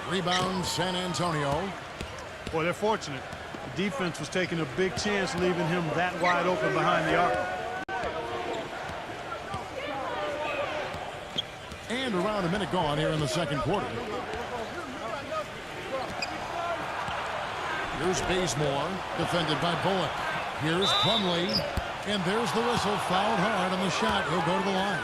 Rebound, San Antonio. Boy, they're fortunate. The defense was taking a big chance leaving him that wide open behind the arc. And around a minute gone here in the second quarter. Here's Bazemore, defended by Bullock. Here's Plumlee, and there's the whistle. Fouled hard on the shot. He'll go to the line.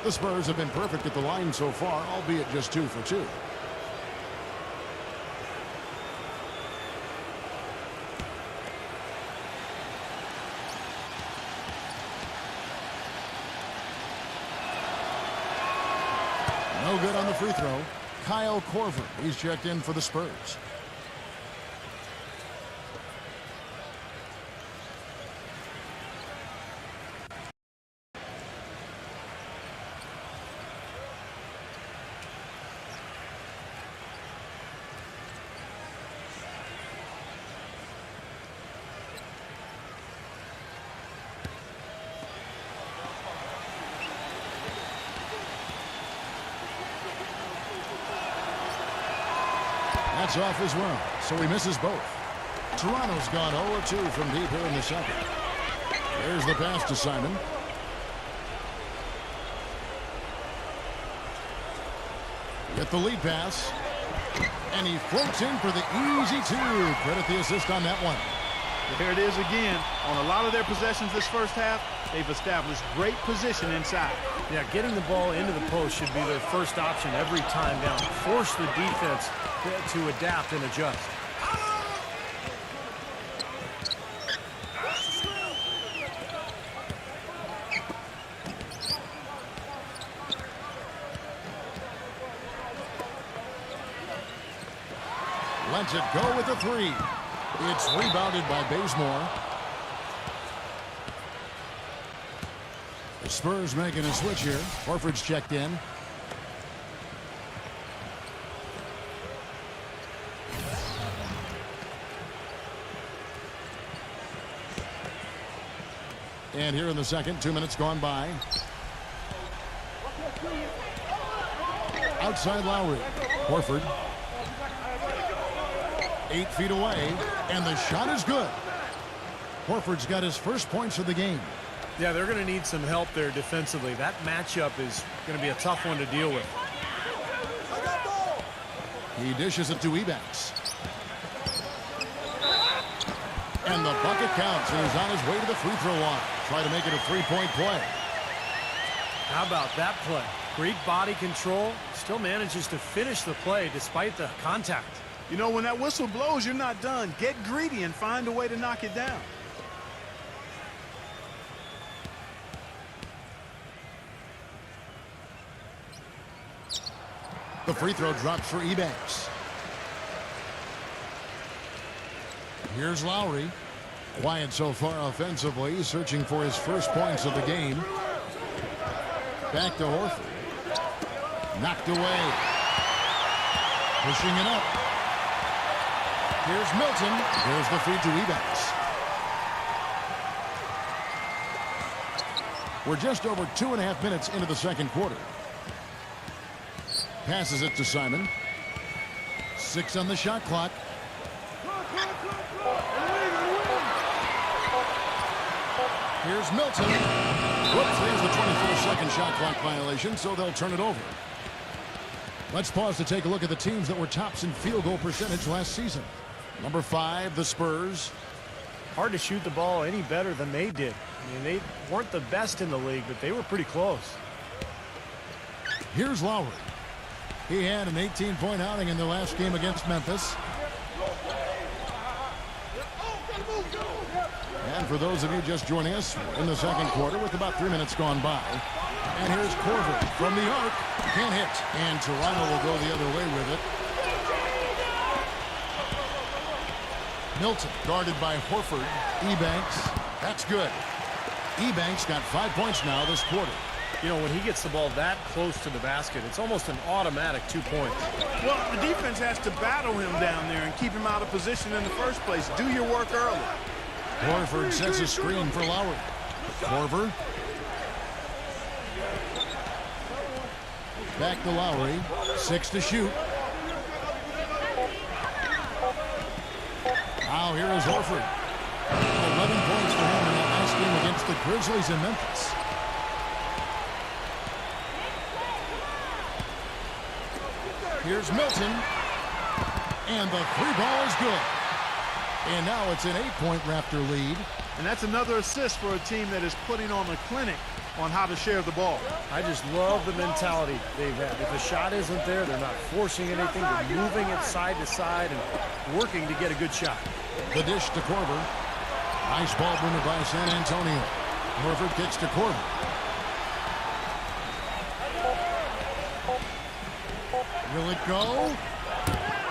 The Spurs have been perfect at the line so far, albeit just 2 for 2. No good on the free throw. Kyle Korver, he's checked in for the Spurs. That's off as well, so he misses both. Toronto's gone 0-2 from deep here in the second. There's the pass to Simon. Get the lead pass. And he floats in for the easy 2. Credit the assist on that one. There it is again. On a lot of their possessions this first half, they've established great position inside. Yeah, getting the ball into the post should be their first option every time down. Force the defense to adapt and adjust. Lets it go with the 3. It's rebounded by Bazemore. The Spurs making a switch here. Horford's checked in. And here in the second, 2 minutes gone by. Outside Lowry. Horford. 8 feet away, and the shot is good. Horford's got his first points of the game. Yeah, they're going to need some help there defensively. That matchup is going to be a tough one to deal with. He dishes it to Ebanks. And the bucket counts. He's on his way to the free throw line. Try to make it a 3-point play. How about that play? Great body control. Still manages to finish the play despite the contact. You know, when that whistle blows, you're not done. Get greedy and find a way to knock it down. The free throw drops for Ebanks. Here's Lowry. Quiet so far offensively, searching for his first points of the game. Back to Horford. Knocked away. Pushing it up. Here's Milton. There's the feed to Ebanks. We're just over 2.5 minutes into the second quarter. Passes it to Simon. 6 on the shot clock. Here's Milton. Whoops, there's the 24-second shot clock violation, so they'll turn it over. Let's pause to take a look at the teams that were tops in field goal percentage last season. Number 5, the Spurs. Hard to shoot the ball any better than they did. I mean, they weren't the best in the league, but they were pretty close. Here's Lowry. He had an 18-point outing in their last game against Memphis. And for those of you just joining us, in the second quarter with about 3 minutes gone by. And here's Korver from the arc. Can't hit. And Toronto will go the other way with it. Milton guarded by Horford. Ebanks. That's good. Ebanks got 5 points now this quarter. You know, when he gets the ball that close to the basket, it's almost an automatic 2 points. Well, the defense has to battle him down there and keep him out of position in the first place. Do your work early. Horford sets a screen for Lowry. Korver. Back to Lowry. 6 to shoot. Now here is Horford. 11 points for him in that last game against the Grizzlies in Memphis. Here's Milton. And the three ball is good. And now it's an 8-point Raptor lead. And that's another assist for a team that is putting on a clinic on how to share the ball. I just love the mentality they've had. If a shot isn't there, they're not forcing anything. They're moving it side to side and working to get a good shot. The dish to Korver. Nice ball movement by San Antonio. Horford kicks to Korver. Will it go?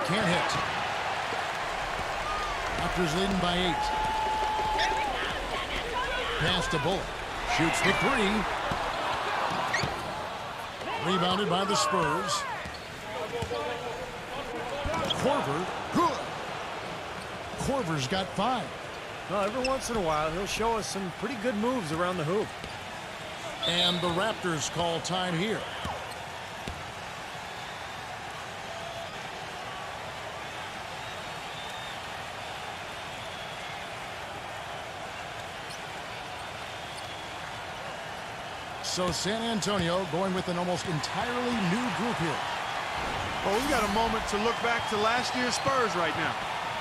Can't hit. Raptors leading by 8. Pass to Bullock. Shoots the 3. Rebounded by the Spurs. Korver. Good. Korver's got 5. Well, every once in a while, he'll show us some pretty good moves around the hoop. And the Raptors call time here. So San Antonio going with an almost entirely new group here. Well, we got a moment to look back to last year's Spurs right now.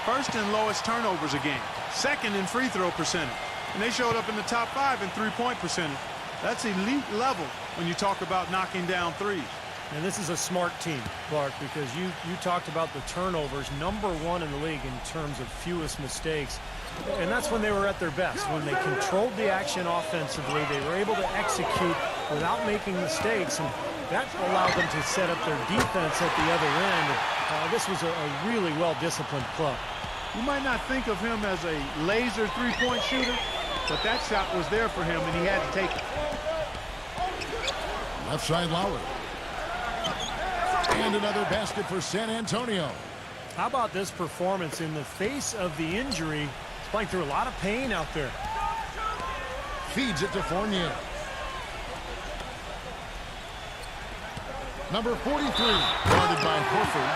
First in lowest turnovers a game. Second in free throw percentage. And they showed up in the top 5 in three-point percentage. That's elite level when you talk about knocking down threes. And this is a smart team, Clark, because you talked about the turnovers, #1 in the league in terms of fewest mistakes. And that's when they were at their best. When they controlled the action offensively, they were able to execute without making mistakes, and that allowed them to set up their defense at the other end. This was a really well-disciplined club. You might not think of him as a laser three-point shooter, but that shot was there for him, and he had to take it. Left side Lowry. And another basket for San Antonio. How about this performance in the face of the injury? He's playing through a lot of pain out there. Feeds it to Fournier. Number 43, guarded by Horford.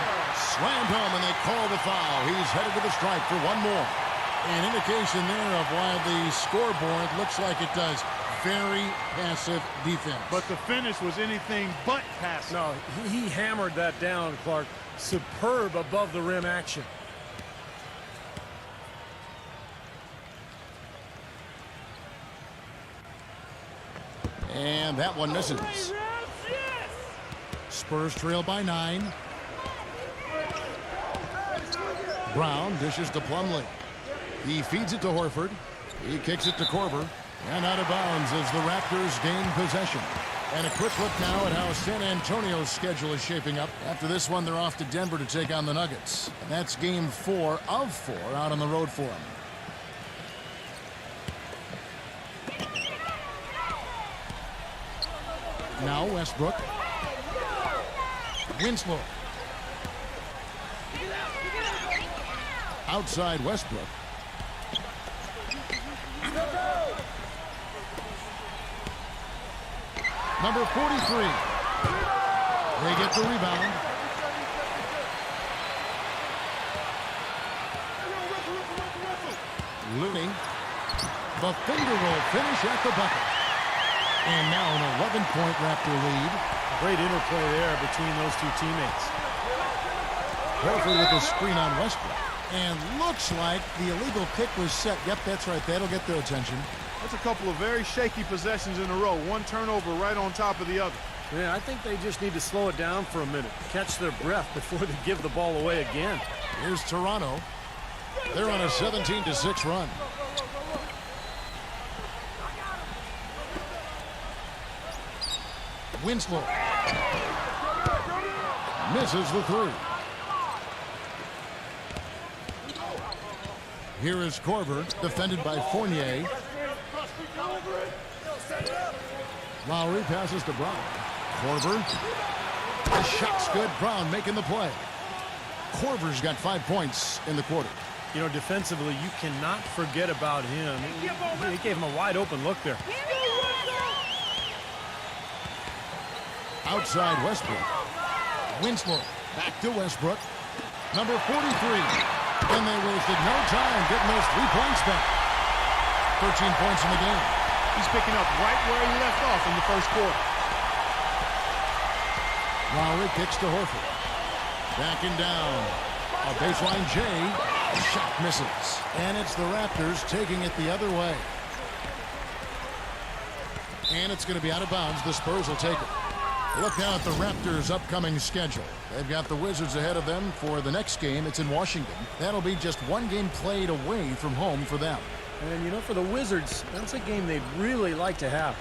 Slammed home, and they call the foul. He's headed to the stripe for one more. An indication there of why the scoreboard looks like it does. Very passive defense. But the finish was anything but passive. No, he hammered that down, Clark. Superb above the rim action. And that one misses. Spurs trail by 9. Brown dishes to Plumlee. He feeds it to Horford. He kicks it to Korver. And out of bounds as the Raptors gain possession. And a quick look now at how San Antonio's schedule is shaping up. After this one, they're off to Denver to take on the Nuggets. And that's game 4 of 4 out on the road for them. Now Westbrook. Winslow. Outside Westbrook. Number 43. They get the rebound. Looney. The finger roll finish at the bucket. And now an 11-point Raptor lead. Great interplay there between those two teammates. Horford with a screen on Westbrook. And looks like the illegal kick was set. Yep, that's right. That'll get their attention. That's a couple of very shaky possessions in a row. One turnover right on top of the other. Yeah, I think they just need to slow it down for a minute. Catch their breath before they give the ball away again. Here's Toronto. They're on a 17-6 run. Winslow. Misses the 3. Here is Korver, defended by Fournier. Lowry passes to Brown. Korver. The shot's good. Brown making the play. Korver's got 5 points in the quarter. You know, defensively, you cannot forget about him. He gave him a wide open look there. Outside Westbrook. Winslow back to Westbrook. Number 43. And they wasted no time getting those 3 points back. 13 points in the game. He's picking up right where he left off in the first quarter. Lowry kicks to Horford. Backing down. A baseline J. Shot misses. And it's the Raptors taking it the other way. And it's going to be out of bounds. The Spurs will take it. Look now at the Raptors' upcoming schedule. They've got the Wizards ahead of them for the next game. It's in Washington. That'll be just 1 game played away from home for them. And, you know, for the Wizards, that's a game they'd really like to have.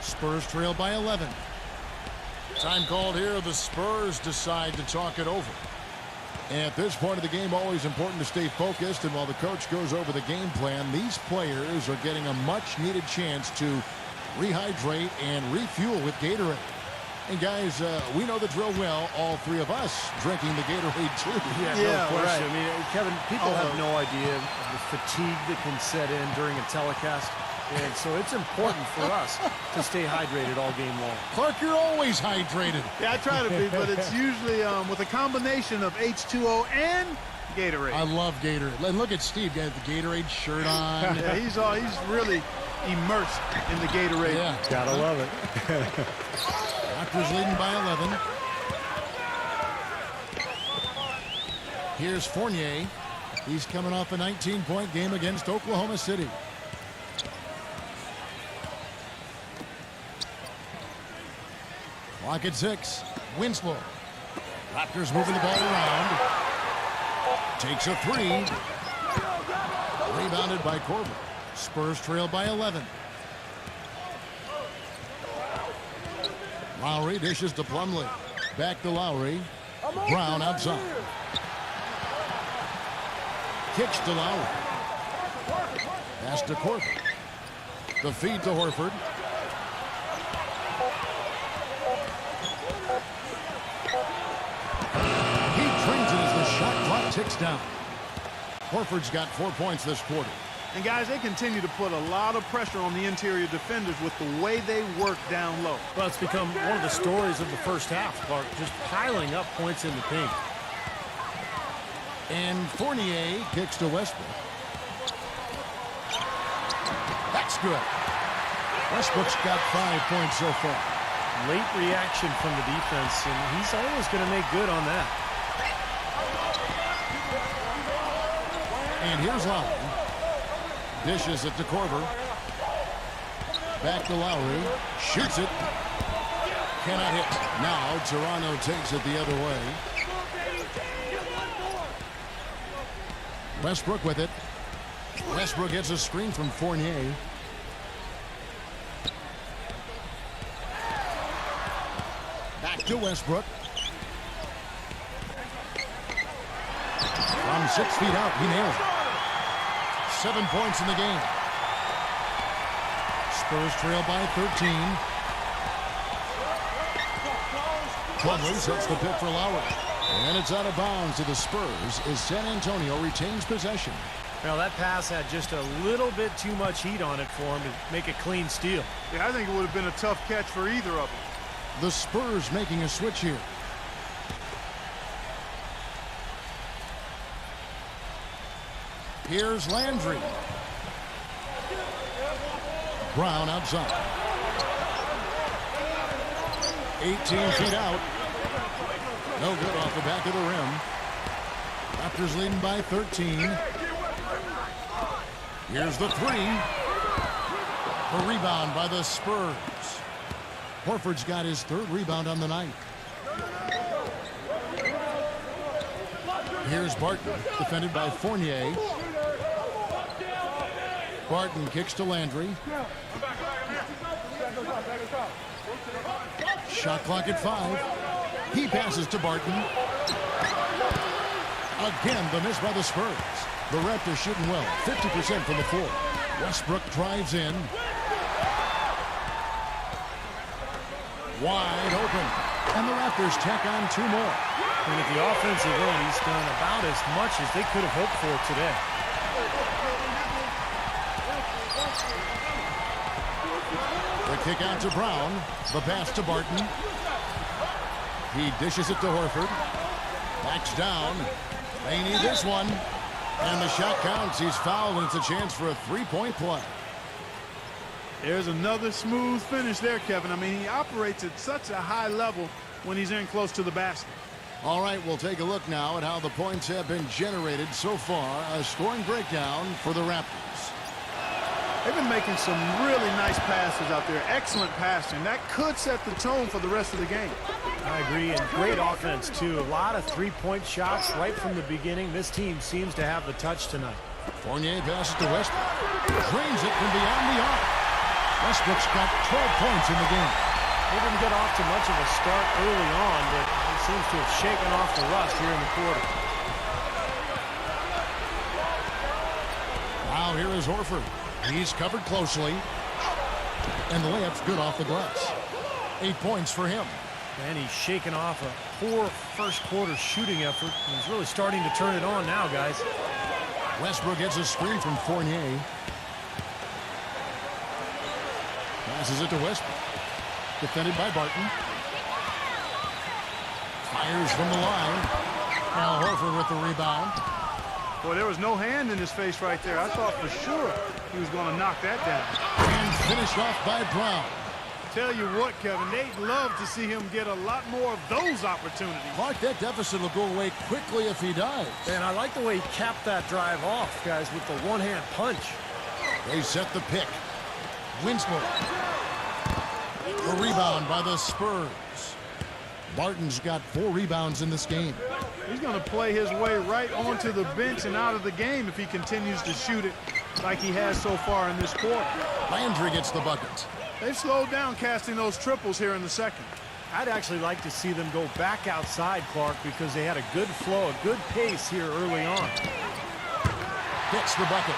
Spurs trail by 11. Time called here. The Spurs decide to talk it over. At this point of the game, always important to stay focused. And while the coach goes over the game plan, these players are getting a much-needed chance to rehydrate and refuel with Gatorade. And guys, we know the drill well. All 3 of us drinking the Gatorade too. No question. Right. I mean, Kevin, people have no idea of the fatigue that can set in during a telecast. And so it's important for us to stay hydrated all game long. Clark, you're always hydrated. Yeah, I try to be, but it's usually with a combination of H2O and Gatorade. I love Gatorade. And look at Steve, got the Gatorade shirt on. Yeah, he's really immersed in the Gatorade. Yeah, gotta love it. Raptors leading by 11. Here's Fournier. He's coming off a 19-point game against Oklahoma City. Clock at 6. Winslow. Raptors moving the ball around. Takes a 3. Rebounded by Corbin. Spurs trail by 11. Lowry dishes to Plumlee. Back to Lowry. Brown outside. Kicks to Lowry. Pass to Corbin. The feed to Horford. He drains it as the shot clock ticks down. Horford's got 4 points this quarter. And guys, they continue to put a lot of pressure on the interior defenders with the way they work down low. Well, it's become one of the stories of the first half, Clark, just piling up points in the paint. And Fournier kicks to Westbrook. That's good. Westbrook's got 5 points so far. Late reaction from the defense, and he's always going to make good on that. And here's Lowry. Dishes it to Korver. Back to Lowry. Shoots it. Cannot hit. Now Toronto takes it the other way. Westbrook with it. Westbrook gets a screen from Fournier. Back to Westbrook. From 6 feet out, he nails it. 7 points in the game. Spurs trail by 13. Plumlee sets the pick for Lowry. And it's out of bounds to the Spurs as San Antonio retains possession. Now that pass had just a little bit too much heat on it for him to make a clean steal. Yeah, I think it would have been a tough catch for either of them. The Spurs making a switch here. Here's Landry. Brown outside. 18 feet out. No good off the back of the rim. Raptors leading by 13. Here's the 3. A rebound by the Spurs. Horford's got his 3rd rebound on the night. Here's Barton, defended by Fournier. Barton kicks to Landry. Shot clock at 5. He passes to Barton. Again, the miss by the Spurs. The Raptors shooting well, 50% from the floor. Westbrook drives in. Wide open. And the Raptors tack on 2 more. And at the offensive end, he's done about as much as they could have hoped for today. The kick out to Brown. The pass to Barton. He dishes it to Horford. Backs down. They need this one. And the shot counts. He's fouled, and it's a chance for a three-point play. There's another smooth finish there, Kevin. I mean, he operates at such a high level when he's in close to the basket. All right, we'll take a look now at how the points have been generated so far. A scoring breakdown for the Raptors. They've been making some really nice passes out there. Excellent passing. That could set the tone for the rest of the game. I agree, and great offense, too. A lot of three-point shots right from the beginning. This team seems to have the touch tonight. Fournier passes to Westbrook. Drains it from beyond the arc. Westbrook's got 12 points in the game. He didn't get off to much of a start early on, but he seems to have shaken off the rust here in the quarter. Now here is Horford. He's covered closely. And the layup's good off the glass. 8 points for him. And he's shaken off a poor first quarter shooting effort. He's really starting to turn it on now, guys. Westbrook gets a screen from Fournier. Passes it to Westbrook. Defended by Barton. Fires from the line. Al Horford with the rebound. Boy, there was no hand in his face right there. I thought for sure he was going to knock that down. And finished off by Brown. Tell you what, Kevin, they'd love to see him get a lot more of those opportunities. Clark, that deficit will go away quickly if he does. And I like the way he capped that drive off, guys, with the one-hand punch. They set the pick. Winslow. A rebound by the Spurs. Barton's got 4 rebounds in this game. He's going to play his way right onto the bench and out of the game if he continues to shoot it like he has so far in this quarter. Landry gets the bucket. They've slowed down casting those triples here in the second. I'd actually like to see them go back outside, Clark, because they had a good flow, a good pace here early on. Gets the bucket.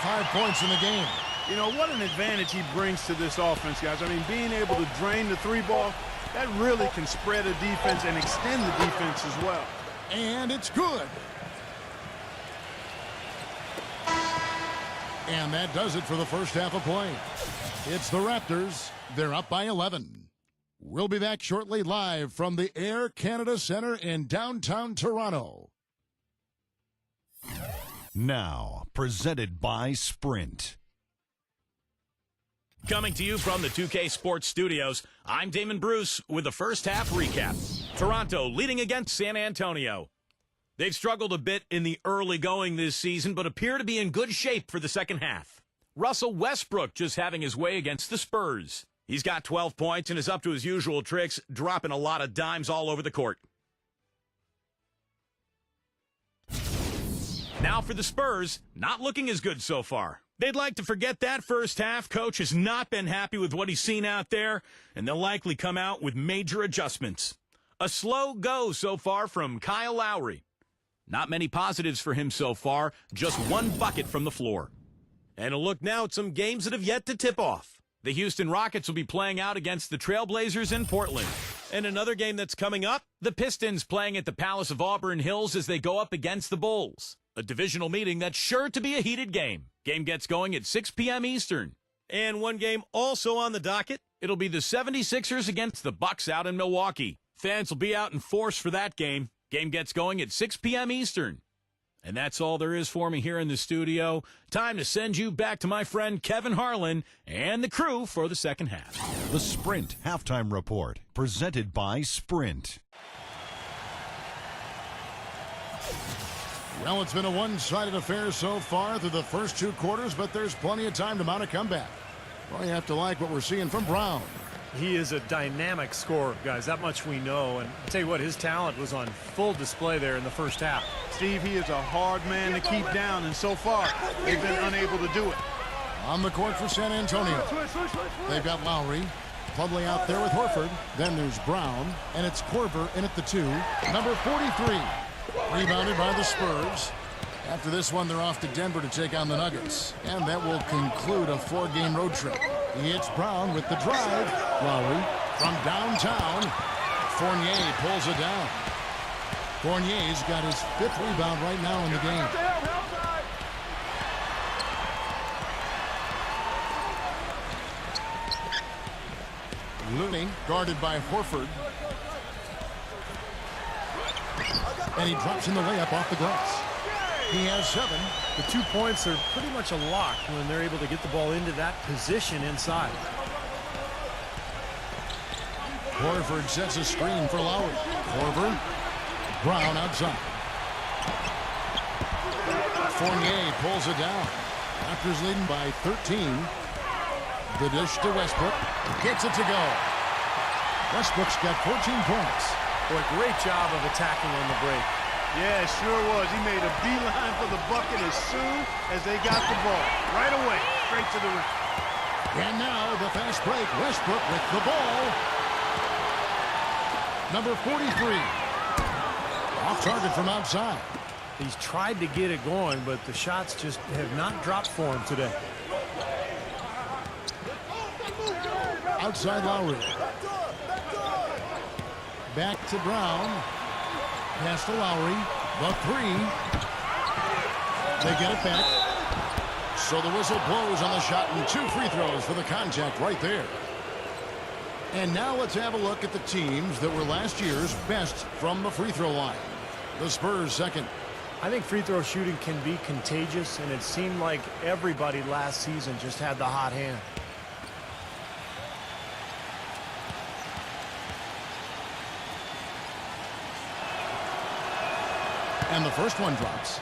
5 points in the game. You know, what an advantage he brings to this offense, guys. I mean, being able to drain the three ball, that really can spread a defense and extend the defense as well. And it's good. And that does it for the first half of play. It's the Raptors. They're up by 11. We'll be back shortly live from the Air Canada Center in downtown Toronto. Now, presented by Sprint. Coming to you from the 2K Sports Studios, I'm Damon Bruce with the first half recap. Toronto leading against San Antonio. They've struggled a bit in the early going this season, but appear to be in good shape for the second half. Russell Westbrook just having his way against the Spurs. He's got 12 points and is up to his usual tricks, dropping a lot of dimes all over the court. Now for the Spurs, not looking as good so far. They'd like to forget that first half. Coach has not been happy with what he's seen out there, and they'll likely come out with major adjustments. A slow go so far from Kyle Lowry. Not many positives for him so far, just 1 bucket from the floor. And a look now at some games that have yet to tip off. The Houston Rockets will be playing out against the Trailblazers in Portland. And another game that's coming up, the Pistons playing at the Palace of Auburn Hills as they go up against the Bulls. A divisional meeting that's sure to be a heated game. Game gets going at 6 p.m. Eastern. And one game also on the docket. It'll be the 76ers against the Bucks out in Milwaukee. Fans will be out in force for that game. Game gets going at 6 p.m. Eastern. And that's all there is for me here in the studio. Time to send you back to my friend Kevin Harlan and the crew for the second half. The Sprint Halftime Report, presented by Sprint. Well, it's been a one-sided affair so far through the first 2 quarters, but there's plenty of time to mount a comeback. Well, you have to like what we're seeing from Brown. He is a dynamic scorer, guys. That much we know. And I'll tell you what, his talent was on full display there in the first half. Steve, he is a hard man to keep down, and so far, they've been unable to do it. On the court for San Antonio. They've got Lowry. Plumlee out there with Horford. Then there's Brown, and it's Korver in at the 2. Number 43. Rebounded by the Spurs. After this one, they're off to Denver to take on the Nuggets. And that will conclude a 4-game road trip. He hits Brown with the drive. Lowry from downtown. Fournier pulls it down. Fournier's got his 5th rebound right now in the game. Looney, guarded by Horford. And he drops in the layup off the glass. He has 7. The 2 points are pretty much a lock when they're able to get the ball into that position inside. Horford sets a screen for Lowry. Horford. Brown outside. Fournier pulls it down. Raptors leading by 13. The dish to Westbrook. Gets it to go. Westbrook's got 14 points. Boy, great job of attacking on the break. Yeah, it sure was. He made a beeline for the bucket as soon as they got the ball. Right away, straight to the rim. And now the fast break. Westbrook with the ball. Number 43. Off target from outside. He's tried to get it going, but the shots just have not dropped for him today. Outside Lowry. Back to Brown. Pass to Lowry. The 3. They get it back. So the whistle blows on the shot and 2 free throws for the contact right there. And now let's have a look at the teams that were last year's best from the free throw line. The Spurs second. I think free throw shooting can be contagious, and it seemed like everybody last season just had the hot hand. And the first one drops.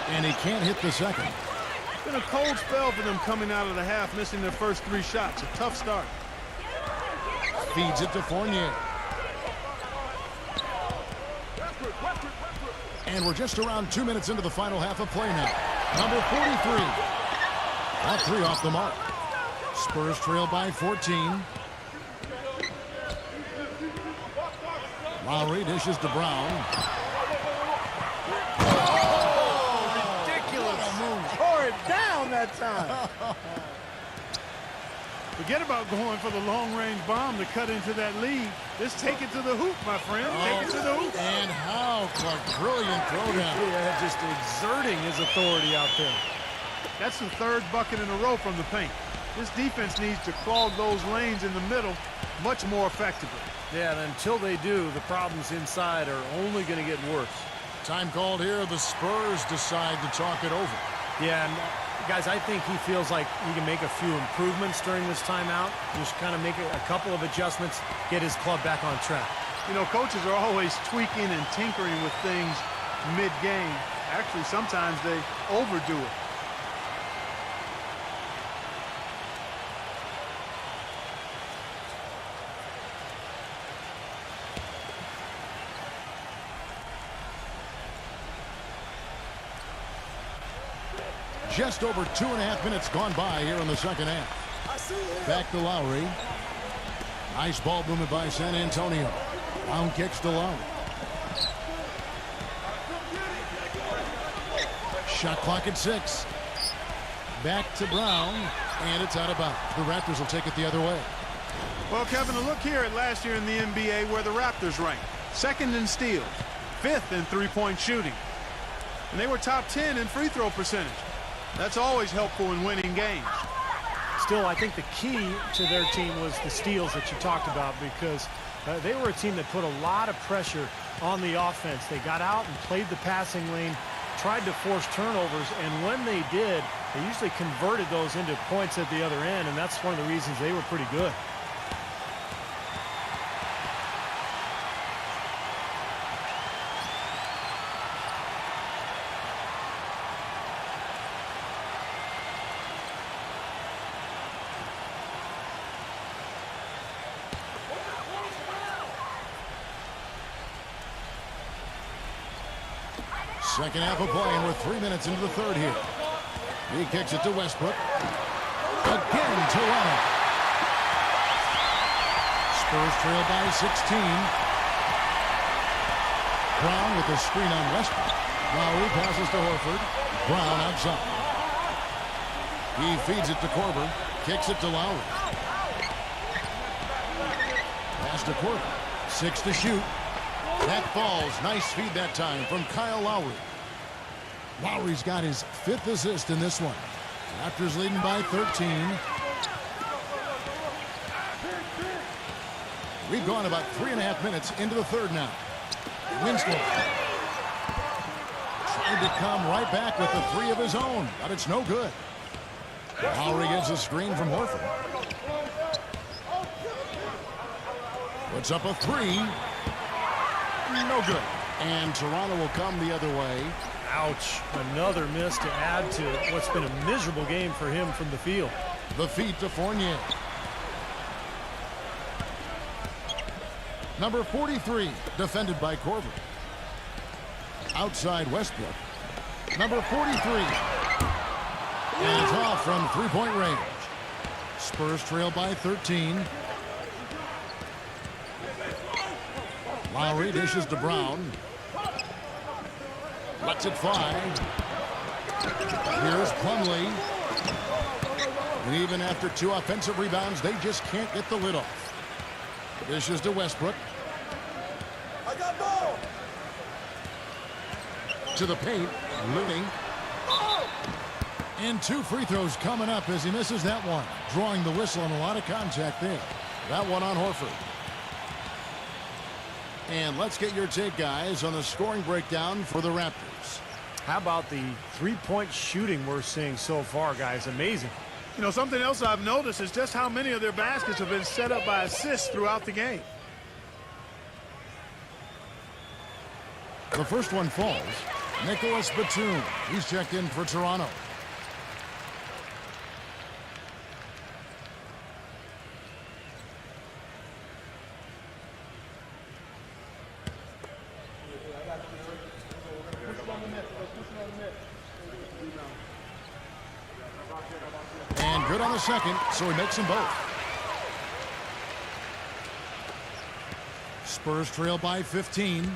And he can't hit the second. It's been a cold spell for them coming out of the half, missing their first 3 shots. A tough start. Feeds it to Fournier. And we're just around 2 minutes into the final half of play now. Number 43. All 3 off the mark. Spurs trail by 14. Lowry dishes to Brown. Tore it down that time. Forget about going for the long-range bomb to cut into that lead. Just take it to the hoop, my friend. Take it to the hoop. And how Clark, brilliant throwdown. Yeah, just exerting his authority out there. That's the 3rd bucket in a row from the paint. This defense needs to clog those lanes in the middle much more effectively. Yeah, and until they do, the problems inside are only going to get worse. Time called here. The Spurs decide to talk it over. Yeah, and guys, I think he feels like he can make a few improvements during this timeout. Just kind of make a couple of adjustments, get his club back on track. You know, coaches are always tweaking and tinkering with things mid-game. Actually, sometimes they overdo it. Just over 2.5 minutes gone by here in the second half. Back to Lowry. Nice ball movement by San Antonio. Brown kicks to Lowry. Shot clock at 6. Back to Brown, and it's out of bounds. The Raptors will take it the other way. Well, Kevin, a look here at last year in the NBA where the Raptors ranked. 2nd in steals, 5th in three-point shooting. And they were top 10 in free throw percentage. That's always helpful in winning games. Still, I think the key to their team was the steals that you talked about, because they were a team that put a lot of pressure on the offense. They got out and played the passing lane, tried to force turnovers, and when they did, they usually converted those into points at the other end, and that's one of the reasons they were pretty good. Second half of play, and we're 3 minutes into the third here. He kicks it to Westbrook. Again to Toronto. Spurs trail by 16. Brown with the screen on Westbrook. Lowry passes to Horford. Brown outside. He feeds it to Korver. Kicks it to Lowry. Pass to Korver. 6 to shoot. That falls. Nice feed that time from Kyle Lowry. Lowry's got his 5th assist in this one. Raptors leading by 13. We've gone about 3.5 minutes into the third now. Winslow trying to come right back with the 3 of his own, but it's no good. Lowry gets a screen from Horford. Puts up a 3. No good. And Toronto will come the other way. Ouch. Another miss to add to what's been a miserable game for him from the field. The feed to Fournier. Number 43, defended by Korver. Outside Westbrook. Number 43. And it's off from three-point range. Spurs trail by 13. Lowry dishes to Brown. Lets it fly. Here's Plumlee. And even after 2 offensive rebounds, they just can't get the lid off. Dishes to Westbrook. I got ball. To the paint. Looney. And 2 free throws coming up as he misses that one. Drawing the whistle and a lot of contact there. That one on Horford. And let's get your take, guys, on the scoring breakdown for the Raptors. How about the three-point shooting we're seeing so far, guys? Amazing. You know, something else I've noticed is just how many of their baskets have been set up by assists throughout the game. The first one falls. Nicholas Batum. He's checked in for Toronto. And good on the second, so he makes them both. Spurs trail by 15.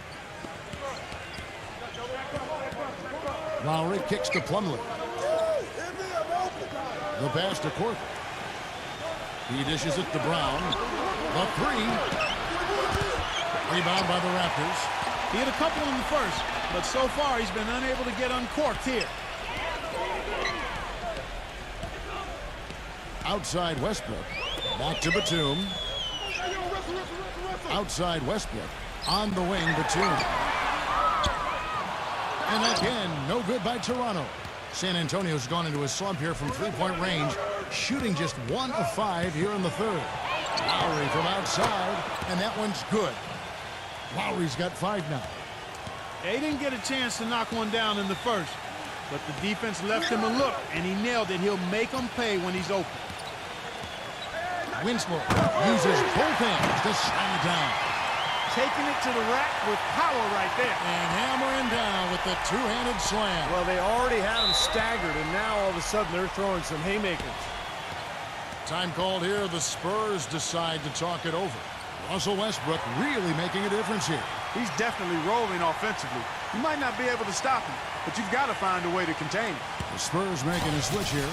Lowry kicks to Plumlee. The pass to Korver. He dishes it to Brown. The 3. Rebound by the Raptors. He had a couple in the first, but so far he's been unable to get uncorked here. Outside Westbrook. Back to Batum. Outside Westbrook. On the wing, Batum. And again, no good by Toronto. San Antonio's gone into a slump here from three-point range, shooting just 1 of 5 here in the third. Lowry from outside, and that one's good. Lowry's got 5 now. They didn't get a chance to knock one down in the first, but the defense left him a look, and he nailed it. He'll make them pay when he's open. Winslow uses both hands to slam it down. Taking it to the rack with power right there. And hammering down with the two-handed slam. Well, they already had him staggered, and now all of a sudden they're throwing some haymakers. Time called here. The Spurs decide to talk it over. Russell Westbrook really making a difference here. He's definitely rolling offensively. You might not be able to stop him, but you've got to find a way to contain him. The Spurs making a switch here.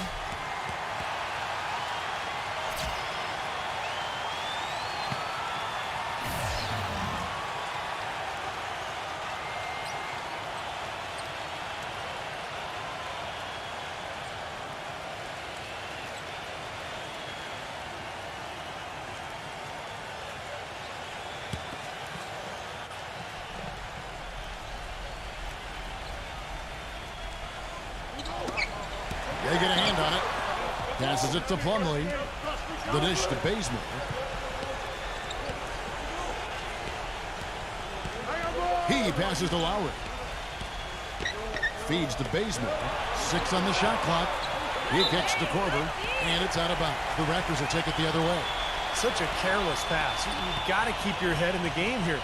They get a hand on it. Passes it to Plumlee. The dish to Bazemore. He passes to Lowry. Feeds to Bazemore. 6 on the shot clock. He kicks to Korver, and it's out of bounds. The Raptors will take it the other way. Such a careless pass. You've got to keep your head in the game here.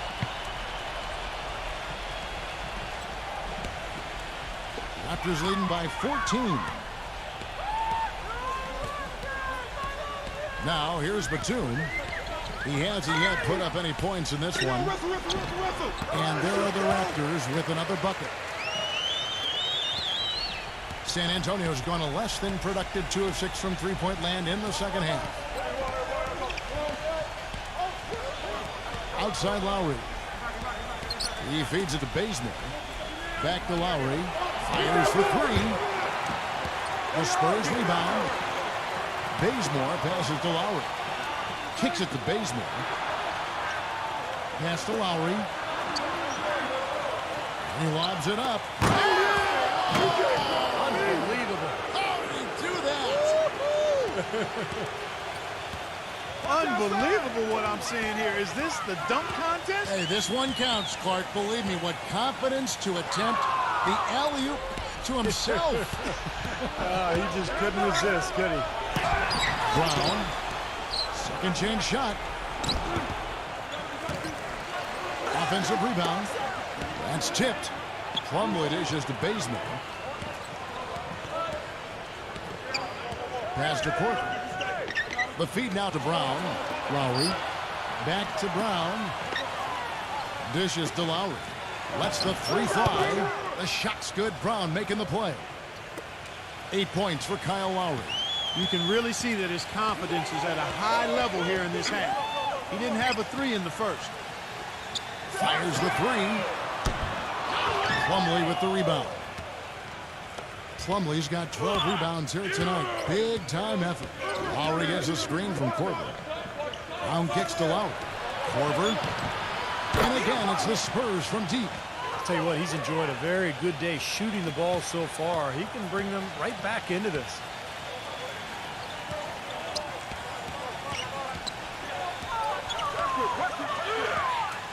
Raptors leading by 14. Now, here's Batum. He hasn't yet put up any points in this one. And there are the Raptors with another bucket. San Antonio's gone a less than productive 2 of 6 from three-point land in the second half. Outside Lowry. He feeds it to Bazemore. Back to Lowry. Fires for three. The Spurs rebound. Bazemore passes to Lowry. Kicks it to Bazemore. Pass to Lowry. He lobs it up. Unbelievable. How did he do that? Unbelievable what I'm seeing here. Is this the dunk contest? Hey, this one counts, Clark. Believe me, what confidence to attempt the alley-oop to himself. He just couldn't resist, could he? Brown. Second chance shot. Offensive rebound. That's tipped. Plumlee dishes to Bazemore. Pass to Corker. The feed now to Brown. Lowry. Back to Brown. Dishes to Lowry. Lets the three fly. The shot's good. Brown making the play. 8 points for Kyle Lowry. You can really see that his confidence is at a high level here in this half. He didn't have a three in the first. Fires the three. Plumlee with the rebound. Plumlee's got 12 rebounds here tonight. Big time effort. Lowry gets a screen from Korver. Brown kicks to Lowry. Korver. And again, it's the Spurs from deep. I'll tell you what, he's enjoyed a very good day shooting the ball so far. He can bring them right back into this.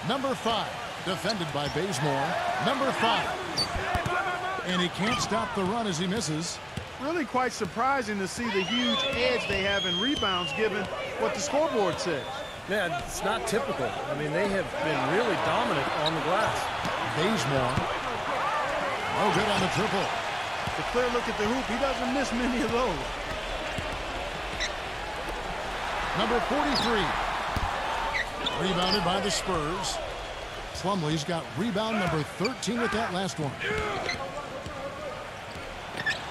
Number 5, defended by Bazemore. Number 5. And he can't stop the run as he misses. Really quite surprising to see the huge edge they have in rebounds given what the scoreboard says. Yeah, it's not typical. I mean, they have been really dominant on the glass. Bazemore. No good on the triple. A clear look at the hoop. He doesn't miss many of those. Number 43. Rebounded by the Spurs. Plumlee's got rebound number 13 with that last one.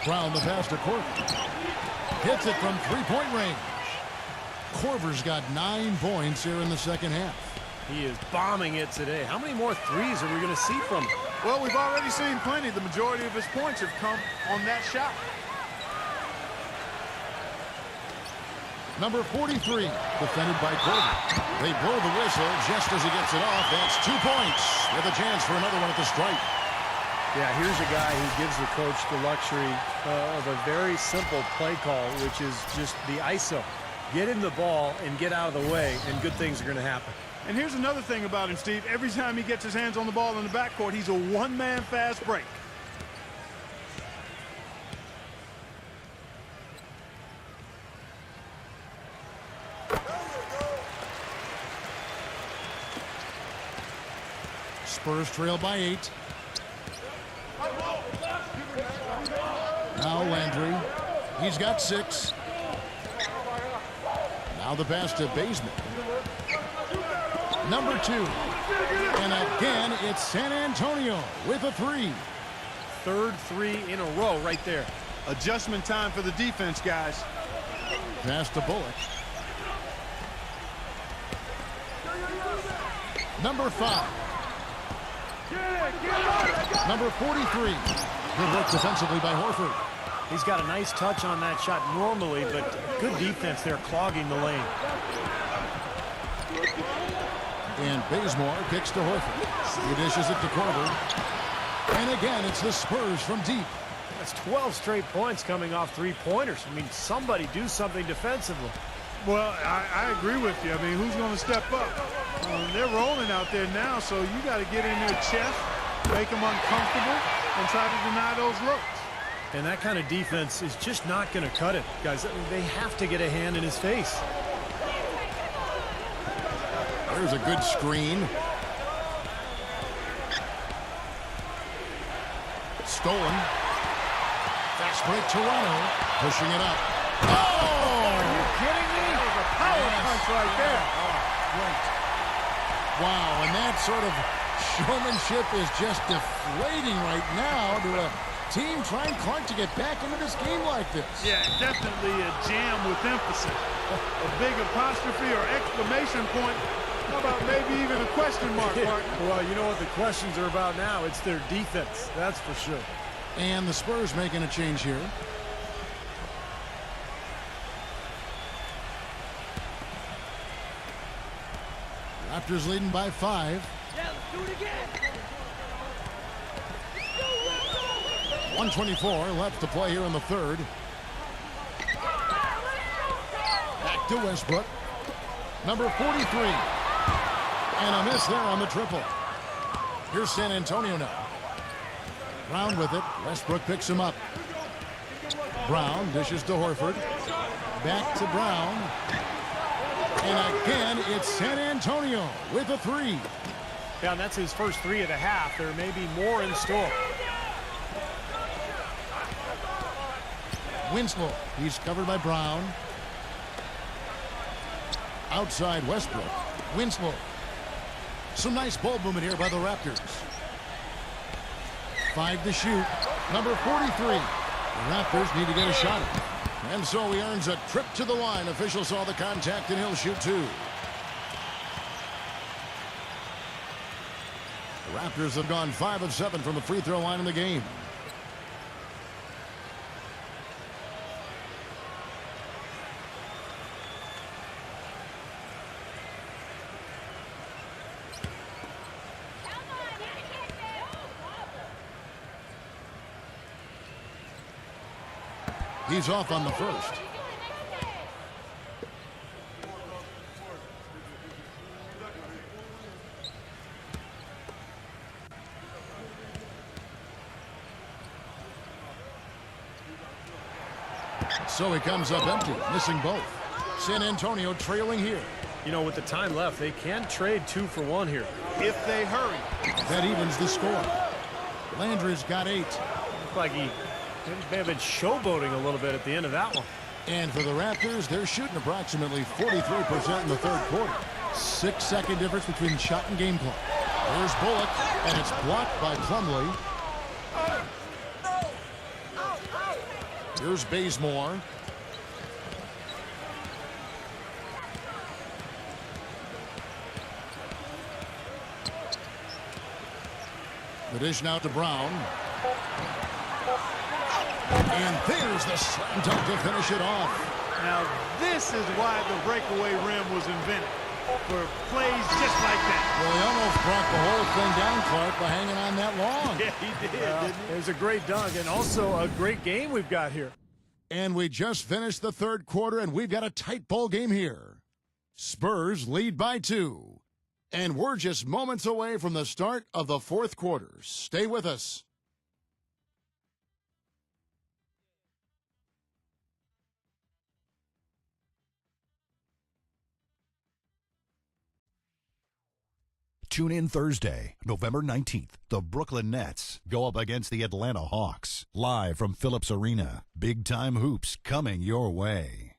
Brown the pass to Korver. Hits it from three-point range. Korver's got 9 points here in the second half. He is bombing it today. How many more threes are we going to see from him? Well, we've already seen plenty. The majority of his points have come on that shot. Number 43, defended by Korver. They blow the whistle just as he gets it off. That's 2 points with a chance for another one at the stripe. Yeah, here's a guy who gives the coach the luxury of a very simple play call, which is just the ISO. Get him the ball and get out of the way, and good things are going to happen. And here's another thing about him, Steve. Every time he gets his hands on the ball in the backcourt, he's a one-man fast break. Spurs trail by 8. Now Landry. He's got 6. Now the pass to Bazemore. Number 2. And again, it's San Antonio with a 3. Third three in a row right there. Adjustment time for the defense, guys. Pass to Bullock. Number 5. Number 43. Good work defensively by Horford. He's got a nice touch on that shot normally, but good defense there clogging the lane. And Bazemore kicks to Horford. He dishes it to Korver. And again, it's the Spurs from deep. That's 12 straight points coming off three-pointers. I mean, somebody do something defensively. Well, I agree with you. I mean, who's going to step up? They're rolling out there now, so you got to get in their chest, make them uncomfortable, and try to deny those looks. And that kind of defense is just not going to cut it, guys. They have to get a hand in his face. There's a good screen. Stolen. Fast break Toronto. Pushing it up. Oh! Are you kidding me? That was a power punch right there. Great. Wow, and that sort of showmanship is just deflating right now to a Team trying Clark to get back into this game like this. Yeah, definitely a jam with emphasis. A big apostrophe or exclamation point. How about maybe even a question mark, Mark? Well, you know what the questions are about now. It's their defense, that's for sure. And the Spurs making a change here. Raptors leading by 5. Yeah, let's do it again. 1:24 left to play here in the third. Back to Westbrook. Number 43. And a miss there on the triple. Here's San Antonio now. Brown with it. Westbrook picks him up. Brown dishes to Horford. Back to Brown. And again, it's San Antonio with a 3. Yeah, and that's his first 3 of the half. There may be more in store. Winslow, he's covered by Brown. Outside Westbrook. Winslow. Some nice ball movement here by the Raptors. 5 to shoot. Number 43. The Raptors need to get a shot. And so he earns a trip to the line. Official saw the contact and he'll shoot 2. The Raptors have gone 5 of 7 from the free throw line in the game. He's off on the first. So he comes up empty, missing both. San Antonio trailing here. You know, with the time left, they can trade 2 for 1 here. If they hurry. That evens the score. Landry's got 8. Looked like he may have been showboating a little bit at the end of that one. And for the Raptors, they're shooting approximately 43% in the third quarter. 6-second difference between shot and game clock. There's Bullock, and it's blocked by Plumlee. Here's Bazemore. The dish now to Brown. And there's the slam dunk to finish it off. Now, this is why the breakaway rim was invented. For plays just like that. Well, he almost brought the whole thing down, Clark, by hanging on that long. Yeah, he did, didn't he? It was a great dunk and also a great game we've got here. And we just finished the third quarter, and we've got a tight ball game here. Spurs lead by 2. And we're just moments away from the start of the fourth quarter. Stay with us. Tune in Thursday, November 19th. The Brooklyn Nets go up against the Atlanta Hawks. Live from Phillips Arena. Big time hoops coming your way.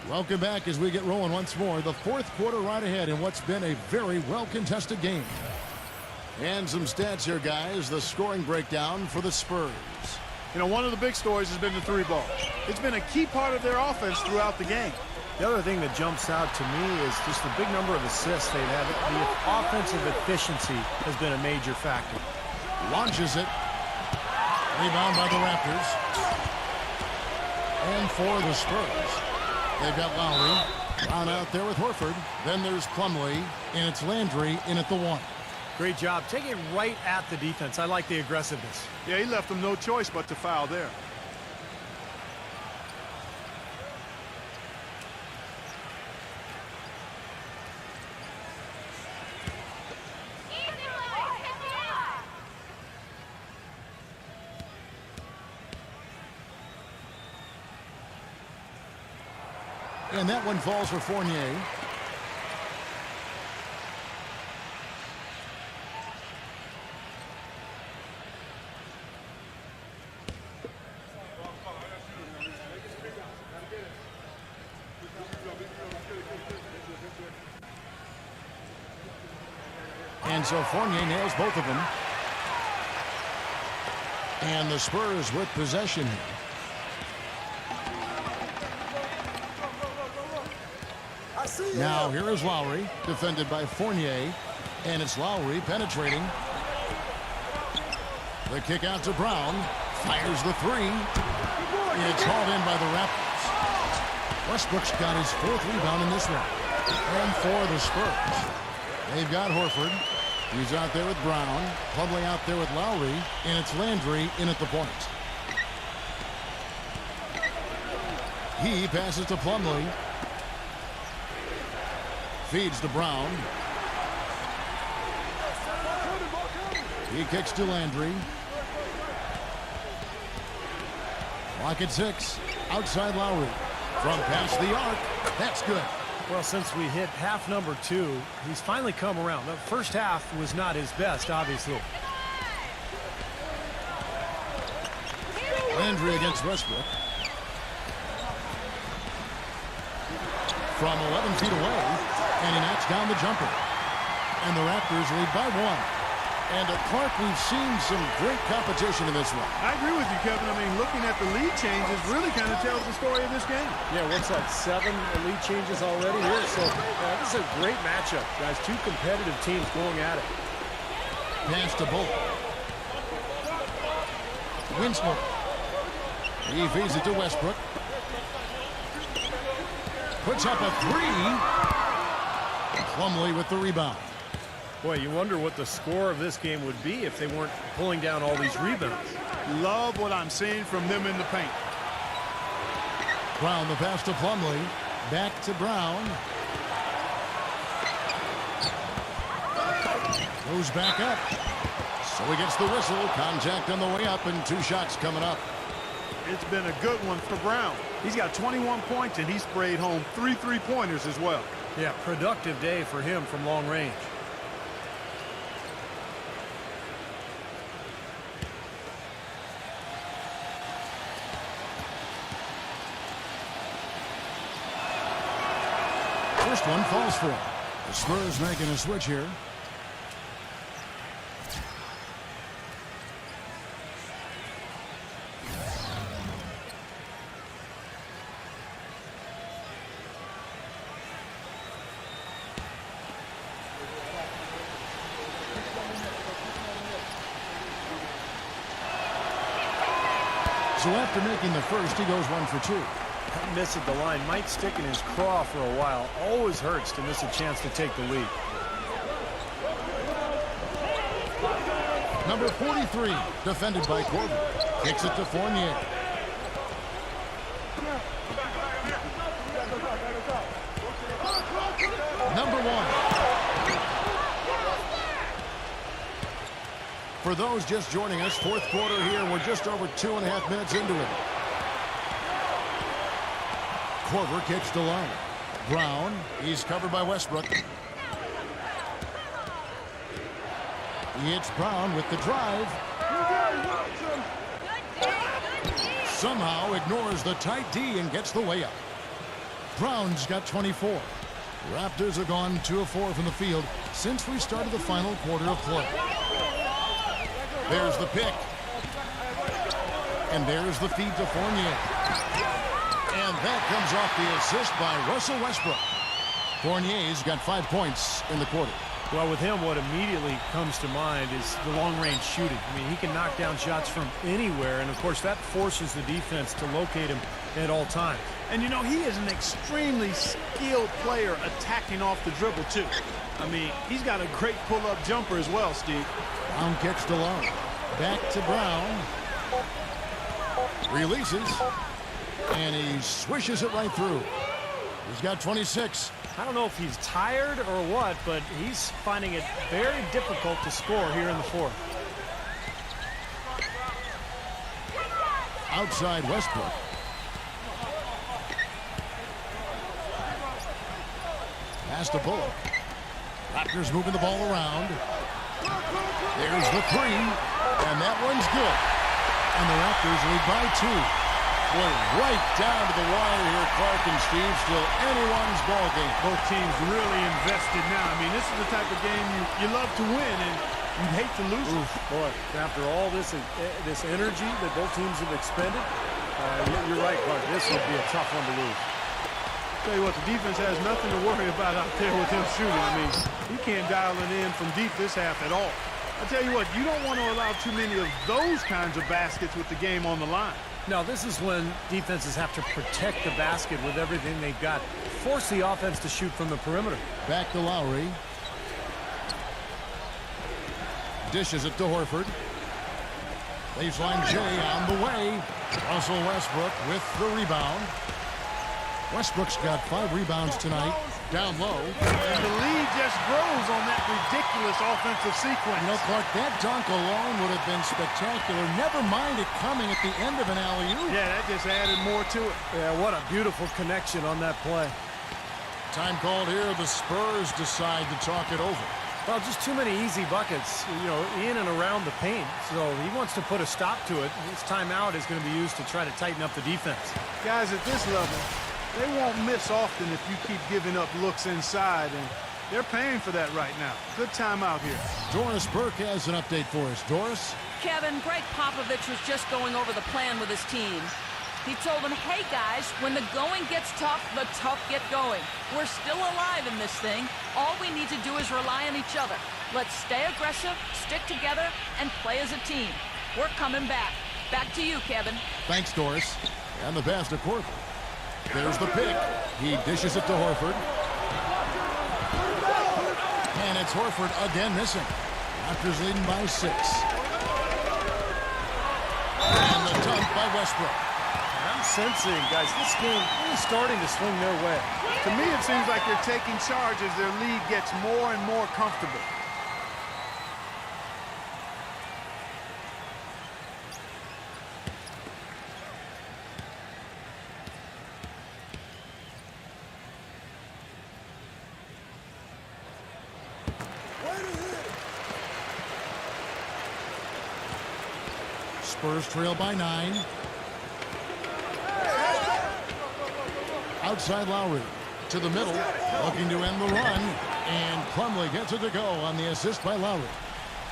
Welcome back as we get rolling once more. The fourth quarter right ahead in what's been a very well-contested game. And some stats here, guys. The scoring breakdown for the Spurs. You know, one of the big stories has been the 3-ball. It's been a key part of their offense throughout the game. The other thing that jumps out to me is just the big number of assists they've had. The offensive efficiency has been a major factor. Launches it. Rebound by the Raptors. And for the Spurs, they've got Lowry. Brown out there with Horford. Then there's Plumlee, and it's Landry in at the 1. Great job. Take it right at the defense. I like the aggressiveness. Yeah, he left them no choice but to foul there. And that one falls for Fournier. And so Fournier nails both of them. And the Spurs with possession here. Now here is Lowry, defended by Fournier. And it's Lowry penetrating. The kick out to Brown. Fires the three. It's hauled in by the Raptors. Westbrook's got his 4th rebound in this one. And for the Spurs, they've got Horford. He's out there with Brown. Plumlee out there with Lowry. And it's Landry in at the point. He passes to Plumlee. Feeds to Brown. He kicks to Landry. Clock at 6. Outside Lowry. From past the arc. That's good. Well, since we hit half number 2, he's finally come around. The first half was not his best, obviously. Landry against Westbrook. From 11 feet away. And he knocks down the jumper. And the Raptors lead by 1. And at Clark, we've seen some great competition in this one. I agree with you, Kevin. I mean, looking at the lead changes really kind of tells the story of this game. Yeah, what's that, 7 lead changes already here? So this is a great matchup, guys. 2 competitive teams going at it. Pass to Bullock. Winslow. He feeds it to Westbrook. Puts up a 3. Plumlee with the rebound. Boy, you wonder what the score of this game would be if they weren't pulling down all these rebounds. Love what I'm seeing from them in the paint. Brown, the pass to Plumlee. Back to Brown. Goes back up. So he gets the whistle. Contact on the way up and 2 shots coming up. It's been a good one for Brown. He's got 21 points and he sprayed home 3 3-pointers as well. Yeah, productive day for him from long range. First one falls for him. The Spurs making a switch here. So after making the first, he goes 1 for 2. Miss at the line might stick in his craw for a while. Always hurts to miss a chance to take the lead. Number 43, defended by Corbin. Kicks it to Fournier. Number 1. For those just joining us, 4th quarter here, and we're just over 2.5 minutes into it. Korver kicks to line. Brown, he's covered by Westbrook. It's Brown with the drive. Somehow ignores the tight D and gets the layup. Brown's got 24. Raptors have gone 2 of 4 from the field since we started the final quarter of play. There's the pick. And there's the feed to Fournier. And that comes off the assist by Russell Westbrook. Fournier's got 5 points in the quarter. Well, with him, what immediately comes to mind is the long-range shooting. I mean, he can knock down shots from anywhere, and, of course, that forces the defense to locate him at all times. And, you know, he is an extremely skilled player attacking off the dribble, too. I mean, he's got a great pull-up jumper as well, Steve. Brown kicks to Long. Back to Brown. Releases. And he swishes it right through. He's got 26. I don't know if he's tired or what, but he's finding it very difficult to score here in the 4th. Outside Westbrook. Pass to Bullock. Raptors moving the ball around. There's the 3. And that one's good. And the Raptors lead by 2. Boy, right down to the wire here, Clark and Steve. Still anyone's ball game. Both teams really invested now. I mean, this is the type of game you love to win, and you'd hate to lose it. Boy, after all this energy that both teams have expended, you're right, Clark. This would be a tough one to lose. Tell you what, the defense has nothing to worry about out there with him shooting. I mean, he can't dial it in from deep this half at all. I tell you what, you don't want to allow too many of those kinds of baskets with the game on the line. Now, this is when defenses have to protect the basket with everything they've got. Force the offense to shoot from the perimeter. Back to Lowry. Dishes it to Horford. Baseline J on the way. Russell Westbrook with the rebound. Westbrook's got 5 rebounds tonight. Down low. And the lead just grows on that ridiculous offensive sequence. You know, Clark, that dunk alone would have been spectacular. Never mind it coming at the end of an alley-oop. Yeah, that just added more to it. Yeah, what a beautiful connection on that play. Time called here. The Spurs decide to talk it over. Well, just too many easy buckets, you know, in and around the paint. So he wants to put a stop to it. This timeout is going to be used to try to tighten up the defense. Guys, at this level, they won't miss often if you keep giving up looks inside, and they're paying for that right now. Good timeout here. Doris Burke has an update for us. Doris? Kevin, Greg Popovich was just going over the plan with his team. He told them, hey guys, when the going gets tough, the tough get going. We're still alive in this thing. All we need to do is rely on each other. Let's stay aggressive, stick together, and play as a team. We're coming back. Back to you, Kevin. Thanks, Doris. And the pass to Horford. There's the pick. He dishes it to Horford. And it's Horford again missing. Raptors leading by 6. And the dunk by Westbrook. I'm sensing, guys, this game is starting to swing their way. To me, it seems like they're taking charge as their lead gets more and more comfortable. Spurs trail by 9. Outside Lowry to the middle, looking to end the run, and Plumlee gets it to go on the assist by Lowry.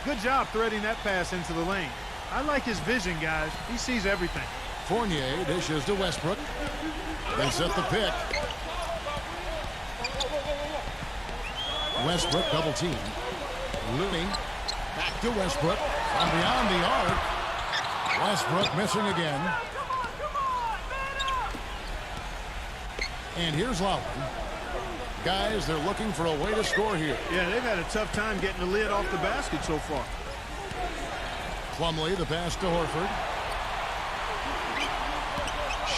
Good job threading that pass into the lane. I like his vision, guys. He sees everything. Fournier dishes to Westbrook. They set the pick. Westbrook double team. Looney back to Westbrook from beyond the arc. Westbrook missing again. And here's Lowry. Guys, they're looking for a way to score here. Yeah, they've had a tough time getting the lid off the basket so far. Plumlee, the pass to Horford.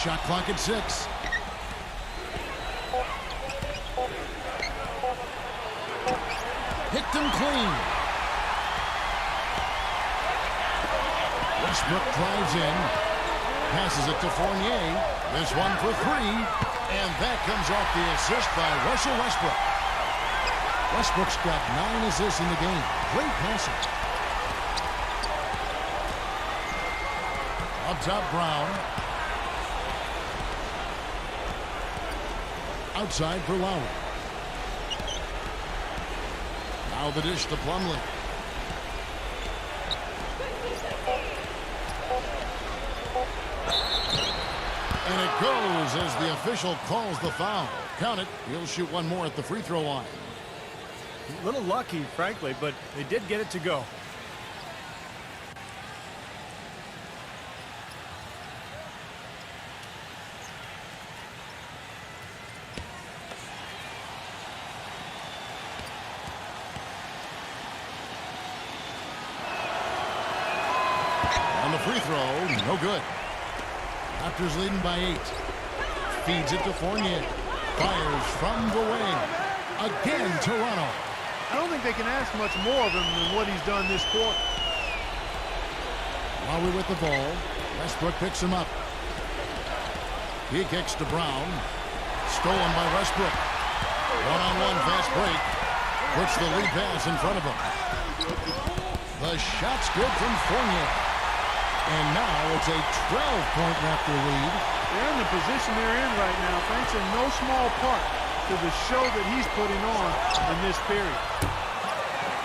Shot clock at 6. Picked him clean. Westbrook drives in. Passes it to Fournier. This one for 3. And that comes off the assist by Russell Westbrook. Westbrook's got 9 assists in the game. Great passing. Up top, Brown. Outside for Lowry. Now the dish to Plumlee. And it goes as the official calls the foul. Count it. He'll shoot one more at the free throw line. A little lucky, frankly, but they did get it to go. On the free throw, no good. Raptors leading by 8. Feeds it to Fournier. Fires from the wing. Again, Toronto. I don't think they can ask much more of him than what he's done this quarter. Lowry with the ball. Westbrook picks him up. He kicks to Brown. Stolen by Westbrook. One-on-one fast break. Puts the lead pass in front of him. The shot's good from Fournier. And now it's a 12-point Raptor lead. They're in the position they're in right now, thanks in no small part to the show that he's putting on in this period.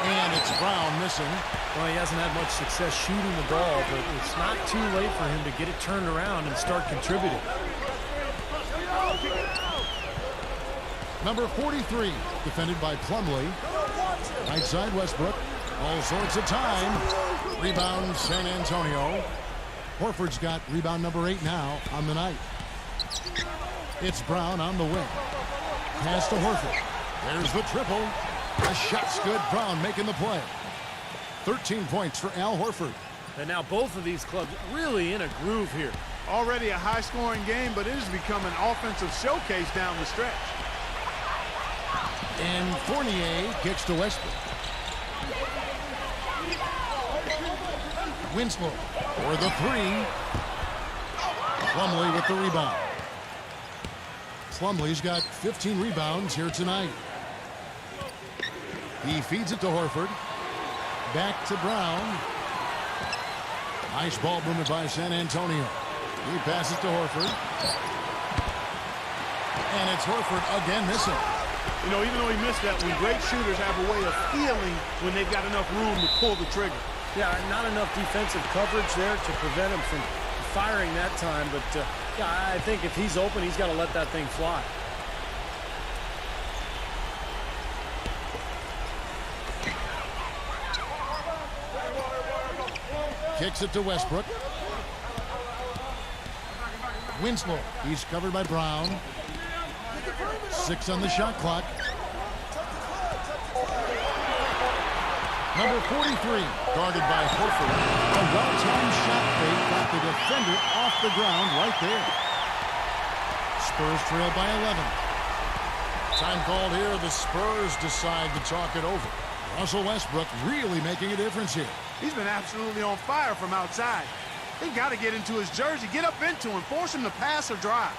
And it's Brown missing. Well, he hasn't had much success shooting the ball, but it's not too late for him to get it turned around and start contributing. Number 43, defended by Plumlee. Right side, Westbrook. All sorts of time. Rebound, San Antonio. Horford's got rebound number 8 now on the night. It's Brown on the wing. Pass to Horford. There's the triple. The shot's good. Brown making the play. 13 points for Al Horford. And now both of these clubs really in a groove here. Already a high-scoring game, but it has become an offensive showcase down the stretch. And Fournier kicks to Westbrook. Winslow for the 3. Plumlee with the rebound. Plumlee's got 15 rebounds here tonight. He feeds it to Horford. Back to Brown. Nice ball movement by San Antonio. He passes to Horford. And it's Horford again missing. You know, even though he missed that one, great shooters have a way of feeling when they've got enough room to pull the trigger. Yeah, not enough defensive coverage there to prevent him from firing that time. But yeah, I think if he's open, he's got to let that thing fly. Kicks it to Westbrook. Winslow. He's covered by Brown. 6 on the shot clock. Number 43, guarded by Horford. A well-timed shot fake got the defender off the ground right there. Spurs trail by 11. Time called here. The Spurs decide to talk it over. Russell Westbrook really making a difference here. He's been absolutely on fire from outside. They got to get into his jersey, get up into him, force him to pass or drive.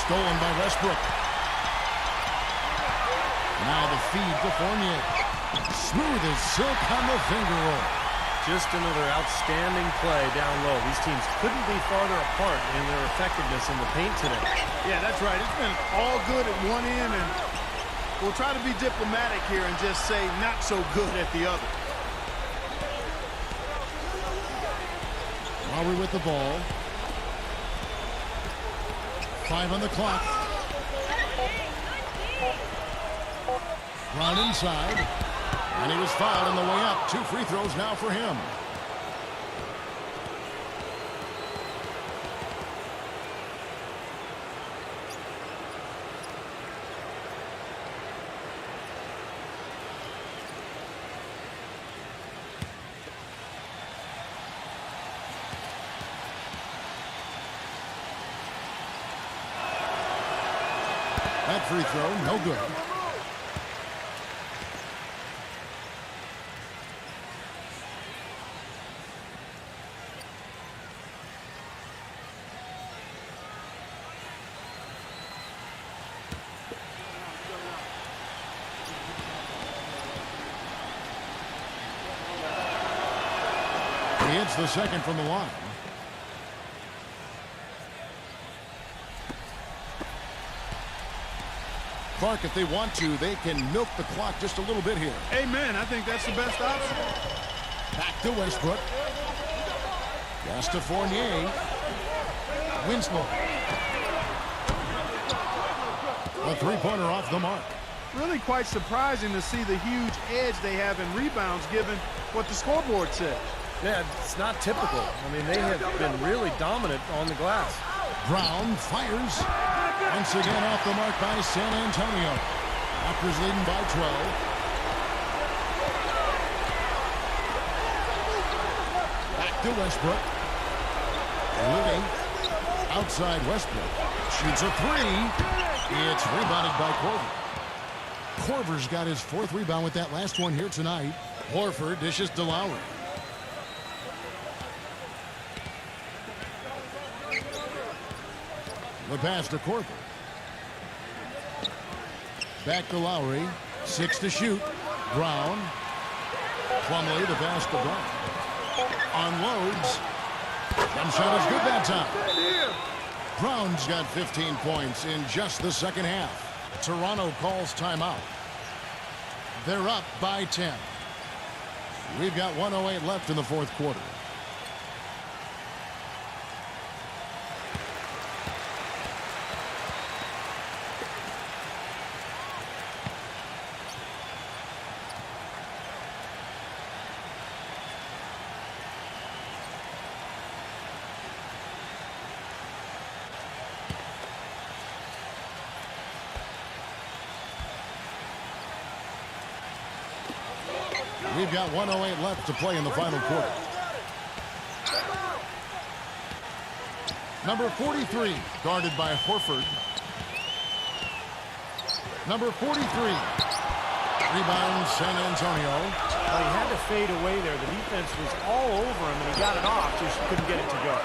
Stolen by Westbrook. Now the feed to Fournier. Smooth as silk on the finger roll. Just another outstanding play down low. These teams couldn't be farther apart in their effectiveness in the paint today. Yeah, that's right. It's been all good at one end, and we'll try to be diplomatic here and just say not so good at the other. Lowry with the ball. 5 on the clock. Brown inside. And he was fouled on the way up. 2 free throws now for him. That free throw, no good. He hits the second from the line. Clark, if they want to, they can milk the clock just a little bit here. Amen. I think that's the best option. Back to Westbrook. Pass to Fournier. Winslow. A three-pointer off the mark. Really quite surprising to see the huge edge they have in rebounds given what the scoreboard says. Yeah, it's not typical. I mean, they have been really dominant on the glass. Brown fires. Once again off the mark by San Antonio. Raptors leading by 12. Back to Westbrook. Looney outside Westbrook. Shoots a three. It's rebounded by Korver. Korver's got his 4th rebound with that last one here tonight. Horford dishes to Lowry. The pass to Korver. Back to Lowry. 6 to shoot. Brown. Plumlee, the pass to Brown. Unloads. Jump shot is good that time. Brown's got 15 points in just the second half. Toronto calls timeout. They're up by 10. We've got 1:08 left in the 4th quarter. We've got 1:08 left to play in the final quarter. Number 43, guarded by Horford. Number 43. Rebound, San Antonio. Well, he had to fade away there. The defense was all over him, and he got it off, just couldn't get it to go.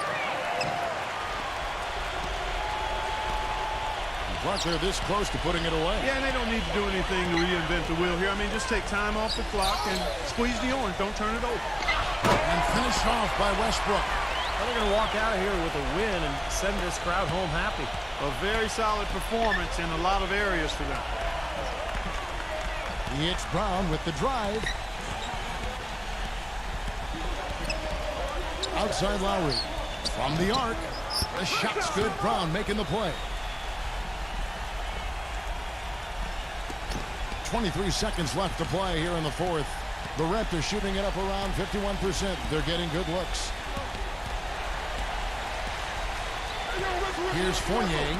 Clark, they're this close to putting it away. Yeah, and they don't need to do anything to reinvent the wheel here. I mean, just take time off the clock and squeeze the orange. Don't turn it over. And finished off by Westbrook. Well, they're going to walk out of here with a win and send this crowd home happy. A very solid performance in a lot of areas for them. It's Brown with the drive. Outside Lowry. From the arc. The shot's good. Brown making the play. 23 seconds left to play here in the 4th. The Raptors shooting it up around 51%. They're getting good looks. Here's Fournier.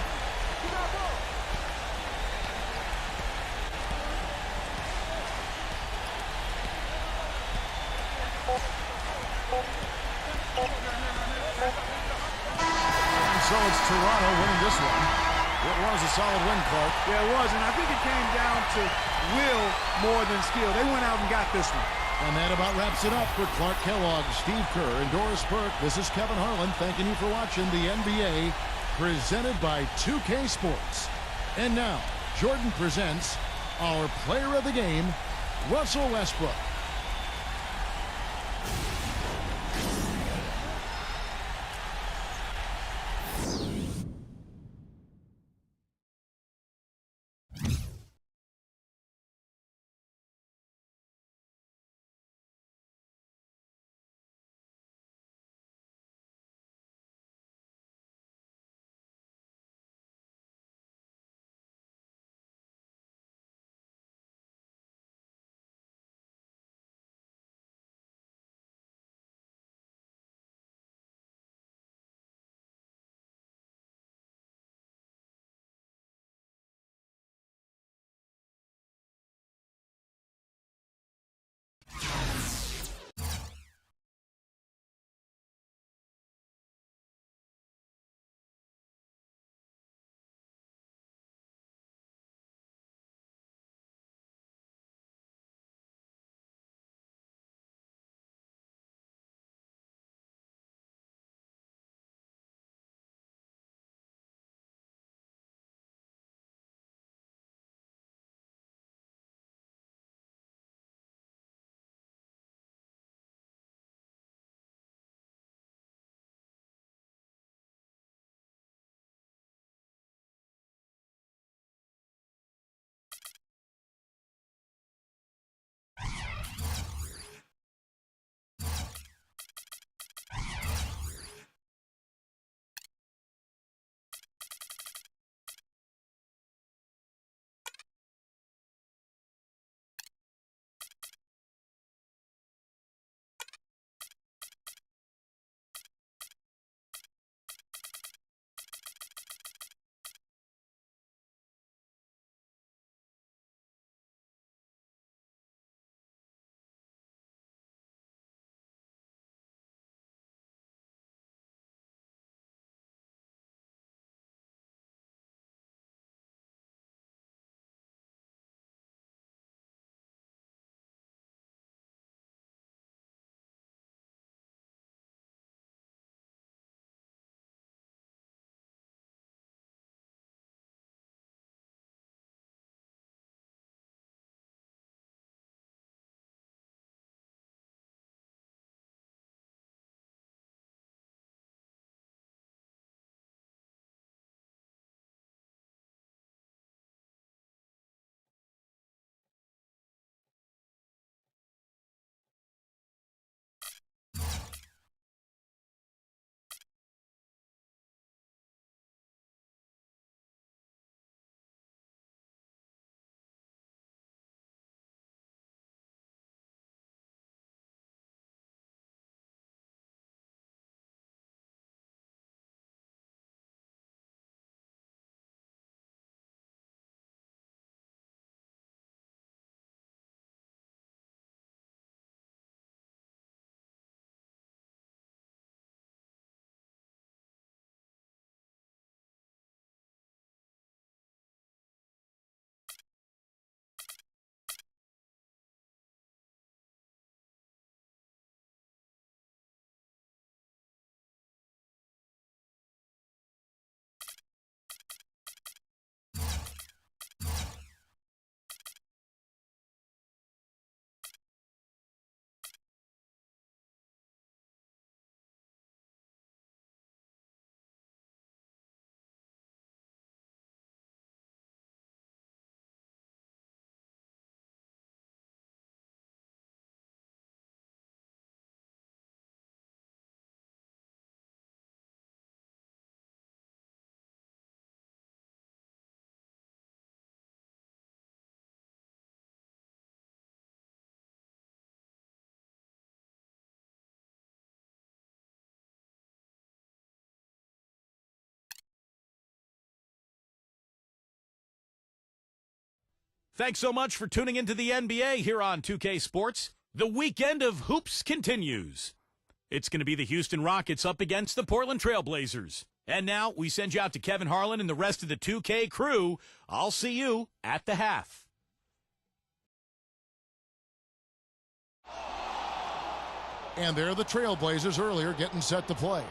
And so it's Toronto winning this one. It was a solid win, Clark. Yeah, it was, and I think it came down to will more than skill. They went out and got this one. And that about wraps it up for Clark Kellogg, Steve Kerr, and Doris Burke. This is Kevin Harlan thanking you for watching the NBA presented by 2K Sports. And now, Jordan presents our player of the game, Russell Westbrook. Thanks so much for tuning into the NBA here on 2K Sports. The weekend of hoops continues. It's going to be the Houston Rockets up against the Portland Trail Blazers. And now we send you out to Kevin Harlan and the rest of the 2K crew. I'll see you at the half. And there are the Trailblazers earlier getting set to play.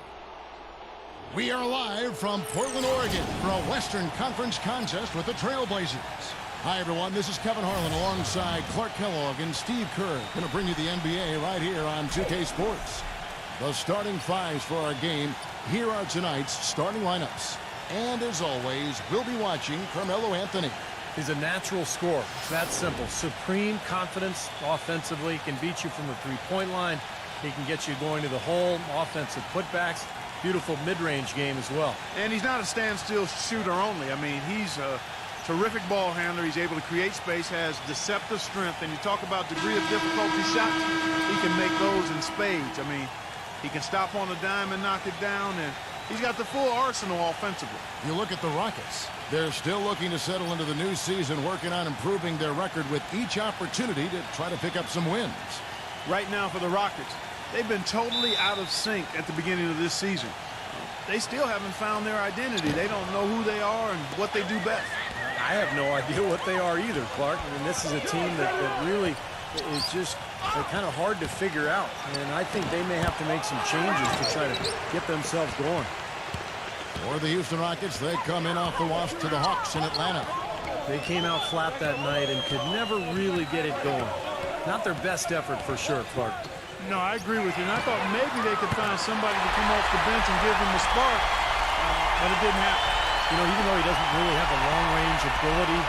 We are live from Portland, Oregon for a Western Conference contest with the Trailblazers. Hi, everyone. This is Kevin Harlan alongside Clark Kellogg and Steve Kerr. Going to bring you the NBA right here on 2K Sports. The starting fives for our game. Here are tonight's starting lineups. And as always, we'll be watching Carmelo Anthony. He's a natural scorer. It's that simple. Supreme confidence offensively. Can beat you from the three-point line. He can get you going to the hole. Offensive putbacks. Beautiful mid-range game as well. And he's not a standstill shooter only. I mean, he's a terrific ball handler. He's able to create space, has deceptive strength. And you talk about degree of difficulty shots, he can make those in spades. I mean, he can stop on a dime and knock it down, and he's got the full arsenal offensively. You look at the Rockets. They're still looking to settle into the new season, working on improving their record with each opportunity to try to pick up some wins. Right now for the Rockets, they've been totally out of sync at the beginning of this season. They still haven't found their identity. They don't know who they are and what they do best. I have no idea what they are either, Clark. I mean, this is a team that really is just kind of hard to figure out. And I think they may have to make some changes to try to get themselves going. For the Houston Rockets, they come in off the wash to the Hawks in Atlanta. They came out flat that night and could never really get it going. Not their best effort for sure, Clark. No, I agree with you. And I thought maybe they could find somebody to come off the bench and give them a spark, but it didn't happen. You know, even though he doesn't really have a long-range ability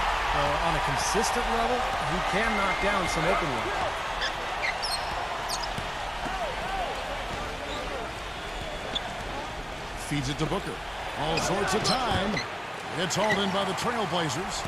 on a consistent level, he can knock down some open ones. Feeds it to Booker. All sorts of time. It's hauled in by the Trailblazers.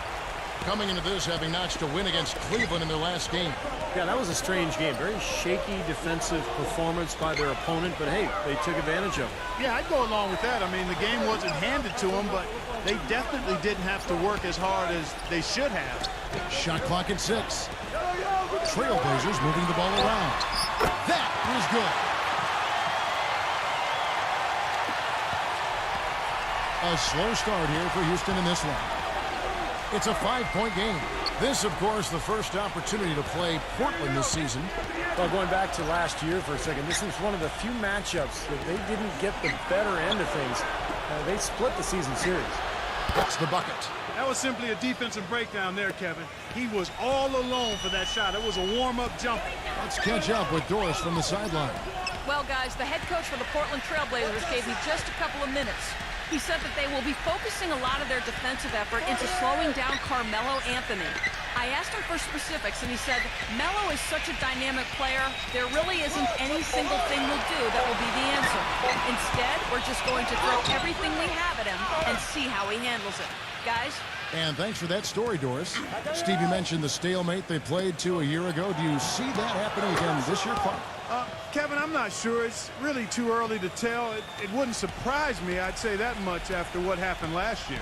Coming into this, having notched a win against Cleveland in their last game. Yeah, that was a strange game. Very shaky defensive performance by their opponent, but hey, they took advantage of it. Yeah, I'd go along with that. I mean, the game wasn't handed to them, but they definitely didn't have to work as hard as they should have. Shot clock at 6. Trailblazers moving the ball around. That was good. A slow start here for Houston in this one. It's a 5-point game. This, of course, the first opportunity to play Portland this season. Well, going back to last year for a second, this was one of the few matchups that they didn't get the better end of things. They split the season series. That's the bucket. That was simply a defensive breakdown there, Kevin. He was all alone for that shot. It was a warm-up jumper. Let's catch up with Doris from the sideline. Well, guys, the head coach for the Portland Trailblazers gave me just a couple of minutes. He said that they will be focusing a lot of their defensive effort into slowing down Carmelo Anthony. I asked him for specifics, and he said, Melo is such a dynamic player, there really isn't any single thing we'll do that will be the answer. Instead, we're just going to throw everything we have at him and see how he handles it. Guys? And thanks for that story, Doris. Steve, you mentioned the stalemate they played to a year ago. Do you see that happening again this year, Clark? Kevin, I'm not sure. It's really too early to tell. It wouldn't surprise me, I'd say that much, after what happened last year.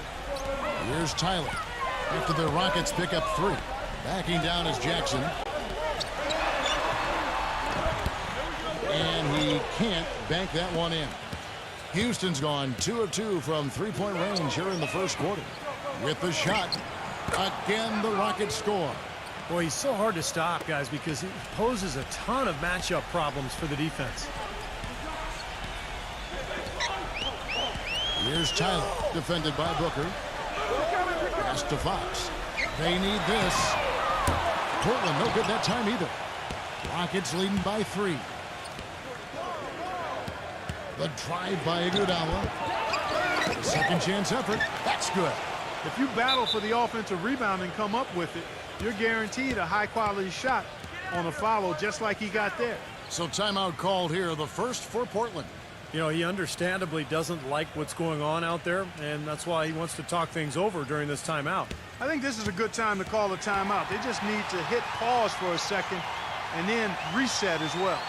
Here's Tyler. After the Rockets pick up 3. Backing down is Jackson. And he can't bank that one in. Houston's gone 2 of 2 from three-point range here in the first quarter. With the shot, again the Rockets score. Boy, he's so hard to stop, guys, because he poses a ton of matchup problems for the defense. Here's Tyler, defended by Booker. Pass to Fox. They need this. Portland no good that time either. Rockets leading by 3. The drive by Iguodala. Second chance effort. That's good. If you battle for the offensive rebound and come up with it, you're guaranteed a high-quality shot on a follow just like he got there. So timeout called here, the first for Portland. You know, he understandably doesn't like what's going on out there, and that's why he wants to talk things over during this timeout. I think this is a good time to call a timeout. They just need to hit pause for a second and then reset as well.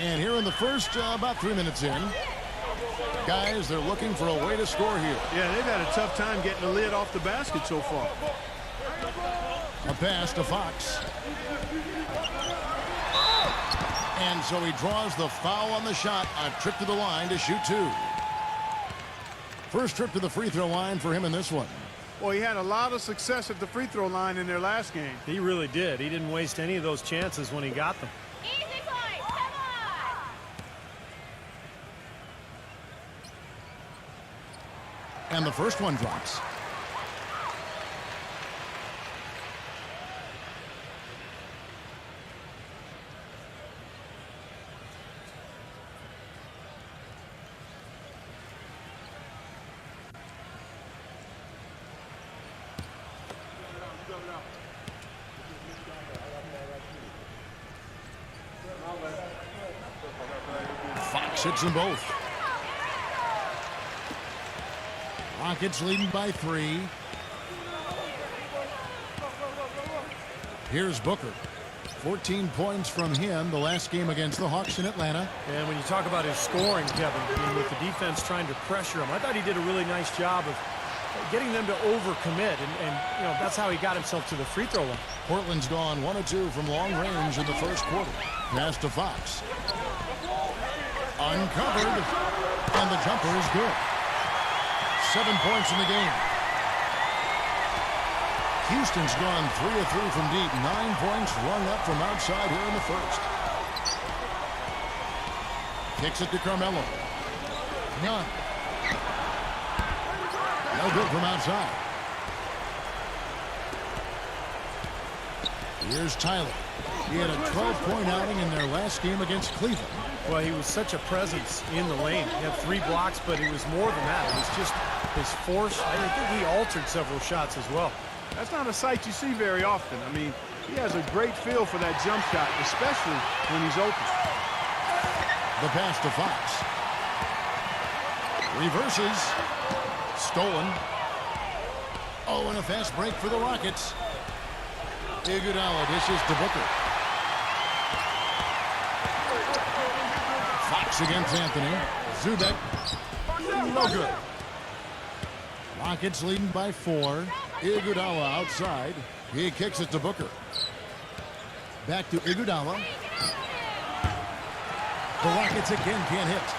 And here in the first, about 3 minutes in, guys, they're looking for a way to score here. Yeah, they've had a tough time getting the lid off the basket so far. A pass to Fox. And so he draws the foul on the shot. A trip to the line to shoot two. First trip to the free throw line for him in this one. Well, he had a lot of success at the free throw line in their last game. He really did. He didn't waste any of those chances when he got them. Easy boys, come on! And the first one drops. Fox hits them both. Rockets leading by 3. Here's Booker. 14 points from him the last game against the Hawks in Atlanta. And when you talk about his scoring, Kevin, I mean, with the defense trying to pressure him, I thought he did a really nice job of getting them to overcommit, and you know, that's how he got himself to the free throw line. Portland's gone 1 of 2 from long range in the first quarter. Pass to Fox. Uncovered, and the jumper is good. 7 points in the game. Houston's gone 3 of 3 from deep. 9 points rung up from outside here in the first. Kicks it to Carmelo. None. No good from outside. Here's Tyler. He had a 12-point outing in their last game against Cleveland. Well, he was such a presence in the lane. He had 3 blocks, but he was more than that. It was just his force. I think he altered several shots as well. That's not a sight you see very often. I mean, he has a great feel for that jump shot, especially when he's open. The pass to Fox. Reverses. Stolen. Oh, and a fast break for the Rockets. Iguodala dishes to Booker. Fox against Anthony. Zubek. No good. Rockets leading by 4. Iguodala outside. He kicks it to Booker. Back to Iguodala. The Rockets again can't hit.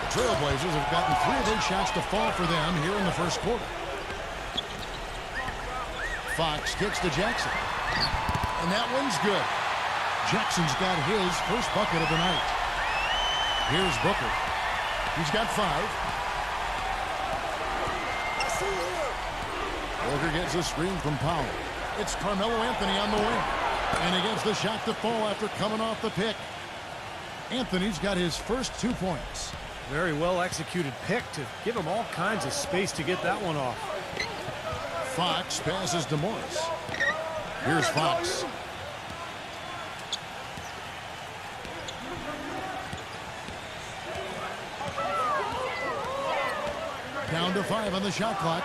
The Trailblazers have gotten 3 of those shots to fall for them here in the first quarter. Fox kicks to Jackson. And that one's good. Jackson's got his first bucket of the night. Here's Booker. He's got 5. Booker gets a screen from Powell. It's Carmelo Anthony on the wing. And he gets the shot to fall after coming off the pick. Anthony's got his first 2 points. Very well executed pick to give him all kinds of space to get that one off. Fox passes to Morris. Here's Fox. Down to 5 on the shot clock.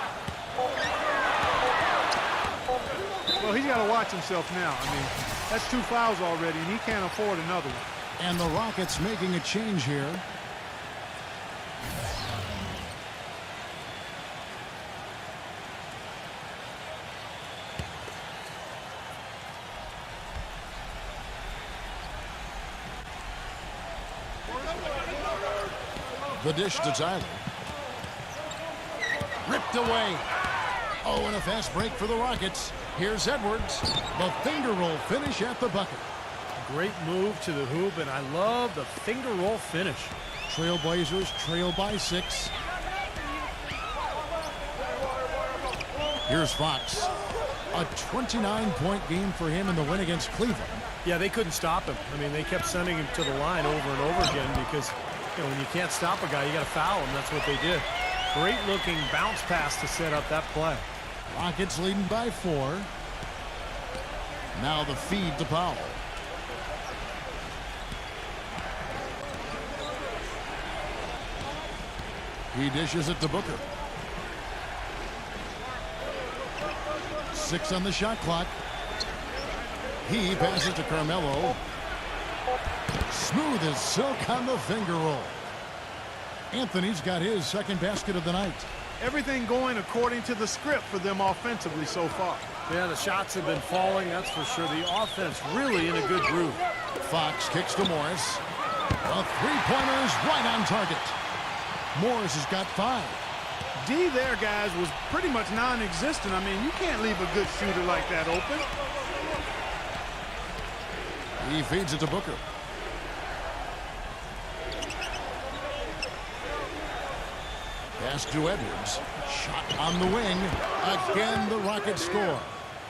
Well, he's got to watch himself now. I mean, that's 2 fouls already, and he can't afford another one. And the Rockets making a change here. The dish to Tyler. Ripped away. Oh, and a fast break for the Rockets. Here's Edwards. The finger roll finish at the bucket. Great move to the hoop, and I love the finger roll finish. Trailblazers trail by 6. Here's Fox. A 29-point game for him in the win against Cleveland. Yeah, they couldn't stop him. I mean, they kept sending him to the line over and over again because, you know, when you can't stop a guy, you got to foul him. That's what they did. Great looking bounce pass to set up that play. Rockets leading by 4. Now the feed to Powell. He dishes it to Booker. 6 on the shot clock. He passes to Carmelo. Smooth as silk on the finger roll. Anthony's got his second basket of the night. Everything going according to the script for them offensively so far. Yeah, the shots have been falling, that's for sure. The offense really in a good groove. Fox kicks to Morris. The three-pointer's right on target. Morris has got 5. D there, guys, was pretty much non-existent. I mean, you can't leave a good shooter like that open. He feeds it to Booker. Pass to Edwards. Shot on the wing. Again, the Rockets score.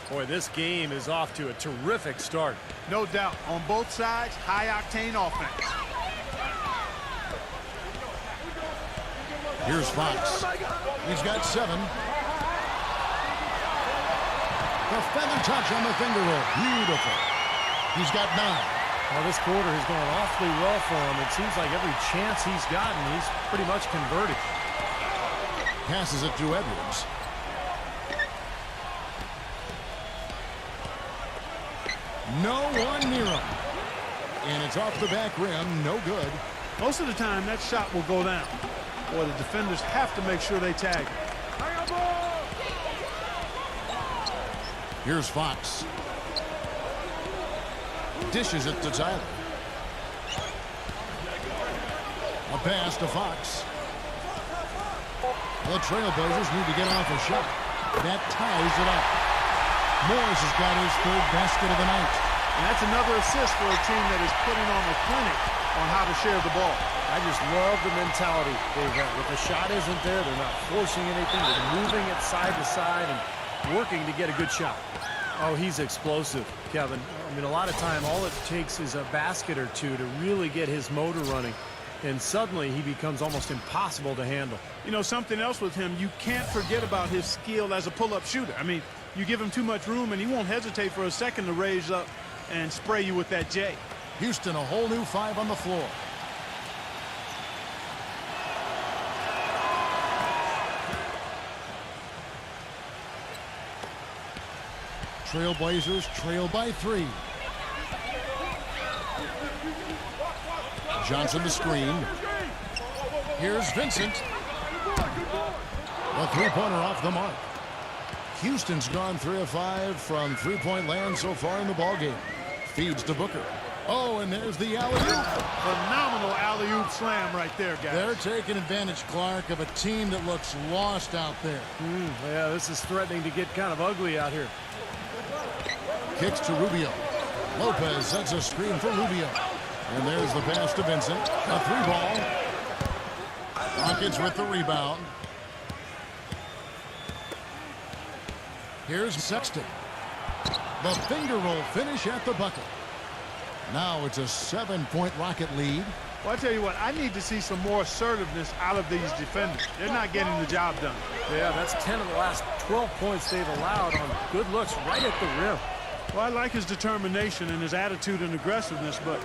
Boy, this game is off to a terrific start. No doubt. On both sides, high-octane offense. Here's Fox. He's got 7. The feather touch on the finger roll. Beautiful. He's got 9. Well, this quarter has gone awfully well for him. It seems like every chance he's gotten, he's pretty much converted. Passes it to Edwards. No one near him. And it's off the back rim. No good. Most of the time, that shot will go down. Boy, the defenders have to make sure they tag. Here's Fox. Dishes it to Tyler. A pass to Fox. The Trailblazers need to get off a shot. That ties it up. Morris has got his 3rd basket of the night. And that's another assist for a team that is putting on a clinic on how to share the ball. I just love the mentality they've got. If the shot isn't there, they're not forcing anything. They're moving it side to side and working to get a good shot. Oh, he's explosive, Kevin. I mean, a lot of time, all it takes is a basket or two to really get his motor running. And suddenly, he becomes almost impossible to handle. You know, something else with him, you can't forget about his skill as a pull-up shooter. I mean, you give him too much room, and he won't hesitate for a second to raise up and spray you with that J. Houston, a whole new 5 on the floor. Trailblazers trail by 3. Johnson the screen. Here's Vincent. The three-pointer off the mark. Houston's gone 3 of 5 from three-point land so far in the ballgame. Feeds to Booker. Oh, and there's the alley-oop. Phenomenal alley-oop slam right there, guys. They're taking advantage, Clark, of a team that looks lost out there. Yeah, this is threatening to get kind of ugly out here. Kicks to Rubio. Lopez sets a screen for Rubio. And there's the pass to Vincent. A 3-ball. Rockets with the rebound. Here's Sexton. The finger roll finish at the bucket. Now it's a 7-point Rocket lead. Well, I tell you what, I need to see some more assertiveness out of these defenders. They're not getting the job done. Yeah, that's 10 of the last 12 points they've allowed on good looks right at the rim. Well, I like his determination and his attitude and aggressiveness, but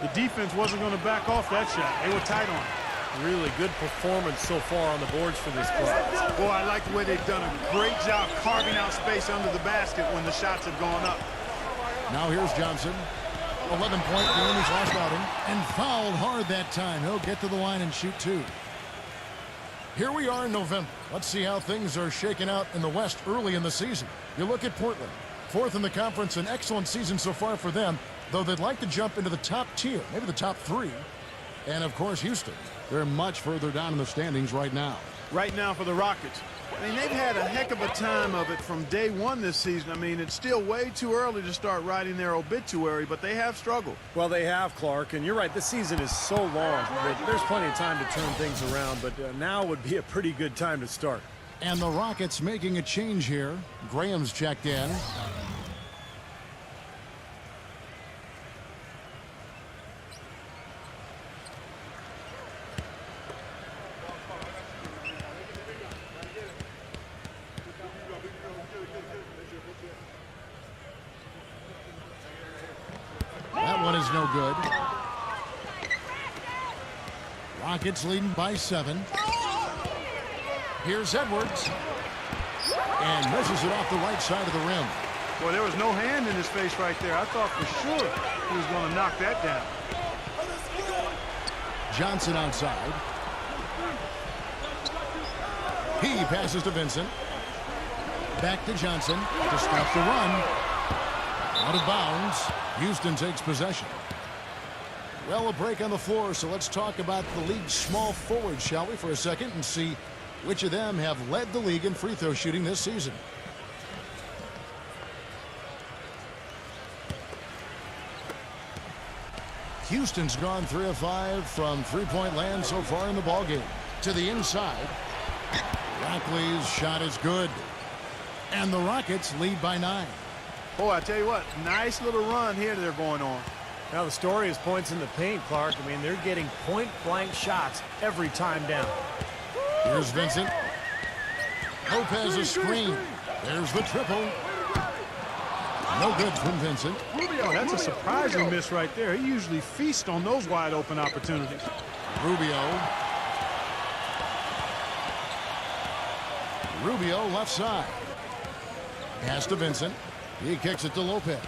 the defense wasn't going to back off that shot. They were tight on it. Really good performance so far on the boards for this club. Boy, I like the way they've done a great job carving out space under the basket when the shots have gone up. Now here's Johnson. 11-point game his last outing. And fouled hard that time. He'll get to the line and shoot 2. Here we are in November. Let's see how things are shaking out in the West early in the season. You look at Portland. 4th in the conference, an excellent season so far for them, though they'd like to jump into the top tier, maybe the top 3. And, of course, Houston. They're much further down in the standings right now. Right now for the Rockets. I mean, they've had a heck of a time of it from day one this season. I mean, it's still way too early to start writing their obituary, but they have struggled. Well, they have, Clark, and you're right, this season is so long that there's plenty of time to turn things around, but now would be a pretty good time to start. And the Rockets making a change here. Graham's checked in. That one is no good. Rockets leading by 7. Here's Edwards. And misses it off the right side of the rim. Boy, there was no hand in his face right there. I thought for sure he was going to knock that down. Johnson outside. He passes to Vincent. Back to Johnson to stop the run. Out of bounds. Houston takes possession. Well, a break on the floor, so let's talk about the league's small forwards, shall we, for a second, and see which of them have led the league in free throw shooting this season. Houston's gone 3 of 5 from three-point land so far in the ballgame. To the inside. Rockley's shot is good. And the Rockets lead by 9. Boy, I tell you what, nice little run here they're going on. Now the story is points in the paint, Clark. I mean, they're getting point-blank shots every time down. Here's Vincent. Lopez a screen. There's the triple. No good from Vincent. Oh, that's a surprising miss right there. He usually feasts on those wide open opportunities. Rubio left side. Pass to Vincent. He kicks it to Lopez.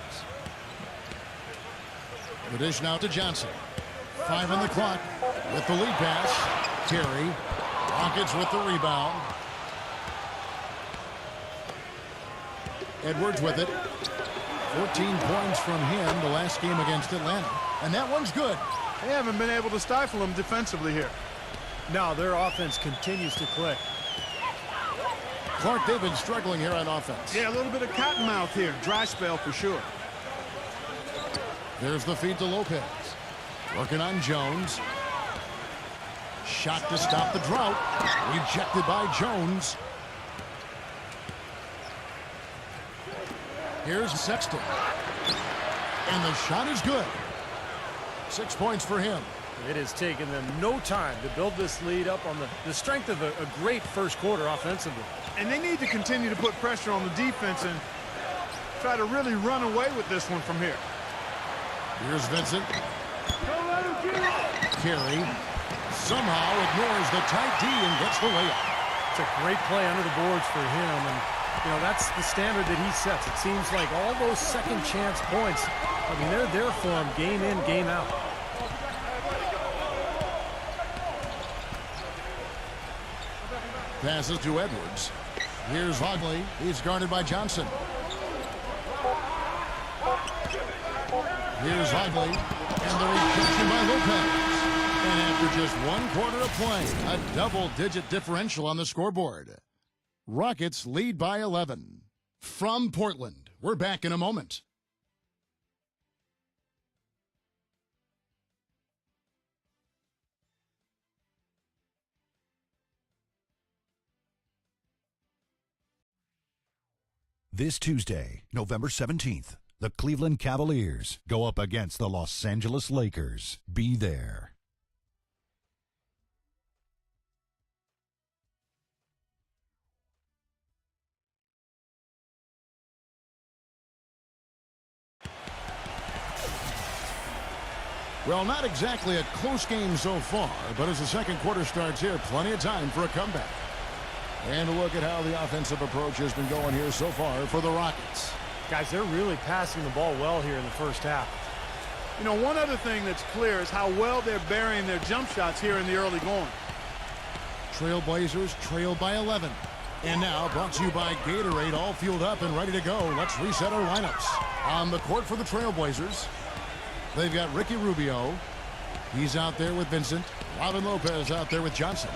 The dish now to Johnson. 5 on the clock with the lead pass. Terry. Rockets with the rebound. Edwards with it. 14 points from him the last game against Atlanta. And that one's good. They haven't been able to stifle him defensively here. No, their offense continues to click. Clark, they've been struggling here on offense. Yeah, a little bit of cottonmouth here. Dry spell for sure. There's the feed to Lopez. Working on Jones. Shot to stop the drought. Rejected by Jones. Here's Sexton. And the shot is good. 6 points for him. It has taken them no time to build this lead up on the strength of a great first quarter offensively. And they need to continue to put pressure on the defense and try to really run away with this one from here. Here's Vincent. Carey somehow ignores the tight D and gets the layup. It's a great play under the boards for him, and you know that's the standard that he sets. It seems like all those second chance points, I mean, they're there for him game in, game out. Passes to Edwards. Here's Hogley. He's guarded by Johnson. Here's Hogley. And the rejection by Lopez. And after just 1 quarter of play, a double-digit differential on the scoreboard. Rockets lead by 11. From Portland, we're back in a moment. This Tuesday, November 17th, the Cleveland Cavaliers go up against the Los Angeles Lakers. Be there. Well, not exactly a close game so far, but as the second quarter starts here, plenty of time for a comeback. And a look at how the offensive approach has been going here so far for the Rockets. Guys, they're really passing the ball well here in the first half. You know, one other thing that's clear is how well they're burying their jump shots here in the early going. Trailblazers trail by 11. And now brought to you by Gatorade, all fueled up and ready to go. Let's reset our lineups. On the court for the Trailblazers, they've got Ricky Rubio. He's out there with Vincent. Robin Lopez out there with Johnson.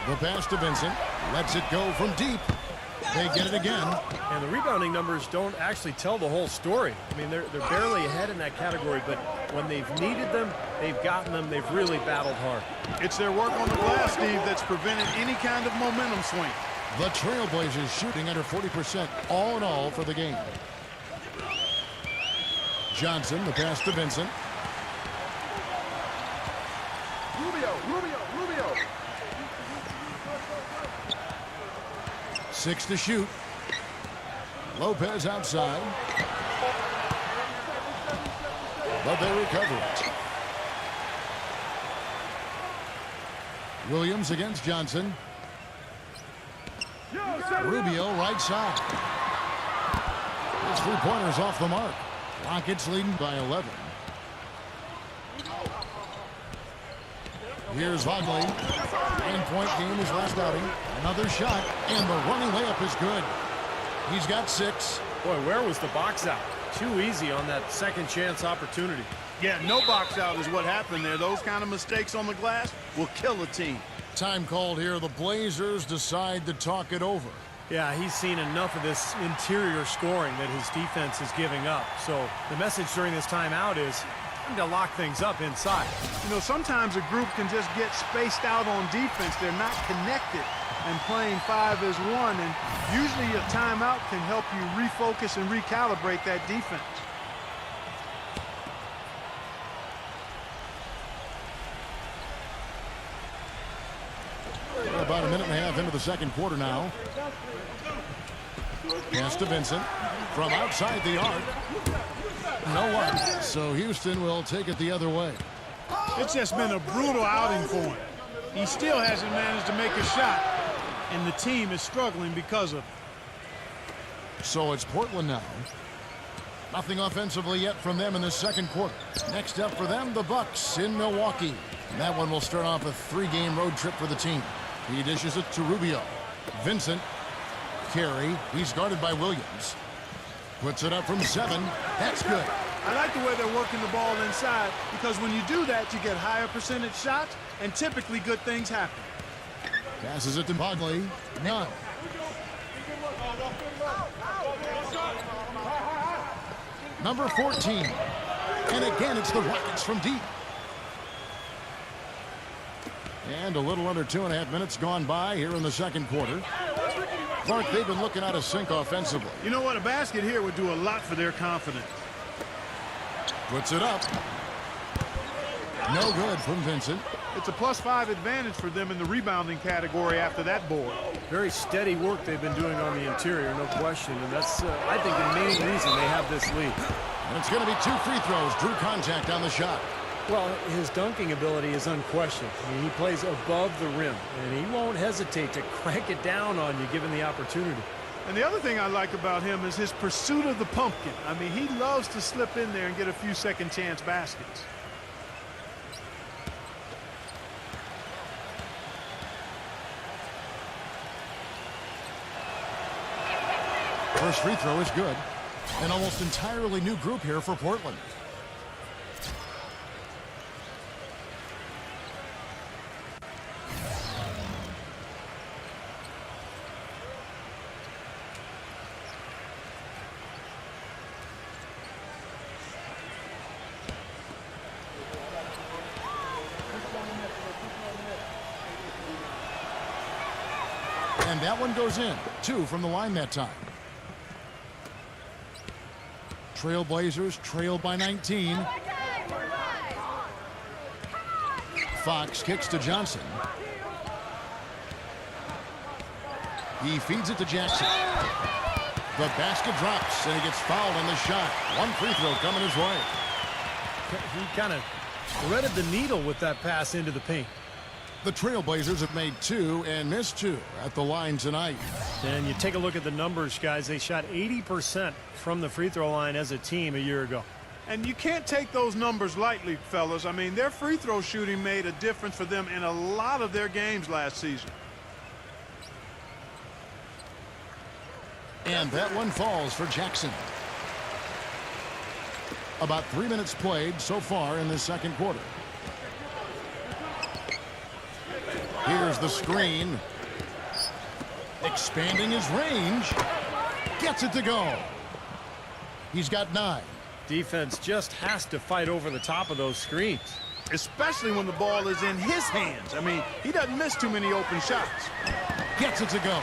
The pass to Vincent. Lets it go from deep. They get it again. And the rebounding numbers don't actually tell the whole story. I mean, they're barely ahead in that category, but when they've needed them, they've gotten them. They've really battled hard. It's their work on the glass, Steve, that's prevented any kind of momentum swing. The Trailblazers shooting under 40% all in all for the game. Johnson, the pass to Vincent. Rubio. 6 to shoot. Lopez outside. But they recover it. Williams against Johnson. Rubio right side. His three-pointers off the mark. Rockets leading by 11. Here's Vogley. 9-point game his last outing. Another shot, and the running layup is good. He's got 6. Boy, where was the box out? Too easy on that second chance opportunity. Yeah, no box out is what happened there. Those kind of mistakes on the glass will kill a team. Time called here. The Blazers decide to talk it over. Yeah, he's seen enough of this interior scoring that his defense is giving up. So the message during this timeout is time to lock things up inside. You know, sometimes a group can just get spaced out on defense. They're not connected and playing 5 as 1. And usually a timeout can help you refocus and recalibrate that defense. About a minute and a half into the second quarter now. Pass to Vincent from outside the arc. No one. So Houston will take it the other way. It's just been a brutal outing for him. He still hasn't managed to make a shot, and the team is struggling because of it. So it's Portland now. Nothing offensively yet from them in the second quarter. Next up for them, the Bucks in Milwaukee. And that one will start off a 3-game road trip for the team. He dishes it to Rubio. Vincent. Carey. He's guarded by Williams. Puts it up from 7. That's good. I like the way they're working the ball inside, because when you do that, you get higher percentage shots, and typically good things happen. Passes it to Vogley. None. Number 14. And again, it's the Rockets from deep. And a little under 2.5 minutes gone by here in the second quarter. Clark, they've been looking out of sync offensively. You know what? A basket here would do a lot for their confidence. Puts it up. No good from Vincent. It's a +5 advantage for them in the rebounding category after that board. Very steady work they've been doing on the interior, no question. And that's, I think, the main reason they have this lead. And it's going to be 2 free throws. Drew contact on the shot. Well, his dunking ability is unquestioned. I mean, he plays above the rim, and he won't hesitate to crank it down on you given the opportunity. And the other thing I like about him is his pursuit of the pumpkin. I mean, he loves to slip in there and get a few second chance baskets. First free throw is good. An almost entirely new group here for Portland. And that one goes in. 2 from the line that time. Trailblazers trailed by 19. Fox kicks to Johnson. He feeds it to Jackson. The basket drops, and he gets fouled on the shot. 1 free throw coming his way. He kind of threaded the needle with that pass into the paint. The Trailblazers have made 2 and missed 2 at the line tonight. And you take a look at the numbers, guys. They shot 80% from the free throw line as a team a year ago. And you can't take those numbers lightly, fellas. I mean, their free throw shooting made a difference for them in a lot of their games last season. And that one falls for Jackson. About 3 minutes played so far in the second quarter. Here's the screen. Expanding his range. Gets it to go. He's got 9. Defense just has to fight over the top of those screens. Especially when the ball is in his hands. I mean, he doesn't miss too many open shots. Gets it to go.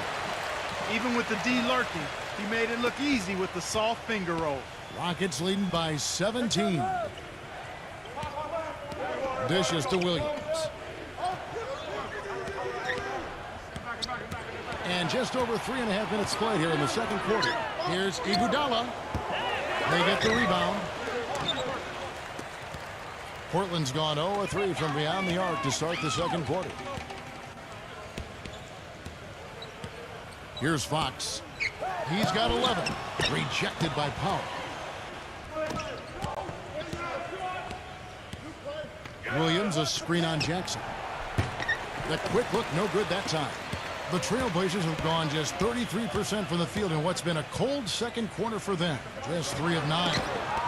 Even with the D lurking, he made it look easy with the soft finger roll. Rockets leading by 17. Dishes to Williams. And just over 3.5 minutes played here in the second quarter. Here's Iguodala. They get the rebound. Portland's gone 0-3 from beyond the arc to start the second quarter. Here's Fox. He's got 11. Rejected by Powell. Williams, a screen on Jackson. The quick look, no good that time. The Trailblazers have gone just 33% from the field in what's been a cold second quarter for them. Just 3 of 9.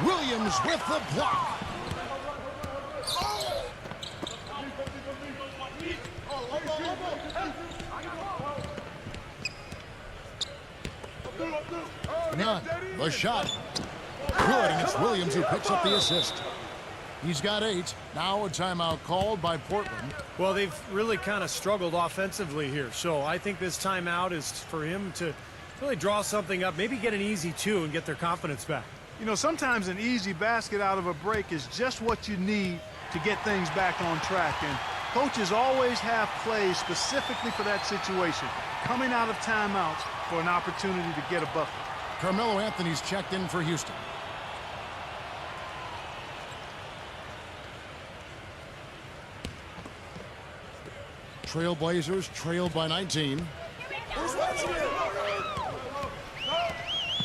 Williams with the block. None. The shot. Good, and it's Williams who picks up the assist. He's got 8. Now a timeout called by Portland. Well, they've really kind of struggled offensively here. So I think this timeout is for him to really draw something up, maybe get an easy 2 and get their confidence back. You know, sometimes an easy basket out of a break is just what you need to get things back on track. And coaches always have plays specifically for that situation, coming out of timeouts for an opportunity to get a bucket. Carmelo Anthony's checked in for Houston. Trailblazers trailed by 19.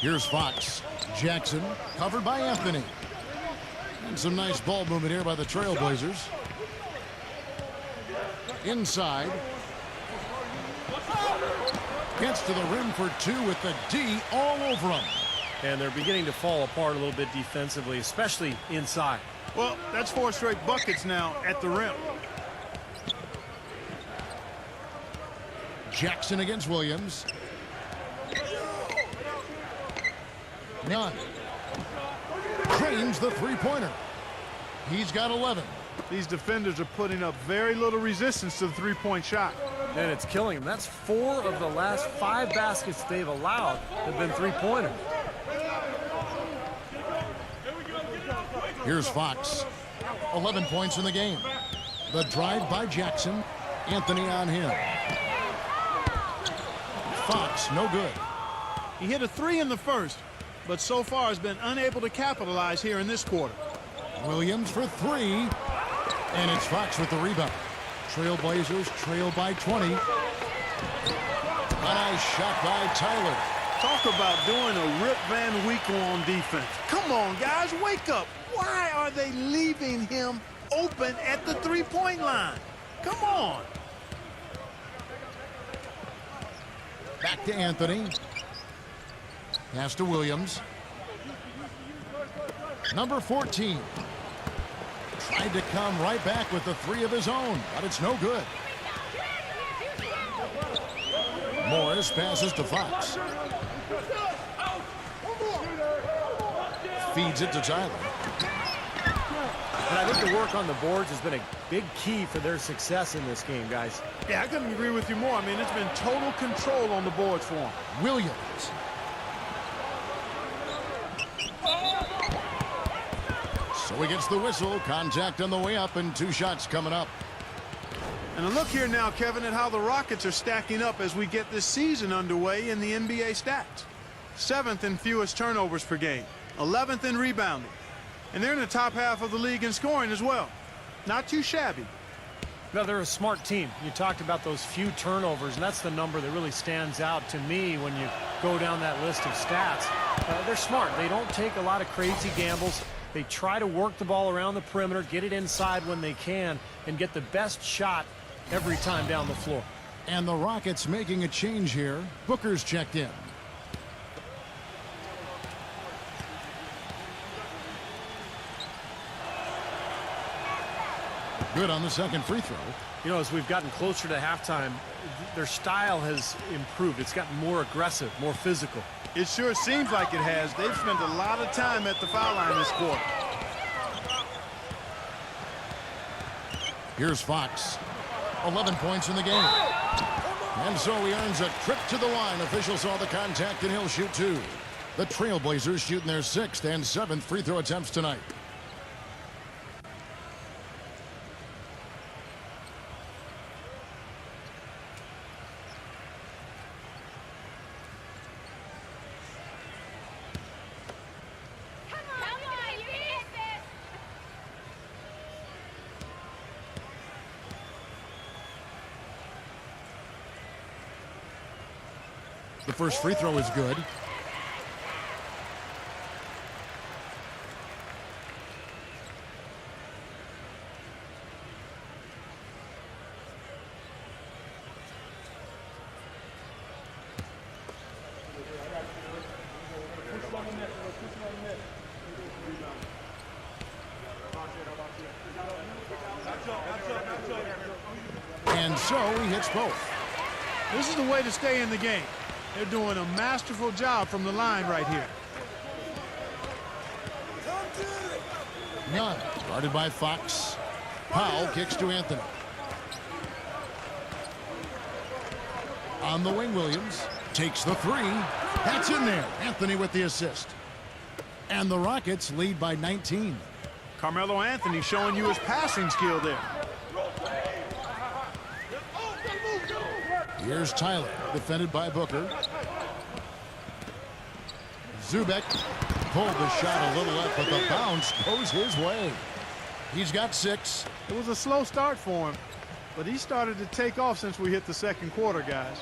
Here's Fox. Jackson covered by Anthony. And some nice ball movement here by the Trailblazers. Inside. Gets to the rim for 2 with the D all over him. And they're beginning to fall apart a little bit defensively, especially inside. Well, that's 4 straight buckets now at the rim. Jackson against Williams. None. Drains the three-pointer. He's got 11. These defenders are putting up very little resistance to the three-point shot. And it's killing them. That's 4 of the last 5 baskets they've allowed have been three-pointers. Here's Fox. 11 points in the game. The drive by Jackson. Anthony on him. Fox, no good. He hit a 3 in the first, but so far has been unable to capitalize here in this quarter. Williams for 3. And it's Fox with the rebound. Trailblazers trail by 20. A nice shot by Tyler. Talk about doing a Rip Van Winkle on defense. Come on, guys, wake up. Why are they leaving him open at the three-point line? Come on. Back to Anthony. Pass to Williams. Number 14. Tried to come right back with the 3 of his own, but it's no good. Morris passes to Fox. Feeds it to Tyler. And I think the work on the boards has been a big key for their success in this game, guys. Yeah, I couldn't agree with you more. I mean, it's been total control on the boards for him. Williams. So he gets the whistle. Contact on the way up and 2 shots coming up. And a look here now, Kevin, at how the Rockets are stacking up as we get this season underway in the NBA stats. 7th in fewest turnovers per game. 11th in rebounding. And they're in the top half of the league in scoring as well. Not too shabby. No, they're a smart team. You talked about those few turnovers, and that's the number that really stands out to me when you go down that list of stats. They're smart. They don't take a lot of crazy gambles. They try to work the ball around the perimeter, get it inside when they can, and get the best shot every time down the floor. And the Rockets making a change here. Booker's checked in. Good on the second free throw. You know, as we've gotten closer to halftime, their style has improved. It's gotten more aggressive, more physical. It sure seems like it has. They've spent a lot of time at the foul line this quarter. Here's Fox. 11 points in the game. And so he earns a trip to the line. Official saw the contact and he'll shoot 2. The Trailblazers shooting their 6th and 7th free throw attempts tonight. The first free throw is good. And so he hits both. This is the way to stay in the game. They're doing a masterful job from the line right here. None. Guarded by Fox. Powell kicks to Anthony. On the wing, Williams takes the three. That's in there. Anthony with the assist. And the Rockets lead by 19. Carmelo Anthony showing you his passing skill there. Here's Tyler, defended by Booker. Zubek pulled the shot a little up, but the bounce goes his way. He's got 6. It was a slow start for him, but he started to take off since we hit the second quarter, guys.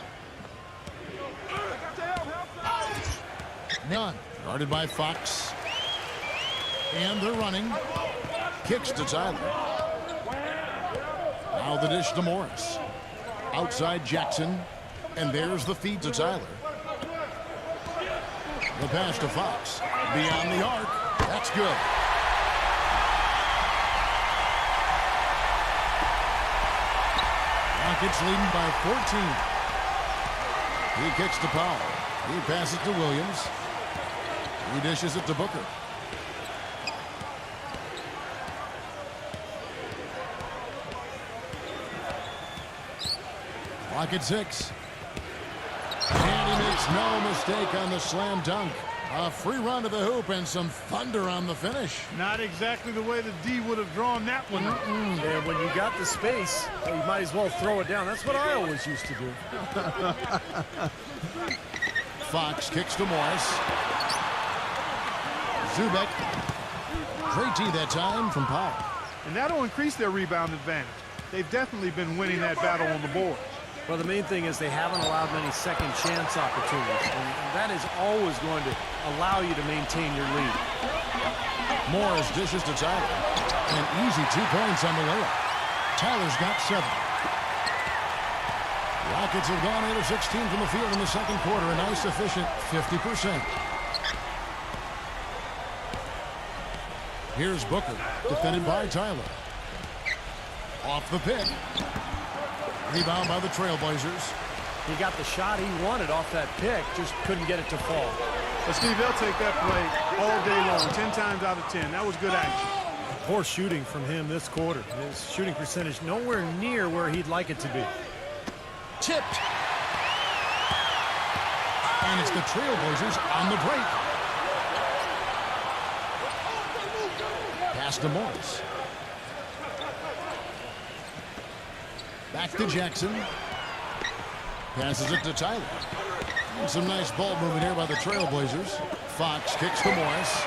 None. Guarded by Fox. And they're running. Kicks to Tyler. Now the dish to Morris. Outside Jackson. And there's the feed to Tyler. The pass to Fox. Beyond the arc. That's good. Rockets leading by 14. He kicks to Powell. He passes to Williams. He dishes it to Booker. Clock at 6. And he makes no mistake on the slam dunk. A free run to the hoop and some thunder on the finish. Not exactly the way the D would have drawn that one. And when you got the space, you might as well throw it down. That's what I always used to do. Fox kicks to Morris. Zubek. Great D that time from Powell. And that'll increase their rebound advantage. They've definitely been winning that battle on the board. Well, the main thing is they haven't allowed many second chance opportunities. And that is always going to allow you to maintain your lead. Morris dishes to Tyler. An easy 2 points on the layup. Tyler's got 7. Rockets have gone 8 of 16 from the field in the second quarter. A nice efficient 50%. Here's Booker, defended by Tyler. Off the pick. Rebound by the Trailblazers. He got the shot he wanted off that pick, just couldn't get it to fall. But Steve, they'll take that play all day long, 10 times out of 10. That was good action. Poor shooting from him this quarter. His shooting percentage nowhere near where he'd like it to be. Tipped. And it's the Trailblazers on the break. Pass to Morris. Back to Jackson. Passes it to Tyler. And some nice ball movement here by the Trailblazers. Fox kicks to Morris.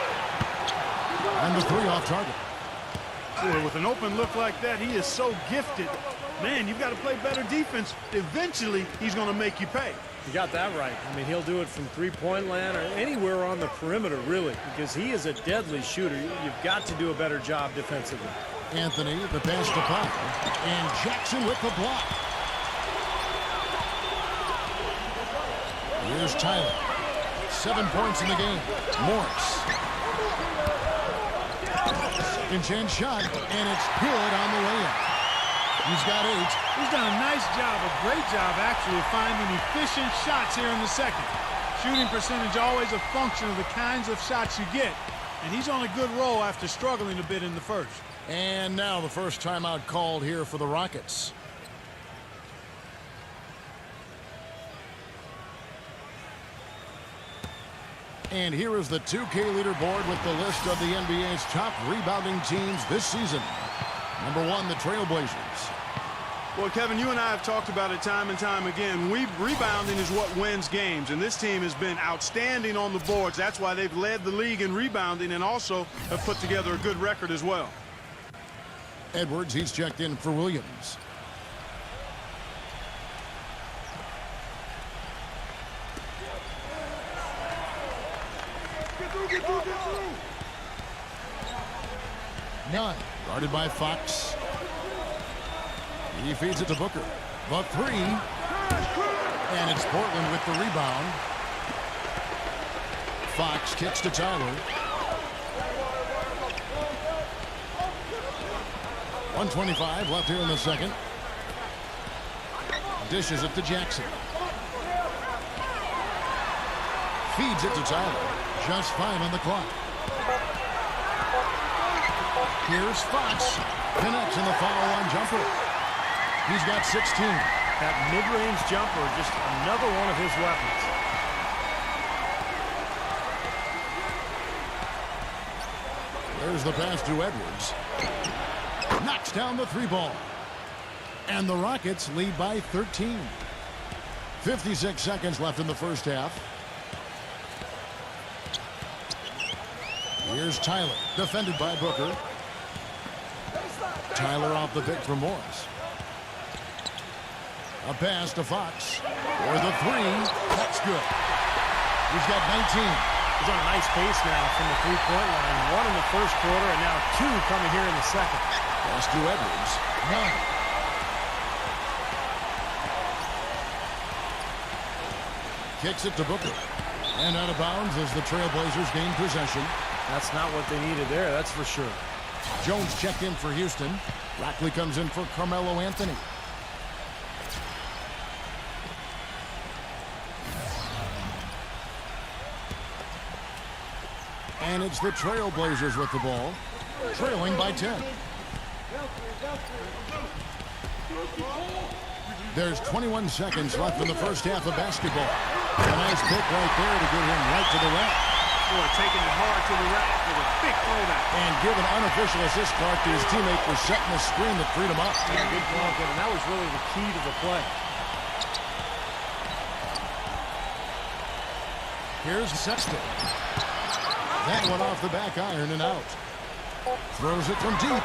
And the 3 off target. Boy, with an open look like that, he is so gifted. Man, you've got to play better defense. Eventually, he's going to make you pay. You got that right. I mean, he'll do it from three-point land or anywhere on the perimeter, really, because he is a deadly shooter. You've got to do a better job defensively. Anthony, the pass to Powell. And Jackson with the block. Here's Tyler. 7 points in the game. Morris. Second chance shot, and it's good on the layup. He's got 8. He's done a nice job, a great job, actually, of finding efficient shots here in the second. Shooting percentage always a function of the kinds of shots you get. And he's on a good roll after struggling a bit in the first. And now the first timeout called here for the Rockets. And here is the 2K leaderboard with the list of the NBA's top rebounding teams this season. Number 1, the Trailblazers. Well, Kevin, you and I have talked about it time and time again. Rebounding is what wins games, and this team has been outstanding on the boards. That's why they've led the league in rebounding and also have put together a good record as well. Edwards, he's checked in for Williams. None. Guarded by Fox. He feeds it to Booker. The 3. And it's Portland with the rebound. Fox kicks to Tyler. 1:25 left here in the second. Dishes it to Jackson. Feeds it to Tyler. Just 5 on the clock. Here's Fox. Connects in the follow-on jumper. He's got 16. That mid-range jumper, just another one of his weapons. There's the pass to Edwards. Knocks down the 3-ball. And the Rockets lead by 13. 56 seconds left in the first half. Here's Tyler, defended by Booker. Tyler off the pick from Morris. A pass to Fox. For the 3. That's good. He's got 19. He's on a nice pace now from the three-point line. 1 in the first quarter and now 2 coming here in the second. Pass to Edwards. 9. Kicks it to Booker. And out of bounds as the Trailblazers gain possession. That's not what they needed there, that's for sure. Jones checked in for Houston. Rackley comes in for Carmelo Anthony. And it's the Trailblazers with the ball, trailing by 10. There's 21 seconds left in the first half of basketball. A nice pick right there to get him right to the rack. Boy, taking it hard to the rack with a big throwback. And give an unofficial assist card to his teammate for setting the screen that freed him up. Yeah, good block, and that was really the key to the play. Here's Sexton. That one off the back iron and out. Throws it from deep.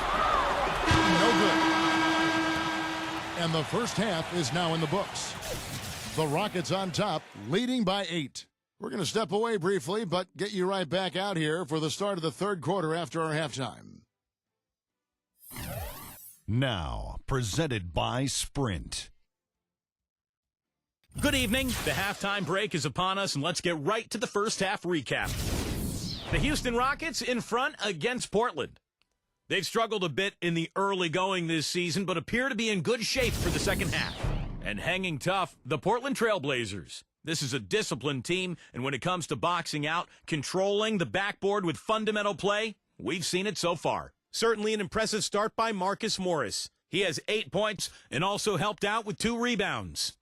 No good. And the first half is now in the books. The Rockets on top, leading by 8. We're going to step away briefly, but get you right back out here for the start of the third quarter after our halftime. Now, presented by Sprint. Good evening. The halftime break is upon us, and let's get right to the first half recap. The Houston Rockets in front against Portland. They've struggled a bit in the early going this season, but appear to be in good shape for the second half. And hanging tough, the Portland Trailblazers. This is a disciplined team, and when it comes to boxing out, controlling the backboard with fundamental play, we've seen it so far. Certainly an impressive start by Marcus Morris. He has 8 points and also helped out with 2 rebounds.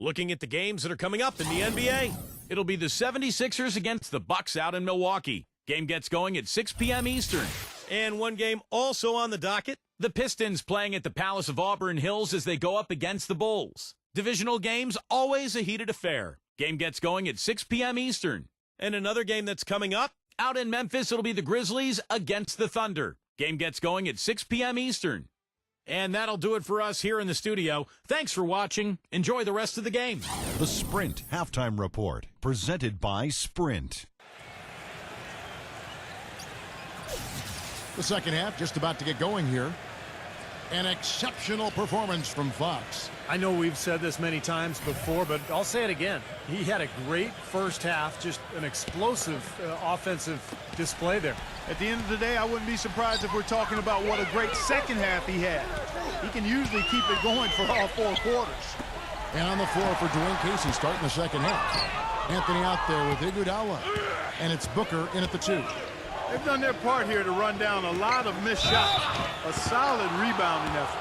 Looking at the games that are coming up in the NBA, it'll be the 76ers against the Bucks out in Milwaukee. Game gets going at 6 p.m. Eastern. And one game also on the docket, the Pistons playing at the Palace of Auburn Hills as they go up against the Bulls. Divisional games, always a heated affair. Game gets going at 6 p.m. Eastern. And another game that's coming up, out in Memphis, it'll be the Grizzlies against the Thunder. Game gets going at 6 p.m. Eastern. And that'll do it for us here in the studio. Thanks for watching. Enjoy the rest of the game. The Sprint Halftime Report, presented by Sprint. The second half just about to get going here. An exceptional performance from Fox. I know we've said this many times before, but I'll say it again. He had a great first half, just an explosive offensive display there. At the end of the day, I wouldn't be surprised if we're talking about what a great second half he had. He can usually keep it going for all 4 quarters. And on the floor for Dwayne Casey starting the second half. Anthony out there with Iguodala. And it's Booker in at the 2. They've done their part here to run down a lot of missed shots. A solid rebounding effort.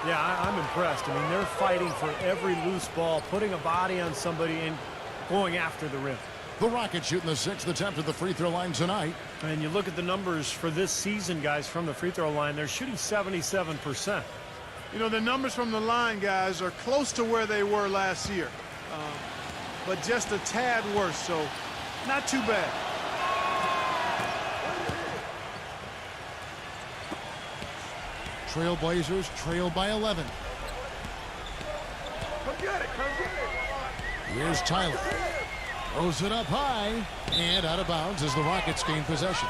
Yeah, I'm impressed. I mean, they're fighting for every loose ball, putting a body on somebody and going after the rim. The Rockets shooting the 6th attempt at the free throw line tonight. And you look at the numbers for this season, guys, from the free throw line, they're shooting 77%. You know, the numbers from the line, guys, are close to where they were last year. But just a tad worse, so not too bad. Trailblazers trail by 11. Come get it, come get it. Here's Tyler. Throws it up high and out of bounds as the Rockets gain possession.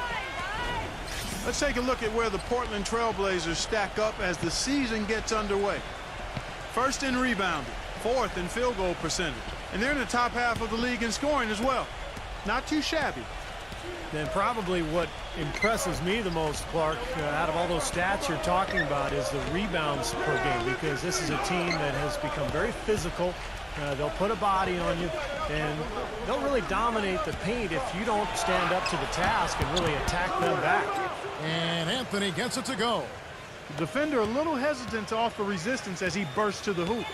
Let's take a look at where the Portland Trailblazers stack up as the season gets underway. First in rebounding, 4th in field goal percentage, and they're in the top half of the league in scoring as well. Not too shabby. Then probably what impresses me the most, Clark, out of all those stats you're talking about is the rebounds per game, because this is a team that has become very physical. They'll put a body on you, and they'll really dominate the paint if you don't stand up to the task and really attack them back. And Anthony gets it to go. The defender a little hesitant to offer resistance as he bursts to the hoop.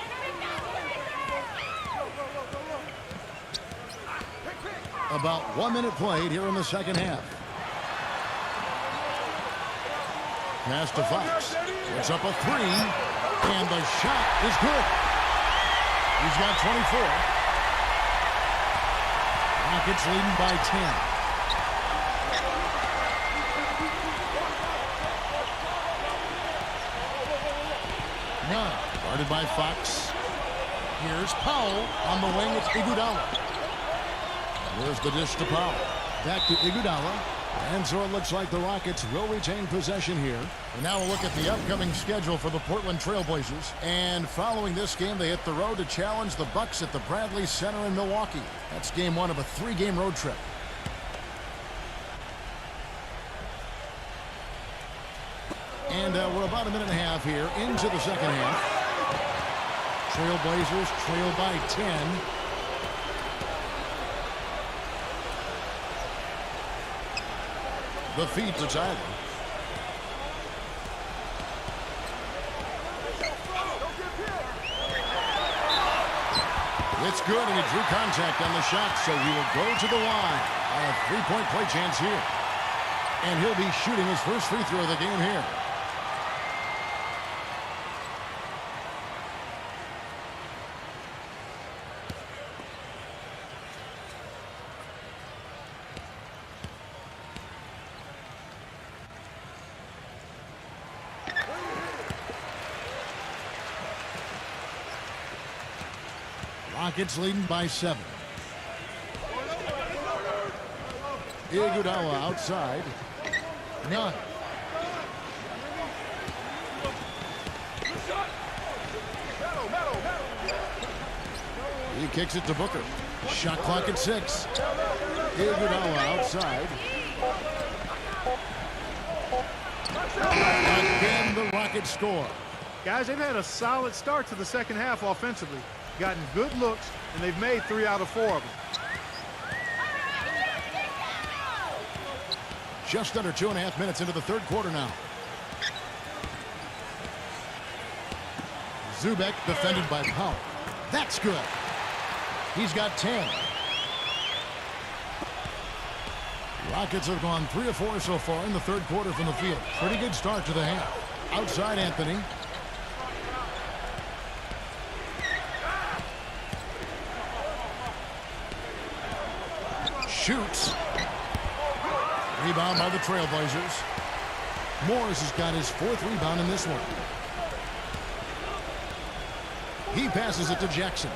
About 1 minute played here in the second half. Pass to Fox. It's up a three, and the shot is good. He's got 24. Rockets leading by 10. None. Guarded by Fox. Here's Powell on the wing. It's Iguodala. Here's the dish to Powell. Back to Iguodala. And so it looks like the Rockets will retain possession here. And now we'll look at the upcoming schedule for the Portland Trail Blazers. And following this game, they hit the road to challenge the Bucks at the Bradley Center in Milwaukee. That's game one of a 3-game road trip. And we're about a minute and a half here into the second half. Trail Blazers trail by 10. The feed to Tyler. It's good, and he drew contact on the shot, so he will go to the line. A 3-point play chance here. And he'll be shooting his first free throw of the game here. Rockets leading by 7. Iguodala outside. None. He kicks it to Booker. Shot clock at 6. Iguodala outside. Again, the Rockets score. Guys, they've had a solid start to the second half offensively. Gotten good looks, and they've made 3 out of 4 of them. Just under 2.5 minutes into the third quarter now. Zubek defended by Powell. That's good. He's got 10. Rockets have gone 3 of 4 so far in the third quarter from the field. Pretty good start to the half. Outside Anthony. Shoots. Rebound by the Trailblazers. Morris has got his 4th rebound in this one. He passes it to Jackson.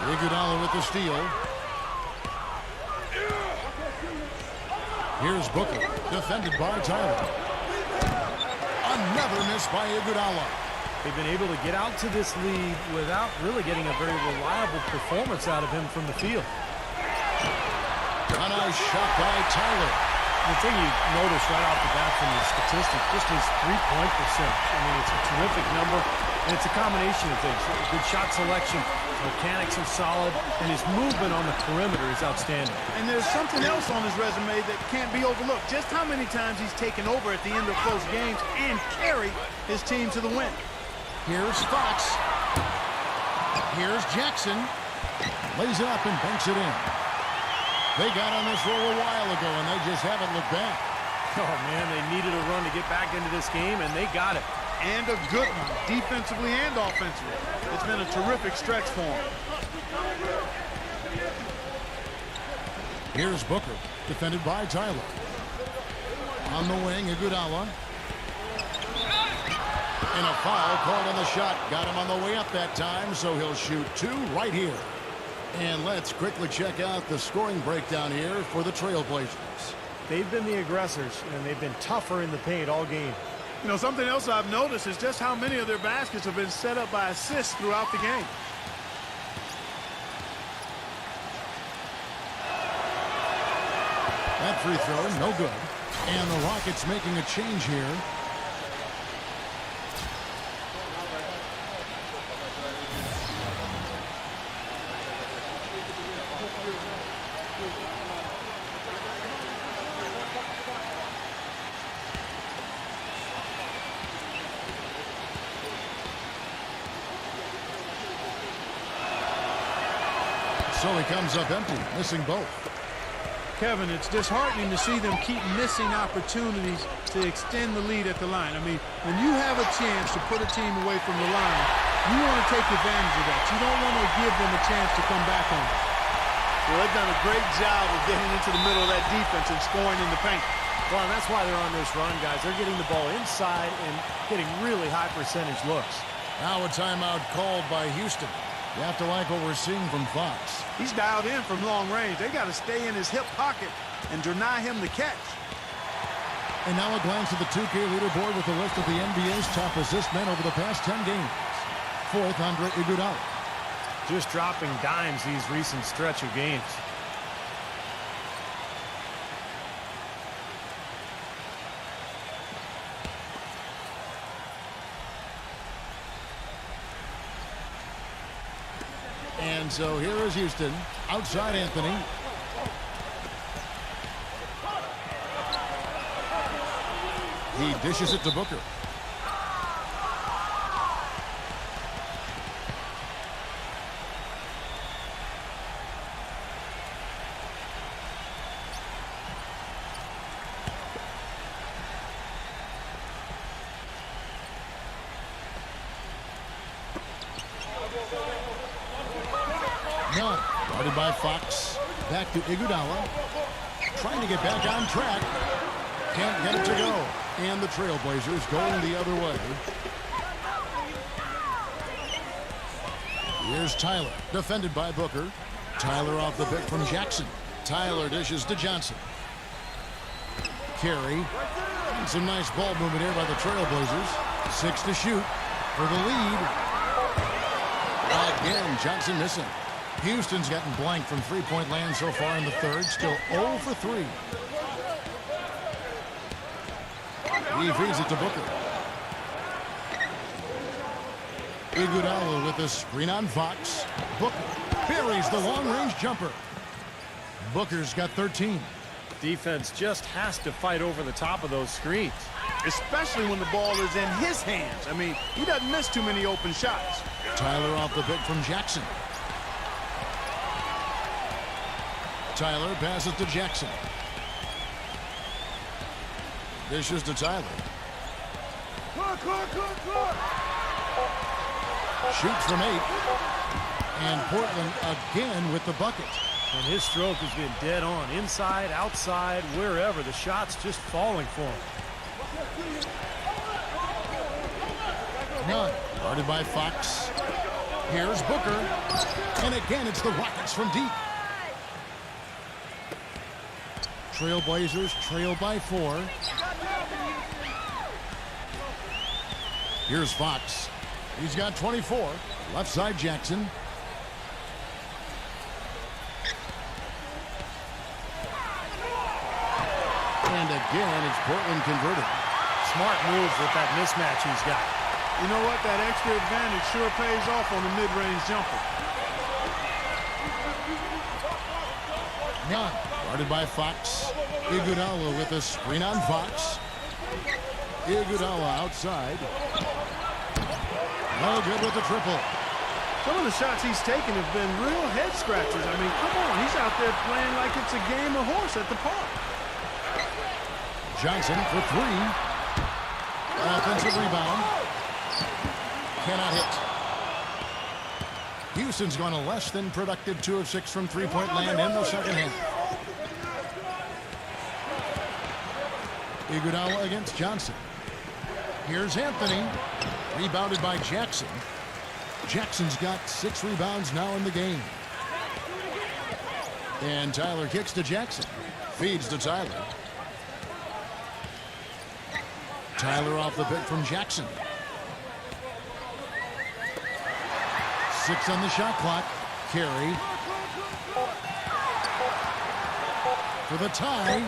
Iguodala with the steal. Here's Booker, defended by Tyler. Another miss by Iguodala. They've been able to get out to this lead without really getting a very reliable performance out of him from the field. A nice shot by Tyler. The thing you notice right off the bat from the statistics, just his 3-point percentage. I mean, it's a terrific number, and it's a combination of things. Good shot selection, mechanics are solid, and his movement on the perimeter is outstanding. And there's something else on his resume that can't be overlooked. Just how many times he's taken over at the end of close games and carried his team to the win. Here's Fox. Here's Jackson. Lays it up and banks it in. They got on this roll a while ago, and they just haven't looked back. Oh, man, they needed a run to get back into this game, and they got it. And a good one, defensively and offensively. It's been a terrific stretch for him. Here's Booker, defended by Tyler. On the wing, Iguodala. And a foul called on the shot. Got him on the way up that time, so he'll shoot 2 right here. And let's quickly check out the scoring breakdown here for the Trailblazers. They've been the aggressors, and they've been tougher in the paint all game. You know, something else I've noticed is just how many of their baskets have been set up by assists throughout the game. That free throw, no good. And the Rockets making a change here. So he comes up empty, missing both. Kevin, it's disheartening to see them keep missing opportunities to extend the lead at the line. I mean, when you have a chance to put a team away from the line, you want to take advantage of that. You don't want to give them a chance to come back on it. Well, they've done a great job of getting into the middle of that defense and scoring in the paint. Well, and that's why they're on this run, guys. They're getting the ball inside and getting really high percentage looks. Now a timeout called by Houston. You have to like what we're seeing from Fox. He's dialed in from long range. They got to stay in his hip pocket and deny him the catch. And now a glance at the 2K leaderboard with a list of the NBA's top assist men over the past 10 games. Fourth, Andre Iguodala. Just dropping dimes these recent stretch of games. And so here is Houston. Outside Anthony. He dishes it to Booker. None. Guarded by Fox. Back to Iguodala. Trying to get back on track. Can't get it to go. And the Trailblazers going the other way. Here's Tyler. Defended by Booker. Tyler off the pick from Jackson. Tyler dishes to Johnson. Carey. And some nice ball movement here by the Trailblazers. 6 to shoot for the lead. Again, Johnson missing. Houston's gotten blank from three-point land so far in the third. Still 0 for 3. He feeds it to Booker. Iguodala with a screen on Fox. Booker buries the long-range jumper. Booker's got 13. Defense just has to fight over the top of those screens. Especially when the ball is in his hands. I mean, he doesn't miss too many open shots. Tyler off the pick from Jackson. Tyler passes to Jackson. Dishes to Tyler. Shoots from 8. And Portland again with the bucket. And his stroke has been dead on. Inside, outside, wherever. The shot's just falling for him. None. Guarded by Fox. Here's Booker. And again, it's the Rockets from deep. Trailblazers trail by 4. Here's Fox. He's got 24. Left side Jackson. And again, it's Portland converted. Smart move with that mismatch he's got. You know what? That extra advantage sure pays off on the mid-range jumper. None. Guarded by Fox. Iguodala with a screen on Fox. Iguodala outside. No good with the triple. Some of the shots he's taken have been real head scratchers. I mean, come on. He's out there playing like it's a game of horse at the park. Johnson for 3. Offensive rebound. Cannot hit. Houston's gone a less than productive 2 of 6 from three-point land in the second half. Iguodala against Johnson. Here's Anthony. Rebounded by Jackson. Jackson's got 6 rebounds now in the game. And Tyler kicks to Jackson. Feeds to Tyler. Tyler off the pick from Jackson. 6 on the shot clock. Carey. for the tie.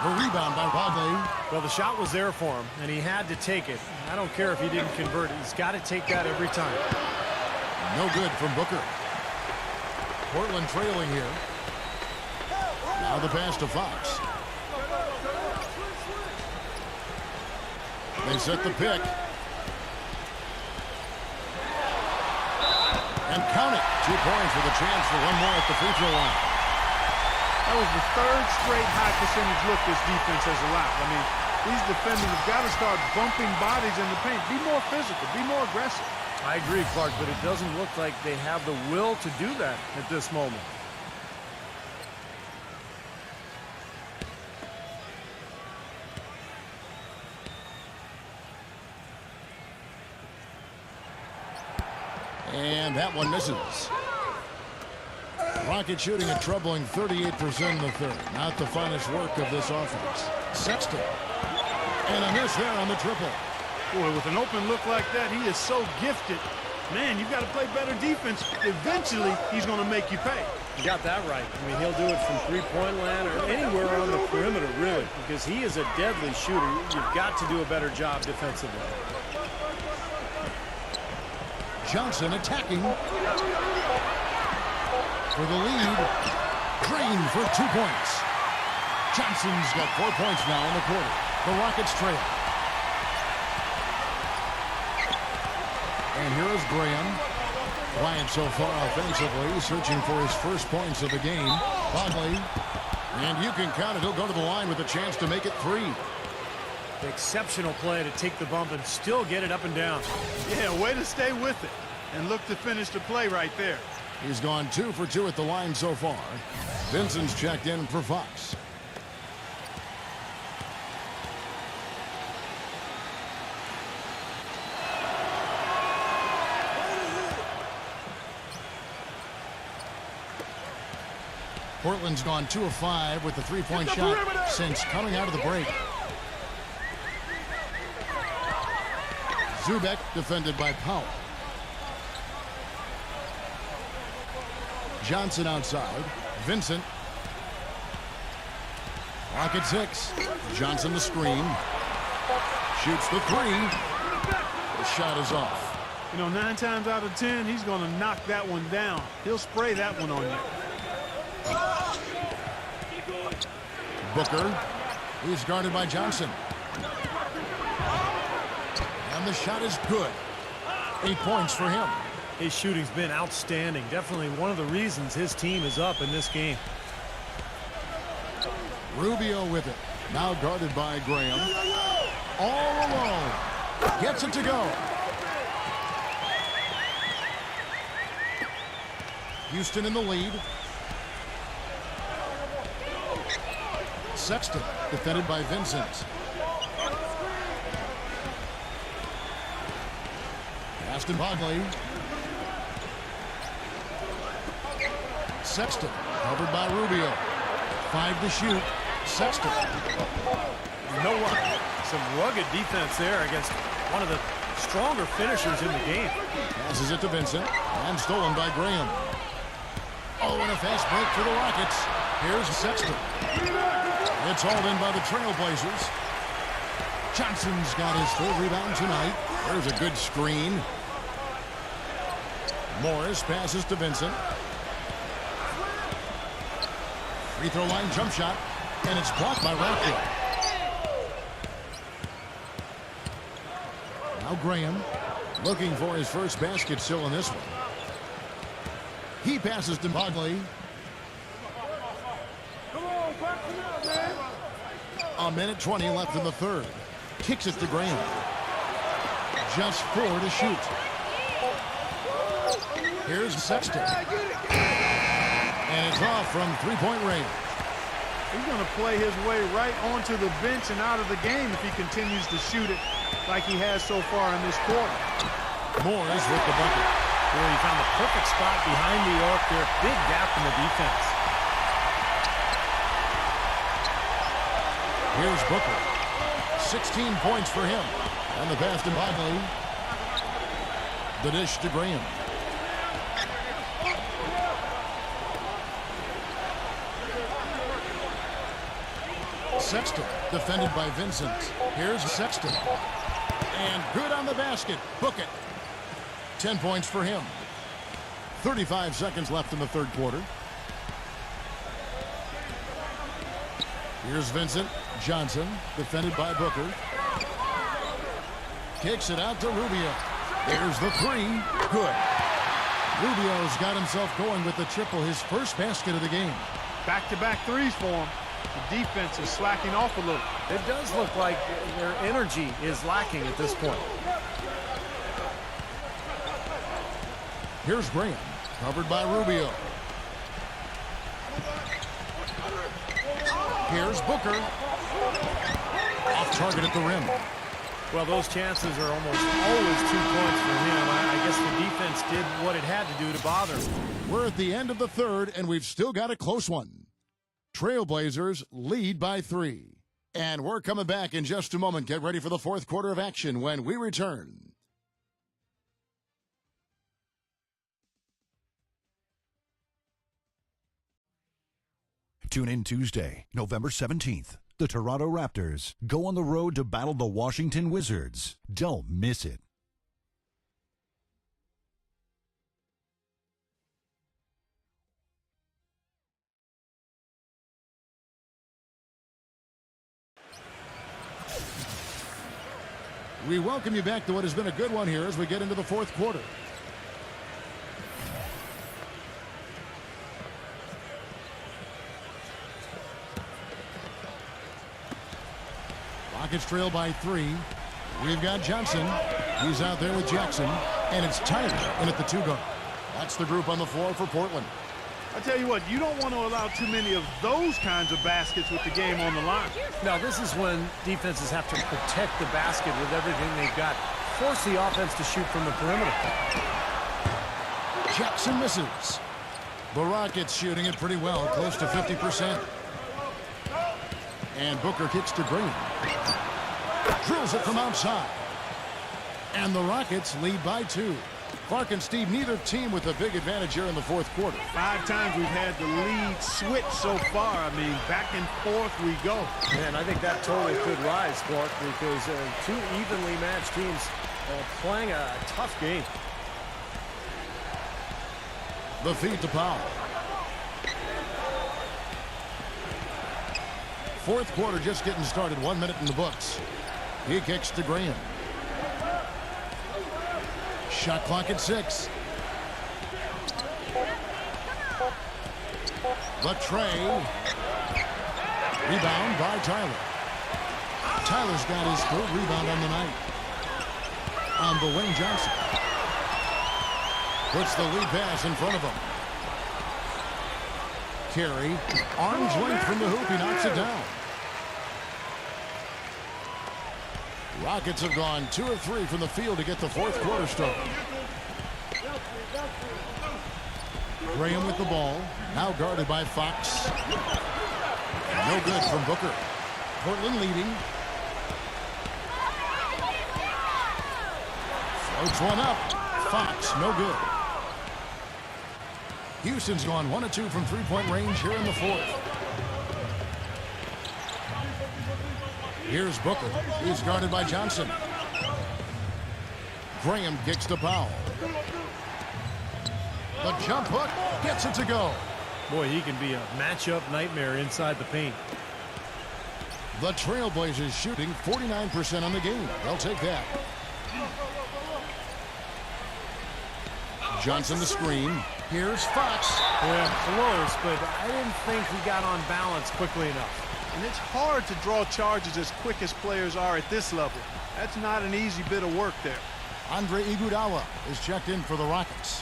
The rebound by Bagley. Well, the shot was there for him, and he had to take it. I don't care if he didn't convert it. He's got to take that every time. No good from Booker. Portland trailing here. Now the pass to Fox. They set the pick. And count it. 2 points with a chance for one more at the free throw line. That was the third straight high percentage look this defense has allowed. I mean, these defenders have got to start bumping bodies in the paint. Be more physical. Be more aggressive. I agree, Clark, but it doesn't look like they have the will to do that at this moment. And that one misses. Rockets shooting a troubling 38% in the third. Not the finest work of this offense. Sexton. And a miss there on the triple. Boy, with an open look like that, he is so gifted. Man, you've got to play better defense. Eventually, he's going to make you pay. You got that right. I mean, he'll do it from three-point land or anywhere on the perimeter, really, because he is a deadly shooter. You've got to do a better job defensively. Johnson attacking for the lead. Green for 2 points. Johnson's got 4 points now in the quarter. The Rockets trail. And here is Graham. Quiet so far offensively, searching for his first points of the game. Bagley. And you can count it. He'll go to the line with a chance to make it 3. Exceptional play to take the bump and still get it up and down. Yeah, way to stay with it and look to finish the play right there. He's gone 2 for 2 at the line so far. Vincent's checked in for Fox. Portland's gone 2 of 5 with the three-point shot since coming out of the break. Zubek defended by Powell. Johnson outside. Vincent. Rocket 6. Johnson the screen. Shoots the 3. The shot is off. You know, 9 times out of 10, he's going to knock that one down. He'll spray that one on you. Booker. He's guarded by Johnson. And the shot is good. 8 points for him. His shooting's been outstanding. Definitely one of the reasons his team is up in this game. Rubio with it. Now guarded by Graham. All alone. Gets it to go. Houston in the lead. Sexton defended by Vincent. Aston Bagley. Sexton covered by Rubio. 5 to shoot. Sexton. No one. Some rugged defense there against one of the stronger finishers in the game. Passes it to Vincent. And stolen by Graham. Oh, and a fast break for the Rockets. Here's Sexton. It's hauled in by the Trailblazers. Johnson's got his 3rd rebound tonight. There's a good screen. Morris passes to Vincent. Free throw line jump shot. And it's blocked by Rockwood. Now Graham looking for his first basket still in this one. He passes to Bagley. A minute 20 left in the third. Kicks it to Graham. Just 4 to shoot. Here's Sexton. And it's off from three-point range. He's going to play his way right onto the bench and out of the game if he continues to shoot it like he has so far in this quarter. Morris with the bucket. Boy, he found the perfect spot behind the arc there. Big gap in the defense. Here's Booker. 16 points for him. And the pass to Bagley. The dish to Graham. Sexton, defended by Vincent. Here's Sexton. And good on the basket. Book it. 10 points for him. 35 seconds left in the third quarter. Here's Vincent Johnson, defended by Booker. Kicks it out to Rubio. There's the three. Good. Rubio's got himself going with the triple, his first basket of the game. Back-to-back threes for him. The defense is slacking off a little. It does look like their energy is lacking at this point. Here's Graham, covered by Rubio. Here's Booker. Off target at the rim. Well, those chances are almost always 2 points for him. I guess the defense did what it had to do to bother him. We're at the end of the third, and we've still got a close one. Trailblazers lead by 3. And we're coming back in just a moment. Get ready for the fourth quarter of action when we return. Tune in Tuesday, November 17th. The Toronto Raptors go on the road to battle the Washington Wizards. Don't miss it. We welcome you back to what has been a good one here as we get into the fourth quarter. Rockets trail by 3. We've got Johnson. He's out there with Jackson. And it's Tyler in at the 2-guard. That's the group on the floor for Portland. I tell you what, you don't want to allow too many of those kinds of baskets with the game on the line. Now, this is when defenses have to protect the basket with everything they've got. Force the offense to shoot from the perimeter. Jackson misses. The Rockets shooting it pretty well, close to 50%. And Booker kicks to Green. Drills it from outside. And the Rockets lead by 2. Clark and Steve, neither team with a big advantage here in the fourth quarter. 5 times we've had the lead switch so far. I mean, back and forth we go. Man, I think that total could rise, Clark, because 2 evenly matched teams playing a tough game. The feed to Powell. Fourth quarter just getting started. 1 minute in the books. He kicks to Graham. Shot clock at 6. The tray. Rebound by Tyler. Tyler's got his 3rd rebound on the night. On the wing, Johnson. Puts the lead pass in front of him. Carey, arm's length from the hoop. He knocks it down. Rockets have gone 2 of 3 from the field to get the fourth quarter started. Graham with the ball. Now guarded by Fox. No good from Booker. Portland leading. Floats one up. Fox, no good. Houston's gone 1 of 2 from 3-point range here in the fourth. Here's Booker. He's guarded by Johnson. Graham kicks to Powell. The jump hook gets it to go. Boy, he can be a matchup nightmare inside the paint. The Trailblazers shooting 49% on the game. They'll take that. Johnson the screen. Here's Fox. Yeah, close, but I didn't think he got on balance quickly enough. And it's hard to draw charges as quick as players are at this level. That's not an easy bit of work there. Andre Iguodala is checked in for the Rockets.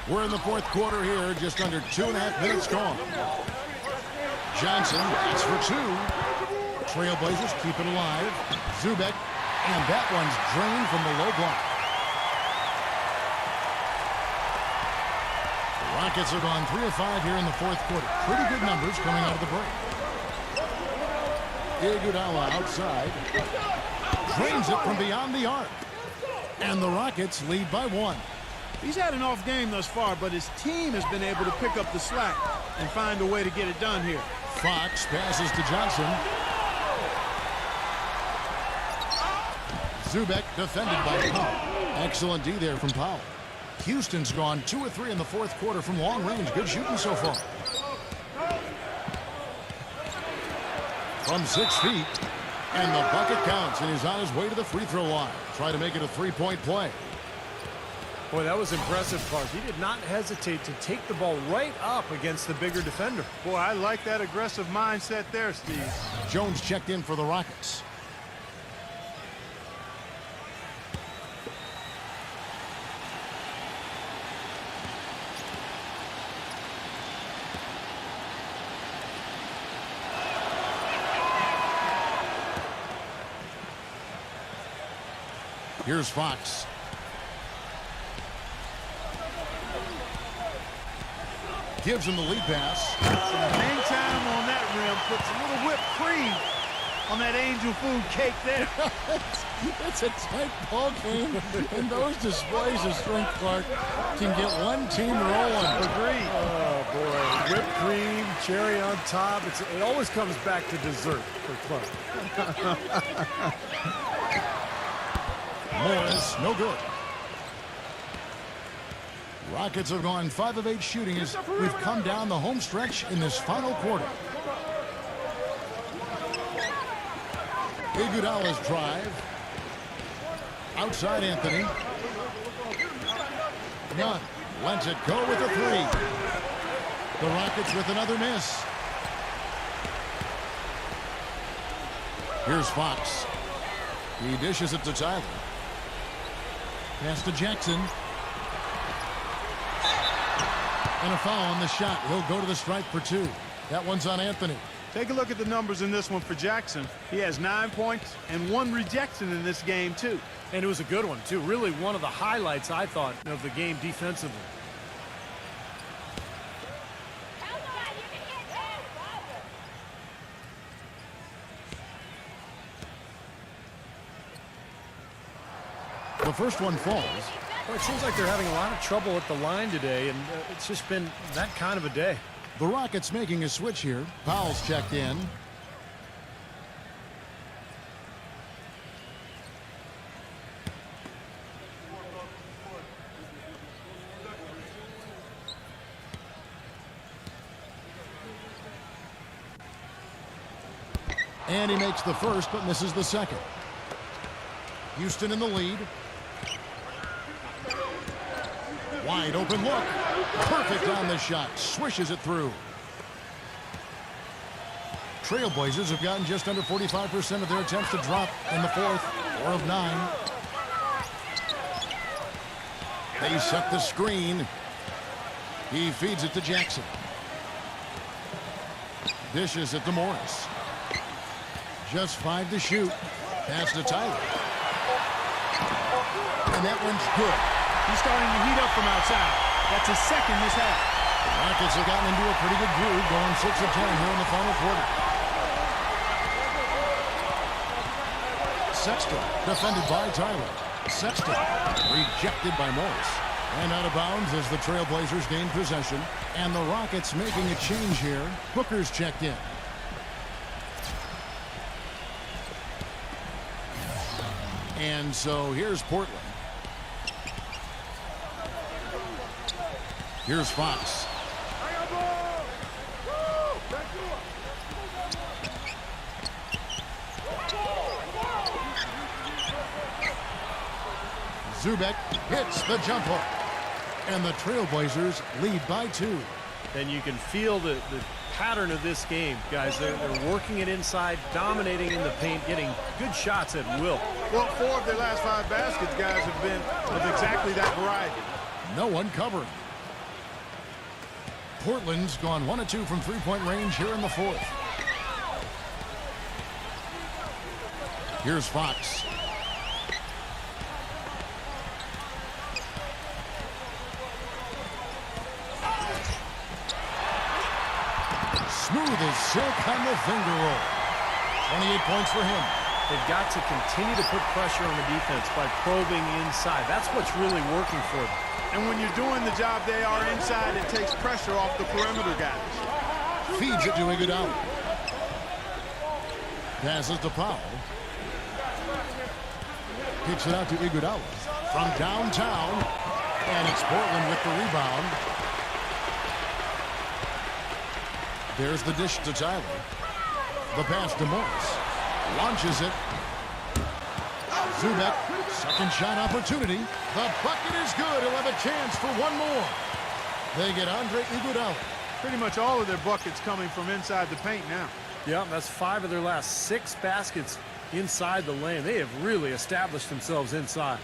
We're in the fourth quarter here, just under 2.5 minutes gone. Johnson, that's for 2. Trailblazers keep it alive. Zubek, and that one's drained from the low block. The Rockets have gone 3 of 5 here in the fourth quarter. Pretty good numbers coming out of the break. Iguodala outside. Drains it from beyond the arc. And the Rockets lead by 1. He's had an off game thus far, but his team has been able to pick up the slack and find a way to get it done here. Fox passes to Johnson. Zubek defended by Powell. Excellent D there from Powell. Houston's gone 2 of 3 in the fourth quarter from long range. Good shooting so far. From 6 feet. And the bucket counts, and he's on his way to the free throw line. Try to make it a three-point play. Boy, that was impressive, Clark. He did not hesitate to take the ball right up against the bigger defender. Boy, I like that aggressive mindset there, Steve. Jones checked in for the Rockets. Here's Fox. Gives him the lead pass. Hang time on that rim. Puts a little whipped cream on that angel food cake there. It's a tight ball game, and those displays of strength, Clark, can get one team rolling. Agreed. Oh, boy. Whipped cream, cherry on top. It always comes back to dessert for Clark. Morris, no good. Rockets have gone 5 of 8 shooting as we've come down the home stretch in this final quarter. Iguodala's drive. Outside Anthony. Nunn lets it go with a 3. The Rockets with another miss. Here's Fox. He dishes it to Tyler. Pass to Jackson. And a foul on the shot. He'll go to the stripe for 2. That one's on Anthony. Take a look at the numbers in this one for Jackson. He has 9 points and 1 rejection in this game, too. And it was a good one, too. Really one of the highlights, I thought, of the game defensively. The first one falls. Well, it seems like they're having a lot of trouble at the line today, and it's just been that kind of a day. The Rockets making a switch here. Powell's checked in. And he makes the first, but misses the second. Houston in the lead. Wide open look. Perfect on the shot. Swishes it through. Trailblazers have gotten just under 45% of their attempts to drop in the fourth. 4 of 9. They set the screen. He feeds it to Jackson. Dishes it to Morris. Just 5 to shoot. Pass to Tyler. And that one's good. He's starting to heat up from outside. That's his second this half. The Rockets have gotten into a pretty good groove, going 6 of 10 here in the final quarter. Sexton, defended by Tyler. Sexton, rejected by Morris. And out of bounds as the Trailblazers gain possession. And the Rockets making a change here. Booker's checked in. And so here's Portland. Here's Fox. Zubek hits the jump hook. And the Trailblazers lead by 2. And you can feel the pattern of this game, guys. They're working it inside, dominating in the paint, getting good shots at will. Well, 4 of their last 5 baskets, guys, have been of exactly that variety. No one covering. Portland's gone 1 of 2 from three-point range here in the fourth. Here's Fox. Smooth as silk on the finger roll. 28 points for him. They've got to continue to put pressure on the defense by probing inside. That's what's really working for them. And when you're doing the job they are inside, it takes pressure off the perimeter guys. Feeds it to Iguodala. Passes to Powell. Kicks it out to Iguodala from downtown. And it's Portland with the rebound. There's the dish to Tyler. The pass to Morris. Launches it. Zubek, second shot opportunity. The bucket is good. He'll have a chance for one more. They get Andre Iguodala. Pretty much all of their buckets coming from inside the paint now. Yeah, that's 5 of their last 6 baskets inside the lane. They have really established themselves inside.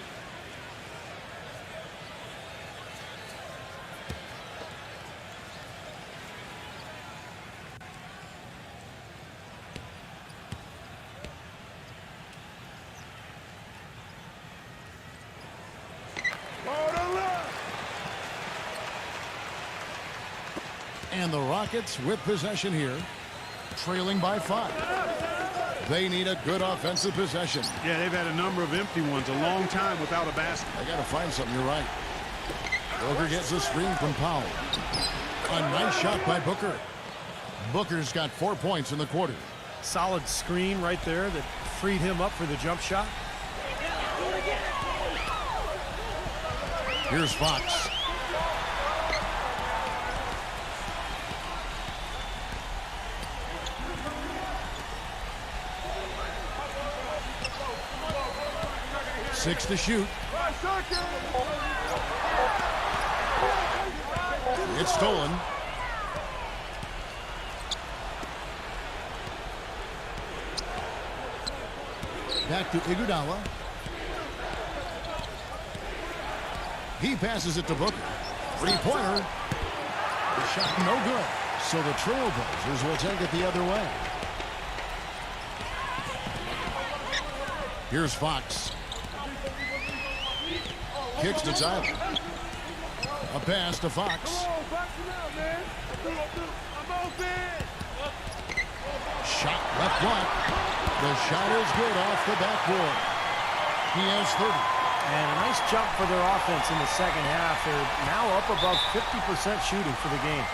And the Rockets with possession here, trailing by 5. They need a good offensive possession. Yeah, they've had a number of empty ones, a long time without a basket. They got to find something, you're right. Booker gets a screen from Powell. A nice shot by Booker. Booker's got 4 points in the quarter. Solid screen right there that freed him up for the jump shot. Here's Fox. Six to shoot. It's stolen. Back to Iguodala. He passes it to Booker. Three-pointer. The shot no good. So the Trailblazers will take it the other way. Here's Fox. Kicks to Tyler. A pass to Fox. Shot left block. The shot is good off the backboard. He has 30. And a nice jump for their offense in the second half. They're now up above 50% shooting for the game.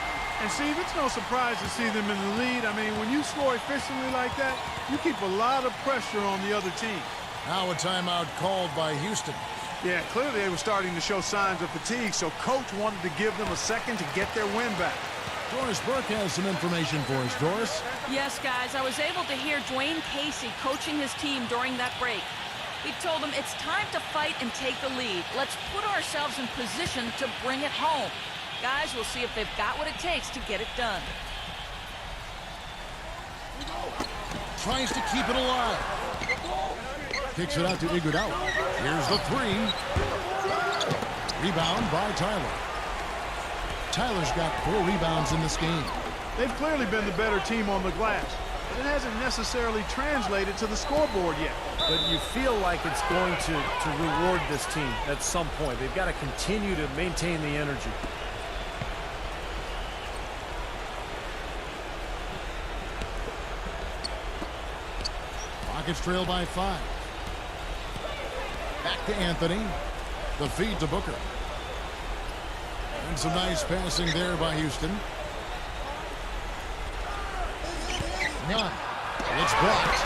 And Steve, it's no surprise to see them in the lead. I mean, when you score efficiently like that, you keep a lot of pressure on the other team. Now a timeout called by Houston. Yeah, clearly they were starting to show signs of fatigue, so coach wanted to give them a second to get their win back. Doris Burke has some information for us. Doris? Yes, guys, I was able to hear Dwayne Casey coaching his team during that break. He told them it's time to fight and take the lead. Let's put ourselves in position to bring it home. Guys, we'll see if they've got what it takes to get it done. Tries to keep it alive. Kicks it out to Iguodala. Here's the three. Rebound by Tyler. Tyler's got 4 rebounds in this game. They've clearly been the better team on the glass, but it hasn't necessarily translated to the scoreboard yet. But you feel like it's going to reward this team at some point. They've got to continue to maintain the energy. Rockets trail by 5. Back to Anthony. The feed to Booker. And some nice passing there by Houston. None. It's blocked.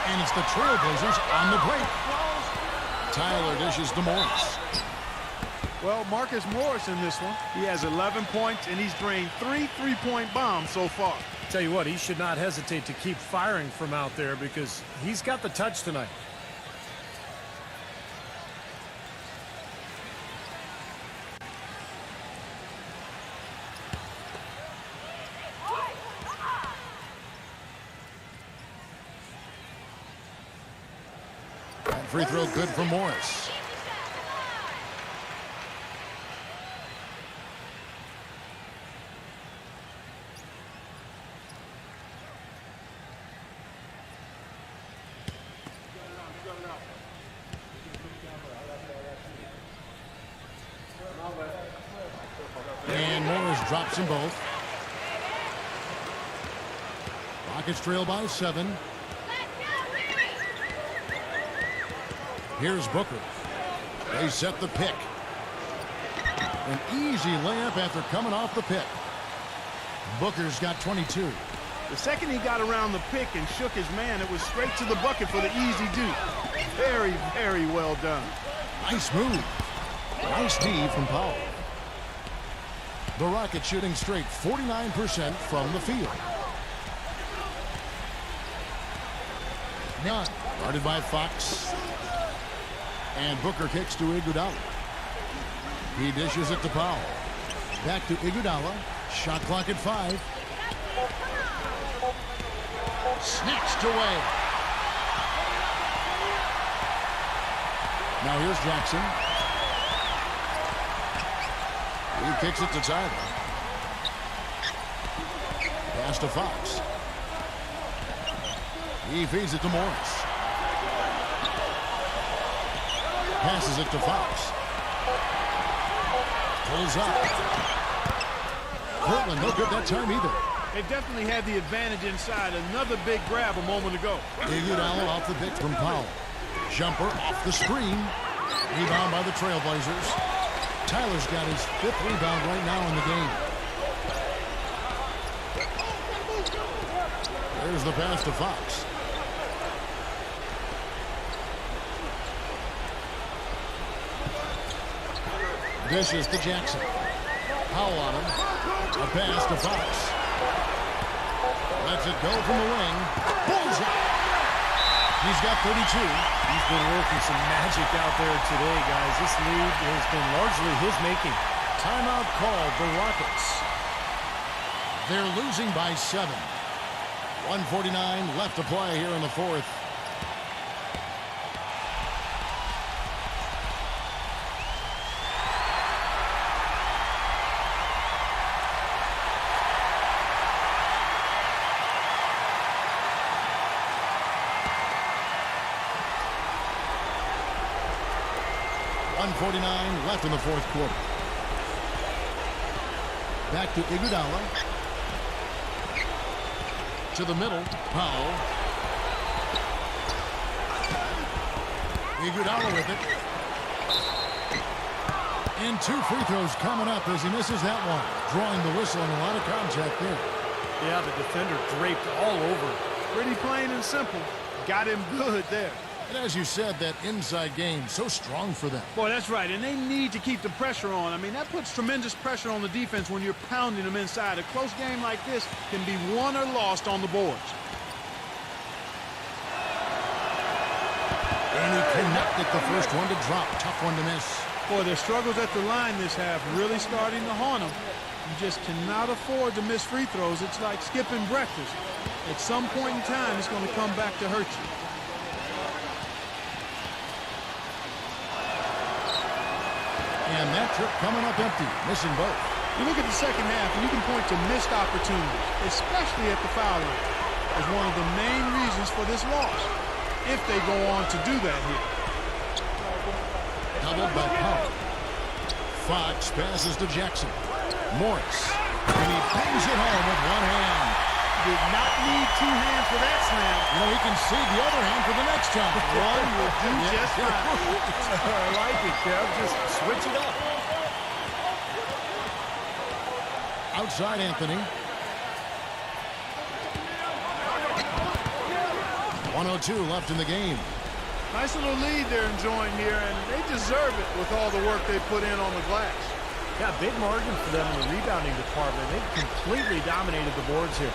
And it's the Trailblazers on the break. Tyler dishes to Morris. Well, Marcus Morris in this one. He has 11 points, and he's drained 3 3-point bombs so far. Tell you what, he should not hesitate to keep firing from out there because he's got the touch tonight. And free throw good for Morris. And Morris drops them both. Rockets trail by 7. Here's Booker. They set the pick. An easy layup after coming off the pick. Booker's got 22. The second he got around the pick and shook his man, it was straight to the bucket for the easy deuce. Very, very well done. Nice move. Nice D from Powell. The Rockets shooting straight 49% from the field. None. Guarded by Fox. And Booker kicks to Iguodala. He dishes it to Powell. Back to Iguodala. Shot clock at 5. Snatched away. Now here's Jackson. He kicks it to Tyler. Pass to Fox. He feeds it to Morris. Passes it to Fox. Pulls up. Portland no good that time either. They definitely had the advantage inside. Another big grab a moment ago. Iguodala off the pick from Powell. Jumper off the screen. Rebound by the Trailblazers. Tyler's got his 5th rebound right now in the game. There's the pass to Fox. Dishes to Jackson. Powell on him. A pass to Fox. Lets it go from the wing. Bullseye. He's got 32. He's been working some magic out there today, guys. This lead has been largely his making. Timeout called the Rockets. They're losing by 7. 1:49 left to play here in the 4th. .49 left in the 4th quarter. Back to Iguodala. To the middle. Powell. Iguodala with it. And 2 free throws coming up as he misses that one. Drawing the whistle and a lot of contact there. Yeah, the defender draped all over. Pretty plain and simple. Got him good there. And as you said, that inside game, so strong for them. Boy, that's right, and they need to keep the pressure on. I mean, that puts tremendous pressure on the defense when you're pounding them inside. A close game like this can be won or lost on the boards. And he connected the first one to drop. Tough one to miss. Boy, their struggles at the line this half really starting to haunt them. You just cannot afford to miss free throws. It's like skipping breakfast. At some point in time, it's going to come back to hurt you. And that trip coming up empty, missing both. You look at the second half, and you can point to missed opportunities, especially at the foul line, as one of the main reasons for this loss, if they go on to do that here. Doubled by Powell. Fox passes to Jackson. Morris. And he bangs it home with one hand. Did not need 2 hands for that slam. You know, he can save the other hand for the next time. One will do just fine. I like it, Kev. Just switch it up. Outside Anthony. 1:02 left in the game. Nice little lead they're enjoying here, and they deserve it with all the work they put in on the glass. Yeah, big margin for them in the rebounding department. They've completely dominated the boards here.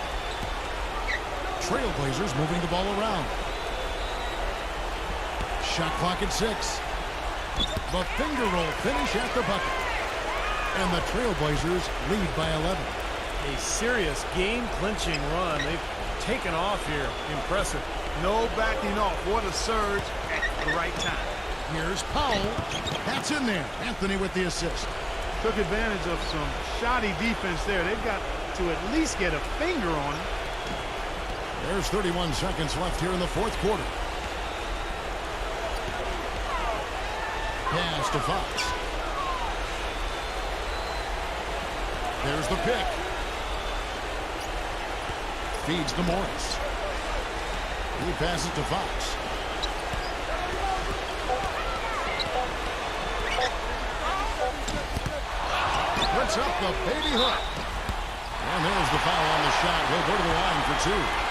Trailblazers moving the ball around. Shot clock at 6. The finger roll finish at the bucket. And the Trailblazers lead by 11. A serious game-clinching run. They've taken off here. Impressive. No backing off. What a surge at the right time. Here's Powell. That's in there. Anthony with the assist. Took advantage of some shoddy defense there. They've got to at least get a finger on him. There's 31 seconds left here in the 4th quarter. Pass to Fox. There's the pick. Feeds to Morris. He passes to Fox. puts up the baby hook. And there's the foul on the shot. He'll go to the line for two.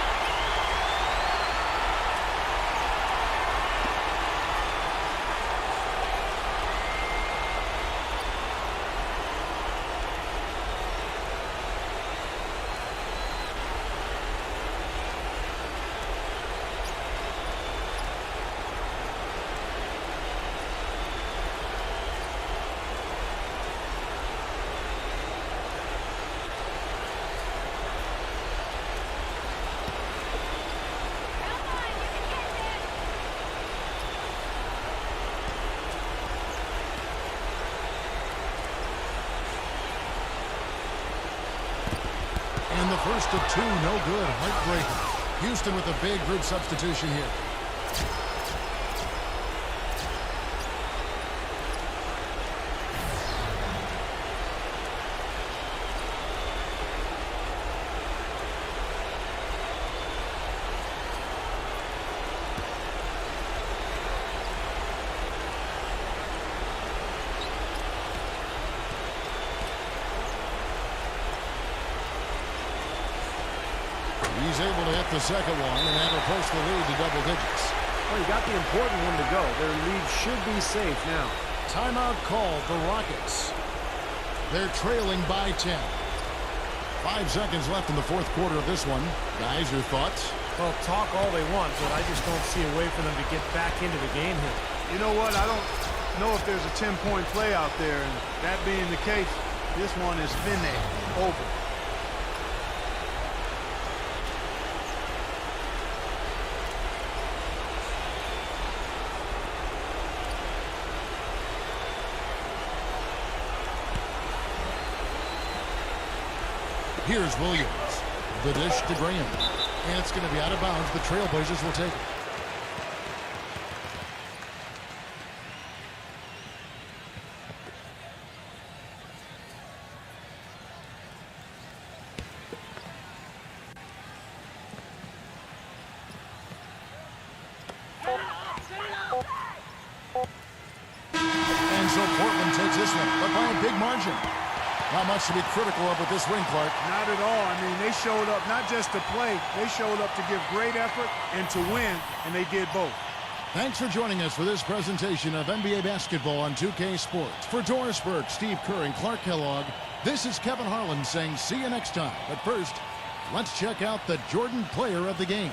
And the first of two, no good. Heartbreaker. Houston with a big group substitution here. He's able to hit the second one, and that'll push the lead to double digits. Well, he got the important one to go. Their lead should be safe now. Timeout called the Rockets. They're trailing by 10. 5 seconds left in the fourth quarter of this one. Guys, your thoughts? Well, talk all they want, but I just don't see a way for them to get back into the game here. You know what? I don't know if there's a 10-point play out there, and that being the case, this one is finished. Over. Here's Williams. The dish to Graham. And it's going to be out of bounds. The Trailblazers will take it. And so Portland takes this one, but by a big margin. Not much to be critical of with this win, Clark. Not at all. I mean, they showed up not just to play, they showed up to give great effort and to win, and they did both. Thanks for joining us for this presentation of NBA basketball on 2K Sports. For Doris Burke, Steve Kerr, and Clark Kellogg, this is Kevin Harlan saying see you next time. But first, let's check out the Jordan player of the game.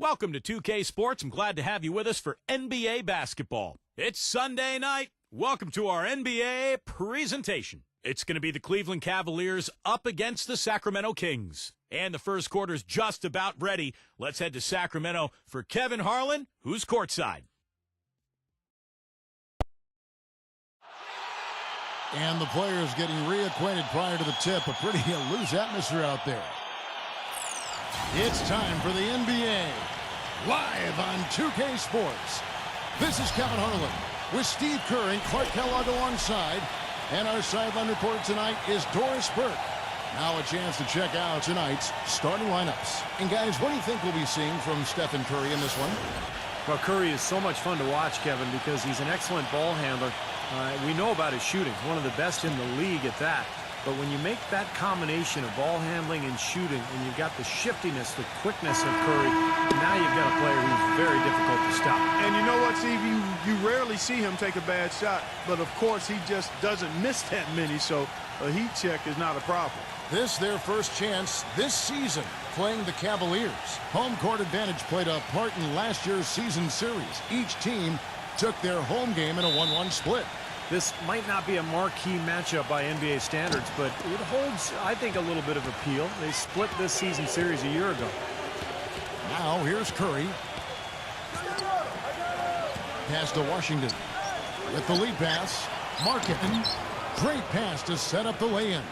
Welcome to 2K Sports. I'm glad to have you with us for NBA basketball. It's Sunday night. Welcome to our NBA presentation. It's going to be the Cleveland Cavaliers up against the Sacramento Kings. And the first quarter's just about ready. Let's head to Sacramento for Kevin Harlan, who's courtside. And the players getting reacquainted prior to the tip. A pretty loose atmosphere out there. It's time for the NBA, live on 2K Sports. This is Kevin Harlan with Steve Kerr and Clark Kellogg alongside. And our sideline reporter tonight is Doris Burke. Now a chance to check out tonight's starting lineups. And guys, what do you think we'll be seeing from Stephen Curry in this one? Well, Curry is so much fun to watch, Kevin, because he's an excellent ball handler. We know about his shooting, one of the best in the league at that. But when you make that combination of ball handling and shooting, and you've got the shiftiness, the quickness of Curry, now you've got a player who's very difficult to stop. And you know what, Steve? You rarely see him take a bad shot. But, of course, he just doesn't miss that many, so a heat check is not a problem. This their first chance this season playing the Cavaliers. Home court advantage played a part in last year's season series. Each team took their home game in a 1-1 split. This might not be a marquee matchup by NBA standards, but it holds, I think, a little bit of appeal. They split this season series a year ago. Now here's Curry. Pass to Washington. With the lead pass, Markkanen. Great pass to set up the lay-in.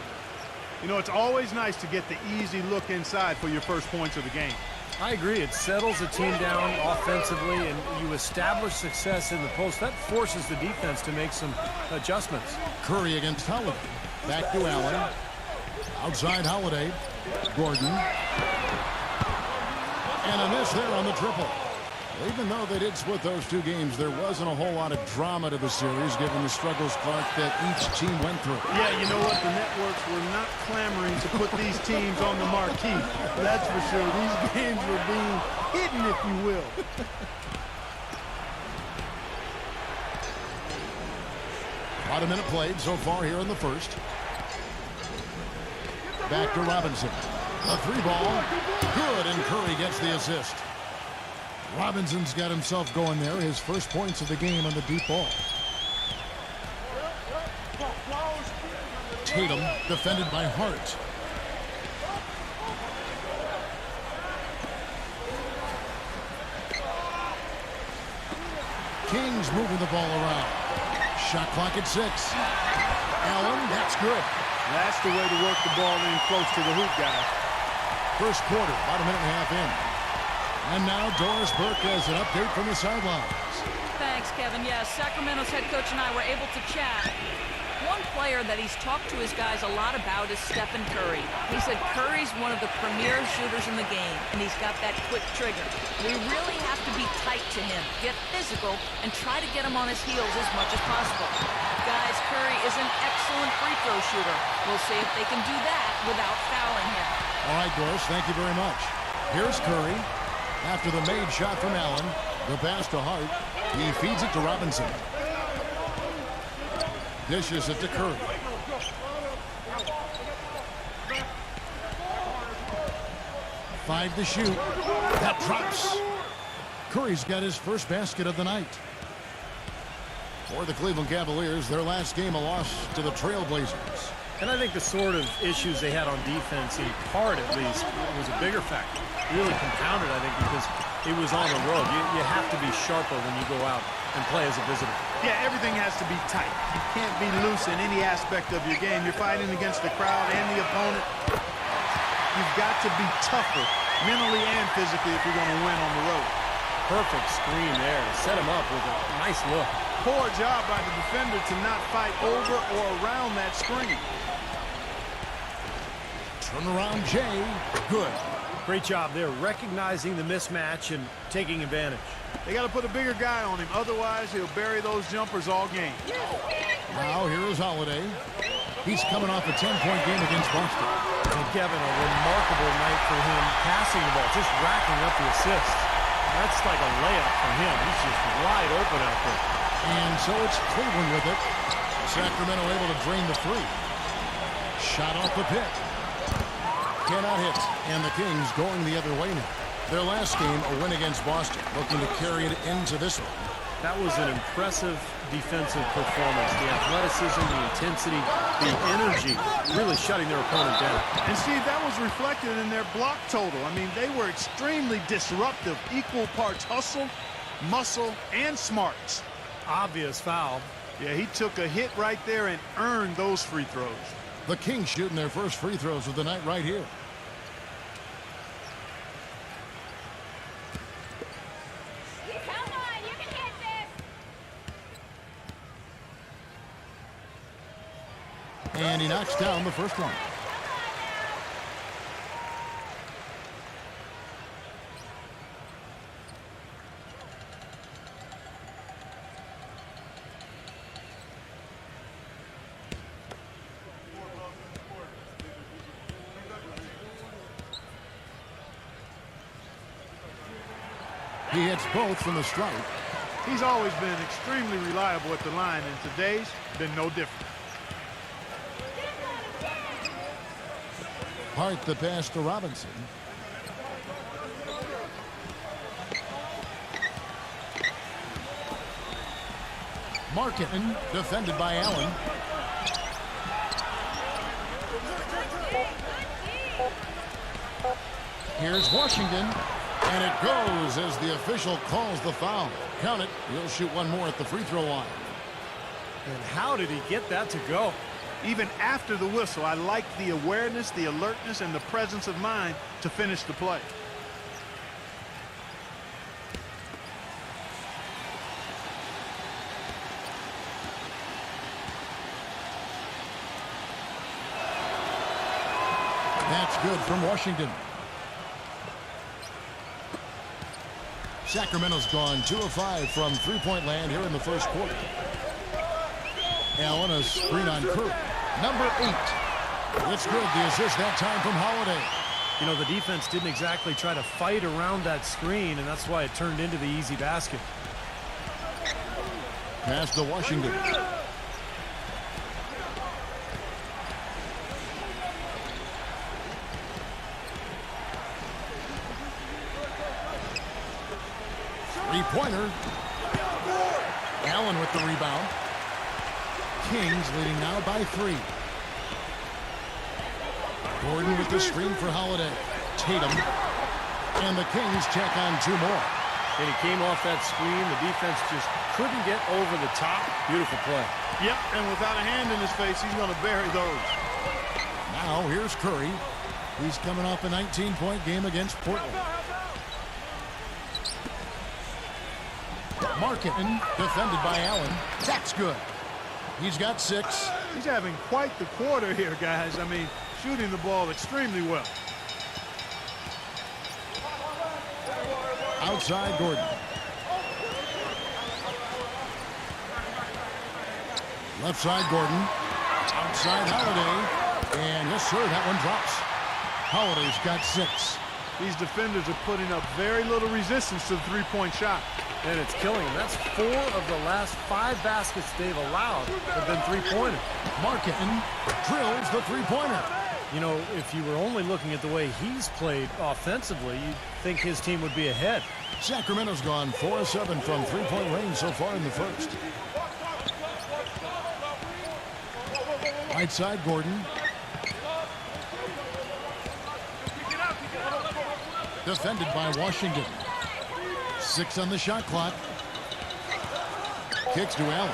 You know, it's always nice to get the easy look inside for your first points of the game. I agree. It settles the team down offensively, and you establish success in the post. That forces the defense to make some adjustments. Curry against Holiday. Back to Allen. Outside Holiday. Gordon. And a miss there on the triple. Even though they did split those two games, there wasn't a whole lot of drama to the series, given the struggles, Clark, that each team went through. Yeah, you know what? The networks were not clamoring to put these teams on the marquee. That's for sure. These games were being hidden, if you will. About a minute played so far here in the first. Back to Robinson. A three ball. Good, and Curry gets the assist. Robinson's got himself going there. His first points of the game on the deep ball. Tatum defended by Hart. Kings moving the ball around. Shot clock at 6. Allen, that's good. That's the way to work the ball in close to the hoop, guys. First quarter, about a minute and a half in. And now Doris Burke has an update from the sidelines. Thanks, Kevin. Yes, Sacramento's head coach and I were able to chat. One player that he's talked to his guys a lot about is Stephen Curry. He said Curry's one of the premier shooters in the game, and he's got that quick trigger. We really have to be tight to him, get physical, and try to get him on his heels as much as possible. Guys, Curry is an excellent free throw shooter. We'll see if they can do that without fouling him. All right, Doris, thank you very much. Here's Curry. After the made shot from Allen, the pass to Hart. He feeds it to Robinson. Dishes it to Curry. Five to shoot. That drops. Curry's got his first basket of the night. For the Cleveland Cavaliers, their last game a loss to the Trailblazers. And I think the sort of issues they had on defense, in part at least, was a bigger factor. Really compounded, I think, because it was on the road. You have to be sharper when you go out and play as a visitor. Yeah, everything has to be tight. You can't be loose in any aspect of your game. You're fighting against the crowd and the opponent. You've got to be tougher mentally and physically if you're going to win on the road. Perfect screen there to set him up with a nice look. Poor job by the defender to not fight over or around that screen. Turnaround Jay. Good. Great job there, recognizing the mismatch and taking advantage. They got to put a bigger guy on him. Otherwise, he'll bury those jumpers all game. Now here is Holiday. He's coming off a 10-point game against Boston. And Kevin, a remarkable night for him passing the ball, just racking up the assists. That's like a layup for him. He's just wide open out there. And so it's Cleveland with it. Sacramento able to drain the three. Shot off the pick. Cannot hit. And the Kings going the other way now. Their last game, a win against Boston, looking to carry it into this one. That was an impressive defensive performance. The athleticism, the intensity, the energy, really shutting their opponent down. And Steve, that was reflected in their block total. I mean, they were extremely disruptive, equal parts hustle, muscle, and smarts. Obvious foul. Yeah, he took a hit right there and earned those free throws. The Kings shooting their first free throws of the night right here. Come on, you can hit this. And he knocks down the first one. He hits both from the stripe. He's always been extremely reliable at the line, and today's been no different. Hart the pass to Robinson. Marketing, defended by Allen. Here's Washington, and it goes as the official calls the foul. Count it. He'll shoot one more at the free throw line. And how did he get that to go? Even after the whistle, I like the awareness, the alertness, and the presence of mind to finish the play. That's good from Washington. Sacramento's gone 2 of 5 from three-point land here in the first quarter. Allen, a screen on Curry. Number 8. It's good. The assist that time from Holiday. You know, the defense didn't exactly try to fight around that screen, and that's why it turned into the easy basket. Pass to Washington. Three-pointer. Allen with the rebound. Kings leading now by 3. Gordon with the screen for Holiday. Tatum. And the Kings check on 2 more. And he came off that screen. The defense just couldn't get over the top. Beautiful play. Yep, and without a hand in his face, he's going to bury those. Now here's Curry. He's coming off a 19-point game against Portland. Marketing, defended by Allen. That's good. He's got 6. He's having quite the quarter here, guys. I mean, shooting the ball extremely well. Outside Gordon. Left side Gordon. Outside Holiday. And yes, sir, that one drops. Holiday's got 6. These defenders are putting up very little resistance to the three-point shot. And it's killing him. That's 4 of the last 5 baskets they've allowed have been three-pointers. Marketing drills the three-pointer. You know, if you were only looking at the way he's played offensively, you'd think his team would be ahead. Sacramento's gone 4 of 7 from three-point range so far in the first. Right side Gordon. Defended by Washington. 6 on the shot clock. Kicks to Allen.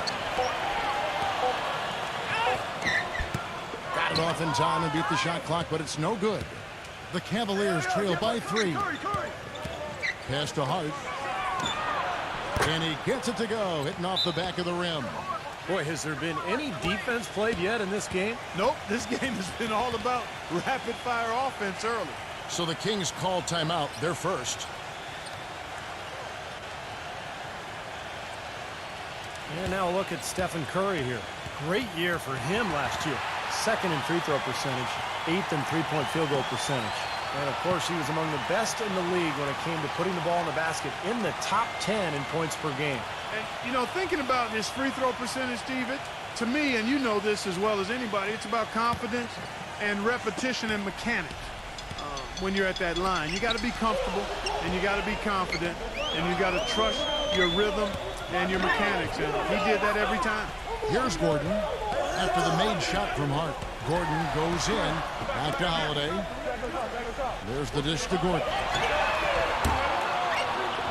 Got it off in time and beat the shot clock, but it's no good. The Cavaliers trail by 3. Pass to Hart. And he gets it to go, hitting off the back of the rim. Boy, has there been any defense played yet in this game? Nope, this game has been all about rapid-fire offense early. So the Kings called timeout, their first. And now look at Stephen Curry here. Great year for him last year. 2nd in free throw percentage, 8th in three-point field goal percentage. And of course, he was among the best in the league when it came to putting the ball in the basket, in the top 10 in points per game. And, you know, thinking about his free throw percentage, Steve, to me, and you know this as well as anybody, it's about confidence and repetition and mechanics. when you're at that line. You got to be comfortable, and you got to be confident, and you got to trust your rhythm and your mechanics, and he did that every time. Here's Gordon. After the made shot from Hart, Gordon goes in. Back to Holiday. There's the dish to Gordon.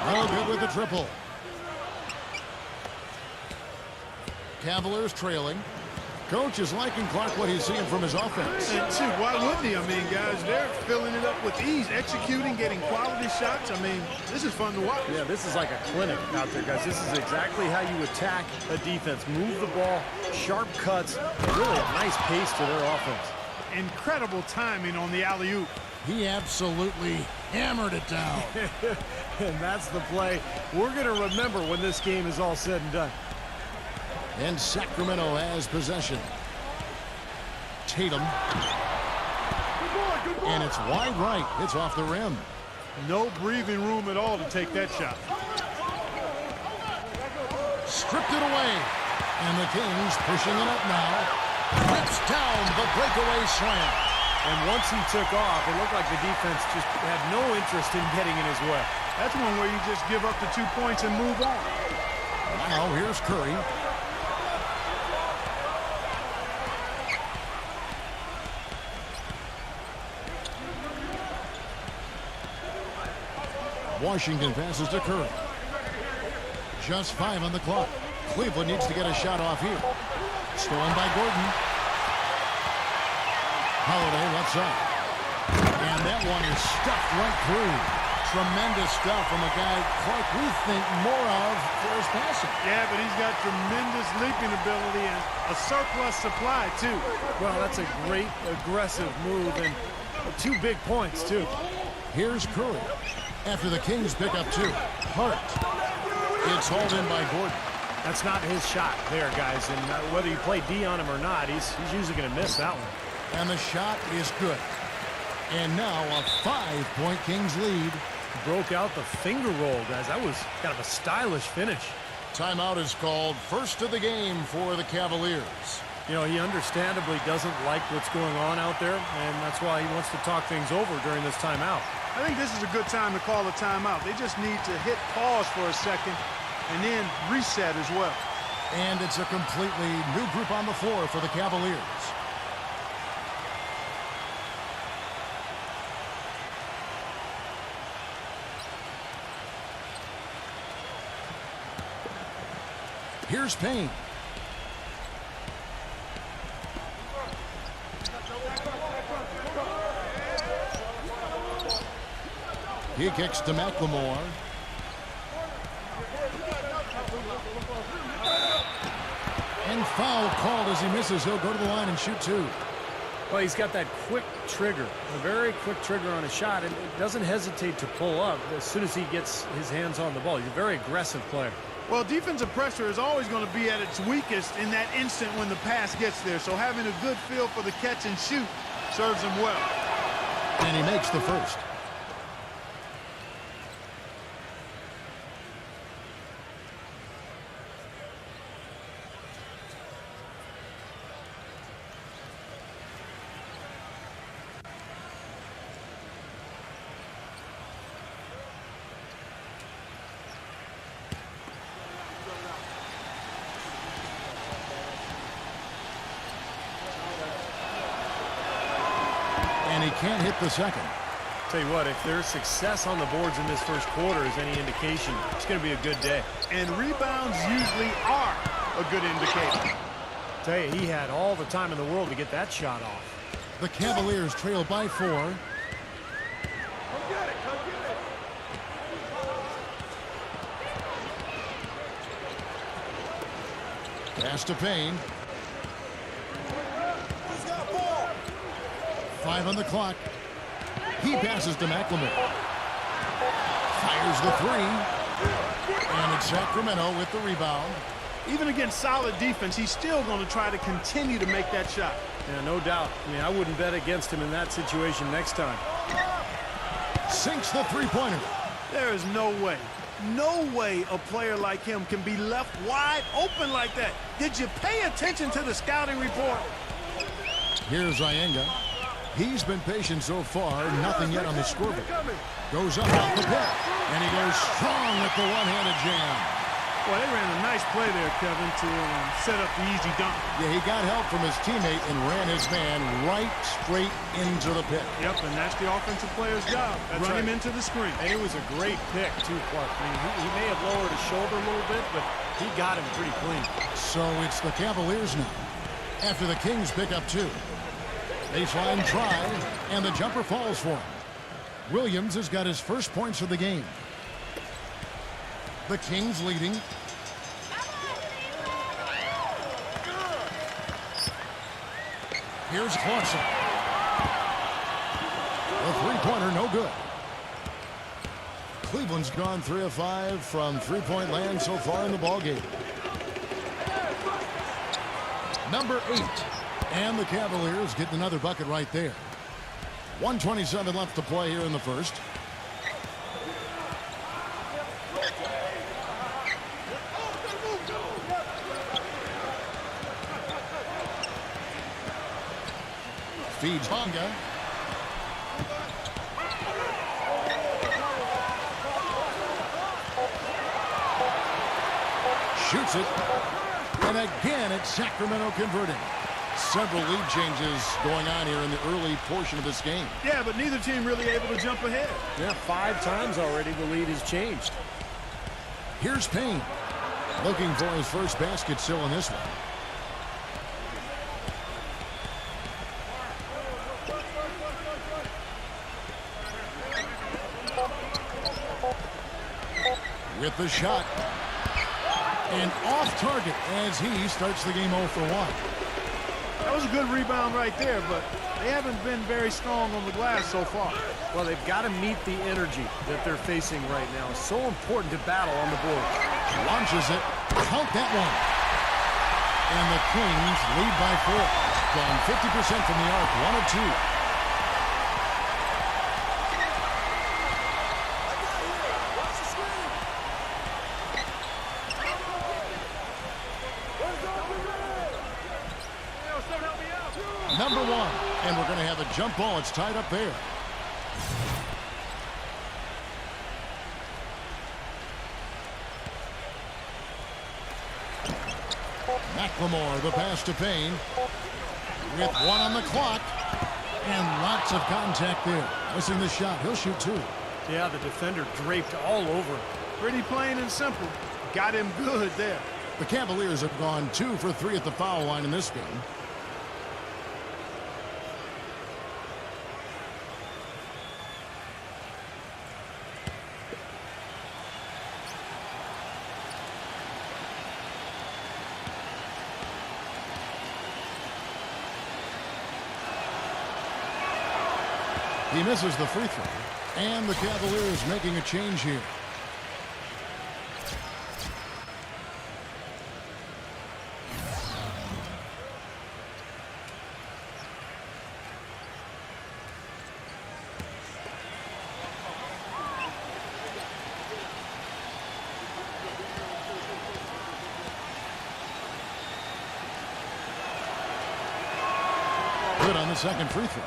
No good with the triple. Cavaliers trailing. Coach is liking Clark what he's seeing from his offense. And shoot, why wouldn't he? I mean, guys, they're filling it up with ease, executing, getting quality shots. I mean, this is fun to watch. Yeah, this is like a clinic out there, guys. This is exactly how you attack a defense. Move the ball, sharp cuts, and really a nice pace to their offense. Incredible timing on the alley-oop. He absolutely hammered it down. And that's the play we're going to remember when this game is all said and done. And Sacramento has possession. Tatum. And it's wide right. It's off the rim. No breathing room at all to take that shot. Stripped it away. And the Kings pushing it up now. Rips down the breakaway slam. And once he took off, it looked like the defense just had no interest in getting in his way. That's one where you just give up the 2 points and move on. Now here's Curry. Washington passes to Curry. Just 5 on the clock. Cleveland needs to get a shot off here. Stolen by Gordon. Holiday left side. And that one is stuffed right through. Tremendous stuff from a guy, Clark, we think more of for his passing. Yeah, but he's got tremendous leaping ability and a surplus supply, too. Well, that's a great aggressive move and 2 big points, too. Here's Curry. After the Kings pick up 2. Hart. It's hauled in by Gordon. That's not his shot there, guys. And whether you play D on him or not, he's usually going to miss that one. And the shot is good. And now a 5-point Kings lead. Broke out the finger roll, guys. That was kind of a stylish finish. Timeout is called. First of the game for the Cavaliers. You know, he understandably doesn't like what's going on out there, and that's why he wants to talk things over during this timeout. I think this is a good time to call a timeout. They just need to hit pause for a second and then reset as well. And it's a completely new group on the floor for the Cavaliers. Here's Payne. He kicks to McLemore. And foul called as he misses. He'll go to the line and shoot 2. Well, he's got that quick trigger, a very quick trigger on a shot, and doesn't hesitate to pull up as soon as he gets his hands on the ball. He's a very aggressive player. Well, defensive pressure is always going to be at its weakest in that instant when the pass gets there. So having a good feel for the catch and shoot serves him well. And he makes the first. And he can't hit the second. Tell you what, if there's success on the boards in this first quarter is any indication, it's going to be a good day. And rebounds usually are a good indicator. Tell you, he had all the time in the world to get that shot off. The Cavaliers trail by 4. Come get it, come get it. Pass to Payne. 5 on the clock. He passes to McLemore. Fires the 3. And it's Sacramento with the rebound. Even against solid defense, he's still going to try to continue to make that shot. Yeah, no doubt. I mean, I wouldn't bet against him in that situation next time. Sinks the three-pointer. There is no way a player like him can be left wide open like that. Did you pay attention to the scouting report? Here's Iyenga. He's been patient so far. Nothing yet on the scoreboard. Goes up off the pick. And he goes strong with the one-handed jam. Well, they ran a nice play there, Kevin, to set up the easy dunk. Yeah, he got help from his teammate and ran his man right straight into the pit. Yep, and that's the offensive player's job. Run him into the screen. And it was a great pick, too, Clark. I mean, he may have lowered his shoulder a little bit, but he got him pretty clean. So it's the Cavaliers now. After the Kings pick up 2. Baseline try, and the jumper falls for him. Williams has got his first points of the game. The Kings leading. Here's Clausen. The three-pointer, no good. Cleveland's gone 3 of 5 from three-point land so far in the ballgame. Number 8. And the Cavaliers getting another bucket right there. 1:27 left to play here in the first. Feeds Mamba. Shoots it. And again, it's Sacramento converting. Several lead changes going on here in the early portion of this game. Yeah, but neither team really able to jump ahead. Yeah, 5 times already the lead has changed. Here's Payne. Looking for his first basket still in this one. With the shot. And off target as he starts the game 0 for 1. That was a good rebound right there, but they haven't been very strong on the glass so far. Well, they've got to meet the energy that they're facing right now. It's so important to battle on the board. Launches it. Count that one. And the Kings lead by 4. Gone 50% from the arc. 1 of 2. Number 1, and we're going to have a jump ball. It's tied up there. McLemore, the pass to Payne. With 1 on the clock. And lots of contact there. Missing the shot. He'll shoot 2. Yeah, the defender draped all over him. Pretty plain and simple. Got him good there. The Cavaliers have gone 2 for 3 at the foul line in this game. He misses the free throw. And the Cavaliers making a change here. Good on the second free throw.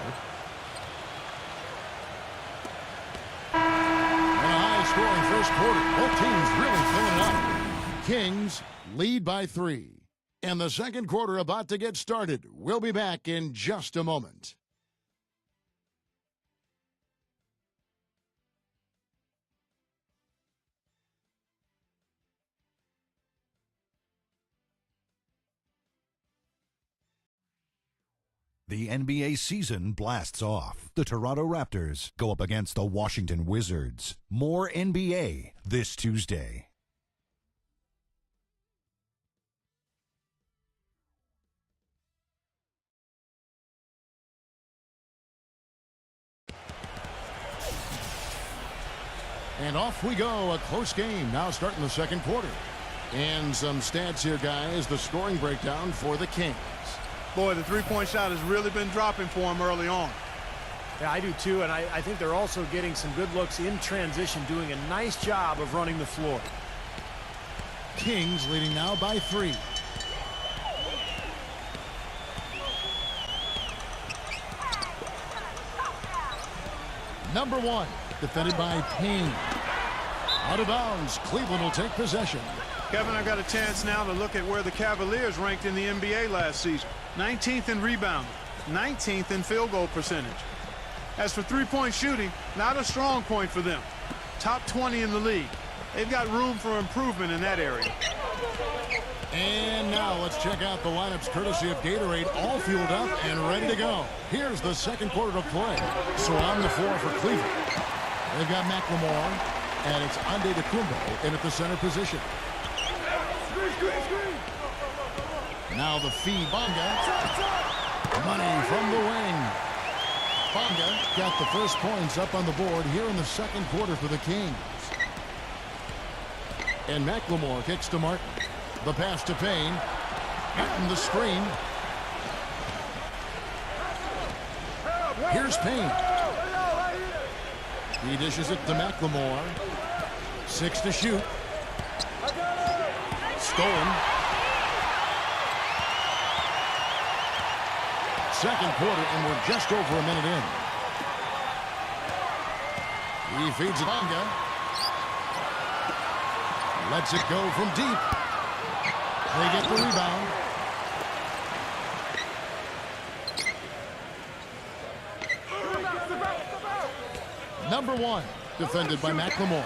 Scoring first quarter. Both teams really filling up. Kings lead by 3. And the second quarter about to get started. We'll be back in just a moment. The NBA season blasts off. The Toronto Raptors go up against the Washington Wizards. More NBA this Tuesday. And off we go. A close game now starting the second quarter. And some stats here, guys. The scoring breakdown for the Kings. Boy, the three-point shot has really been dropping for him early on. Yeah, I do too, and I think they're also getting some good looks in transition, doing a nice job of running the floor. Kings leading now by 3. Number 1, defended by Payne. Out of bounds, Cleveland will take possession. Kevin, I got a chance now to look at where the Cavaliers ranked in the NBA last season. 19th in rebounding, 19th in field goal percentage. As for three-point shooting, not a strong point for them. Top 20 in the league. They've got room for improvement in that area. And now let's check out the lineups courtesy of Gatorade, all fueled up and ready to go. Here's the second quarter of play. So on the floor for Cleveland, they've got McLemore, and it's Antetokounmpo in at the center position. Now the feed, Bonga. Money from the wing. Bonga got the first points up on the board here in the second quarter for the Kings. And McLemore kicks to Martin. The pass to Payne. Martin the screen. Here's Payne. He dishes it to McLemore. 6 to shoot. Stolen. Second quarter, and we're just over a minute in. He feeds it Bonga. Lets it go from deep. They get the rebound. Number 1, defended by McLemore.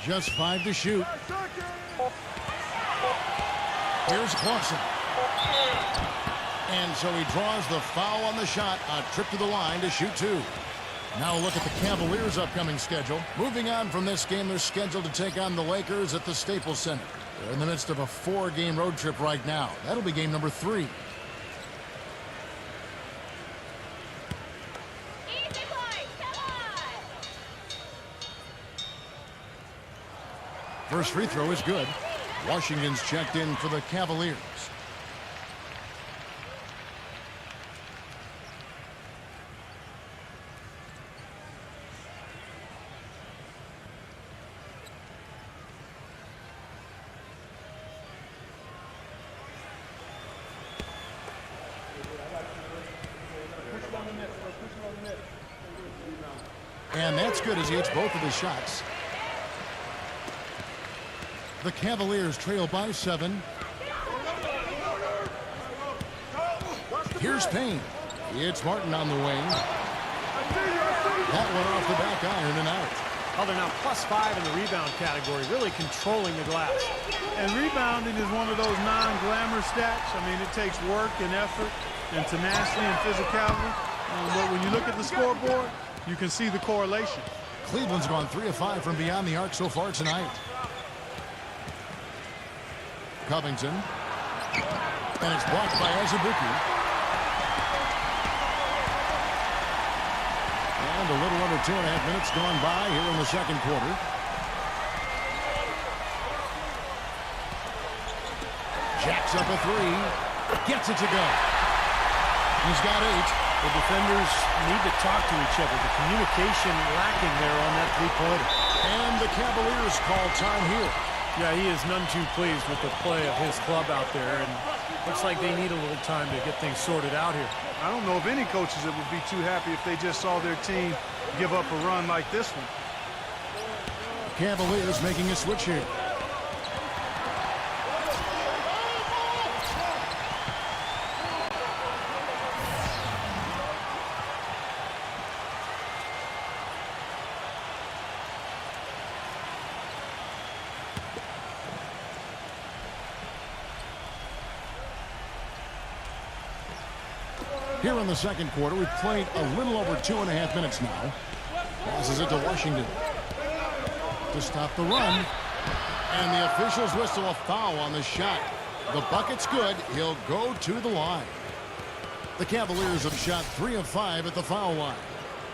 Just 5 to shoot. Here's Clausen. And so he draws the foul on the shot. A trip to the line to shoot 2. Now look at the Cavaliers' upcoming schedule. Moving on from this game, they're scheduled to take on the Lakers at the Staples Center. They're in the midst of a 4-game road trip right now. That'll be game number 3. Easy, boys. Come on. First free throw is good. Washington's checked in for the Cavaliers. And that's good as he hits both of his shots. The Cavaliers trail by 7. Here's Payne. It's Martin on the wing. That one off the back iron and out. Oh, they're now +5 in the rebound category, really controlling the glass. And rebounding is one of those non-glamour stats. I mean, it takes work and effort and tenacity and physicality. But when you look at the scoreboard, you can see the correlation. Cleveland's gone 3 of 5 from beyond the arc so far tonight. Covington. And it's blocked by Azubuike. And a little under 2.5 minutes gone by here in the second quarter. Jacks up a 3. Gets it to go. He's got 8. The defenders need to talk to each other. The communication lacking there on that three-pointer. And the Cavaliers call time here. Yeah, he is none too pleased with the play of his club out there, and looks like they need a little time to get things sorted out here. I don't know of any coaches that would be too happy if they just saw their team give up a run like this one. Cavaliers making a switch here. Here in the second quarter, we've played a little over 2.5 minutes now. Passes it to Washington to stop the run. And the officials whistle a foul on the shot. The bucket's good. He'll go to the line. The Cavaliers have shot 3 of 5 at the foul line.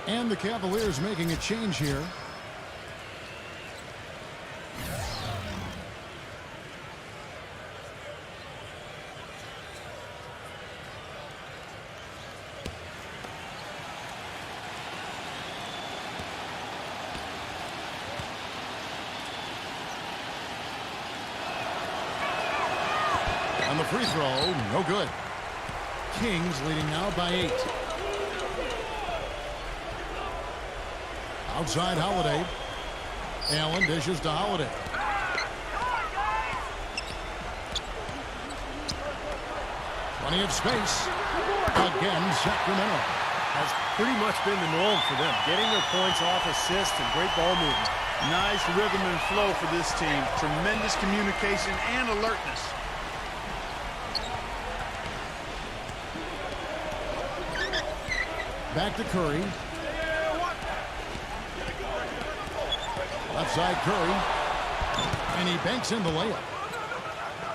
And the Cavaliers making a change here. free throw, no good. Kings leading now by 8. Outside Holiday. Allen dishes to Holiday. Plenty of space. Again, Sacramento. Has pretty much been the norm for them. Getting their points off assists and great ball movement. Nice rhythm and flow for this team. Tremendous communication and alertness. Back to Curry. Left side Curry. And he banks in the layup.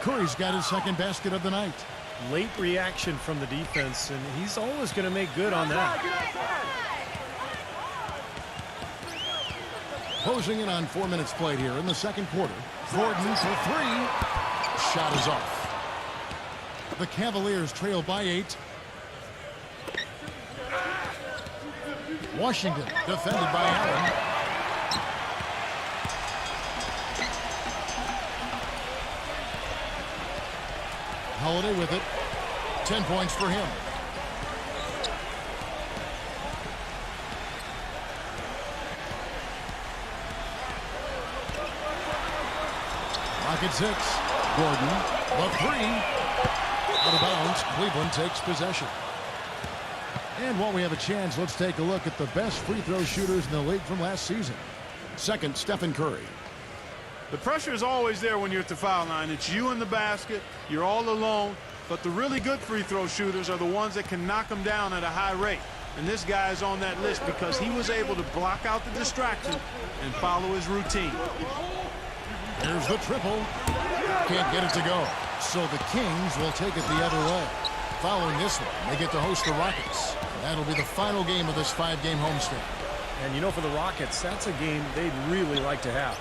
Curry's got his second basket of the night. Late reaction from the defense, and he's always going to make good on that. Closing in on 4 minutes played here in the second quarter. Gordon for 3. Shot is off. The Cavaliers trail by 8. Washington defended by Allen. Holiday with it. 10 points for him. Rocket 6. Gordon. The 3. Out of bounds. Cleveland takes possession. And while we have a chance, let's take a look at the best free throw shooters in the league from last season. Second, Stephen Curry. The pressure is always there when you're at the foul line. It's you in the basket. You're all alone. But the really good free throw shooters are the ones that can knock them down at a high rate. And this guy is on that list because he was able to block out the distraction and follow his routine. Here's the triple. Can't get it to go. So the Kings will take it the other way. Following this one, they get to host the Rockets. That'll be the final game of this 5-game homestand. And you know, for the Rockets, that's a game they'd really like to have.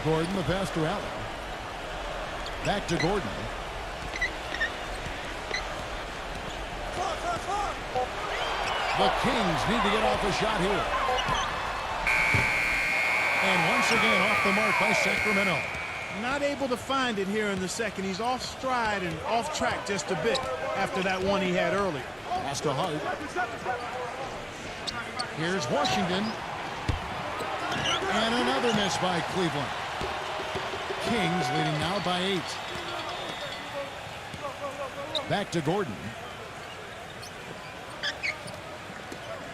Gordon, the pass to Allen. Back to Gordon. The Kings need to get off a shot here. And once again off the mark by Sacramento. Not able to find it here in the second. He's off stride and off track just a bit after that one he had earlier. Pass to Hart. Here's Washington. And another miss by Cleveland. Kings leading now by 8. Back to Gordon.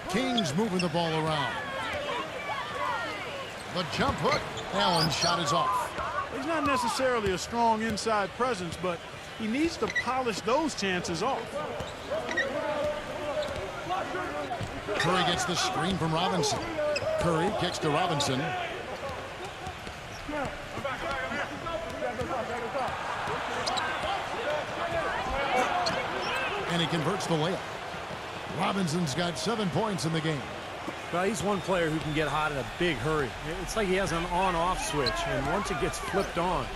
Kings moving the ball around. The jump hook. Allen's shot is off. He's not necessarily a strong inside presence, but he needs to polish those chances off. Curry gets the screen from Robinson. Curry kicks to Robinson. And he converts the layup. Robinson's got 7 points in the game. Well, he's one player who can get hot in a big hurry. It's like he has an on-off switch, and once it gets flipped on,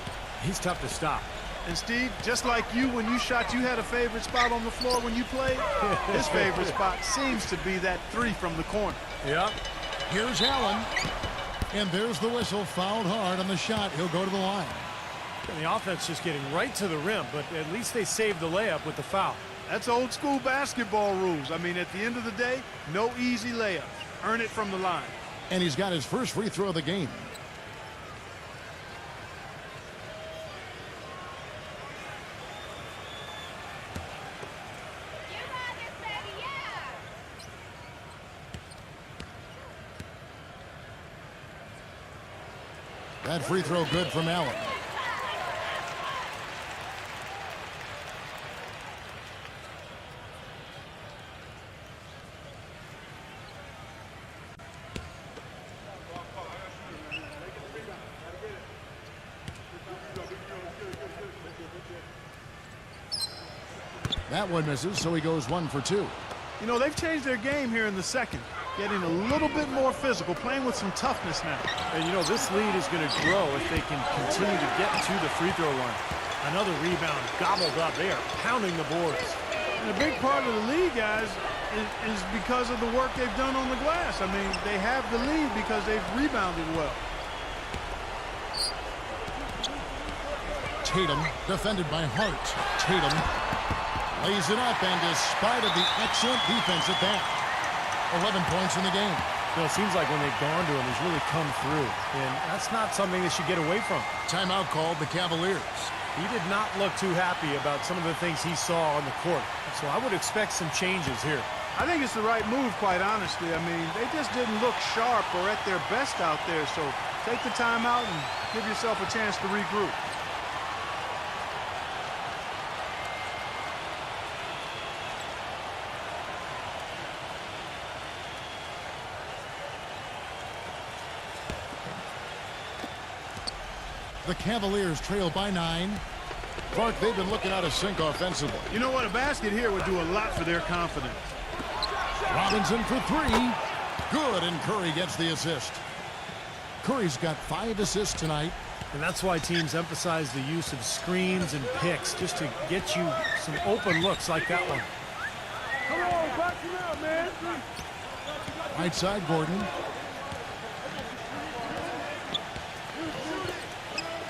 he's tough to stop. And Steve, just like you, when you shot, you had a favorite spot on the floor when you played. His favorite spot seems to be that 3 from the corner. Yep. Here's Allen. And there's the whistle. Fouled hard on the shot. He'll go to the line. And the offense just getting right to the rim, but at least they saved the layup with the foul. That's old school basketball rules. I mean, at the end of the day, no easy layups. Earn it from the line. And he's got his first free throw of the game. That free throw good from Allen. That one misses, so he goes 1 for 2. You know, they've changed their game here in the second, getting a little bit more physical, playing with some toughness now. And, you know, this lead is going to grow if they can continue to get to the free throw line. Another rebound gobbled up. They are pounding the boards. And a big part of the lead, guys, is because of the work they've done on the glass. I mean, they have the lead because they've rebounded well. Tatum, defended by Hart. Tatum lays it up, and despite of the excellent defense at that, 11 points in the game. You know, it seems like when they've gone to him, he's really come through. And that's not something they should get away from. Timeout called the Cavaliers. He did not look too happy about some of the things he saw on the court. So I would expect some changes here. I think it's the right move, quite honestly. I mean, they just didn't look sharp or at their best out there. So take the timeout and give yourself a chance to regroup. The Cavaliers trail by 9. Clark, they've been looking out of sync offensively. You know what? A basket here would do a lot for their confidence. Robinson for 3. Good, and Curry gets the assist. Curry's got 5 assists tonight. And that's why teams emphasize the use of screens and picks, just to get you some open looks like that one. Come on, back him out, man. Right side, Gordon.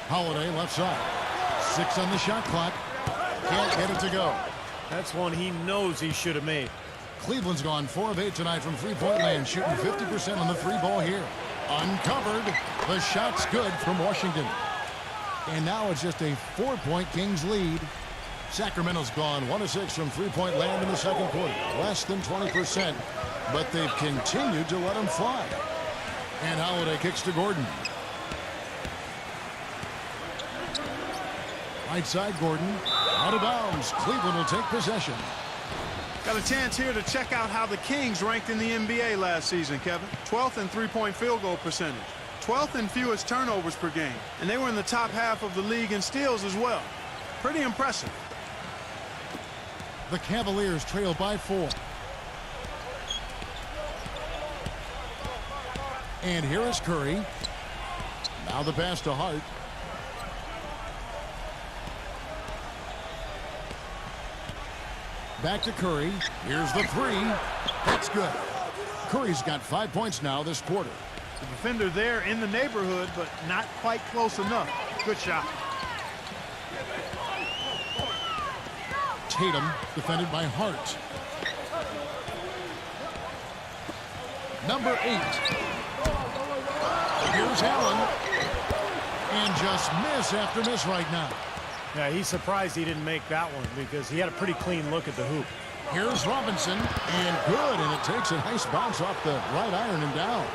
Holiday, left side. 6 on the shot clock. Can't get it to go. That's one he knows he should have made. Cleveland's gone 4 of 8 tonight from three-point land, shooting 50% on the 3-ball here. Uncovered. The shot's good from Washington. And now it's just a 4-point Kings lead. Sacramento's gone 1 of 6 from three-point land in the second quarter. Less than 20%, but they've continued to let them fly. And Holiday kicks to Gordon. Right side, Gordon. Out of bounds. Cleveland will take possession. Got a chance here to check out how the Kings ranked in the NBA last season, Kevin. 12th in three-point field goal percentage. 12th in fewest turnovers per game. And they were in the top half of the league in steals as well. Pretty impressive. The Cavaliers trail by 4. And here is Curry. Now the pass to Hart. Back to Curry. Here's the 3. That's good. Curry's got 5 points now this quarter. The defender there in the neighborhood, but not quite close enough. Good shot. Tatum, defended by Hart. Number 8. Here's Allen. And just miss after miss right now. Yeah, he's surprised he didn't make that one because he had a pretty clean look at the hoop. Here's Robinson, and good, and it takes a nice bounce off the right iron and down.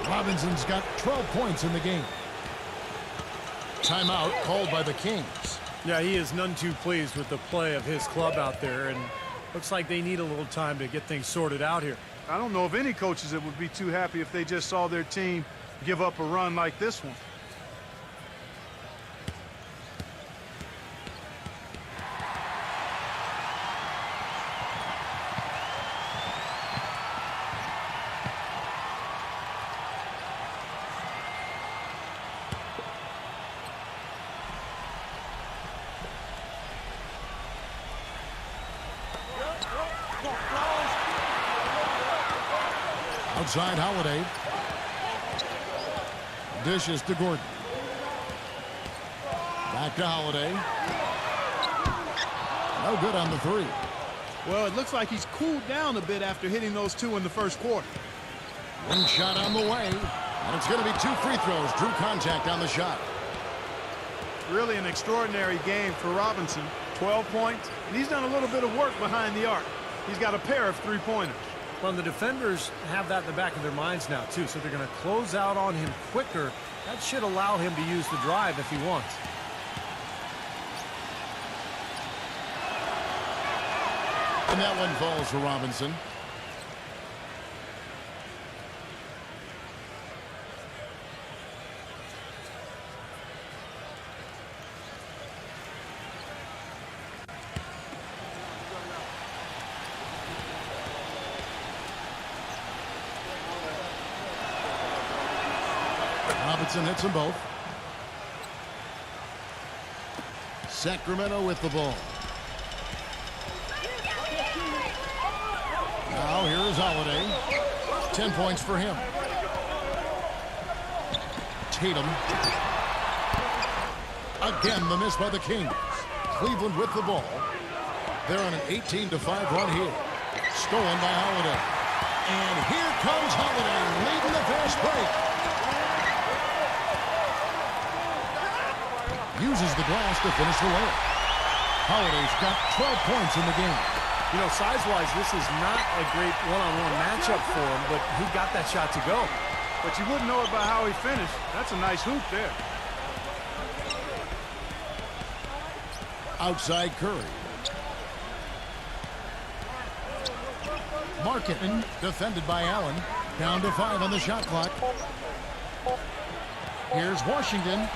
Robinson's got 12 points in the game. Timeout called by the Kings. Yeah, he is none too pleased with the play of his club out there, and looks like they need a little time to get things sorted out here. I don't know of any coaches that would be too happy if they just saw their team give up a run like this one. Outside Holiday. Dishes to Gordon. Back to Holiday. No good on the 3. Well, it looks like he's cooled down a bit after hitting those 2 in the first quarter. One shot on the way. And it's going to be 2 free throws. Drew contact on the shot. Really an extraordinary game for Robinson. 12 points, and he's done a little bit of work behind the arc. He's got a pair of 3-pointers. Well, the defenders have that in the back of their minds now, too, so they're going to close out on him quicker. That should allow him to use the drive if he wants. And that one falls for Robinson. Robinson hits them both. Sacramento with the ball. Now here is Holiday. 10 points for him. Tatum. Again, the miss by the Kings. Cleveland with the ball. They're on an 18-5 run here. Stolen by Holiday. And here comes Holiday leading the fast break. Uses the glass to finish the layup. Holiday's got 12 points in the game. You know, size-wise, this is not a great one-on-one matchup for him, but he got that shot to go. But you wouldn't know it by how he finished. That's a nice hoop there. Outside Curry. Marketing defended by Allen. Down to 5 on the shot clock. Here's Washington.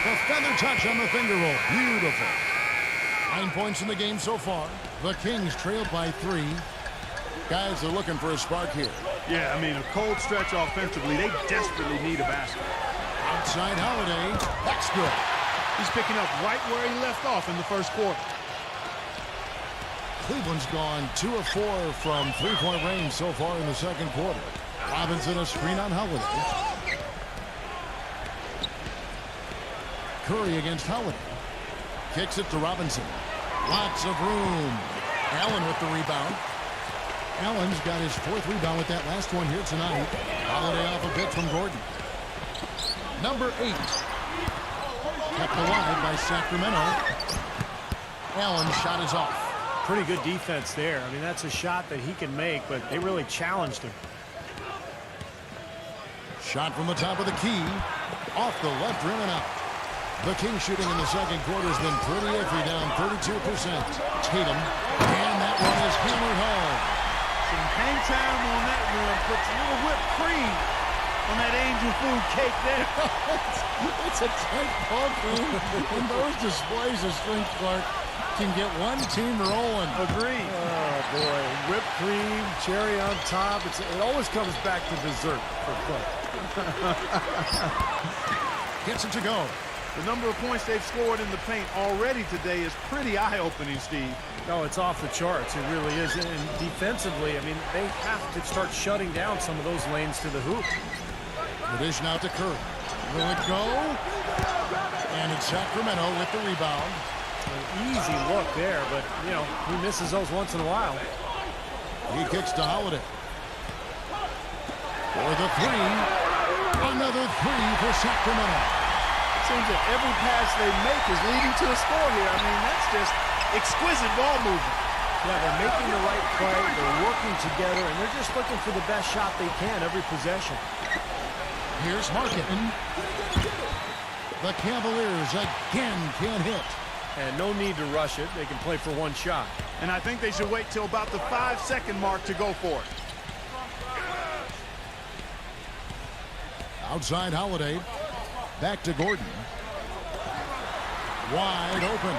The feather touch on the finger roll. Beautiful. 9 points in the game so far. The Kings trailed by 3. Guys are looking for a spark here. Yeah, I mean, a cold stretch offensively. They desperately need a basket. Outside Holiday. That's good. He's picking up right where he left off in the first quarter. Cleveland's gone 2 of 4 from three-point range so far in the second quarter. Robinson a screen on Holiday. Curry against Holiday. Kicks it to Robinson. Lots of room. Allen with the rebound. Allen's got his 4th rebound with that last one here tonight. Holiday off a bit from Gordon. Number 8. Kept alive by Sacramento. Allen's shot is off. Pretty good defense there. I mean, that's a shot that he can make, but they really challenged him. Shot from the top of the key. Off the left rim and out. The Kings shooting in the second quarter has been pretty iffy, down 32%. Tatum, and that one is hammered home. Some hang time on that rim puts a little whipped cream on that angel food cake there. It's a tight ball game, and those displays of strength, Clark, can get one team rolling. Agreed. Oh, boy. Whipped cream, cherry on top. It always comes back to dessert for Clark. Gets it to go. The number of points they've scored in the paint already today is pretty eye-opening, Steve. No, it's off the charts. It really is. And defensively, I mean, they have to start shutting down some of those lanes to the hoop. The dish now to Curry. Will it go? And it's Sacramento with the rebound. An easy look there, but, you know, he misses those once in a while. He kicks to Holiday. For the 3. Another 3 for Sacramento. Seems that every pass they make is leading to a score here. I mean, that's just exquisite ball movement. Yeah, they're making the right play, they're working together, and they're just looking for the best shot they can every possession. Here's Marketing. The Cavaliers again can't hit. And no need to rush it. They can play for one shot. And I think they should wait till about the 5-second mark to go for it. Outside Holiday. Back to Gordon. Wide open.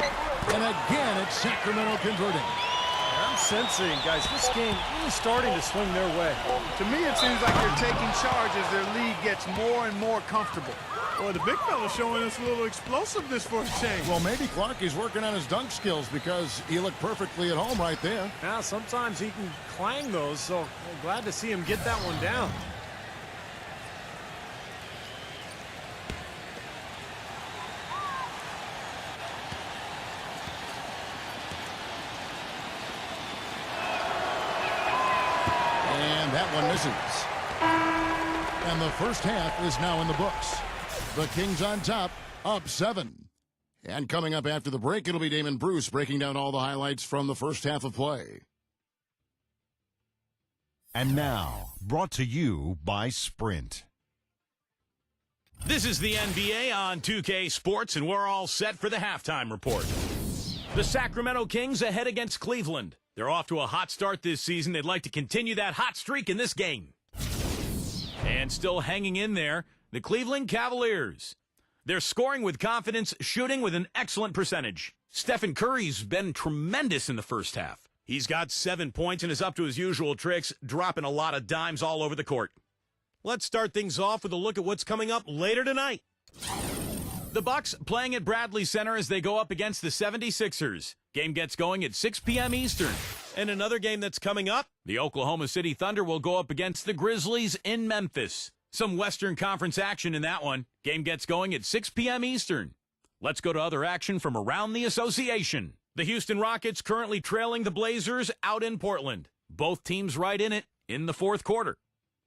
And again, it's Sacramento converting. I'm sensing, guys, this game is starting to swing their way. To me, it seems like they're taking charge as their lead gets more and more comfortable. Boy, the big fella's showing us a little explosiveness for a change. Well, maybe Clark is working on his dunk skills because he looked perfectly at home right there. Now, sometimes he can clang those, so I'm glad to see him get that one down. That one misses. And the first half is now in the books. The Kings on top, up 7. And coming up after the break, it'll be Damon Bruce breaking down all the highlights from the first half of play. And now, brought to you by Sprint. This is the NBA on 2K Sports, and we're all set for the halftime report. The Sacramento Kings ahead against Cleveland. They're off to a hot start this season. They'd like to continue that hot streak in this game. And still hanging in there, the Cleveland Cavaliers. They're scoring with confidence, shooting with an excellent percentage. Stephen Curry's been tremendous in the first half. He's got 7 points and is up to his usual tricks, dropping a lot of dimes all over the court. Let's start things off with a look at what's coming up later tonight. The Bucks playing at Bradley Center as they go up against the 76ers. Game gets going at 6 p.m. Eastern. And another game that's coming up, the Oklahoma City Thunder will go up against the Grizzlies in Memphis. Some Western Conference action in that one. Game gets going at 6 p.m. Eastern. Let's go to other action from around the association. The Houston Rockets currently trailing the Blazers out in Portland. Both teams right in it in the fourth quarter.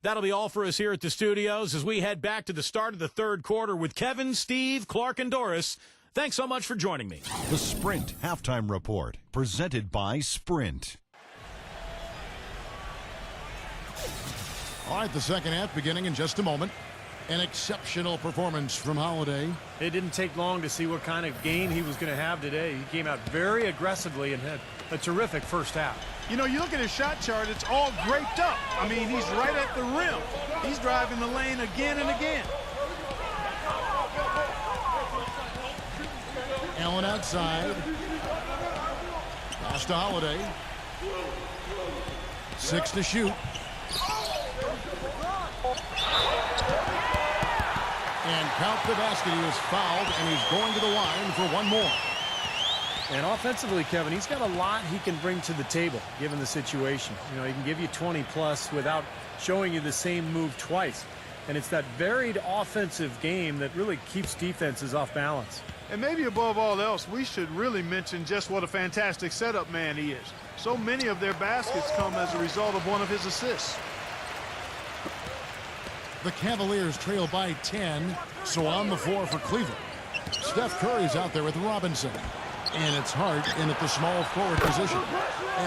That'll be all for us here at the studios as we head back to the start of the third quarter with Kevin, Steve, Clark, and Doris. Thanks so much for joining me. The Sprint Halftime Report, presented by Sprint. All right, the second half beginning in just a moment. An exceptional performance from Holiday. It didn't take long to see what kind of game he was going to have today. He came out very aggressively and had a terrific first half. You know, you look at his shot chart, it's all graped up. I mean, he's right at the rim. He's driving the lane again and again. Allen outside. Pass to Holiday. 6 to shoot. And count the basket. He was fouled, and he's going to the line for one more. And offensively, Kevin, he's got a lot he can bring to the table, given the situation. You know, he can give you 20-plus without showing you the same move twice. And it's that varied offensive game that really keeps defenses off balance. And maybe above all else, we should really mention just what a fantastic setup man he is. So many of their baskets come as a result of one of his assists. The Cavaliers trail by 10, so on the floor for Cleveland. Steph Curry's out there with Robinson. And it's Hart in at the small forward position.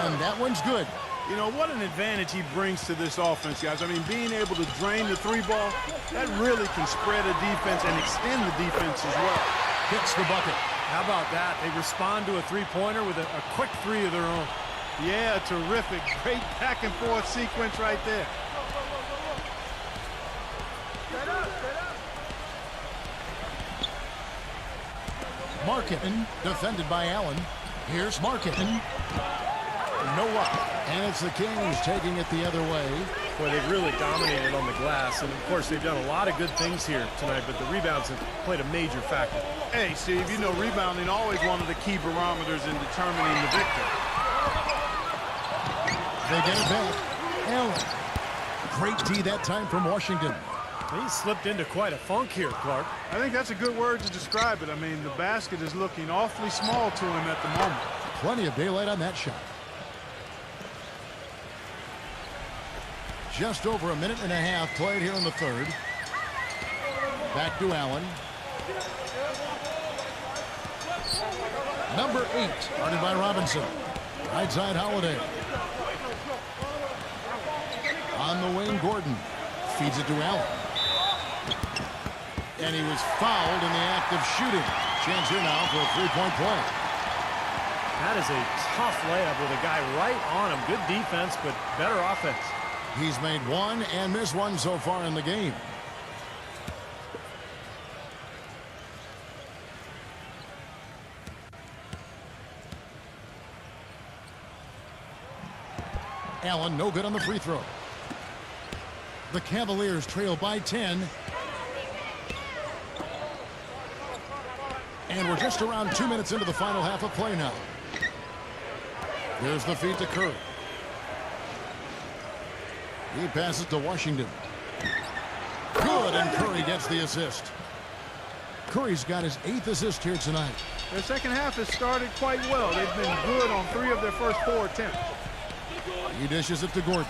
And that one's good. You know, what an advantage he brings to this offense, guys. I mean, being able to drain the three ball, that really can spread a defense and extend the defense as well. Hits the bucket. How about that? They respond to a three-pointer with a quick three of their own. Yeah, terrific. Great back-and-forth sequence right there. Markin, defended by Allen. Here's Markin. No luck. And it's the Kings taking it the other way. Boy, they've really dominated on the glass. And, of course, they've done a lot of good things here tonight, but the rebounds have played a major factor. Hey, Steve, you know rebounding always one of the key barometers in determining the victor. They get it back. Allen. Great D that time from Washington. He slipped into quite a funk here, Clark. I think that's a good word to describe it. I mean, the basket is looking awfully small to him at the moment. Plenty of daylight on that shot. Just over a minute and a half played here in the third. Back to Allen. Number 8, guarded by Robinson. Right side Holiday. On the wing, Gordon. Feeds it to Allen. And he was fouled in the act of shooting. Chance here now for a three-point play. That is a tough layup with a guy right on him. Good defense, but better offense. He's made one and missed one so far in the game. Allen, no good on the free throw. The Cavaliers trail by 10. And we're just around 2 minutes into the final half of play now. Here's the feed to Curry. He passes to Washington. Good, and Curry gets the assist. Curry's got his 8th assist here tonight. Their second half has started quite well. They've been good on 3 of their first 4 attempts. He dishes it to Gordon.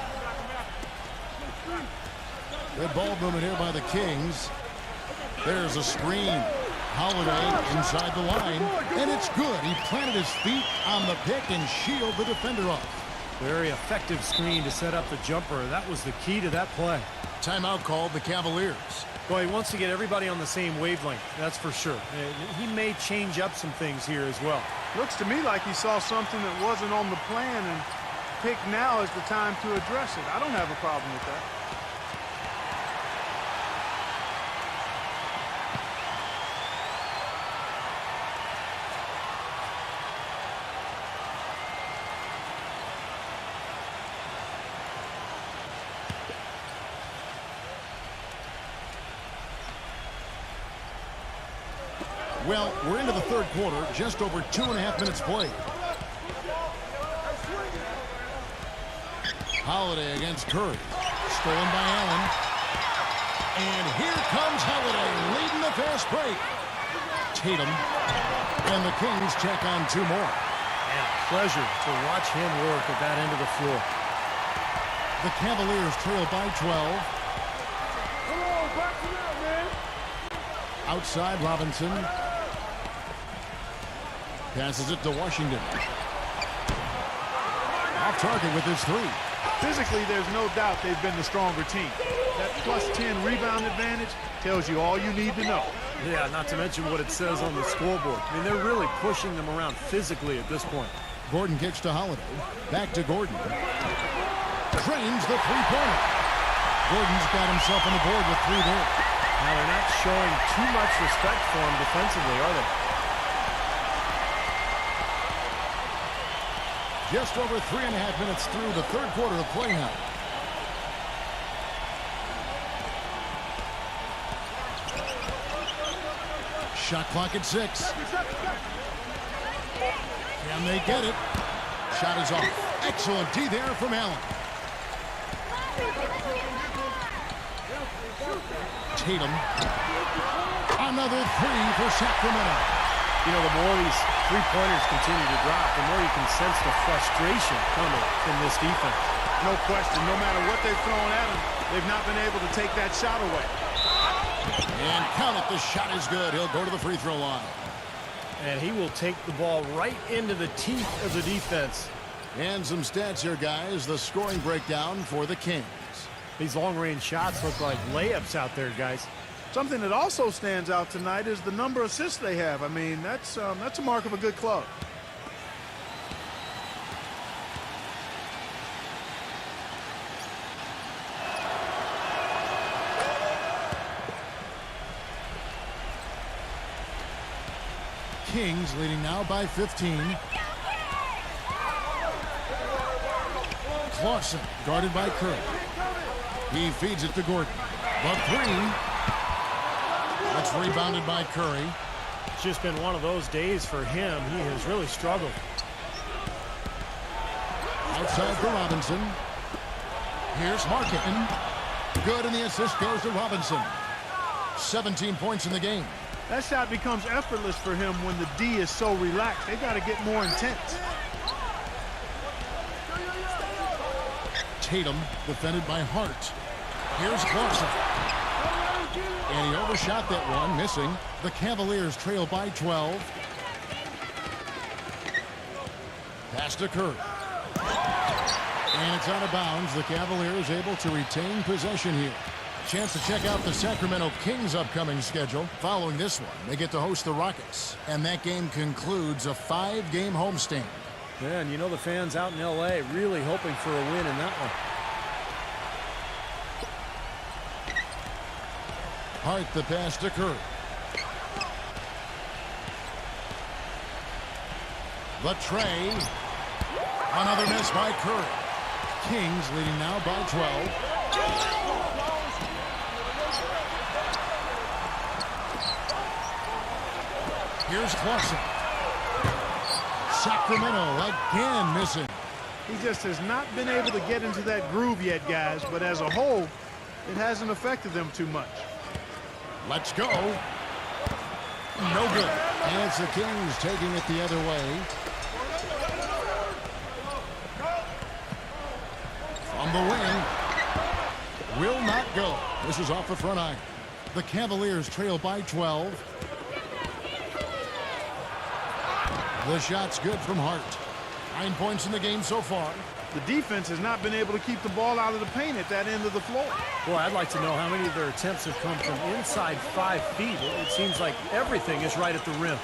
Good ball movement here by the Kings. There's a screen. Holiday inside the line, and it's good. He planted his feet on the pick and shielded the defender off. Very effective screen to set up the jumper. That was the key to that play. Timeout called the Cavaliers. Boy, he wants to get everybody on the same wavelength, that's for sure. He may change up some things here as well. Looks to me like he saw something that wasn't on the plan and picked now is the time to address it. I don't have a problem with that. Well, we're into the third quarter, just over 2.5 minutes played. Holiday against Curry. Stolen by Allen. And here comes Holiday leading the fast break. Tatum. And the Kings check on 2 more. And a pleasure to watch him work at that end of the floor. The Cavaliers trail by 12. Come on, back him out, man. Outside Robinson. Passes it to Washington. Off target with his 3. Physically, there's no doubt they've been the stronger team. That plus 10 rebound advantage tells you all you need to know. Yeah, not to mention what it says on the scoreboard. I mean, they're really pushing them around physically at this point. Gordon kicks to Holiday. Back to Gordon. Drains the 3-pointer. Gordon's got himself on the board with 3 there. Now, they're not showing too much respect for him defensively, are they? Just over 3.5 minutes through the 3rd quarter of play now. Shot clock at 6. Can they get it? Shot is off. Excellent D there from Allen. Tatum. Another 3 for Sacramento. You know, the more these 3-pointers continue to drop, the more you can sense the frustration coming from this defense. No question. No matter what they've thrown at them, they've not been able to take that shot away. And count it. The shot is good. He'll go to the free throw line. And he will take the ball right into the teeth of the defense. And some stats here, guys. The scoring breakdown for the Kings. These long-range shots look like layups out there, guys. Something that also stands out tonight is the number of assists they have. I mean, that's a mark of a good club. Kings leading now by 15. Clausen guarded by Curry. He feeds it to Gordon. The 3. That's rebounded by Curry. It's just been one of those days for him. He has really struggled. Outside for Robinson. Here's Markkanen. Good, and the assist goes to Robinson. 17 points in the game. That shot becomes effortless for him when the D is so relaxed. They've got to get more intense. Tatum defended by Hart. Here's Clausen. And he overshot that one, missing. The Cavaliers trail by 12. Pass to Curry. And it's out of bounds. The Cavaliers able to retain possession here. Chance to check out the Sacramento Kings' upcoming schedule. Following this one, they get to host the Rockets. And that game concludes a 5-game homestand. Yeah, and you know the fans out in L.A. really hoping for a win in that one. Hart the pass to Curry. The tray. Another miss by Curry. Kings leading now by 12. Here's Clausen. Sacramento again missing. He just has not been able to get into that groove yet, guys, but as a whole, it hasn't affected them too much. Let's go. No good. And it's the Kings taking it the other way. From the wing. Will not go. This is off the front iron. The Cavaliers trail by 12. The shot's good from Hart. 9 points in the game so far. The defense has not been able to keep the ball out of the paint at that end of the floor. Well, I'd like to know how many of their attempts have come from inside 5 feet. It seems like everything is right at the rim.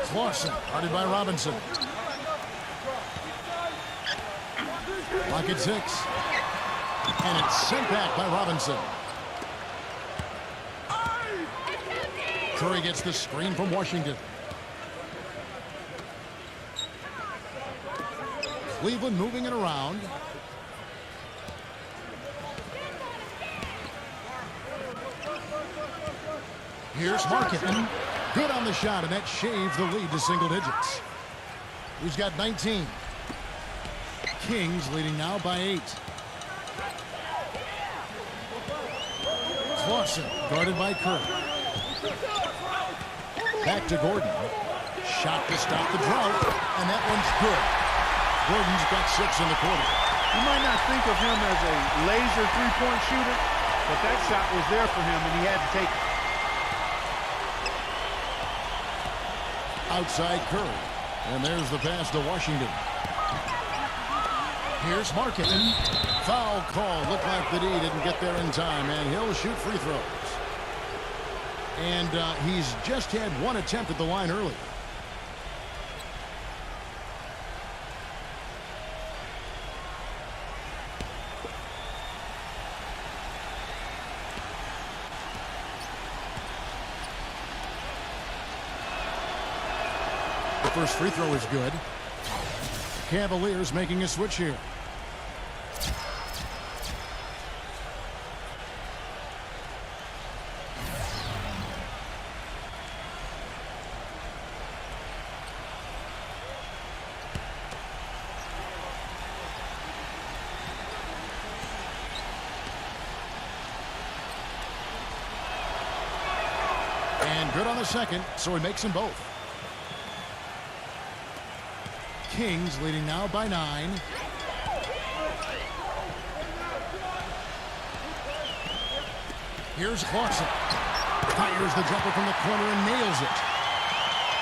Clausen, guarded by Robinson. Clock at 6. And it's sent back by Robinson. Curry gets the screen from Washington. Cleveland moving it around. Here's Markkanen. Good on the shot, and that shaves the lead to single digits. He's got 19. Kings leading now by 8. Clausen, guarded by Curry. Back to Gordon. Shot to stop the drought, and that one's good. Gordon's got 6 in the quarter. You might not think of him as a laser three-point shooter, but that shot was there for him, and he had to take it. Outside Curry. And there's the pass to Washington. Here's Markkanen. Foul call. Looked like the D didn't get there in time, and he'll shoot free throws. And he's just had 1 attempt at the line early. The first free throw is good. Cavaliers making a switch here. And good on the second, so he makes them both. Kings leading now by 9. Here's Clausen. Fires the jumper from the corner and nails it.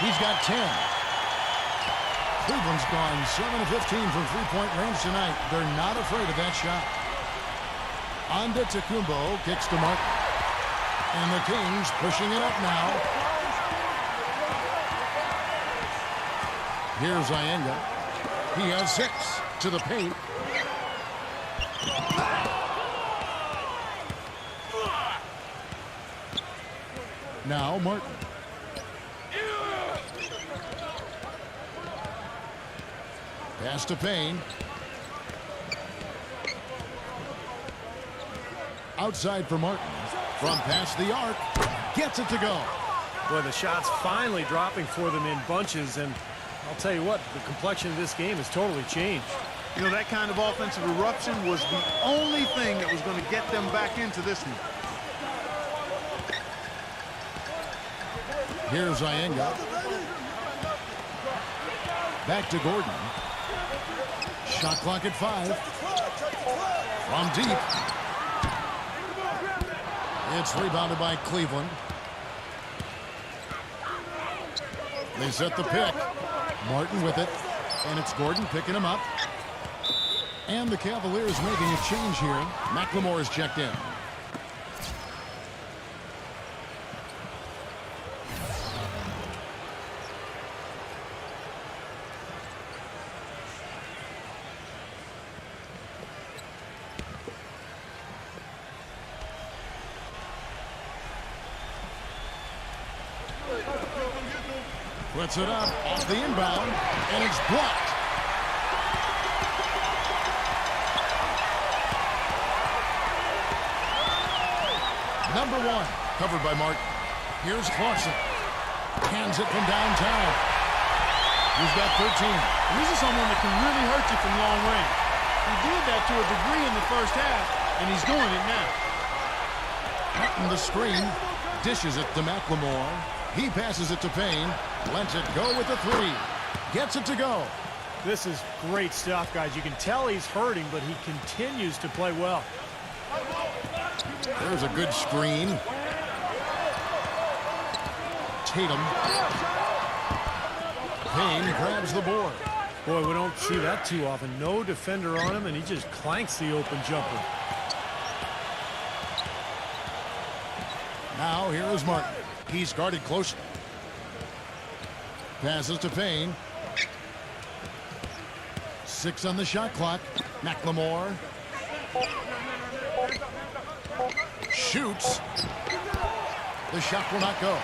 He's got 10. Cleveland's gone 7 of 15 from three-point range tonight. They're not afraid of that shot. Antetokounmpo kicks to Martin. And the Kings pushing it up now. Here's Ienga. He has 6 to the paint. Now Martin. Pass to Payne. Outside for Martin. From past the arc. Gets it to go. Boy, the shots finally dropping for them in bunches, and I'll tell you what, the complexion of this game has totally changed. You know, that kind of offensive eruption was the only thing that was going to get them back into this one. Here's Ienga. Back to Gordon. Shot clock at 5. From deep. It's rebounded by Cleveland. They set the pick. Martin with it. And it's Gordon picking him up. And the Cavaliers making a change here. McLemore is checked in. Puts it up off the inbound, and it's blocked. Number 1, covered by Martin. Here's Clausen. Hands it from downtown. He's got 13. And this is someone that can really hurt you from long range. He did that to a degree in the first half, and he's doing it now. Cutting the screen. Dishes it to McLemore. He passes it to Payne. Lets it go with the 3. Gets it to go. This is great stuff, guys. You can tell he's hurting, but he continues to play well. There's a good screen. Tatum. Payne grabs the board. Boy, we don't see that too often. No defender on him, and he just clanks the open jumper. Now here is Martin. He's guarded closely. Passes to Payne. 6 on the shot clock. McLemore. Shoots. The shot will not go.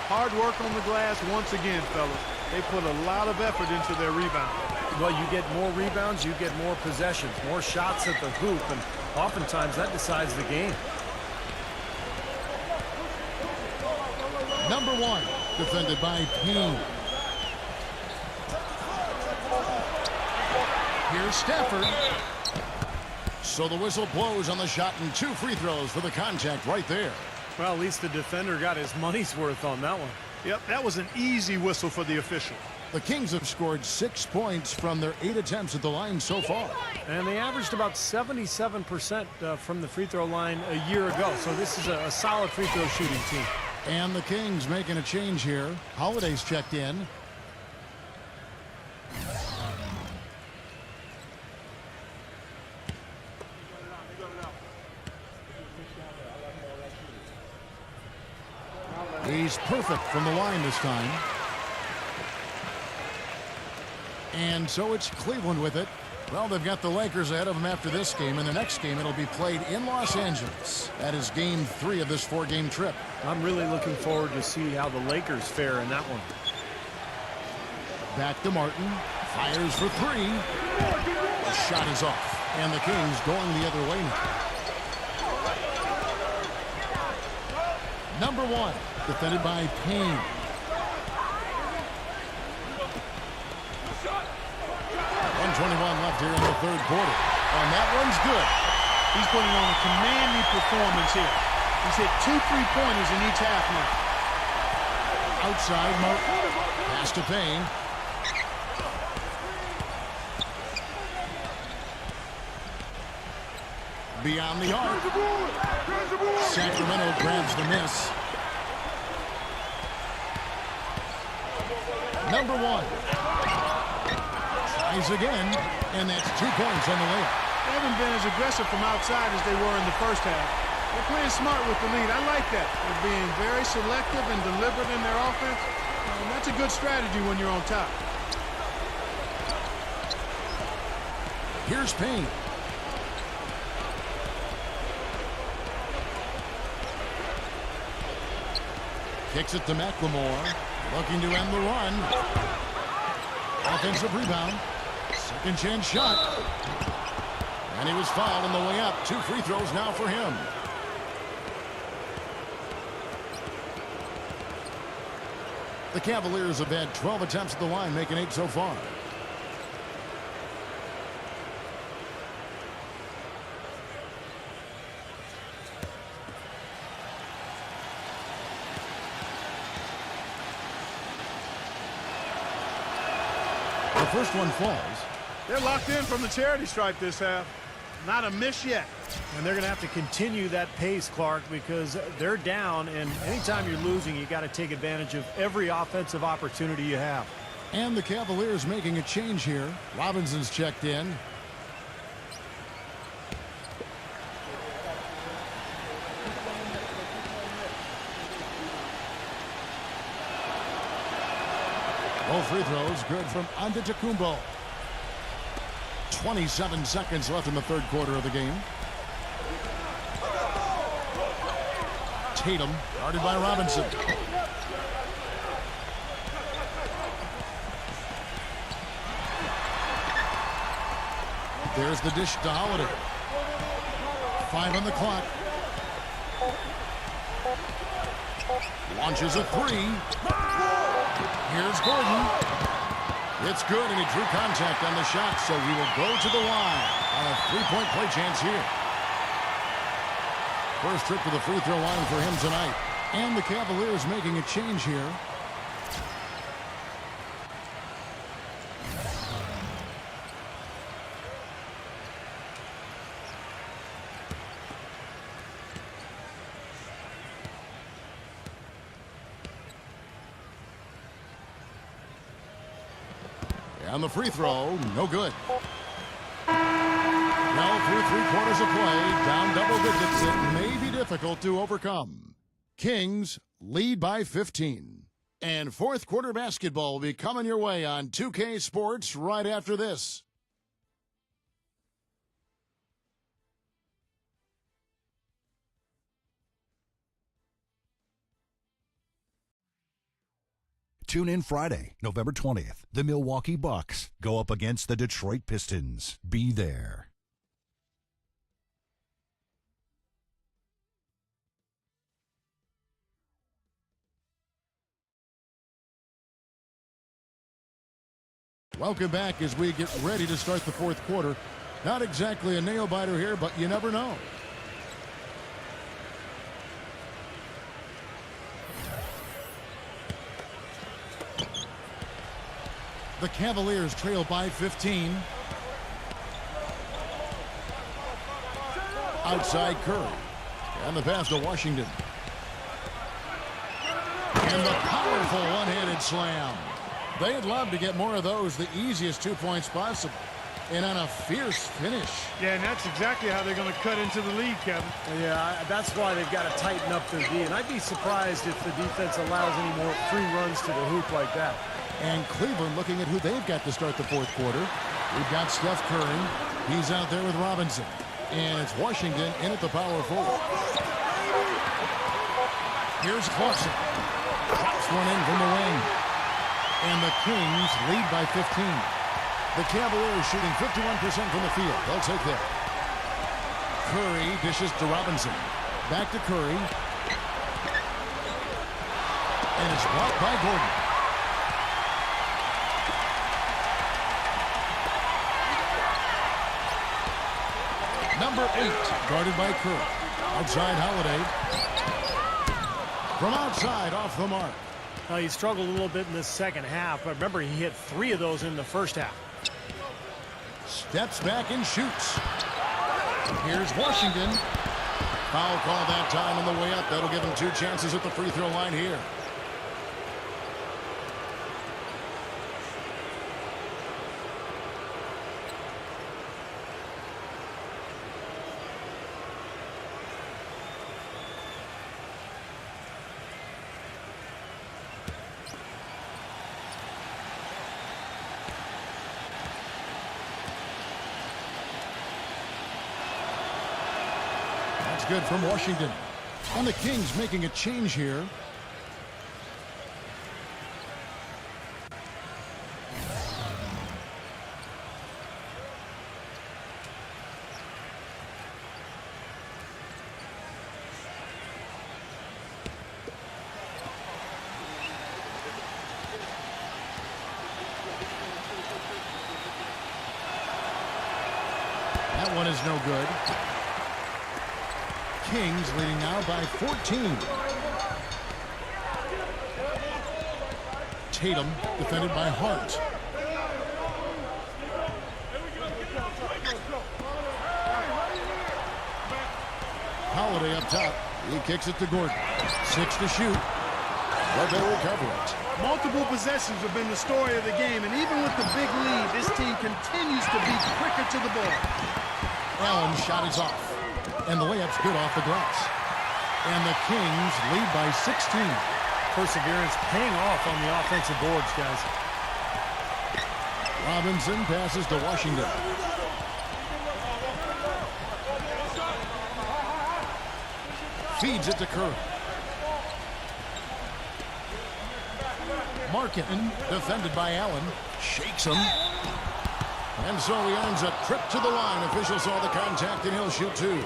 Hard work on the glass once again, fellas. They put a lot of effort into their rebound. Well, you get more rebounds, you get more possessions, more shots at the hoop, and oftentimes that decides the game. Number 1, defended by Payne. Here's Stafford. So the whistle blows on the shot, and 2 free throws for the contact right there. Well, at least the defender got his money's worth on that one. Yep, that was an easy whistle for the official. The Kings have scored 6 points from their 8 attempts at the line so far. And they averaged about 77% from the free throw line a year ago. So this is a solid free throw shooting team. And the Kings making a change here. Holiday's checked in. He's perfect from the line this time. And so it's Cleveland with it. Well, they've got the Lakers ahead of them after this game, and the next game it'll be played in Los Angeles. That is game 3 of this 4-game trip. I'm really looking forward to see how the Lakers fare in that one. Back to Martin. Fires for 3. The shot is off. And the Kings going the other way now. Number 1. Defended by Payne. 1:21 left here in the third quarter. And that one's good. He's putting on a commanding performance here. He's hit 2 3-pointers in each half now. Outside Martin. Pass to Payne. Beyond the arc. Sacramento grabs the miss. Number 1. Tries again, and that's 2 points on the layup. They haven't been as aggressive from outside as they were in the first half. They're playing smart with the lead. I like that. They're being very selective and deliberate in their offense. And that's a good strategy when you're on top. Here's Payne. Kicks it to McLemore. Looking to end the run. Offensive rebound. Second chance shot. And he was fouled on the way up. 2 free throws now for him. The Cavaliers have had 12 attempts at the line, making 8 so far. The first one falls. They're locked in from the charity stripe this half. Not a miss yet. And they're going to have to continue that pace, Clark, because they're down, and anytime you're losing, you got to take advantage of every offensive opportunity you have. And the Cavaliers making a change here. Robinson's checked in. Both free throws good from Antetokounmpo. 27 seconds left in the third quarter of the game. Tatum guarded by Robinson. There's the dish to Holiday. 5 on the clock. Launches a 3. Here's Gordon. It's good, and he drew contact on the shot, so he will go to the line on a 3-point play chance here. First trip to the free throw line for him tonight. And the Cavaliers making a change here. And the free throw, no good. Now through 3 quarters of play, down double digits, it may be difficult to overcome. Kings lead by 15. And fourth quarter basketball will be coming your way on 2K Sports right after this. Tune in Friday, November 20th. The Milwaukee Bucks go up against the Detroit Pistons. Be there. Welcome back as we get ready to start the fourth quarter. Not exactly a nail-biter here, but you never know. The Cavaliers trail by 15. Outside Curry. And the pass to Washington. And the powerful one-handed slam. They'd love to get more of those, the easiest 2 points possible. And on a fierce finish. Yeah, and that's exactly how they're going to cut into the lead, Kevin. Yeah, that's why they've got to tighten up their D. And I'd be surprised if the defense allows any more free runs to the hoop like that. And Cleveland looking at who they've got to start the fourth quarter. We've got Steph Curry. He's out there with Robinson. And it's Washington in at the power forward. Here's Clarkson. Drops one in from the wing. And the Kings lead by 15. The Cavaliers shooting 51% from the field. They'll take that. Curry dishes to Robinson. Back to Curry. And it's blocked by Gordon. Number 8, guarded by Curry. Outside Holiday. From outside, off the mark. He struggled a little bit in this second half, but remember, he hit 3 of those in the first half. Steps back and shoots. Here's Washington. Foul call that time on the way up. That'll give him 2 chances at the free throw line here. Good from Washington. And the Kings making a change here. That one is no good. Kings leading now by 14. Tatum defended by Hart. Holiday up top. He kicks it to Gordon. 6 to shoot. But they recover it. Multiple possessions have been the story of the game, and even with the big lead, this team continues to be quicker to the ball. Allen's shot is off. And the layup's good off the glass. And the Kings lead by 16. Perseverance paying off on the offensive boards, guys. Robinson passes to Washington. Feeds it to Curry. Markin, defended by Allen, shakes him. And so he earns a trip to the line. Officials saw the contact, and he'll shoot 2.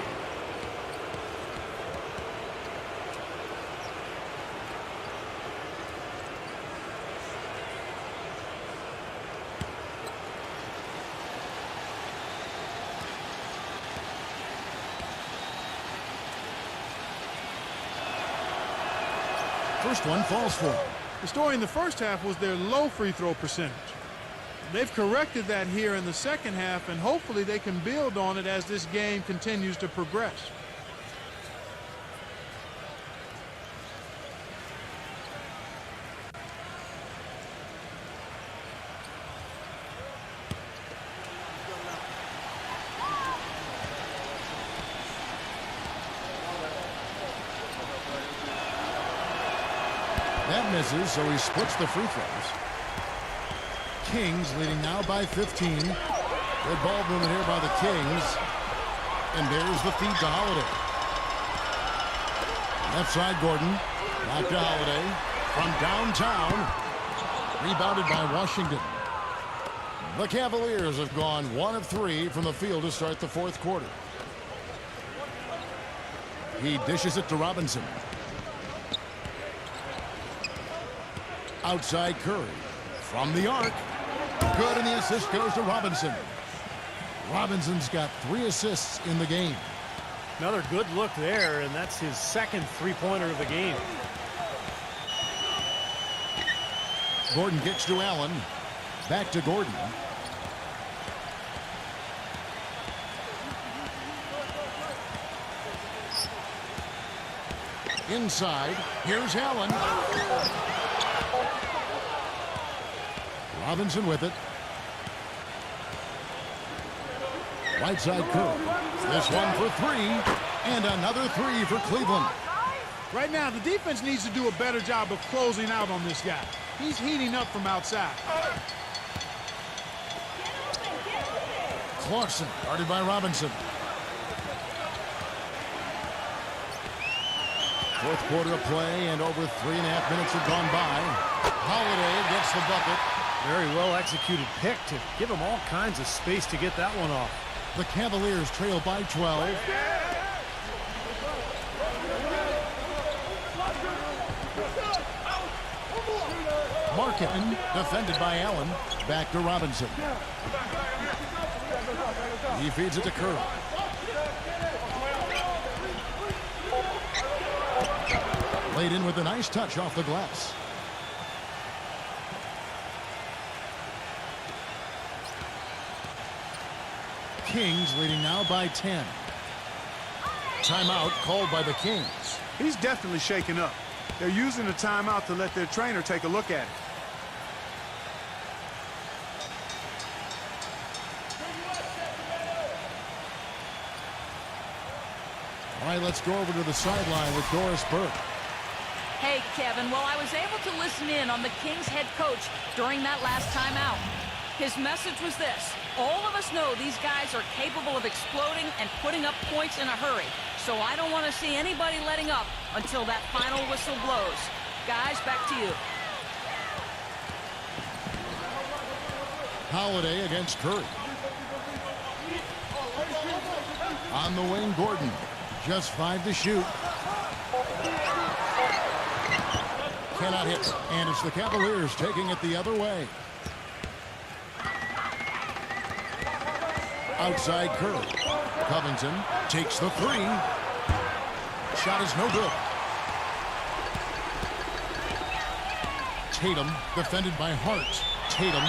First one falls for him. The story in the first half was their low free throw percentage. They've corrected that here in the second half, and hopefully they can build on it as this game continues to progress. That misses, so he splits the free throws. Kings leading now by 15. Good ball movement here by the Kings. And there's the feed to Holiday. Left side, Gordon. Back to Holiday. From downtown. Rebounded by Washington. The Cavaliers have gone 1 of 3 from the field to start the fourth quarter. He dishes it to Robinson. Outside Curry. From the arc. Good, and the assist goes to Robinson. Robinson's got 3 assists in the game. Another good look there, and that's his second three-pointer of the game. Gordon kicks to Allen. Back to Gordon. Inside, here's Allen. Robinson with it. Right side Curry. This one for three, and another three for Cleveland. Right now, the defense needs to do a better job of closing out on this guy. He's heating up from outside. Clarkson, guarded by Robinson. Fourth quarter of play, and over 3.5 minutes have gone by. Holiday gets the bucket. Very well executed pick to give him all kinds of space to get that one off. The Cavaliers trail by 12. Markin, defended by Allen. Back to Robinson. He feeds it to Curry. Laid in with a nice touch off the glass. Kings leading now by 10. Timeout called by the Kings. He's definitely shaken up. They're using the timeout to let their trainer take a look at it. All right, let's go over to the sideline with Doris Burke. Hey, Kevin, well, I was able to listen in on the Kings head coach during that last timeout. His message was this: all of us know these guys are capable of exploding and putting up points in a hurry. So I don't want to see anybody letting up until that final whistle blows. Guys, back to you. Holiday against Curry. On the wing, Gordon. Just 5 to shoot. Cannot hit. And it's the Cavaliers taking it the other way. Outside Curry. Covington takes the three. Shot is no good. Tatum defended by Hart. Tatum.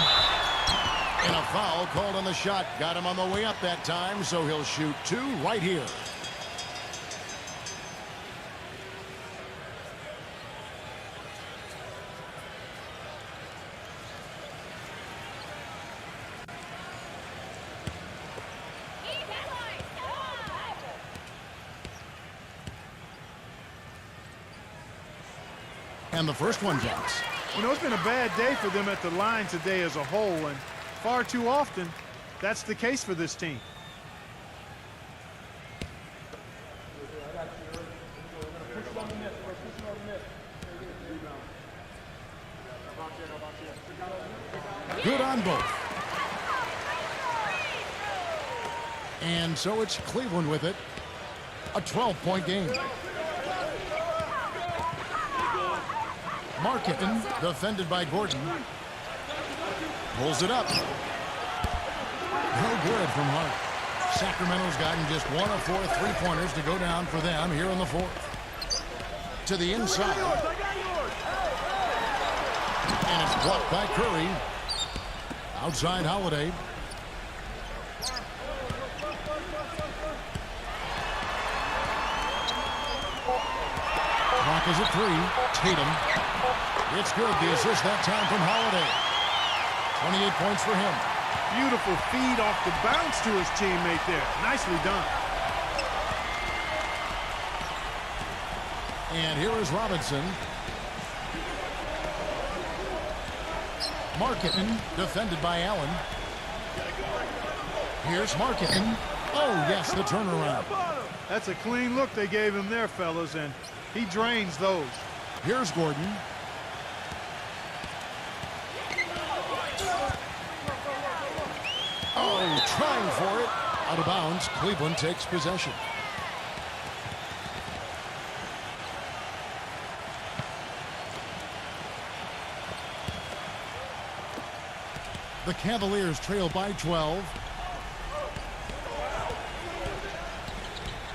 And a foul called on the shot. Got him on the way up that time, so he'll shoot 2 right here. And the first one drops. You know, it's been a bad day for them at the line today as a whole, and far too often, that's the case for this team. Good on both. And so it's Cleveland with it. A 12-point game. Markin, defended by Gordon. Pulls it up. No good from Hart. Sacramento's gotten just 1 of 4 3-pointers to go down for them here in the fourth. To the inside. And it's blocked by Curry. Outside Holiday. Clock is at 3. Tatum. It's good. The assist that time from Holiday. 28 points for him. Beautiful feed off the bounce to his teammate there. Nicely done. And here is Robinson. Markin, defended by Allen. Here's Markin. Oh, yes, the turnaround. That's a clean look they gave him there, fellas, and he drains those. Here's Gordon. Oh, trying for it. Out of bounds. Cleveland takes possession. The Cavaliers trail by 12.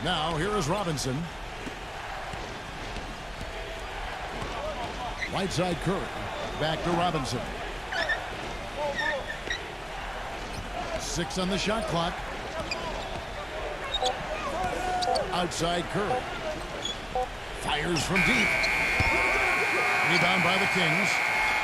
Now, here is Robinson. Right side Curry. Back to Robinson. 6 on the shot clock. Outside Curry. Fires from deep. Rebound by the Kings.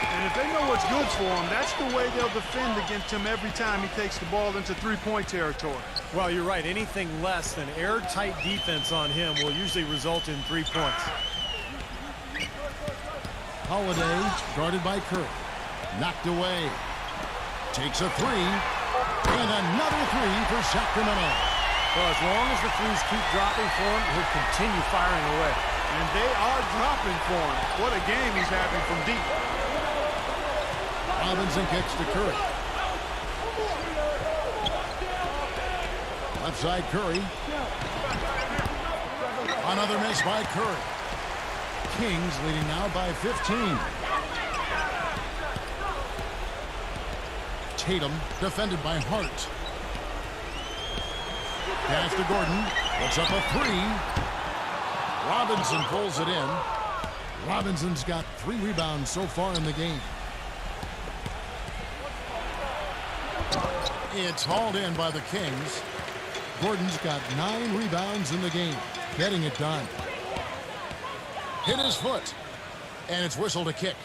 And if they know what's good for him, that's the way they'll defend against him every time he takes the ball into three-point territory. Well, you're right. Anything less than airtight defense on him will usually result in 3 points. Holiday guarded by Curry. Knocked away. Takes a three. And another three for Sacramento. Well, as long as the threes keep dropping for him, he'll continue firing away. And they are dropping for him. What a game he's having from deep. Robinson kicks to Curry. Left side Curry. Another miss by Curry. Kings leading now by 15. Tatum defended by Hart. Pass to Gordon. Puts up a three. Robinson pulls it in. Robinson's got 3 rebounds so far in the game. It's hauled in by the Kings. Gordon's got 9 rebounds in the game. Getting it done. Hit his foot. And it's whistled a kick.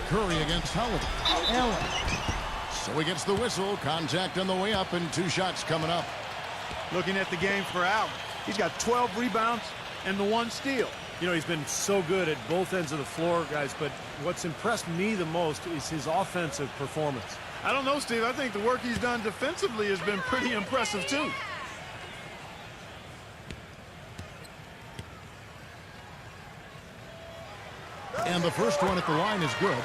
Curry against Holiday. Allen. So he gets the whistle. Contact on the way up and 2 shots coming up. Looking at the game for Allen. He's got 12 rebounds and the 1 steal. You know, he's been so good at both ends of the floor, guys, but what's impressed me the most is his offensive performance. I don't know, Steve. I think the work he's done defensively has been pretty impressive, too. And the first one at the line is good.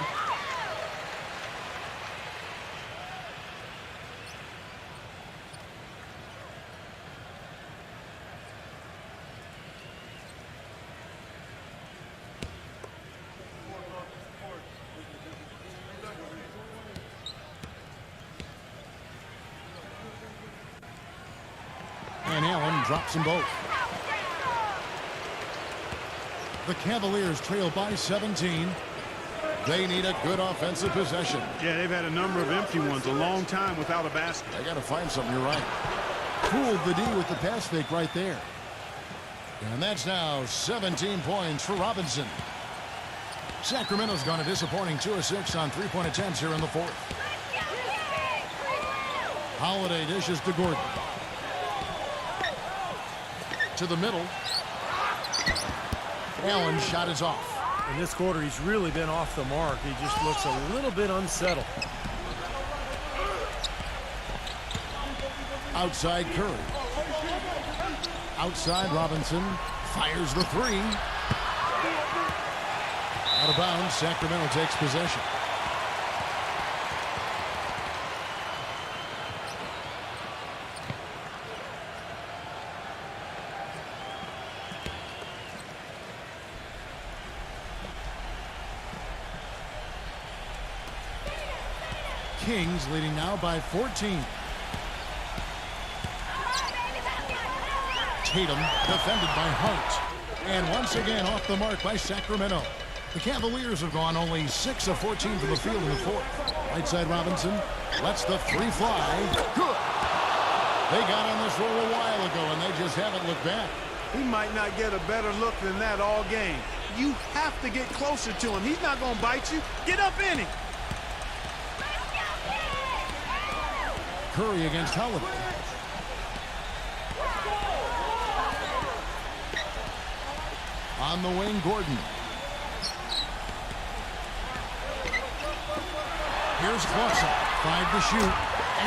And Allen drops them both. The Cavaliers trail by 17. They need a good offensive possession. Yeah, they've had a number of empty ones, a long time without a basket. They got to find something, you're right. Fooled the D with the pass fake right there. And that's now 17 points for Robinson. Sacramento's gone a disappointing 2 of 6 on 3-point attempts here in the 4th. Holiday dishes to Gordon. To the middle. Allen's shot is off. In this quarter, he's really been off the mark. He just looks a little bit unsettled. Outside Curry. Outside Robinson. Fires the 3. Out of bounds. Sacramento takes possession. Kings leading now by 14. Tatum defended by Hart. And once again off the mark by Sacramento. The Cavaliers have gone only 6 of 14 from the field in the 4th. Right side Robinson lets the 3 fly. Good. They got on this roll a while ago and they just haven't looked back. He might not get a better look than that all game. You have to get closer to him. He's not going to bite you. Get up in him. Curry against Holiday. On the wing, Gordon. Here's Clarkson. 5 to shoot.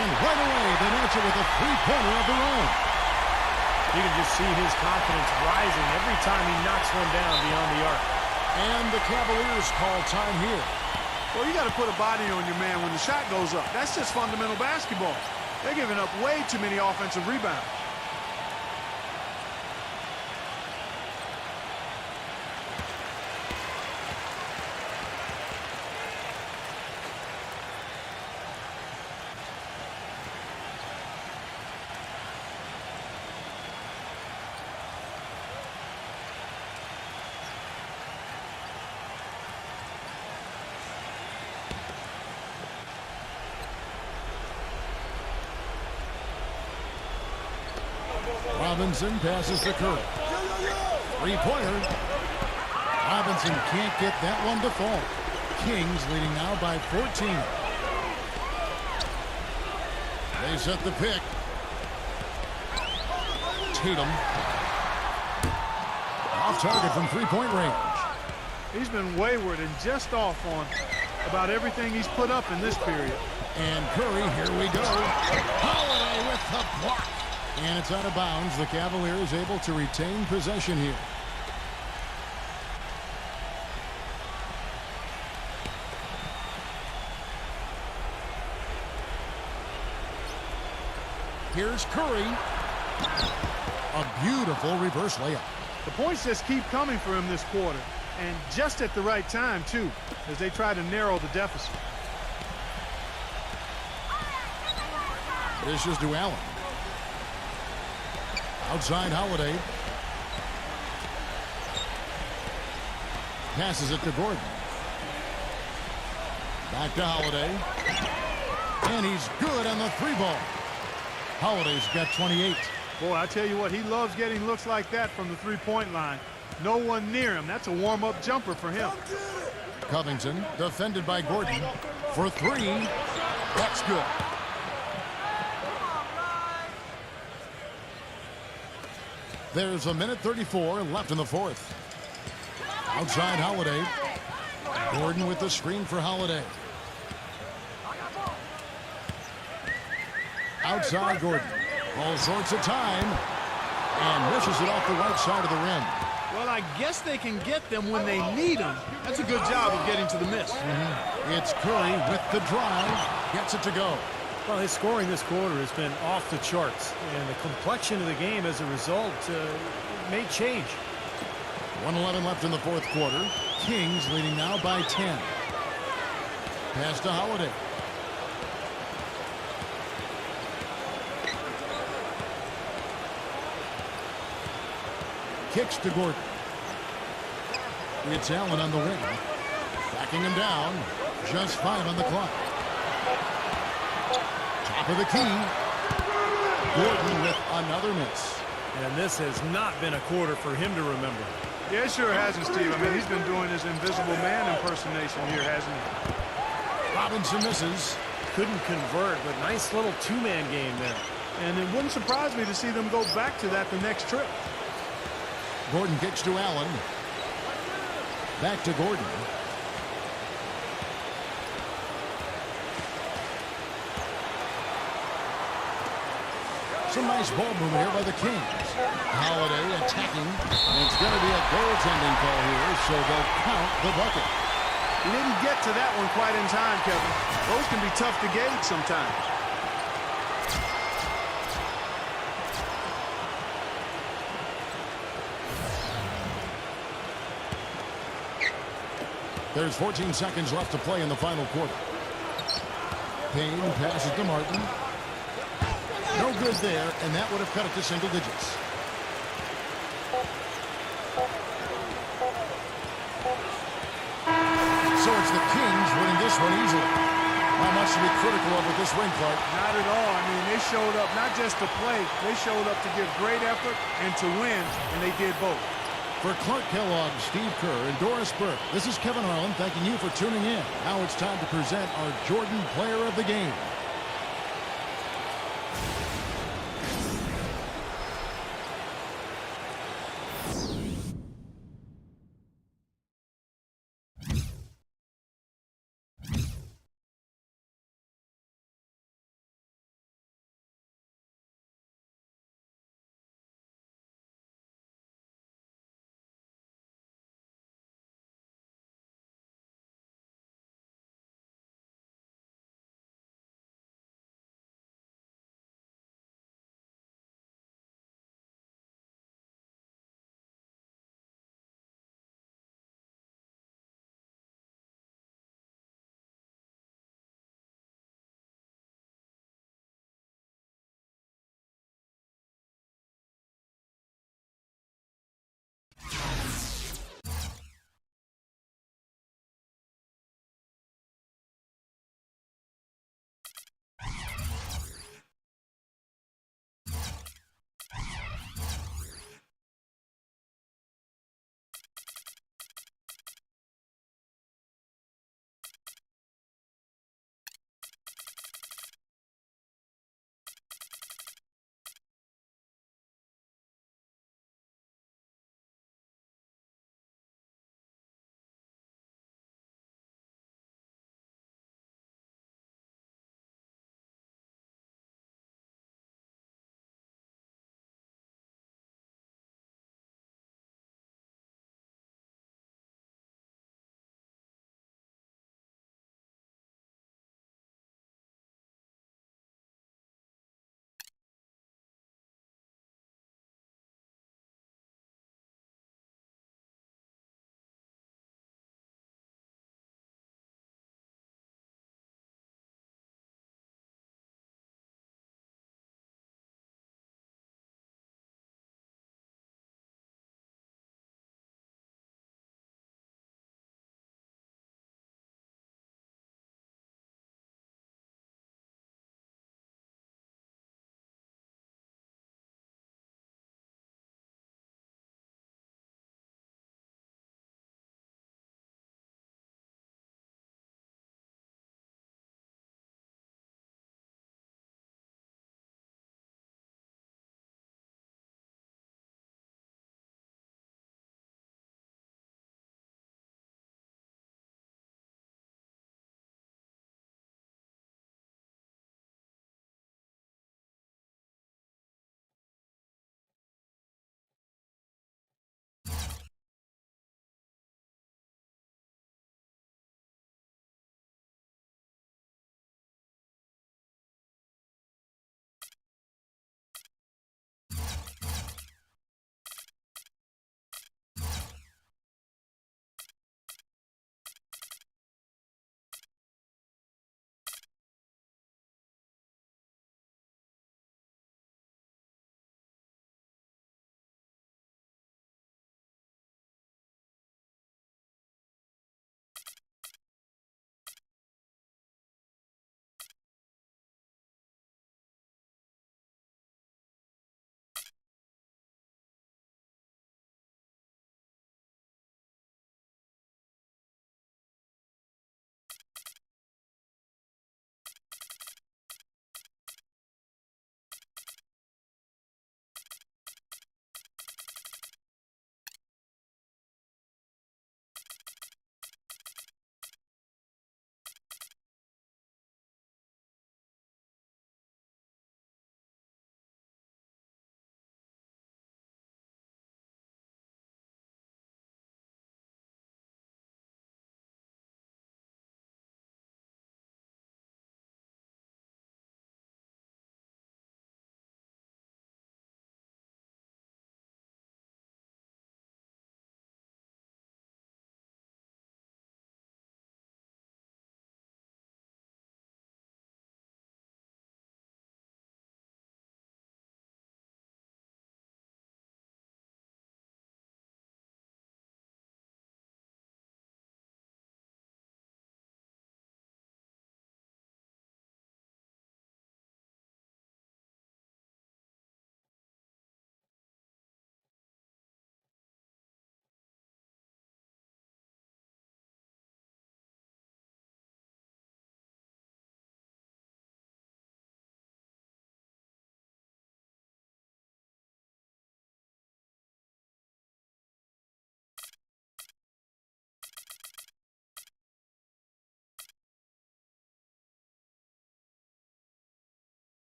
And right away, they answer with a 3-pointer of their own. You can just see his confidence rising every time he knocks one down beyond the arc. And the Cavaliers call time here. Well, you got to put a body on your man when the shot goes up. That's just fundamental basketball. They're giving up way too many offensive rebounds. Robinson passes to Curry. Three-pointer. Robinson can't get that one to fall. Kings leading now by 14. They set the pick. Tatum. Off target from three-point range. He's been wayward and just off on about everything he's put up in this period. And Curry, here we go. Holiday with the block. And it's out of bounds. The Cavaliers able to retain possession here. Here's Curry. A beautiful reverse layup. The points just keep coming for him this quarter. And just at the right time, too, as they try to narrow the deficit. This is to Allen. Outside Holiday. Passes it to Gordon. Back to Holiday. And he's good on the three ball. Holiday's got 28. Boy, I tell you what, he loves getting looks like that from the three-point line. No one near him. That's a warm-up jumper for him. Covington defended by Gordon for three. That's good. There's a minute 34 left in the fourth. Outside Holiday. Gordon with the screen for Holiday. Outside Gordon. All sorts of time. And wishes it off the right side of the rim. Well, I guess they can get them when they need them. That's a good job of getting to the miss. It's Curry with the drive. Gets it to go. Well, his scoring this quarter has been off the charts. And the complexion of the game as a result may change. 1:11 left in the fourth quarter. Kings leading now by 10. Pass to Holiday. Kicks to Gordon. It's Allen on the wing. Backing him down. Just 5 on the clock. Top of the key. Gordon with another miss. And this has not been a quarter for him to remember. Yeah, it sure hasn't, Steve. I mean, he's been doing his invisible man impersonation here, hasn't he? Robinson misses. Couldn't convert, but nice little two-man game there. And it wouldn't surprise me to see them go back to that the next trip. Gordon kicks to Allen. Back to Gordon. Some nice ball movement here by the Kings. Holiday attacking. And it's going to be a goaltending call here, so they'll count the bucket. He didn't get to that one quite in time, Kevin. Those can be tough to gauge sometimes. There's 14 seconds left to play in the final quarter. Payne passes to Martin. No good there, and that would have cut it to single digits. So it's the Kings winning this one easily. Not much to be critical of with this win, Clark. Not at all. I mean, they showed up not just to play. They showed up to give great effort and to win, and they did both. For Clark Kellogg, Steve Kerr, and Doris Burke, this is Kevin Harlan thanking you for tuning in. Now it's time to present our Jordan Player of the Game.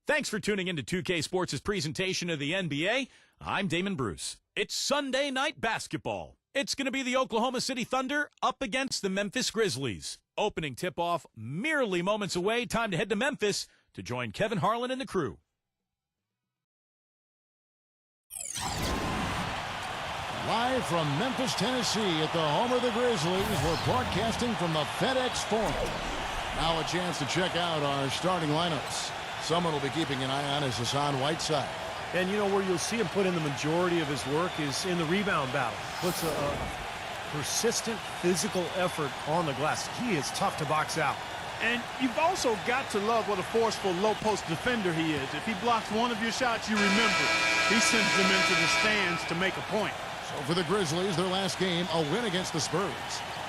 Thanks for tuning in to 2K Sports' presentation of the NBA. I'm Damon Bruce. It's Sunday night basketball. It's going to be the Oklahoma City Thunder up against the Memphis Grizzlies. Opening tip-off merely moments away. Time to head to Memphis to join Kevin Harlan and the crew. Live from Memphis, Tennessee at the home of the Grizzlies, we're broadcasting from the FedEx Forum. Now a chance to check out our starting lineups. Someone will be keeping an eye on is Hassan Whiteside. And you know where you'll see him put in the majority of his work is in the rebound battle. Puts a persistent physical effort on the glass. He is tough to box out. And you've also got to love what a forceful low-post defender he is. If he blocks one of your shots, you remember. He sends them into the stands to make a point. So for the Grizzlies, their last game, a win against the Spurs.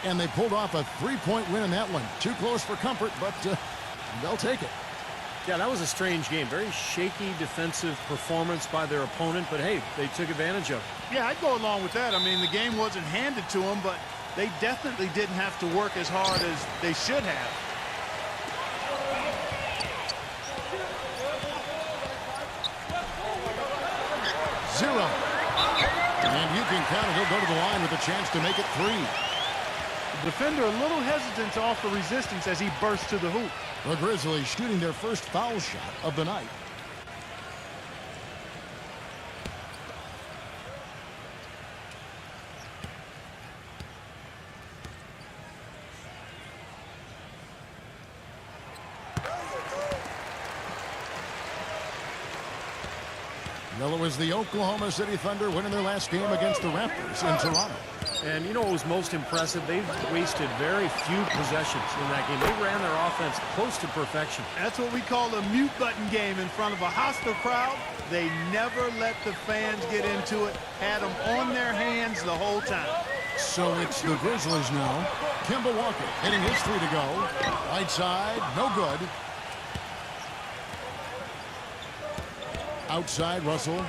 And they pulled off a three-point win in that one. Too close for comfort, but they'll take it. Yeah, that was a strange game. Very shaky defensive performance by their opponent, but hey, they took advantage of it. Yeah, I'd go along with that. I mean, the game wasn't handed to them, but they definitely didn't have to work as hard as they should have. Zero. And you can count it. He'll go to the line with a chance to make it three. The defender a little hesitant to offer resistance as he bursts to the hoop. The Grizzlies shooting their first foul shot of the night. Well, it was the Oklahoma City Thunder winning their last game against the Raptors in Toronto. And you know what was most impressive? They wasted very few possessions in that game. They ran their offense close to perfection. That's what we call a mute button game in front of a hostile crowd. They never let the fans get into it. Had them on their hands the whole time. So it's the Grizzlies now. Kemba Walker hitting his three to go. Right side, no good. Outside, Russell.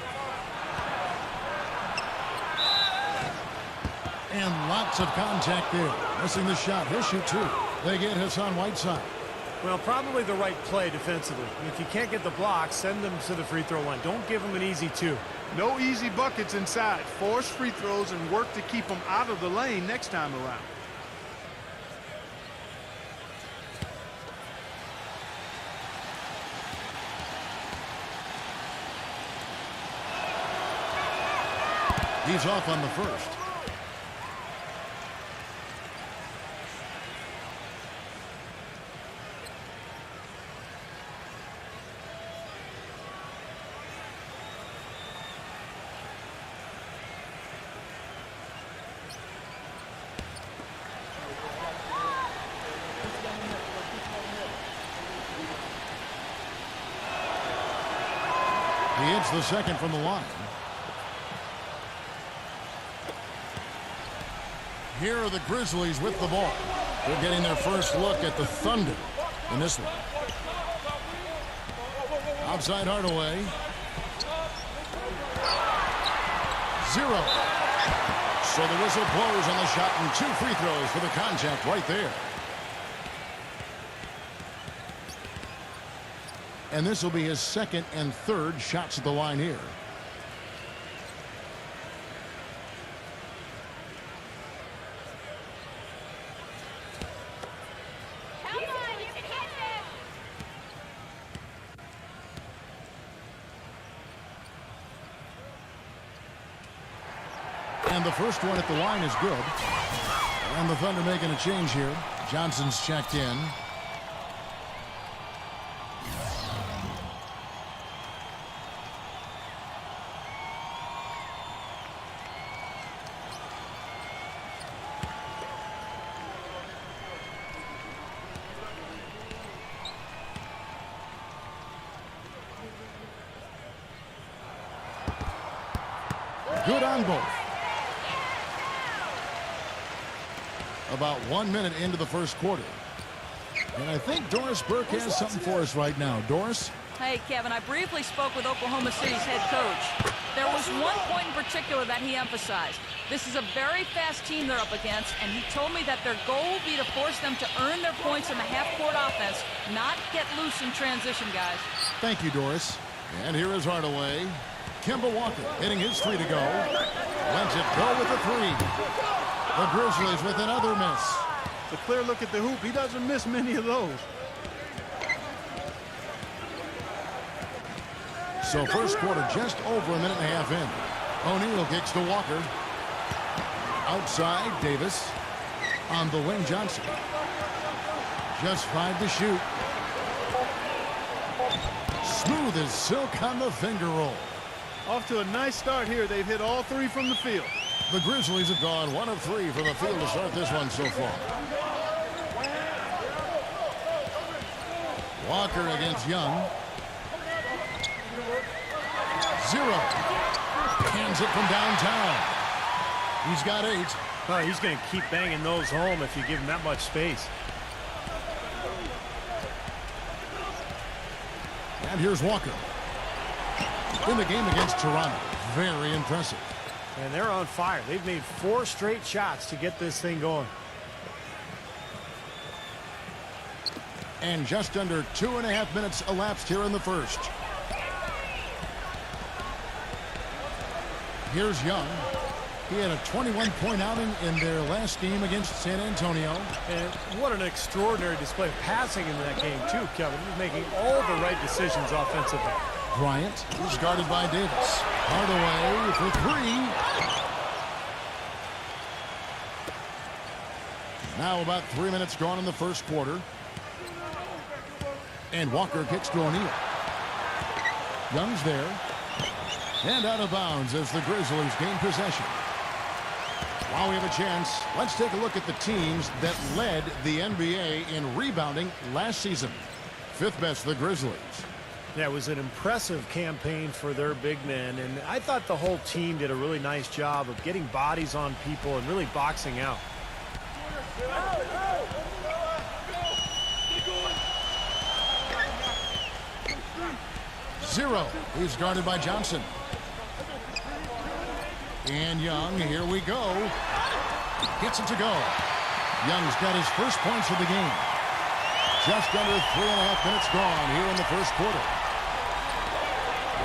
And lots of contact there. Missing the shot. He'll shoot two. They get Hassan Whiteside. Well, probably the right play defensively. If you can't get the block, send them to the free throw line. Don't give them an easy two. No easy buckets inside. Force free throws and work to keep them out of the lane next time around. He's off on the first. He hits the second from the line. Here are the Grizzlies with the ball. They're getting their first look at the Thunder in this one. Outside Hardaway. Zero. So the whistle blows on the shot and two free throws for the contact right there. And this will be his second and third shots at the line here. And the first one at the line is good. And the Thunder making a change here. Johnson's checked in. Good on both. About 1 minute into the first quarter. And I think Doris Burke has something for us right now. Doris? Hey, Kevin, I briefly spoke with Oklahoma City's head coach. There was one point in particular that he emphasized. This is a very fast team they're up against, and he told me that their goal will be to force them to earn their points in the half-court offense, not get loose in transition, guys. Thank you, Doris. And here is Hardaway. Kemba Walker hitting his three to go. Lets it go with the three. The Grizzlies with another miss. It's a clear look at the hoop. He doesn't miss many of those. So first quarter just over a minute and a half in. O'Neal kicks to Walker. Outside, Davis. On the wing, Johnson. Just 5 to shoot. Smooth as silk on the finger roll. Off to a nice start here. They've hit all 3 from the field. The Grizzlies have gone 1 of 3 from the field to start this one so far. Walker against Young. 0. Hands it from downtown. He's got 8. Oh, he's going to keep banging those home if you give him that much space. And here's Walker. In the game against Toronto. Very impressive. And they're on fire. They've made 4 straight shots to get this thing going. And just under 2.5 minutes elapsed here in the first. Here's Young. He had a 21-point outing in their last game against San Antonio. And what an extraordinary display of passing in that game, too, Kevin. He's making all the right decisions offensively. Bryant is guarded by Davis. Hardaway for 3. Now about 3 minutes gone in the first quarter. And Walker kicks to O'Neal. Young's there. And out of bounds as the Grizzlies gain possession. While we have a chance, let's take a look at the teams that led the NBA in rebounding last season. 5th best, the Grizzlies. Yeah, it was an impressive campaign for their big men, and I thought the whole team did a really nice job of getting bodies on people and really boxing out. 0. He's guarded by Johnson. And Young, here we go. Gets it to go. Young's got his first points of the game. Just under 3.5 minutes gone here in the first quarter.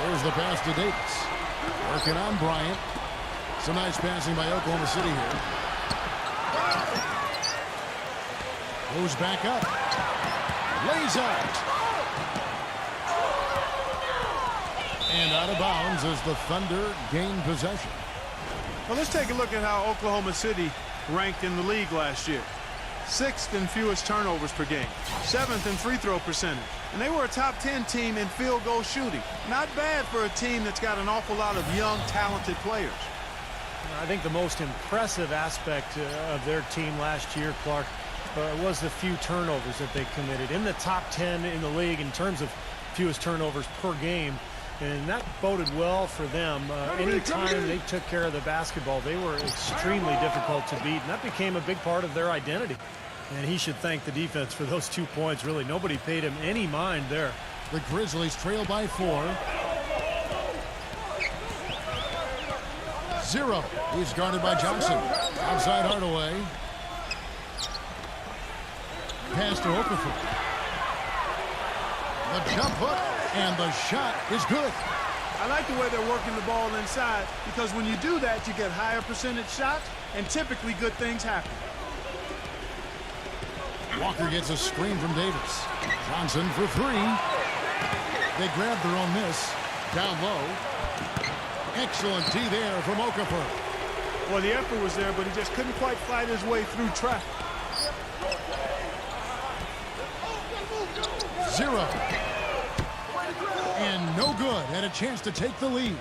There's the pass to Davis. Working on Bryant. Some nice passing by Oklahoma City here. Goes back up. Lays out. And out of bounds as the Thunder gain possession. Well, let's take a look at how Oklahoma City ranked in the league last year. 6th in fewest turnovers per game. 7th in free throw percentage. And they were a top 10 team in field goal shooting. Not bad for a team that's got an awful lot of young, talented players. I think the most impressive aspect of their team last year, Clark, was the few turnovers that they committed. In the top 10 in the league in terms of fewest turnovers per game. And that boded well for them. Anytime they took care of the basketball, they were extremely difficult to beat. And that became a big part of their identity. And he should thank the defense for those 2 points. Really, nobody paid him any mind there. The Grizzlies trail by 4. 0. He's guarded by Johnson. Outside Hardaway. Pass to Okafor. The jump hook. And the shot is good. I like the way they're working the ball inside, because when you do that, you get higher percentage shots, and typically good things happen. Walker gets a screen from Davis. Johnson for 3. They grab their own miss. Down low. Excellent D there from Okafor. Well, the effort was there, but he just couldn't quite fight his way through traffic. 0. And no good. Had a chance to take the lead.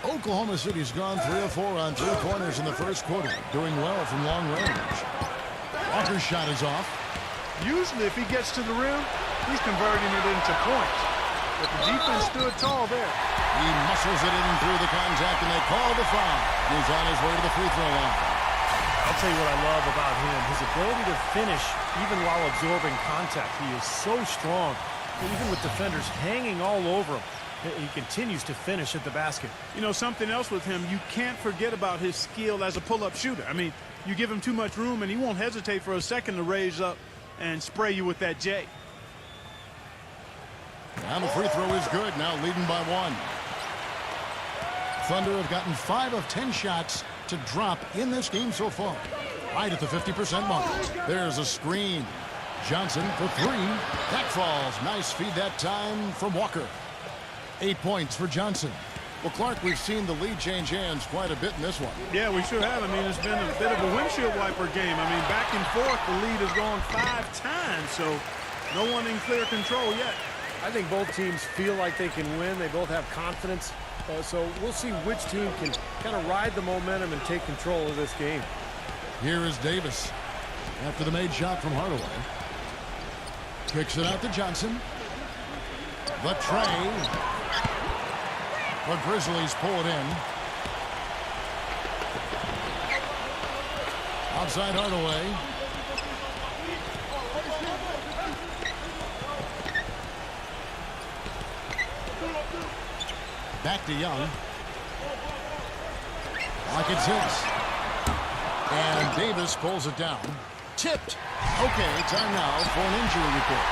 Oklahoma City's gone 3 of 4 on 3-pointers in the first quarter. Doing well from long range. Walker's shot is off. Usually if he gets to the rim, he's converting it into points. But the defense stood tall there. He muscles it in through the contact, and they call the foul. He's on his way to the free throw line. I'll tell you what I love about him. His ability to finish even while absorbing contact. He is so strong. Even with defenders hanging all over him, he continues to finish at the basket. You know, something else with him, you can't forget about his skill as a pull-up shooter. I mean, you give him too much room, and he won't hesitate for a second to raise up and spray you with that J. And the free throw is good, now leading by 1. Thunder have gotten 5 of 10 shots to drop in this game so far. Right at the 50% mark. There's a screen. Johnson for 3. That falls. Nice feed that time from Walker. 8 points for Johnson. Well, Clark, we've seen the lead change hands quite a bit in this one. Yeah, we sure have. I mean, it's been a bit of a windshield wiper game. I mean, back and forth, the lead has gone 5 times, so no one in clear control yet. I think both teams feel like they can win. They both have confidence. So we'll see which team can kind of ride the momentum and take control of this game. Here is Davis after the made shot from Hardaway. Kicks it out to Johnson. The tray. The Grizzlies pull it in. Outside Hardaway. Back to Young. Like it's his. And Davis pulls it down. Tipped. Okay, time now for an injury report.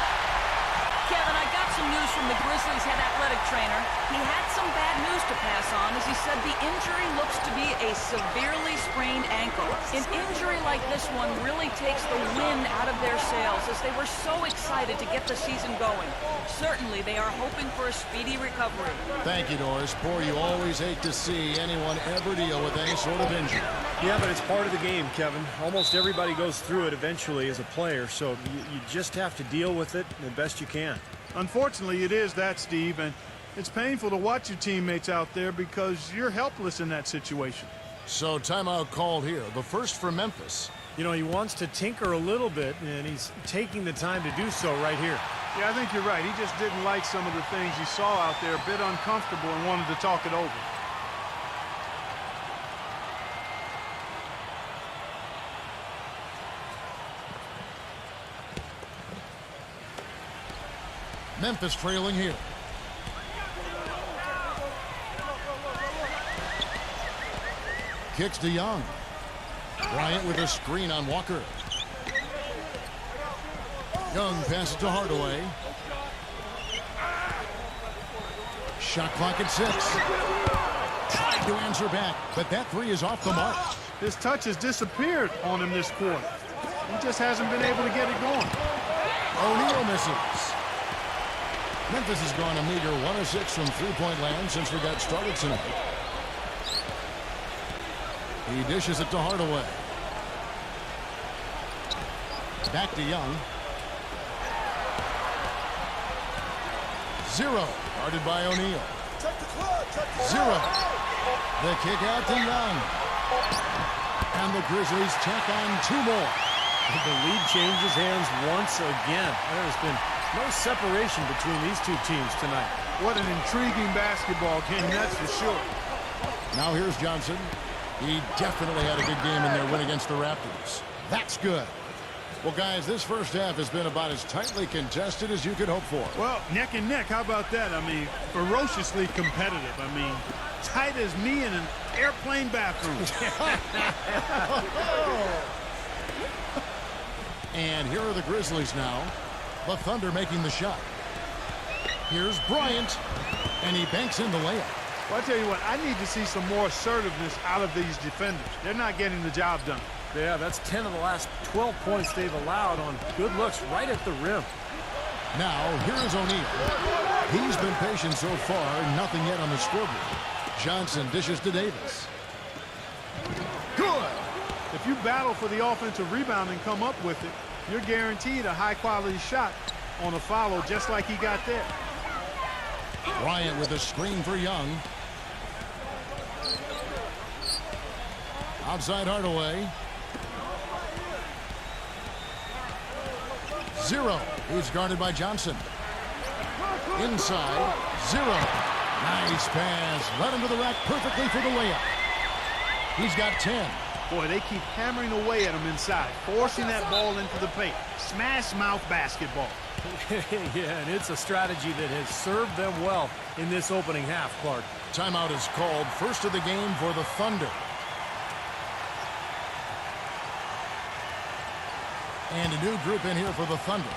Kevin, I got some news from the Grizzlies head athletic trainer. He had some bad news to pass on as he said the injury looks to be a severely sprained ankle. An injury like this one really takes the wind out of their sails as they were so excited to get the season going. Certainly, they are hoping for a speedy recovery. Thank you, Doris. Boy, you always hate to see anyone ever deal with any sort of injury. Yeah, but it's part of the game, Kevin. Almost everybody goes through it eventually as a player, so you just have to deal with it the best you can. Unfortunately, it is that, Steve, and it's painful to watch your teammates out there because you're helpless in that situation. So timeout called here. The first for Memphis. You know, he wants to tinker a little bit, and he's taking the time to do so right here. Yeah, I think you're right. He just didn't like some of the things he saw out there, a bit uncomfortable, and wanted to talk it over. Memphis trailing here. Kicks to Young. Bryant with a screen on Walker. Young passes to Hardaway. Shot clock at 6. Tried to answer back, but that 3 is off the mark. His touch has disappeared on him this quarter. He just hasn't been able to get it going. O'Neal misses. Memphis has gone a meager 1 of 6 from three-point land since we got started tonight. He dishes it to Hardaway. Back to Young. 0. Guarded by O'Neal. 0. The kick out to Young. And the Grizzlies tack on 2 more. The lead changes hands once again. There's been no separation between these two teams tonight. What an intriguing basketball game, that's for sure. Now here's Johnson. He definitely had a good game in their win against the Raptors. That's good. Well, guys, this first half has been about as tightly contested as you could hope for. Well, neck and neck, how about that? I mean, ferociously competitive. I mean, tight as me in an airplane bathroom. And here are the Grizzlies now. The Thunder making the shot. Here's Bryant, and he banks in the layup. Well, I tell you what, I need to see some more assertiveness out of these defenders. They're not getting the job done. Yeah, that's 10 of the last 12 points they've allowed on good looks right at the rim. Now, here's O'Neal. He's been patient so far, nothing yet on the scoreboard. Johnson dishes to Davis. Good! If you battle for the offensive rebound and come up with it, you're guaranteed a high-quality shot on a follow just like he got there. Bryant with a screen for Young. Outside Hardaway. 0. He's guarded by Johnson. Inside. 0. Nice pass. Led him to the rack perfectly for the layup. He's got 10. Boy, they keep hammering away at him inside, forcing that ball into the paint. Smash mouth basketball. Yeah, and it's a strategy that has served them well in this opening half, Clark. Timeout is called. First of the game for the Thunder. And a new group in here for the Thunder.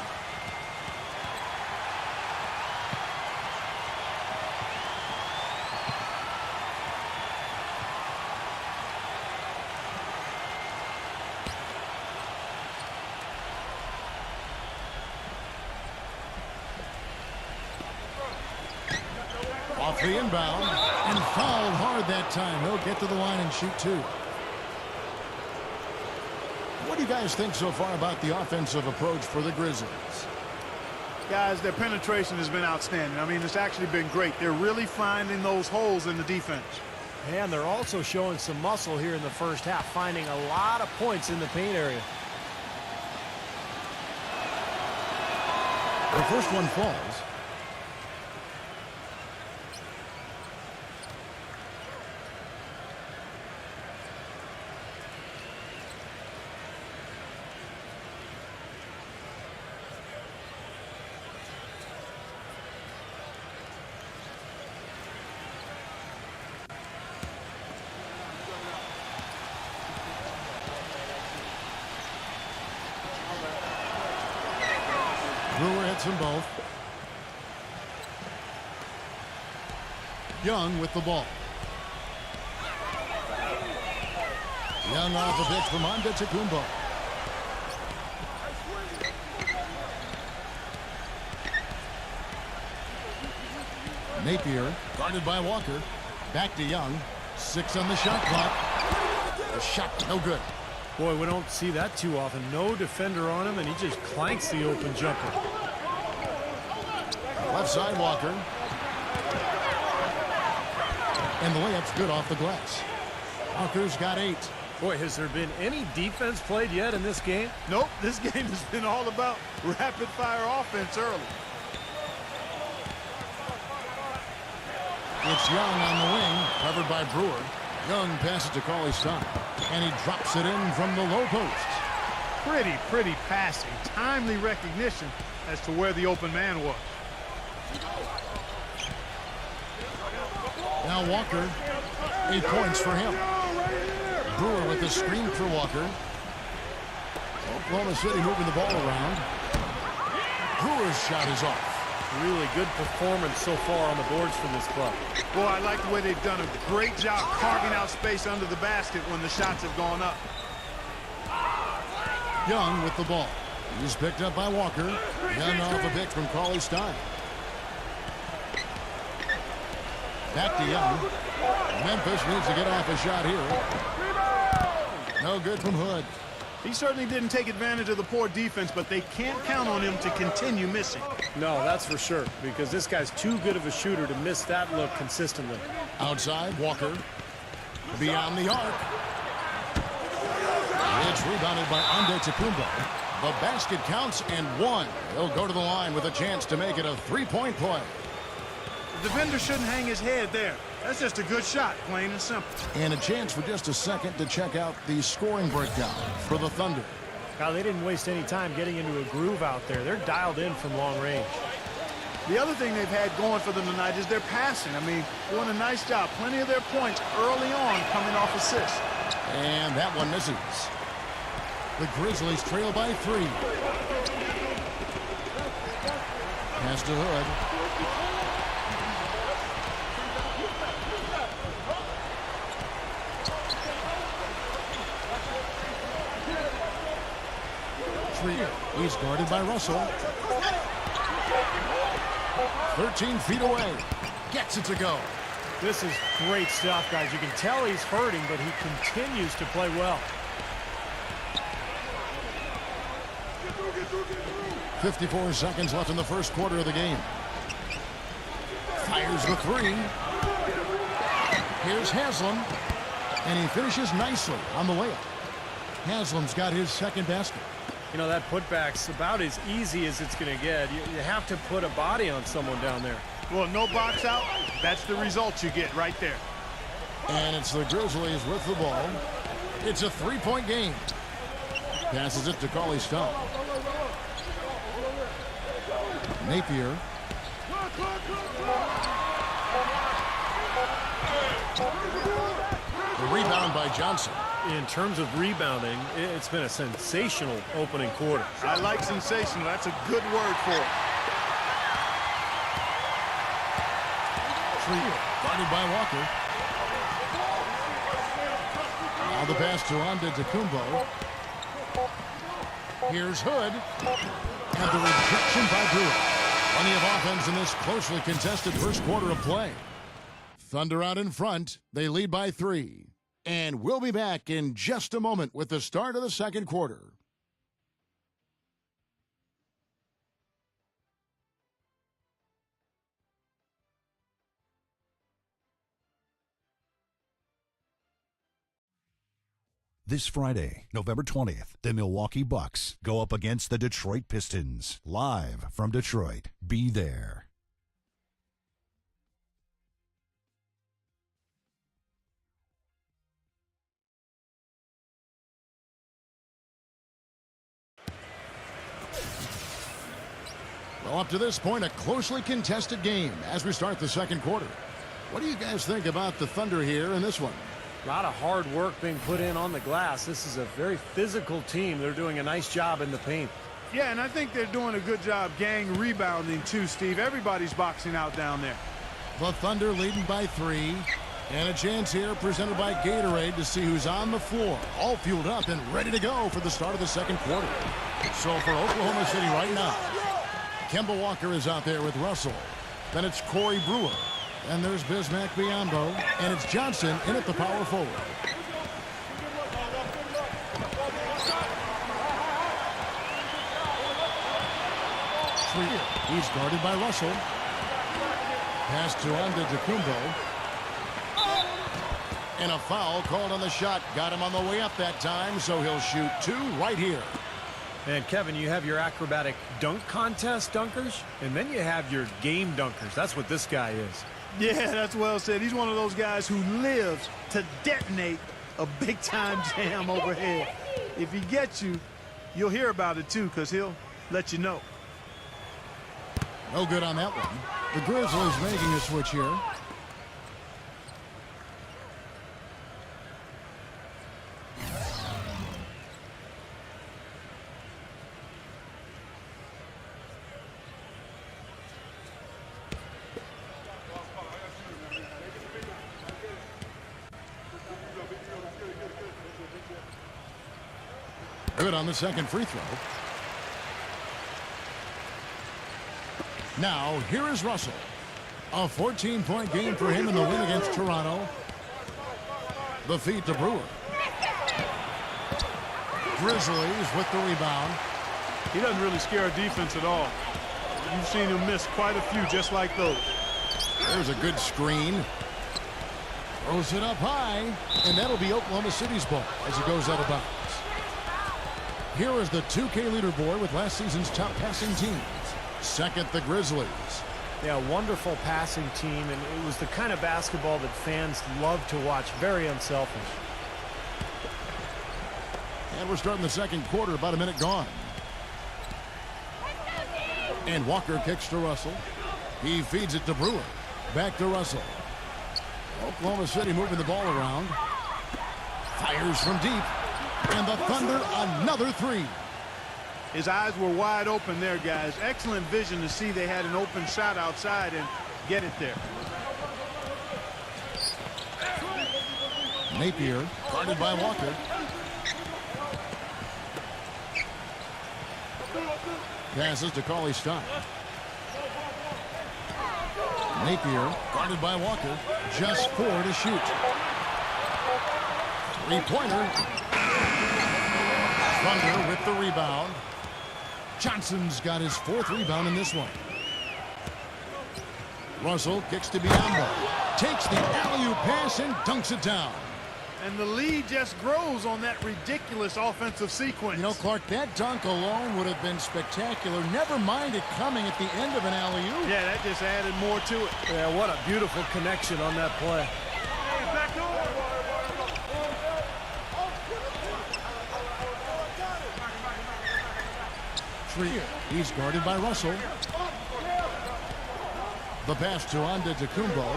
Off the inbound and fouled hard that time. He'll get to the line and shoot two. What do you guys think so far about the offensive approach for the Grizzlies? Guys, their penetration has been outstanding. I mean, it's actually been great. They're really finding those holes in the defense. And they're also showing some muscle here in the first half, finding a lot of points in the paint area. The first one falls. Brewer hits them both. Young with the ball. Young off a pitch from Mamba to Kumbo. Napier guarded by Walker. Back to Young. 6 on the shot clock. The shot no good. Boy, we don't see that too often. No defender on him, and he just clanks the open jumper. Left side Walker. And the layup's good off the glass. Walker's got 8. Boy, has there been any defense played yet in this game? Nope, this game has been all about rapid-fire offense early. It's Young on the wing, covered by Brewer. Young passes to Cauley-Stein, and he drops it in from the low post. Pretty passing. Timely recognition as to where the open man was. Now Walker, 8 points for him. Brewer with the screen for Walker. Oklahoma City moving the ball around. Brewer's shot is off. Really good performance so far on the boards from this club. Boy, I like the way they've done a great job carving out space under the basket when the shots have gone up. Young with the ball. He's picked up by Walker. Young off a pick from Cauley-Stein. Back to Young. Memphis needs to get off a shot here. No good from Hood. He certainly didn't take advantage of the poor defense, but they can't count on him to continue missing. No, that's for sure, because this guy's too good of a shooter to miss that look consistently. Outside, Walker. Beyond the arc. It's rebounded by Antetokounmpo. The basket counts and 1. He'll go to the line with a chance to make it a 3-point play. The defender shouldn't hang his head there. That's just a good shot, plain and simple. And a chance for just a second to check out the scoring breakdown for the Thunder. Now, they didn't waste any time getting into a groove out there. They're dialed in from long range. The other thing they've had going for them tonight is their passing. I mean, doing a nice job. Plenty of their points early on coming off assists. And that one misses. The Grizzlies trail by 3. Pass to Hood. He's guarded by Russell. 13 feet away. Gets it to go. This is great stuff, guys. You can tell he's hurting, but he continues to play well. 54 seconds left in the first quarter of the game. Fires the 3. Here's Haslam. And he finishes nicely on the layup. Haslam's got his second basket. You know, that putback's about as easy as it's going to get. You have to put a body on someone down there. Well, no box out. That's the result you get right there. And it's the Grizzlies with the ball. It's a 3-point game. Passes it to Cauley-Stein. Napier. The rebound by Johnson. In terms of rebounding, it's been a sensational opening quarter. I like sensational. That's a good word for it. Trio, guarded by Walker. Now the pass to Antetokounmpo. Here's Hood. And the rejection by Brewer. Plenty of offense in this closely contested first quarter of play. Thunder out in front. They lead by 3. And we'll be back in just a moment with the start of the second quarter. This Friday, November 20th, the Milwaukee Bucks go up against the Detroit Pistons. Live from Detroit. Be there. Well, up to this point, a closely contested game as we start the second quarter. What do you guys think about the Thunder here in this one? A lot of hard work being put in on the glass. This is a very physical team. They're doing a nice job in the paint. Yeah, and I think they're doing a good job gang rebounding too, Steve. Everybody's boxing out down there. The Thunder leading by 3. And a chance here presented by Gatorade to see who's on the floor. All fueled up and ready to go for the start of the second quarter. So for Oklahoma City right now, Kemba Walker is out there with Russell. Then it's Corey Brewer. And there's Bismack Biyombo. And it's Johnson in at the power forward. He's guarded by Russell. Pass to Antetokounmpo. And a foul called on the shot. Got him on the way up that time, so he'll shoot 2 right here. And Kevin, you have your acrobatic dunk contest dunkers, and then you have your game dunkers. That's what this guy is. Yeah, that's well said. He's one of those guys who lives to detonate a big-time jam overhead. If he gets you, you'll hear about it, too, because he'll let you know. No good on that one. The Grizzlies making a switch here. Good on the second free throw. Now, here is Russell. A 14-point game for him in the win against Toronto. The feed to Brewer. Grizzlies with the rebound. He doesn't really scare a defense at all. You've seen him miss quite a few just like those. There's a good screen. Throws it up high, and that'll be Oklahoma City's ball as it goes out of bounds. Here is the 2K leaderboard with last season's top passing teams. Second, the Grizzlies. Yeah, wonderful passing team, and it was the kind of basketball that fans love to watch. Very unselfish. And we're starting the second quarter, about a minute gone. And Walker kicks to Russell. He feeds it to Brewer. Back to Russell. Oklahoma City moving the ball around. Fires from deep. And the Thunder, another 3. His eyes were wide open there, guys. Excellent vision to see they had an open shot outside and get it there. Napier, guarded by Walker. Passes to Cauley-Stein. Napier, guarded by Walker. Just 4 to shoot. 3-pointer. Thunder with the rebound. Johnson's got his 4th rebound in this one. Russell kicks to Mamba. Takes the alley-oop pass and dunks it down. And the lead just grows on that ridiculous offensive sequence. You know, Clark, that dunk alone would have been spectacular. Never mind it coming at the end of an alley-oop. Yeah, that just added more to it. Yeah, what a beautiful connection on that play. He's guarded by Russell. The pass to Antetokounmpo.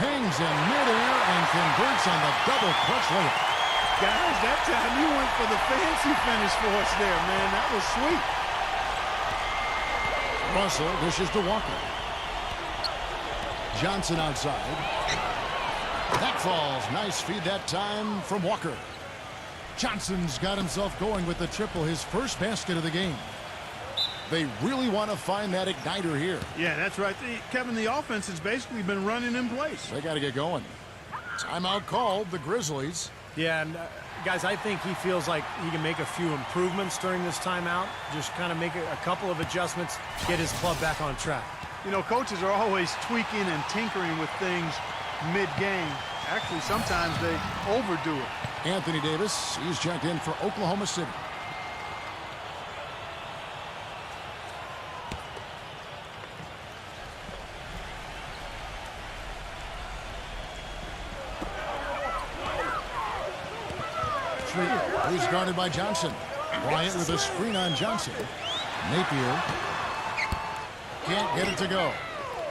Hangs in midair and converts on the double clutch layup. Guys, that time you went for the fancy finish for us there, man. That was sweet. Russell dishes to Walker. Johnson outside. That falls. Nice feed that time from Walker. Johnson's got himself going with the triple, his first basket of the game. They really want to find that igniter here. Yeah, that's right. Kevin, the offense has basically been running in place. They got to get going. Timeout called, the Grizzlies. Yeah, and guys, I think he feels like he can make a few improvements during this timeout. Just kind of make a couple of adjustments, get his club back on track. You know, coaches are always tweaking and tinkering with things mid-game. Actually, sometimes they overdo it. Anthony Davis, he's checked in for Oklahoma City. He's guarded by Johnson. Bryant with a screen on Johnson. Napier can't get it to go.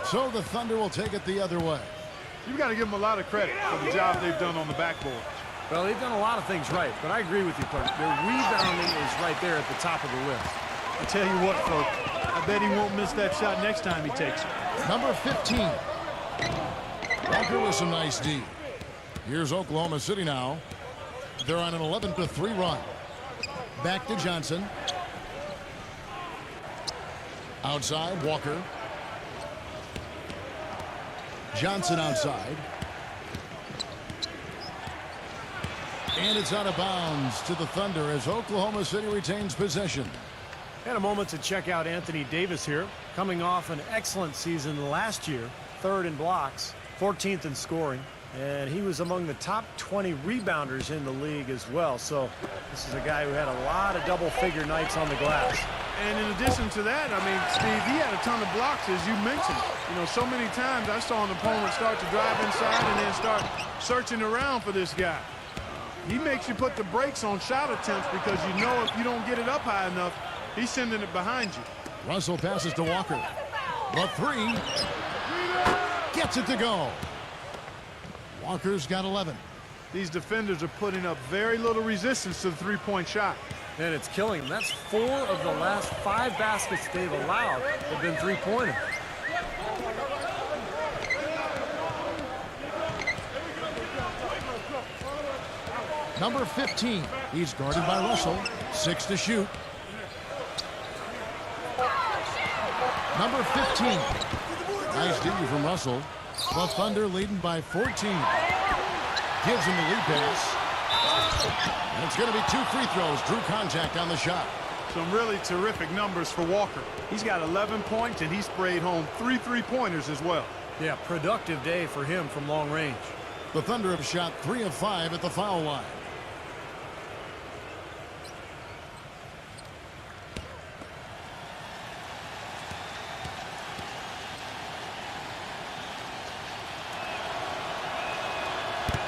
So the Thunder will take it the other way. You've got to give them a lot of credit for the job they've done on the backboard. Well, they've done a lot of things right, but I agree with you, Clark. Their rebounding is right there at the top of the list. I tell you what, folks, I bet he won't miss that shot next time he takes it. Number 15. Walker with some nice D. Here's Oklahoma City now. They're on an 11-3 run. Back to Johnson. Outside, Walker. Johnson outside. And it's out of bounds to the Thunder as Oklahoma City retains possession. Had a moment to check out Anthony Davis here, coming off an excellent season last year, 3rd in blocks, 14th in scoring, and he was among the top 20 rebounders in the league as well. So this is a guy who had a lot of double-figure nights on the glass. And in addition to that, I mean, Steve, he had a ton of blocks, as you mentioned. You know, so many times I saw an opponent start to drive inside and then start searching around for this guy. He makes you put the brakes on shot attempts because you know if you don't get it up high enough, he's sending it behind you. Russell passes to Walker. The three. Gets it to go. Walker's got 11. These defenders are putting up very little resistance to the three-point shot. And it's killing them. That's 4 of the last 5 baskets they've allowed have been three-pointers. Number 15. He's guarded by Russell. 6 to shoot. Number 15. Nice D from Russell. The Thunder leading by 14. Gives him the lead pass. And it's going to be 2 free throws. Drew contact on the shot. Some really terrific numbers for Walker. He's got 11 points, and he sprayed home 3 3-pointers as well. Yeah, productive day for him from long range. The Thunder have shot 3 of 5 at the foul line.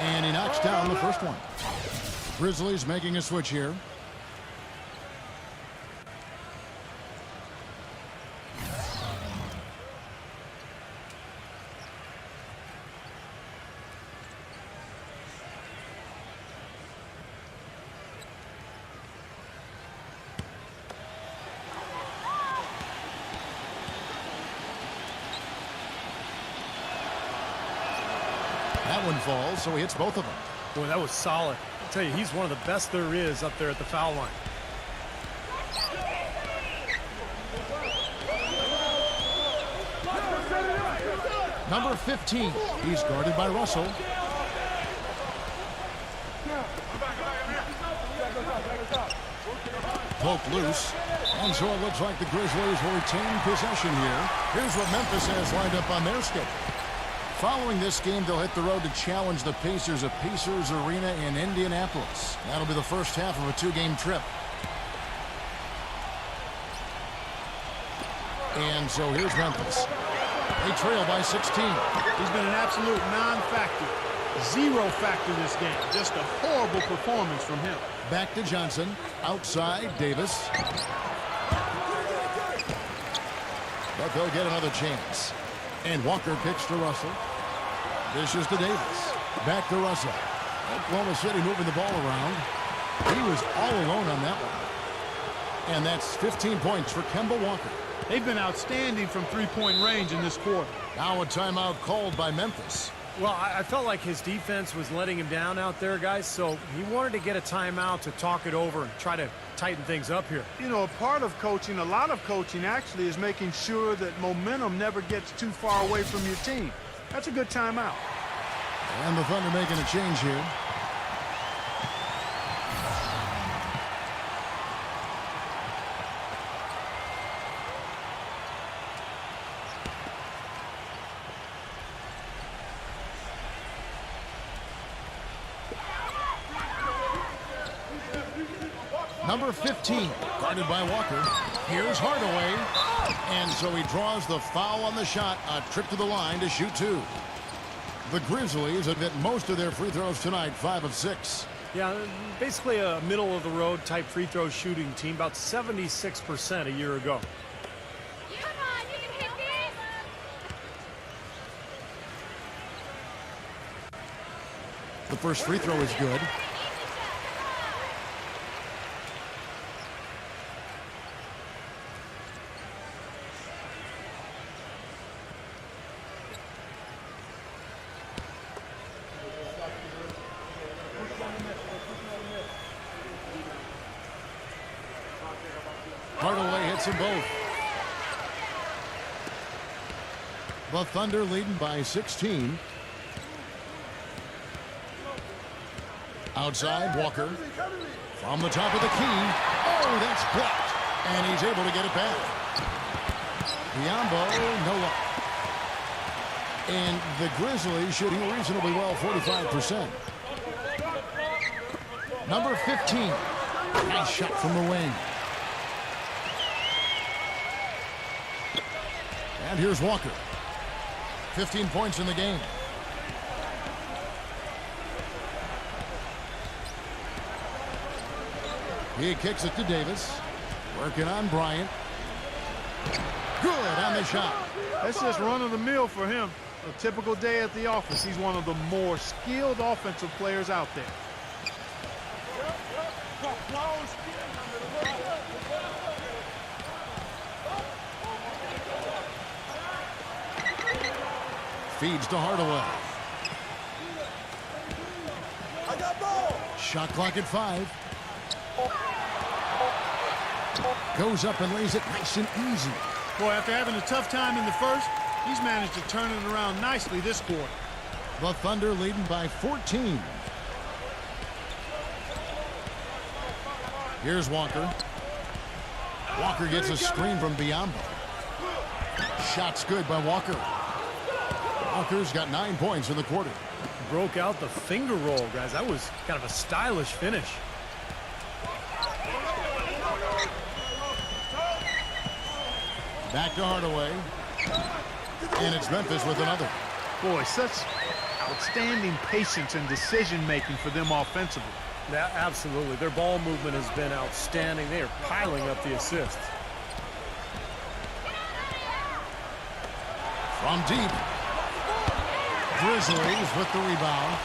And he knocks down the first one. Grizzlies making a switch here. That one falls, so he hits both of them. Boy, that was solid. I'll tell you, he's one of the best there is up there at the foul line. Number 15. He's guarded by Russell. Poked loose. And so it looks like the Grizzlies will retain possession here. Here's what Memphis has lined up on their schedule. Following this game, they'll hit the road to challenge the Pacers at Pacers Arena in Indianapolis. That'll be the first half of a 2-game trip. And so here's Memphis. They trail by 16. He's been an absolute non-factor. 0 factor this game. Just a horrible performance from him. Back to Johnson. Outside, Davis. But they'll get another chance. And Walker kicks to Russell. Dishes to Davis. Back to Russell. Oklahoma City moving the ball around. He was all alone on that one. And that's 15 points for Kemba Walker. They've been outstanding from three-point range in this quarter. Now a timeout called by Memphis. Well, I felt like his defense was letting him down out there, guys, so he wanted to get a timeout to talk it over and try to tighten things up here. You know, a part of coaching, a lot of coaching actually, is making sure that momentum never gets too far away from your team. That's a good timeout. And the Thunder making a change here. Number 15, guarded by Walker. Here's Hardaway. And so he draws the foul on the shot. A trip to the line to shoot two. The Grizzlies have hit most of their free throws tonight, 5 of 6. Yeah, basically a middle-of-the-road type free throw shooting team, about 76% a year ago. Come on, you can hit this. The first free throw is good. Hardaway hits them both. The Thunder leading by 16. Outside, Walker. From the top of the key. Oh, that's blocked. And he's able to get it back. Mamba, no luck. And the Grizzlies shooting reasonably well, 45%. Number 15. Nice shot from the wing. And here's Walker. 15 points in the game. He kicks it to Davis. Working on Bryant. Good on the shot. That's just run-of-the-mill for him. A typical day at the office. He's one of the more skilled offensive players out there. Feeds to Hardaway. Shot clock at 5. Goes up and lays it nice and easy. Boy, after having a tough time in the first, he's managed to turn it around nicely this quarter. The Thunder leading by 14. Here's Walker. Walker gets a screen from Mamba. Shot's good by Walker. Walker's got 9 points in the quarter. Broke out the finger roll, guys. That was kind of a stylish finish. Back to Hardaway. And it's Memphis with another. Boy, such outstanding patience and decision-making for them offensively. Yeah, absolutely. Their ball movement has been outstanding. They are piling up the assists. From deep. Grizzlies with the rebound.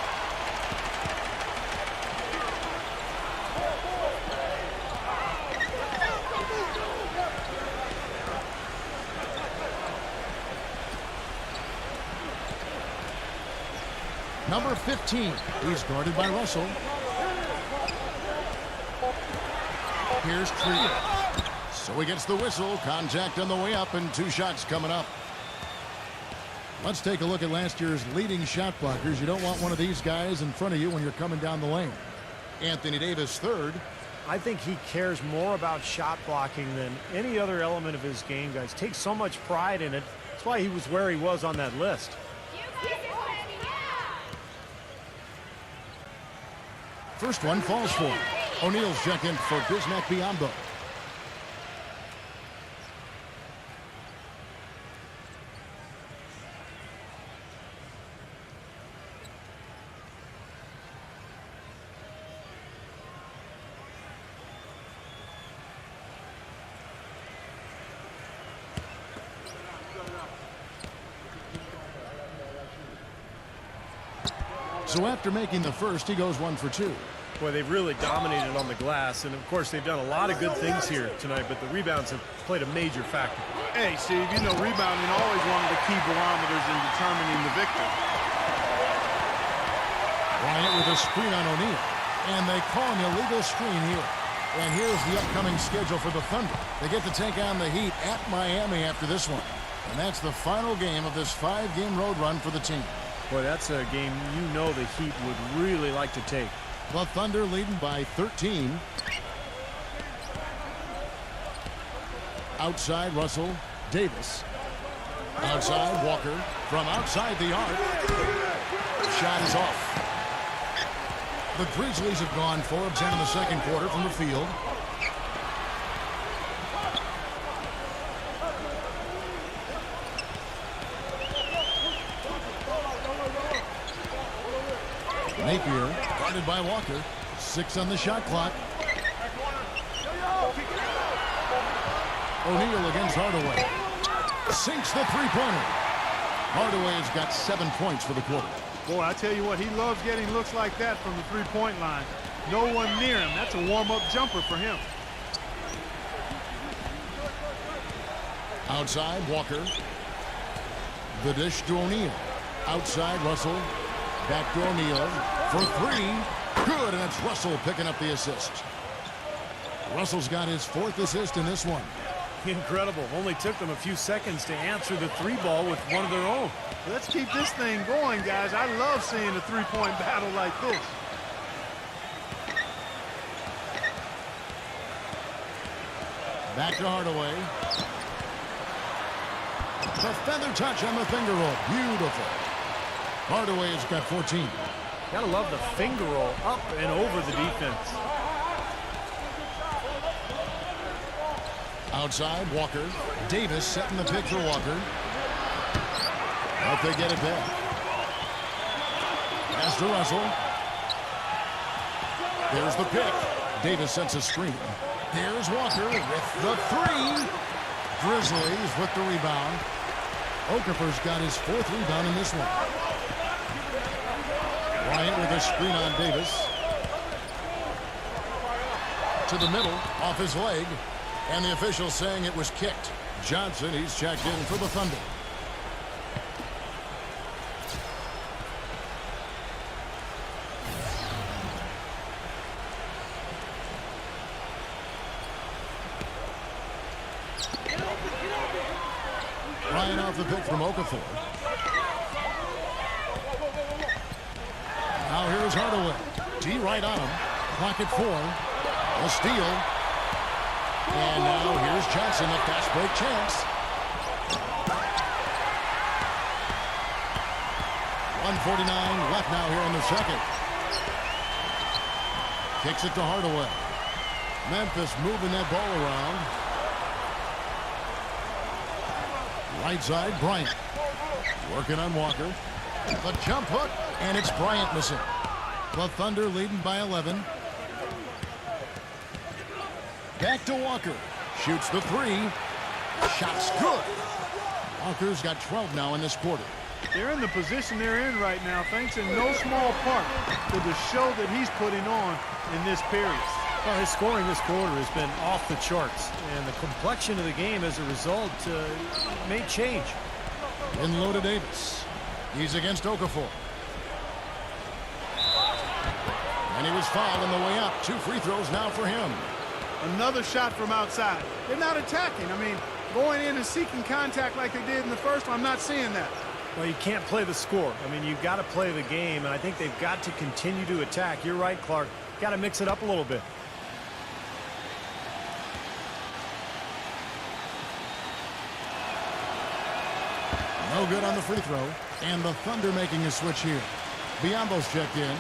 Number 15. He's guarded by Russell. Here's Creed. So he gets the whistle. Contact on the way up and 2 shots coming up. Let's take a look at last year's leading shot blockers. You don't want one of these guys in front of you when you're coming down the lane. Anthony Davis, 3rd. I think he cares more about shot blocking than any other element of his game, guys. Takes so much pride in it. That's why he was where he was on that list. First one falls for him. O'Neal's check in for Bismack Biyombo. So after making the first, he goes 1 for 2. Boy, they've really dominated on the glass, and of course they've done a lot of good things here tonight, but the rebounds have played a major factor. Hey, Steve, you know rebounding always one of the key barometers in determining the victor. Bryant with a screen on O'Neal. And they call an illegal screen here. And here's the upcoming schedule for the Thunder. They get to take on the Heat at Miami after this one. And that's the final game of this 5-game road run for the team. Boy, that's a game you know the Heat would really like to take. The Thunder leading by 13. Outside Russell, Davis. Outside Walker from outside the arc. Shot is off. The Grizzlies have gone 4 of 10 in the second quarter from the field. Napier guarded by Walker. 6 on the shot clock. O'Neal against Hardaway. Sinks the three-pointer. Hardaway has got 7 points for the quarter. Boy, I tell you what, he loves getting looks like that from the three-point line. No one near him. That's a warm-up jumper for him. Outside, Walker. The dish to O'Neal. Outside, Russell. Back to O'Neal for 3. Good, and it's Russell picking up the assist. Russell's got his 4th assist in this one. Incredible. Only took them a few seconds to answer the 3-ball with one of their own. Let's keep this thing going, guys. I love seeing a three-point battle like this. Back to Hardaway. The feather touch on the finger roll. Beautiful. Hardaway has got 14. Gotta love the finger roll up and over the defense. Outside, Walker. Davis setting the pick for Walker. Hope they get it back. Pass to Russell. There's the pick. Davis sets a screen. Here's Walker with the 3. Grizzlies with the rebound. Okafor's got his 4th rebound in this one. Bryant with a screen on Davis. To the middle, off his leg. And the official saying it was kicked. Johnson, he's checked in for the Thunder. Ryan off the pick from Okafor. Now here's Hardaway. D right on him. Clock at 4. A steal. And now here's Johnson, a fast break chance. 1:49 left now here in the second. Kicks it to Hardaway. Memphis moving that ball around. Right side, Bryant. Working on Walker. The jump hook, and it's Bryant missing. The Thunder leading by 11. Back to Walker. Shoots the 3. Shot's good. Walker's got 12 now in this quarter. They're in the position they're in right now, thanks in no small part to the show that he's putting on in this period. Well, his scoring this quarter has been off the charts, and the complexion of the game as a result may change. In low to Davis. He's against Okafor. And he was fouled on the way up. 2 free throws now for him. Another shot from outside. They're not attacking. I mean, going in and seeking contact like they did in the first one, I'm not seeing that. Well, you can't play the score. I mean, you've got to play the game, and I think they've got to continue to attack. You're right, Clark. Got to mix it up a little bit. No good on the free throw. And the Thunder making a switch here. Biombo's checked in.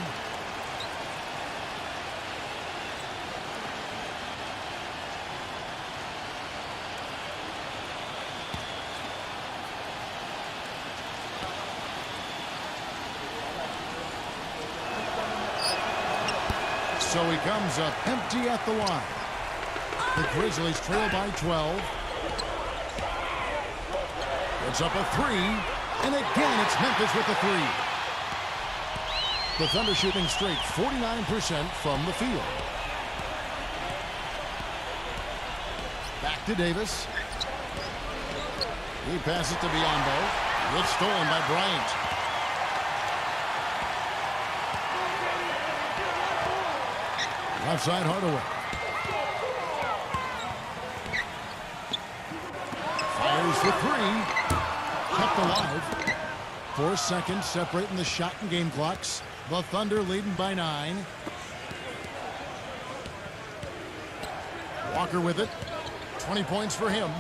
So he comes up empty at the line. The Grizzlies trail by 12. It's up a 3. And again, it's Memphis with the 3. The Thunder shooting straight 49% from the field. Back to Davis. He passes to Biombo. It's stolen by Bryant. Left side, Hardaway. Fires for three. Kept alive. 4 seconds separating the shot and game clocks. The Thunder leading by 9. Walker with it. 20 points for him.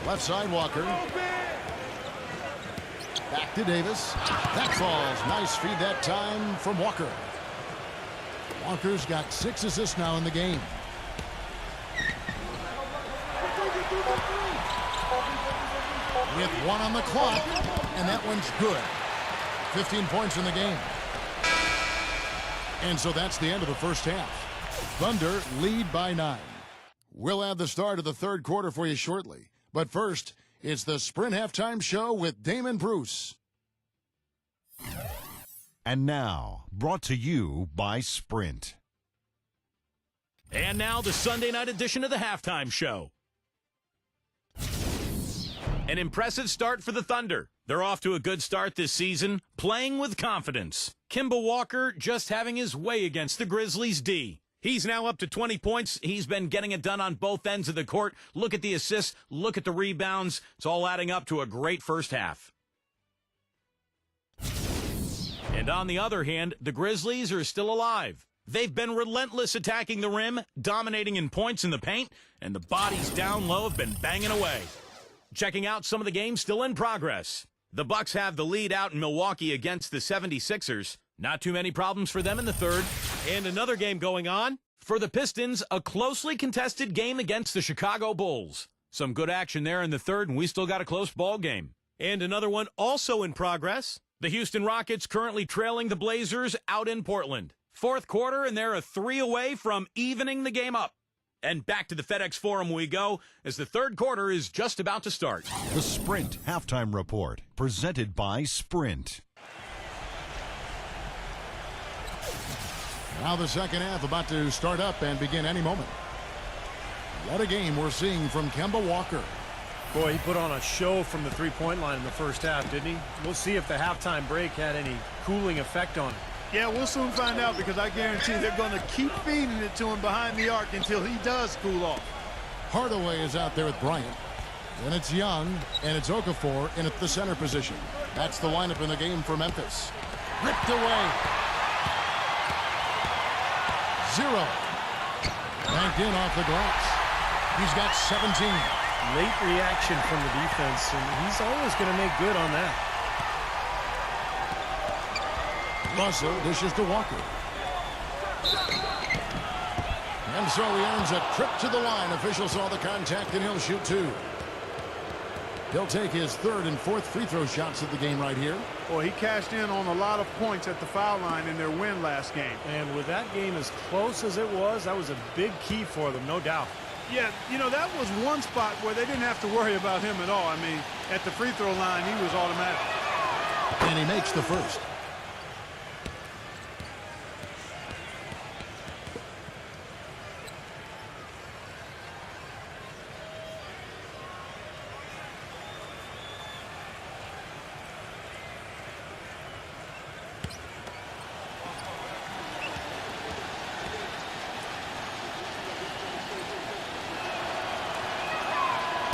Left side, Walker. Back to Davis. That falls. Nice feed that time from Walker. Walker's got 6 assists now in the game. With 1 on the clock, and that one's good. 15 points in the game. And so that's the end of the first half. Thunder lead by 9. We'll have the start of the third quarter for you shortly. But first, it's the Sprint Halftime Show with Damon Bruce. And now, brought to you by Sprint. And now the Sunday night edition of the Halftime Show. An impressive start for the Thunder. They're off to a good start this season, playing with confidence. Kemba Walker just having his way against the Grizzlies D. He's now up to 20 points. He's been getting it done on both ends of the court. Look at the assists. Look at the rebounds. It's all adding up to a great first half. And on the other hand, the Grizzlies are still alive. They've been relentless attacking the rim, dominating in points in the paint, and the bodies down low have been banging away. Checking out some of the games still in progress. The Bucks have the lead out in Milwaukee against the 76ers. Not too many problems for them in the third. And another game going on. For the Pistons, a closely contested game against the Chicago Bulls. Some good action there in the third, and we still got a close ball game. And another one also in progress. The Houston Rockets currently trailing the Blazers out in Portland. Fourth quarter, and they're a 3 away from evening the game up. And back to the FedEx Forum we go as the third quarter is just about to start. The Sprint Halftime Report, presented by Sprint. Now the second half about to start up and begin any moment. What a game we're seeing from Kemba Walker. Boy, he put on a show from the three-point line in the first half, didn't he? We'll see if the halftime break had any cooling effect on him. Yeah, we'll soon find out because I guarantee they're going to keep feeding it to him behind the arc until he does cool off. Hardaway is out there with Bryant. Then it's Young, and it's Okafor in at the center position. That's the lineup in the game for Memphis. Ripped away. 0. Banked in off the glass. He's got 17. Late reaction from the defense, and he's always going to make good on that. Russell dishes to Walker. And so he earns a trip to the line. Officials saw the contact, and he'll shoot 2. He'll take his third and fourth free throw shots of the game right here. Well, he cashed in on a lot of points at the foul line in their win last game. And with that game as close as it was, that was a big key for them, no doubt. Yeah, you know, that was one spot where they didn't have to worry about him at all. I mean, at the free throw line, he was automatic. And he makes the first.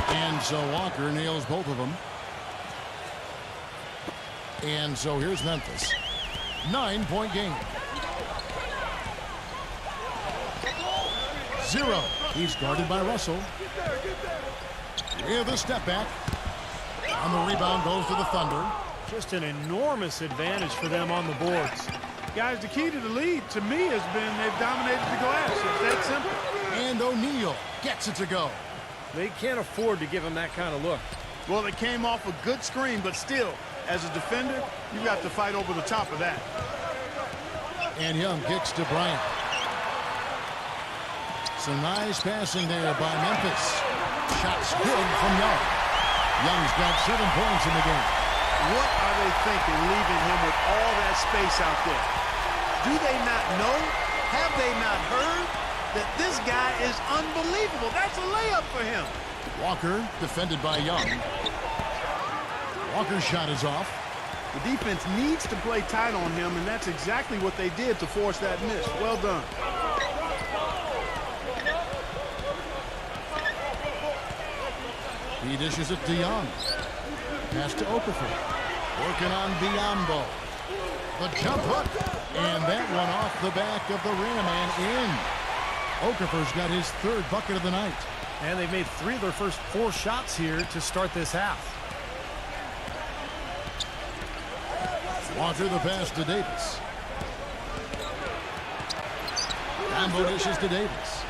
And so Walker nails both of them. And so here's Memphis. 9-point game. 0. He's guarded by Russell. With a step back. And the rebound goes to the Thunder. Just an enormous advantage for them on the boards. Guys, the key to the lead to me has been they've dominated the glass. It's that simple. And O'Neal gets it to go. They can't afford to give him that kind of look. Well, it came off a good screen, but still, as a defender, you've got to fight over the top of that. And Young kicks to Bryant. Some nice passing there by Memphis. Shots good from Young. Young's got 7 points in the game. What are they thinking leaving him with all that space out there? Do they not know? Have they not heard that this guy is unbelievable? That's a layup for him. Walker defended by Young. Walker's shot is off. The defense needs to play tight on him, and that's exactly what they did to force that miss. Well done. He dishes it to Young. Pass to Okafor. Working on Biombo. The jump hook. And that one off the back of the rim and in. Okafor's got his third bucket of the night. And they've made 3 of their first 4 shots here to start this half. Walker the pass to Davis. Mamba dishes to Davis.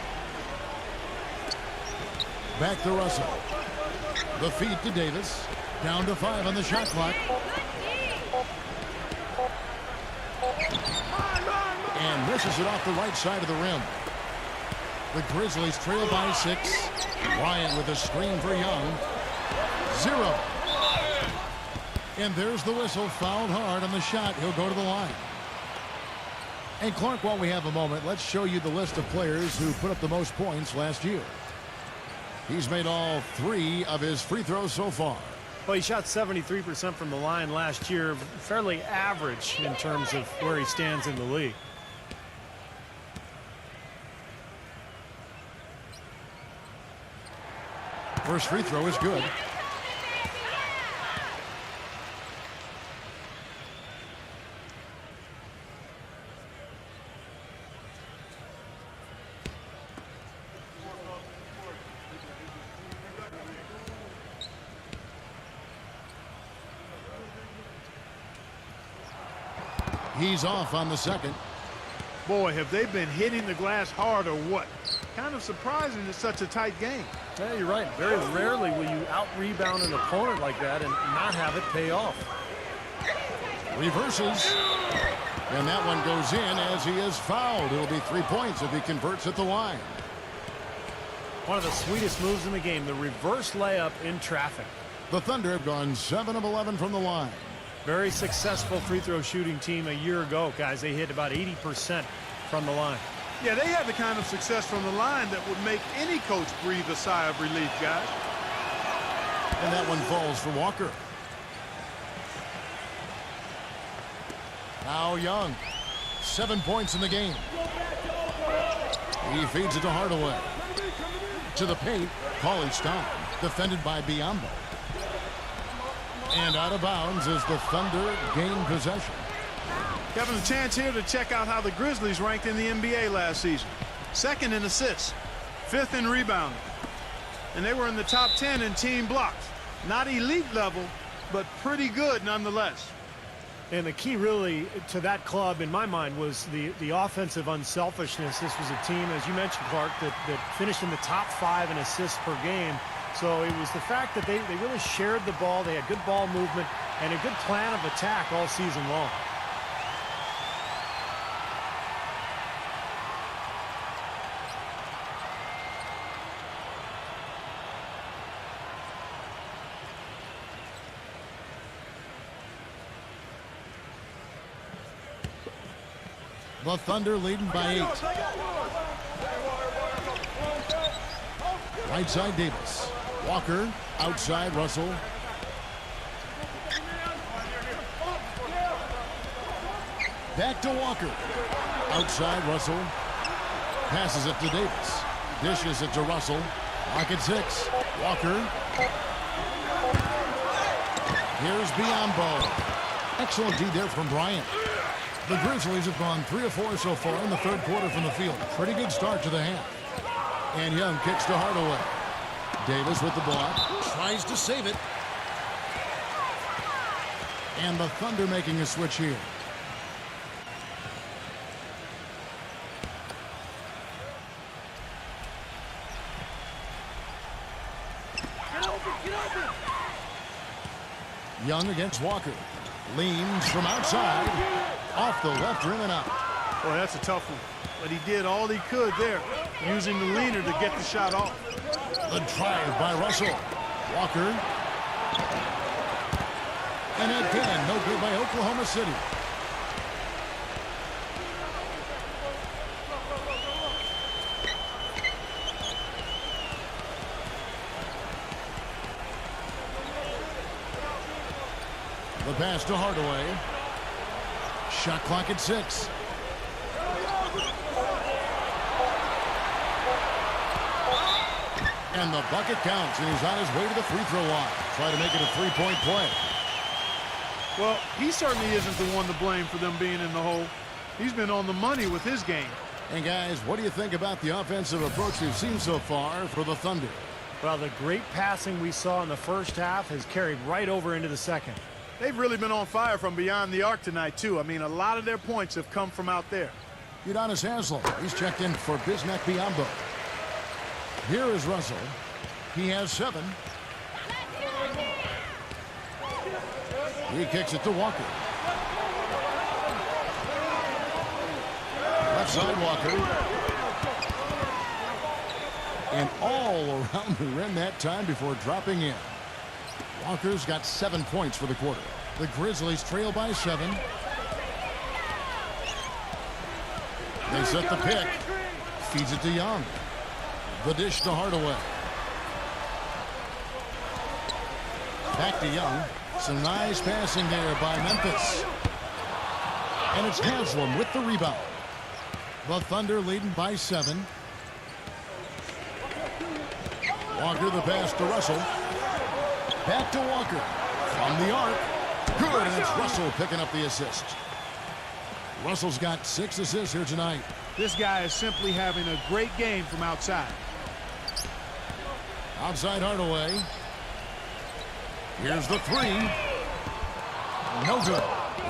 Back to Russell. The feed to Davis. Down to 5 on the shot clock. And misses it off the right side of the rim. The Grizzlies trail by 6. Bryant with a screen for Young. 0. And there's the whistle. Fouled hard on the shot. He'll go to the line. And Clark, while we have a moment, let's show you the list of players who put up the most points last year. He's made all 3 of his free throws so far. Well, he shot 73% from the line last year. Fairly average in terms of where he stands in the league. First free throw is good. He's off on the second. Boy, have they been hitting the glass hard or what? Kind of surprising it's such a tight game. Yeah, you're right. Very rarely will you out-rebound an opponent like that and not have it pay off. Reverses. And that one goes in as he is fouled. It'll be 3 points if he converts at the line. One of the sweetest moves in the game, the reverse layup in traffic. The Thunder have gone 7 of 11 from the line. Very successful free throw shooting team a year ago, guys. They hit about 80% from the line. Yeah, they had the kind of success from the line that would make any coach breathe a sigh of relief, guys. And that one falls for Walker. Now Young. 7 points in the game. He feeds it to Hardaway. To the paint. College time. Defended by Biombo. And out of bounds as the Thunder gain possession. Having a chance here to check out how the Grizzlies ranked in the NBA last season. 2nd in assists, 5th in rebounding. And they were in the top 10 in team blocks. Not elite level, but pretty good nonetheless. And the key really to that club, in my mind, was the offensive unselfishness. This was a team, as you mentioned, Clark, that finished in the top 5 in assists per game. So it was the fact that they really shared the ball. They had good ball movement and a good plan of attack all season long. The Thunder leading by 8. Right side Davis. Walker outside Russell. Back to Walker. Outside Russell. Passes it to Davis. Dishes it to Russell. Lock at 6. Walker. Here's Biombo. Excellent D there from Bryant. The Grizzlies have gone 3 of 4 so far in the third quarter from the field. Pretty good start to the half. And Young kicks to Hardaway. Davis with the block. Tries to save it. And the Thunder making a switch here. Young against Walker. Leans from outside. Off the left rim and out. Boy, that's a tough one. But he did all he could there, using the leaner to get the shot off. The drive by Russell. Walker. And again, no good by Oklahoma City. The pass to Hardaway. Shot clock at 6. And the bucket counts, and he's on his way to the free throw line. Try to make it a three-point play. Well, he certainly isn't the one to blame for them being in the hole. He's been on the money with his game. And guys, what do you think about the offensive approach we've seen so far for the Thunder? Well, the great passing we saw in the first half has carried right over into the second. They've really been on fire from beyond the arc tonight, too. I mean, a lot of their points have come from out there. Udonis Haslem, he's checked in for Bismack Biyombo. Here is Russell. He has 7. He kicks it to Walker. Left side Walker. And all around the rim that time before dropping in. Walker's got 7 points for the quarter. The Grizzlies trail by 7. They set the pick. Feeds it to Young. The dish to Hardaway. Back to Young. Some nice passing there by Memphis. And it's Haslem with the rebound. The Thunder leading by 7. Walker the pass to Russell. Back to Walker. From the arc. Good, and it's Russell picking up the assist. Russell's got 6 assists here tonight. This guy is simply having a great game from outside. Outside Hardaway. Here's the 3. No good.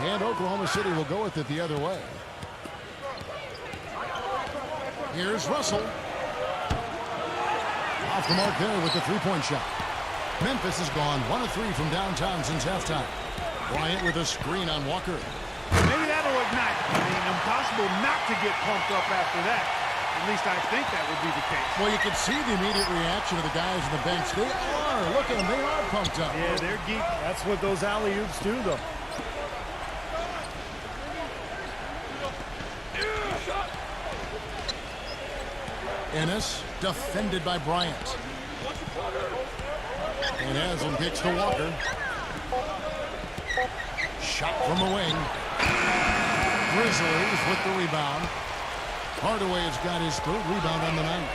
And Oklahoma City will go with it the other way. Here's Russell. Off the mark there with the three-point shot. Memphis has gone 1 of 3 from downtown since halftime. Bryant with a screen on Walker. Maybe that'll ignite. I mean, impossible not to get pumped up after that. At least I think that would be the case. Well, you can see the immediate reaction of the guys on the bench. They are. Look at them. They are pumped up. Yeah, they're geek. That's what those alley-oops do, though. Ennis defended by Bryant. And Haslem kicks to Walker. Shot from the wing. Grizzlies with the rebound. Hardaway has got his 3rd rebound on the night.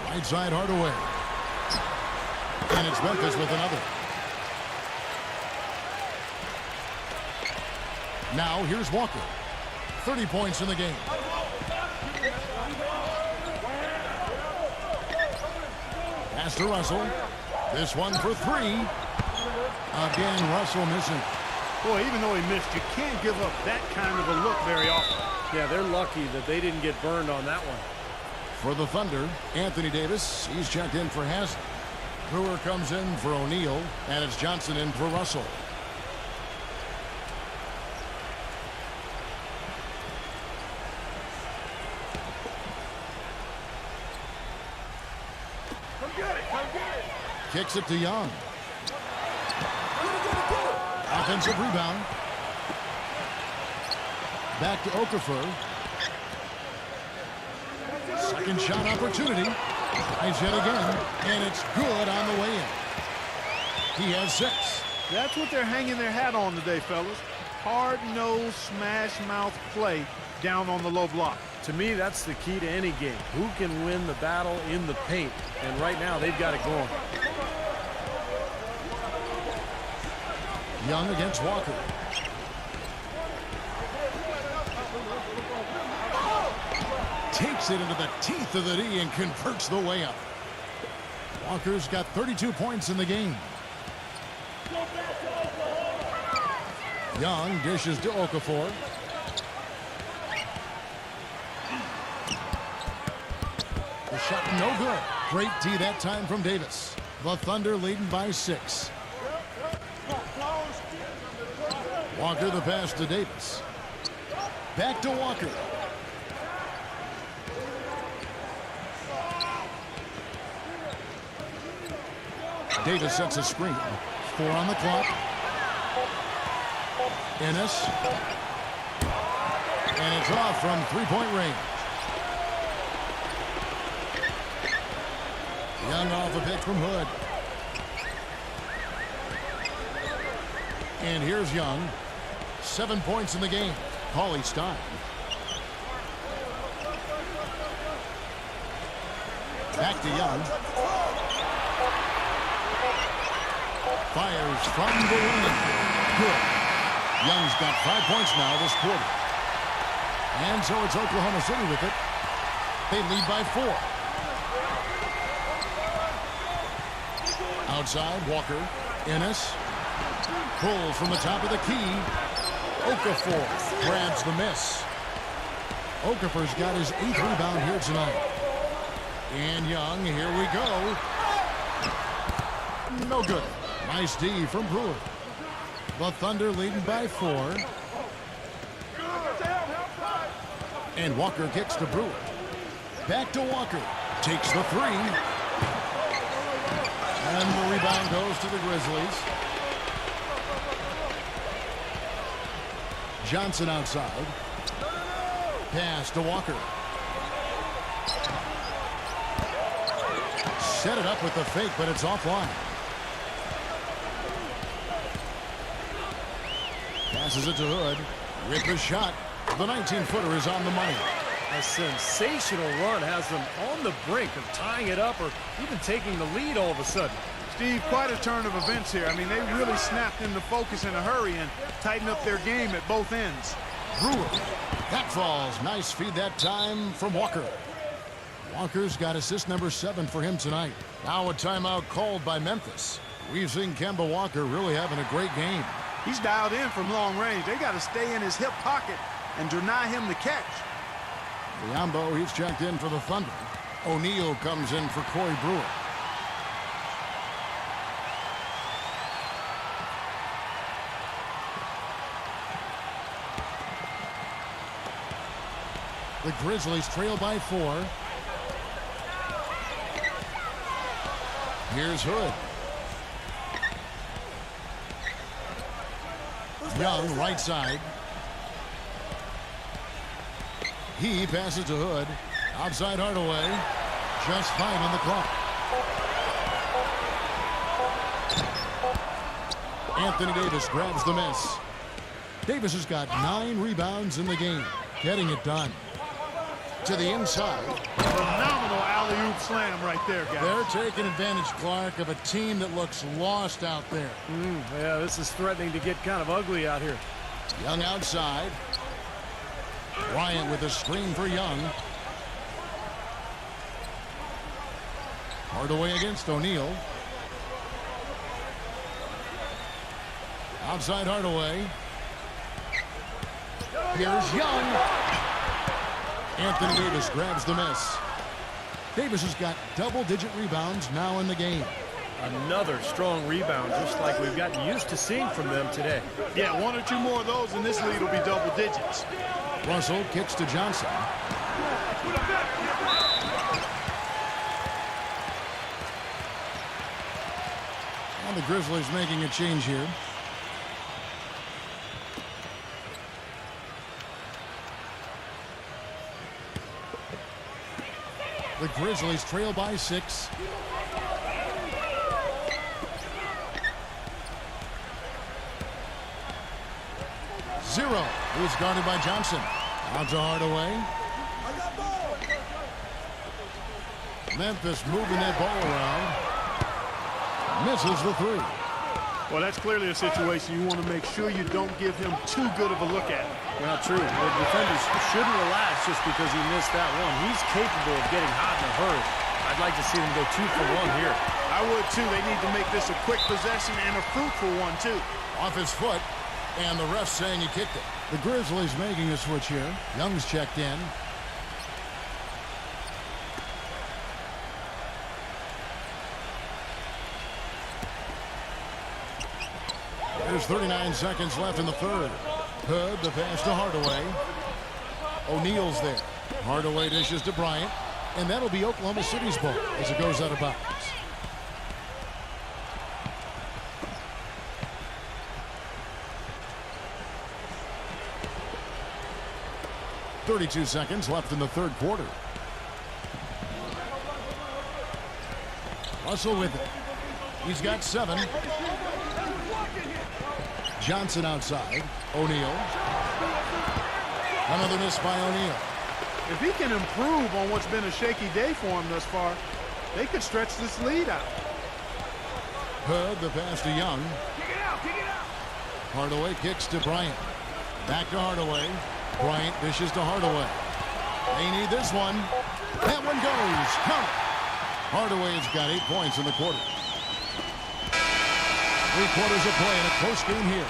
Right side Hardaway. And it's Memphis with another. Now here's Walker. 30 points in the game. Pass to Russell. This one for 3. Again, Russell missing. Boy, even though he missed, you can't give up that kind of a look very often. Yeah, they're lucky that they didn't get burned on that one. For the Thunder, Anthony Davis, he's checked in for Haslem. Brewer comes in for O'Neal, and it's Johnson in for Russell. Kicks it to Young. Offensive rebound. Back to Okafor. Second shot opportunity. Tries yet again, and it's good on the way in. He has 6. That's what they're hanging their hat on today, fellas. Hard-nosed, smash-mouth play down on the low block. To me, that's the key to any game. Who can win the battle in the paint? And right now, they've got it going. Young against Walker. Takes it into the teeth of the D and converts the way up. Walker's got 32 points in the game. Young dishes to Okafor. The shot no good. Great D that time from Davis. The Thunder leading by 6. Walker the pass to Davis. Back to Walker. Davis sets a screen. 4 on the clock. Ennis. And it's off from three-point range. Young off a pick from Hood. And here's Young. 7 points in the game. Cauley Stein. Back to Young. Fires from the wing. Good. Young's got 5 points now this quarter. And so it's Oklahoma City with it. They lead by 4. Outside, Walker. Ennis. Pulls from the top of the key. Okafor grabs the miss. Okafor's got his 8th rebound here tonight. And Young, here we go. No good. Nice D from Brewer. The Thunder leading by 4. And Walker kicks to Brewer. Back to Walker. Takes the 3. And the rebound goes to the Grizzlies. Johnson outside. Pass to Walker. Set it up with the fake, but it's offline. Passes it to Hood. With the shot. The 19-footer is on the money. A sensational run has them on the brink of tying it up or even taking the lead all of a sudden. Steve, quite a turn of events here. I mean, they really snapped into focus in a hurry and tightened up their game at both ends. Brewer. That falls. Nice feed that time from Walker. Walker's got assist number 7 for him tonight. Now a timeout called by Memphis. We've seen Kemba Walker really having a great game. He's dialed in from long range. They got to stay in his hip pocket and deny him the catch. Biombo, he's checked in for the Thunder. O'Neal comes in for Corey Brewer. The Grizzlies trail by 4. Here's Hood. Young, right side. He passes to Hood. Outside Hardaway. Just 5 on the clock. Anthony Davis grabs the miss. Davis has got 9 rebounds in the game. Getting it done. To the inside. Phenomenal alley-oop slam right there, guys. They're taking advantage, Clark, of a team that looks lost out there. Yeah, this is threatening to get kind of ugly out here. Young outside. Bryant with a screen for Young. Hardaway against O'Neal. Outside Hardaway. Here's Young. Anthony Davis grabs the miss. Davis has got double-digit rebounds now in the game. Another strong rebound, just like we've gotten used to seeing from them today. Yeah, 1 or 2 more of those and this lead will be double digits. Russell kicks to Johnson. And the Grizzlies making a change here. The Grizzlies trail by 6. Zero. He's guarded by Johnson. Out to Hardaway. Memphis moving that ball around. Misses the 3. Well, that's clearly a situation you want to make sure you don't give him too good of a look at. Well, true. The defenders shouldn't relax just because he missed that one. He's capable of getting hot in a hurry. I'd like to see them go 2 for 1 here. I would, too. They need to make this a quick possession and a fruitful one, too. Off his foot, and the ref saying he kicked it. The Grizzlies making a switch here. Young's checked in. There's 39 seconds left in the third. Hood, the pass to Hardaway. O'Neal's there. Hardaway dishes to Bryant. And that'll be Oklahoma City's ball as it goes out of bounds. .32 seconds left in the third quarter. Russell with it. He's got 7. Johnson outside. O'Neal. Another miss by O'Neal. If he can improve on what's been a shaky day for him thus far, they could stretch this lead out. Hood, the pass to Young. Hardaway kicks to Bryant. Back to Hardaway. Bryant dishes to Hardaway. They need this one. That one goes. Count it. Hardaway's got 8 points in the quarter. 3 quarters of play in a close game here.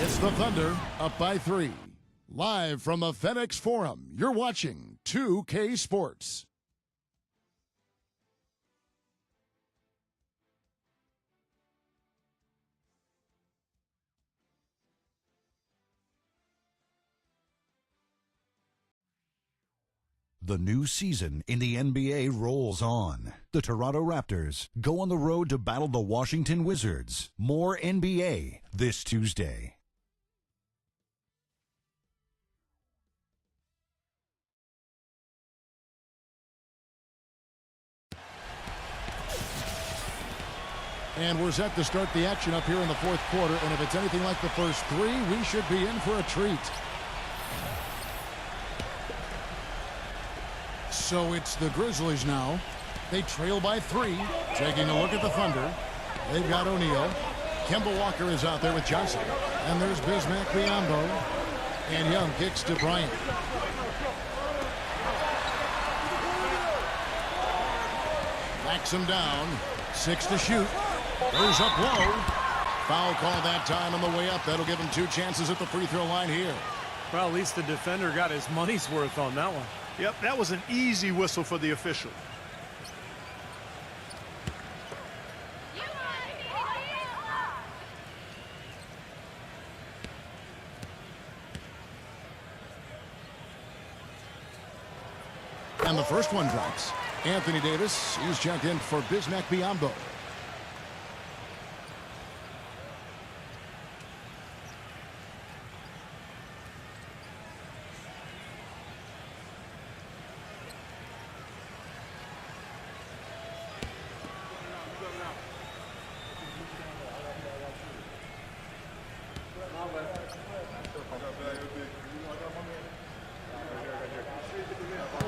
It's the Thunder up by 3. Live from the FedEx Forum, you're watching 2K Sports. The new season in the NBA rolls on. The Toronto Raptors go on the road to battle the Washington Wizards. More NBA this Tuesday. And we're set to start the action up here in the fourth quarter. And if it's anything like the first 3, we should be in for a treat. So it's the Grizzlies now. They trail by 3. Taking a look at the Thunder. They've got O'Neal. Kemba Walker is out there with Johnson. And there's Bismack Biyombo. And Young kicks to Bryant. Backs him down. 6 to shoot. Goes up low. Foul call that time on the way up. That'll give him 2 chances at the free throw line here. Well, at least the defender got his money's worth on that one. Yep, that was an easy whistle for the official. And the first one drops. Anthony Davis, he's checked in for Bismack Biyombo.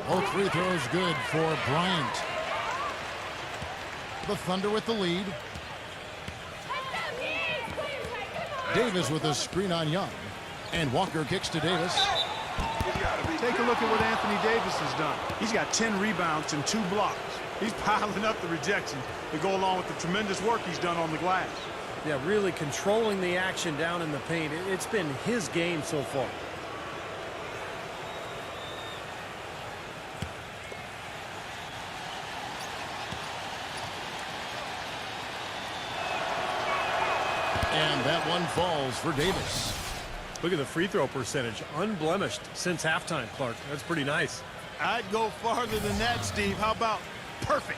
Both free throws good for Bryant. The Thunder with the lead. Davis with a screen on Young. And Walker kicks to Davis. Take a look at what Anthony Davis has done. He's got 10 rebounds and 2 blocks. He's piling up the rejections to go along with the tremendous work he's done on the glass. Yeah, really controlling the action down in the paint. It's been his game so far. And that one falls for Davis. Look at the free throw percentage. Unblemished since halftime, Clark. That's pretty nice. I'd go farther than that, Steve. How about perfect?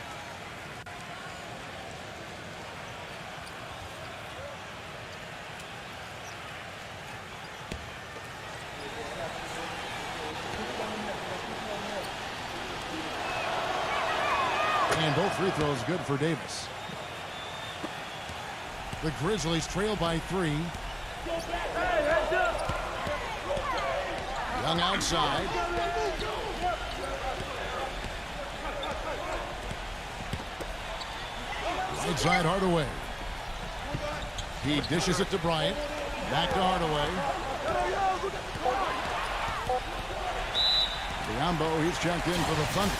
And both free throws good for Davis. The Grizzlies trail by 3. Young outside. Right side Hardaway. He dishes it to Bryant. Back to Hardaway. Biyombo, he's checked in for the Thunder.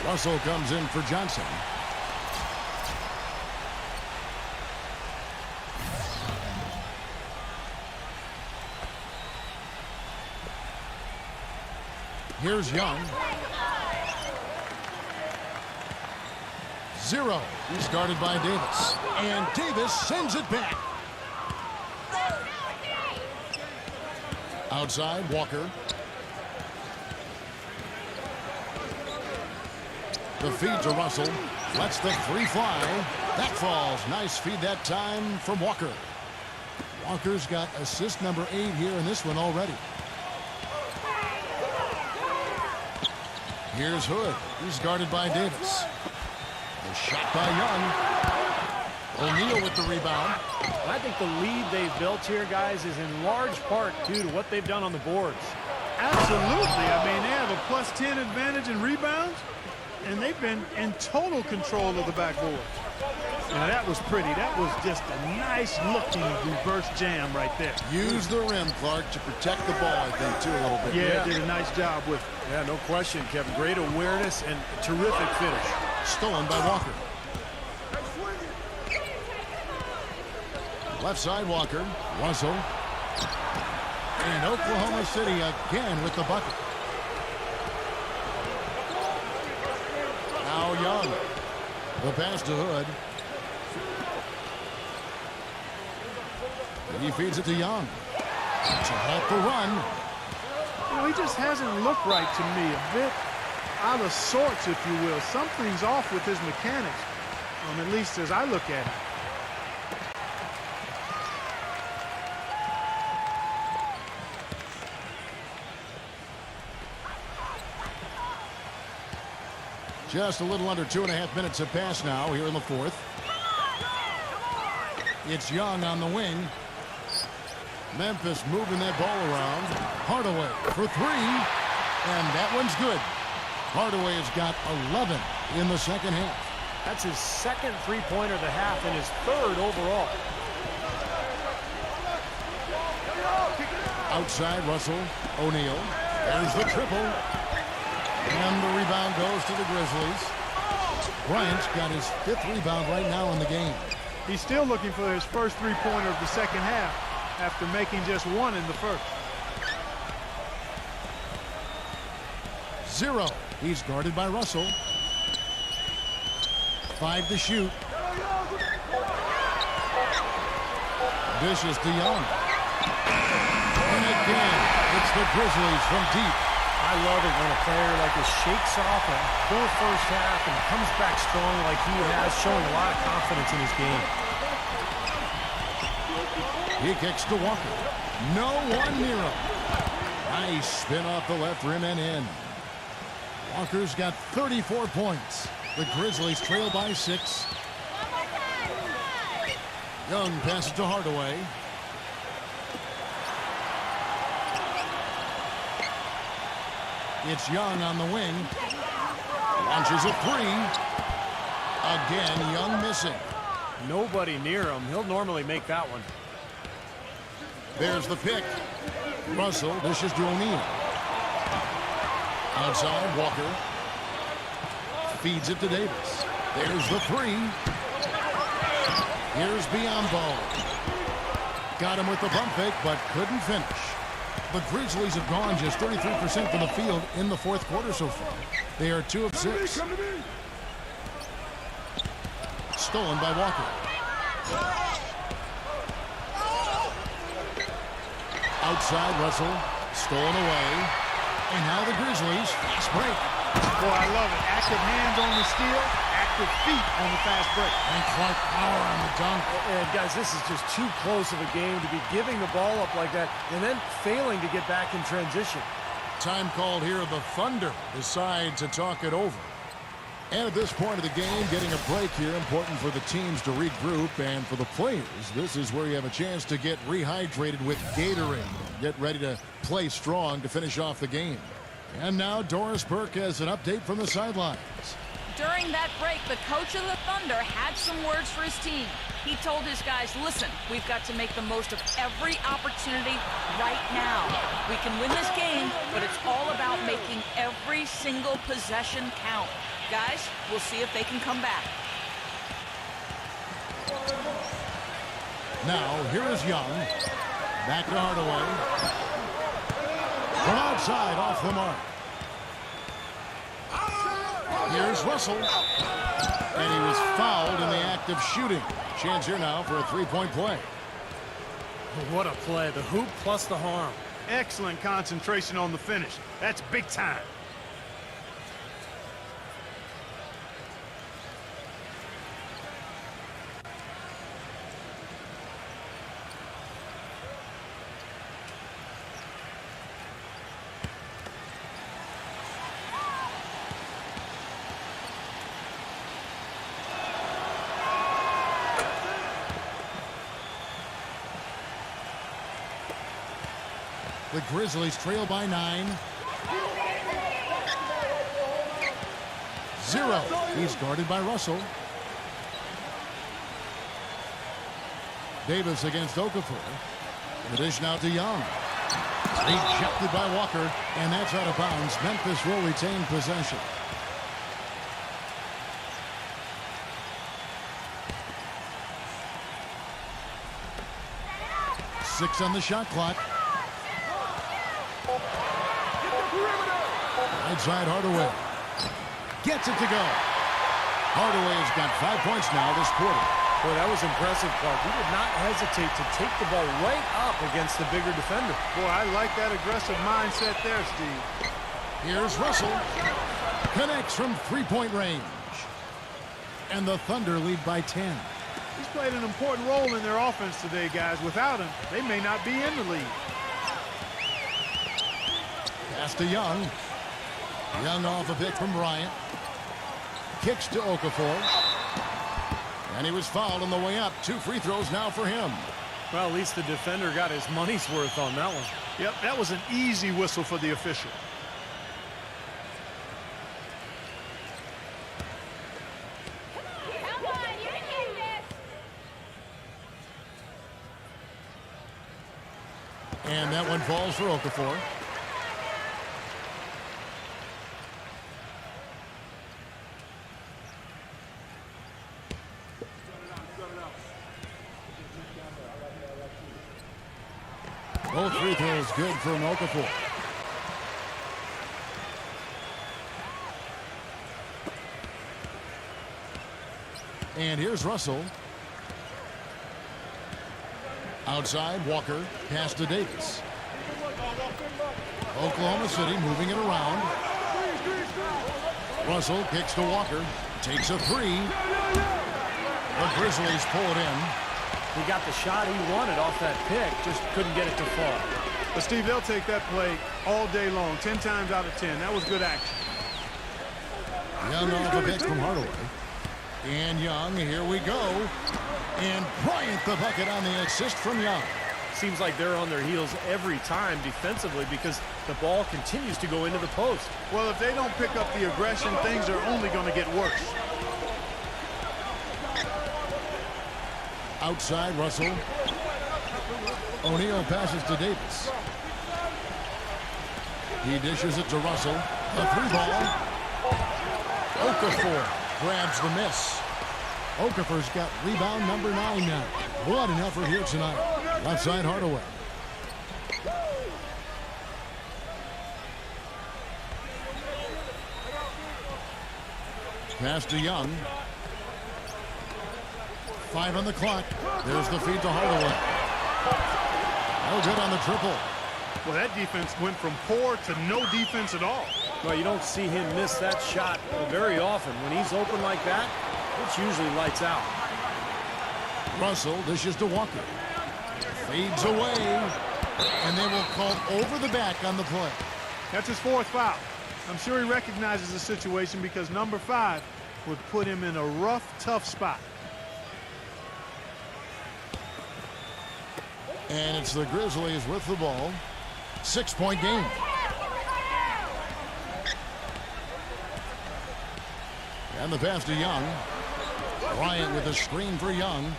Russell comes in for Johnson. Here's Young. 0. He's guarded by Davis. And Davis sends it back. Outside, Walker. The feed to Russell. Lets the 3 fly. That falls. Nice feed that time from Walker. Walker's got assist number 8 here in this one already. Here's Hood. He's guarded by Davis. The shot by Young. O'Neal with the rebound. I think the lead they've built here, guys, is in large part due to what they've done on the boards. Absolutely. I mean, they have a +10 advantage in rebounds, and they've been in total control of the backboard. Now, that was pretty. That was just a nice-looking reverse jam right there. Use the rim, Clark, to protect the ball, I think, too, a little bit. Yeah, did a nice job with it. Yeah, no question, Kevin. Great awareness and terrific finish. Stolen by Walker. Left side, Walker. Russell. And Oklahoma City again with the bucket. Now Young. The pass to Hood. He feeds it to Young. To halt the run. You know, he just hasn't looked right to me. A bit out of sorts, if you will. Something's off with his mechanics, at least as I look at it. Just a little under 2.5 minutes have passed now here in the fourth. It's Young on the wing. Memphis moving that ball around. Hardaway for three. And that one's good. Hardaway has got 11 in the second half. That's his second three-pointer of the half and his third overall. Outside, Russell. O'Neal. There's the triple. And the rebound goes to the Grizzlies. Bryant's got his 5th rebound right now in the game. He's still looking for his first three-pointer of the second half after making just one in the first. 0. He's guarded by Russell. 5 to shoot. Vicious to Young. And again, it's the Grizzlies from deep. I love it when a player like this shakes off a poor first half and comes back strong like he has, showing a lot of confidence in his game. He kicks to Walker. No one near him. Nice spin off the left rim and in. Walker's got 34 points. The Grizzlies trail by 6. Young passes to Hardaway. It's Young on the wing. Launches a three. Again, Young missing. Nobody near him. He'll normally make that one. There's the pick. Russell dishes to O'Neal. Outside, Walker. Feeds it to Davis. There's the three. Here's Mamba. Got him with the pump fake, but couldn't finish. The Grizzlies have gone just 33% from the field in the fourth quarter so far. They are 2 of 6. Stolen by Walker. Outside, Russell. Stolen away. And now the Grizzlies fast break. Boy, I love it. Active hands on the steal, active feet on the fast break. And Clark power on the dunk. And guys, this is just too close of a game to be giving the ball up like that and then failing to get back in transition. Time called here. The Thunder decide to talk it over. And at this point of the game, getting a break here, important for the teams to regroup, and for the players, this is where you have a chance to get rehydrated with Gatorade. Get ready to play strong to finish off the game. And now Doris Burke has an update from the sidelines. During that break, the coach of the Thunder had some words for his team. He told his guys, listen, we've got to make the most of every opportunity right now. We can win this game, but it's all about making every single possession count. Guys, we'll see if they can come back. Now, here is Young. Back to Hardaway. From outside, off the mark. Here's Russell. And he was fouled in the act of shooting. Chance here now for a three-point play. What a play. The hoop plus the harm. Excellent concentration on the finish. That's big time. The Grizzlies trail by 9. 0. He's guarded by Russell. Davis against Okafor. The dish now to Young. Rejected by Walker, and that's out of bounds. Memphis will retain possession. Six on the shot clock. Right side Hardaway. Gets it to go. Hardaway has got 5 points now this quarter. Boy, that was impressive, Clark. He did not hesitate to take the ball right up against the bigger defender. Boy, I like that aggressive mindset there, Steve. Here's Russell. Connects from three-point range. And the Thunder lead by 10. He's played an important role in their offense today, guys. Without him, they may not be in the lead. Pass to Young. Young off a pick from Bryant. Kicks to Okafor. And he was fouled on the way up. 2 free throws now for him. Well, at least the defender got his money's worth on that one. Yep, that was an easy whistle for the official. Come on, you can hit this. And that one falls for Okafor. Both free throws good from Okafor. And here's Russell. Outside, Walker. Pass to Davis. Oklahoma City moving it around. Russell kicks to Walker. Takes a 3. The Grizzlies pull it in. He got the shot he wanted off that pick, just couldn't get it to fall. But, Steve, they'll take that play all day long, 10 times out of 10. That was good action. Young off a pick from Hardaway. And Young, here we go. And Bryant the bucket on the assist from Young. Seems like they're on their heels every time defensively because the ball continues to go into the post. Well, if they don't pick up the aggression, things are only going to get worse. Outside, Russell. O'Neal passes to Davis. He dishes it to Russell. A 3-ball. Okafor grabs the miss. Okafor's got rebound number 9 now. What an effort here tonight. Left side, Hardaway. Pass to Young. 5 on the clock. There's the feed to Hardaway. No good on the triple. Well, that defense went from poor to no defense at all. Well, you don't see him miss that shot very often. When he's open like that, it's usually lights out. Russell dishes to Walker. Fades away. And they will call over the back on the play. That's his 4th foul. I'm sure he recognizes the situation because number 5 would put him in a rough, tough spot. And it's the Grizzlies with the ball. 6-point game. And the pass to Young. Bryant with a screen for Young.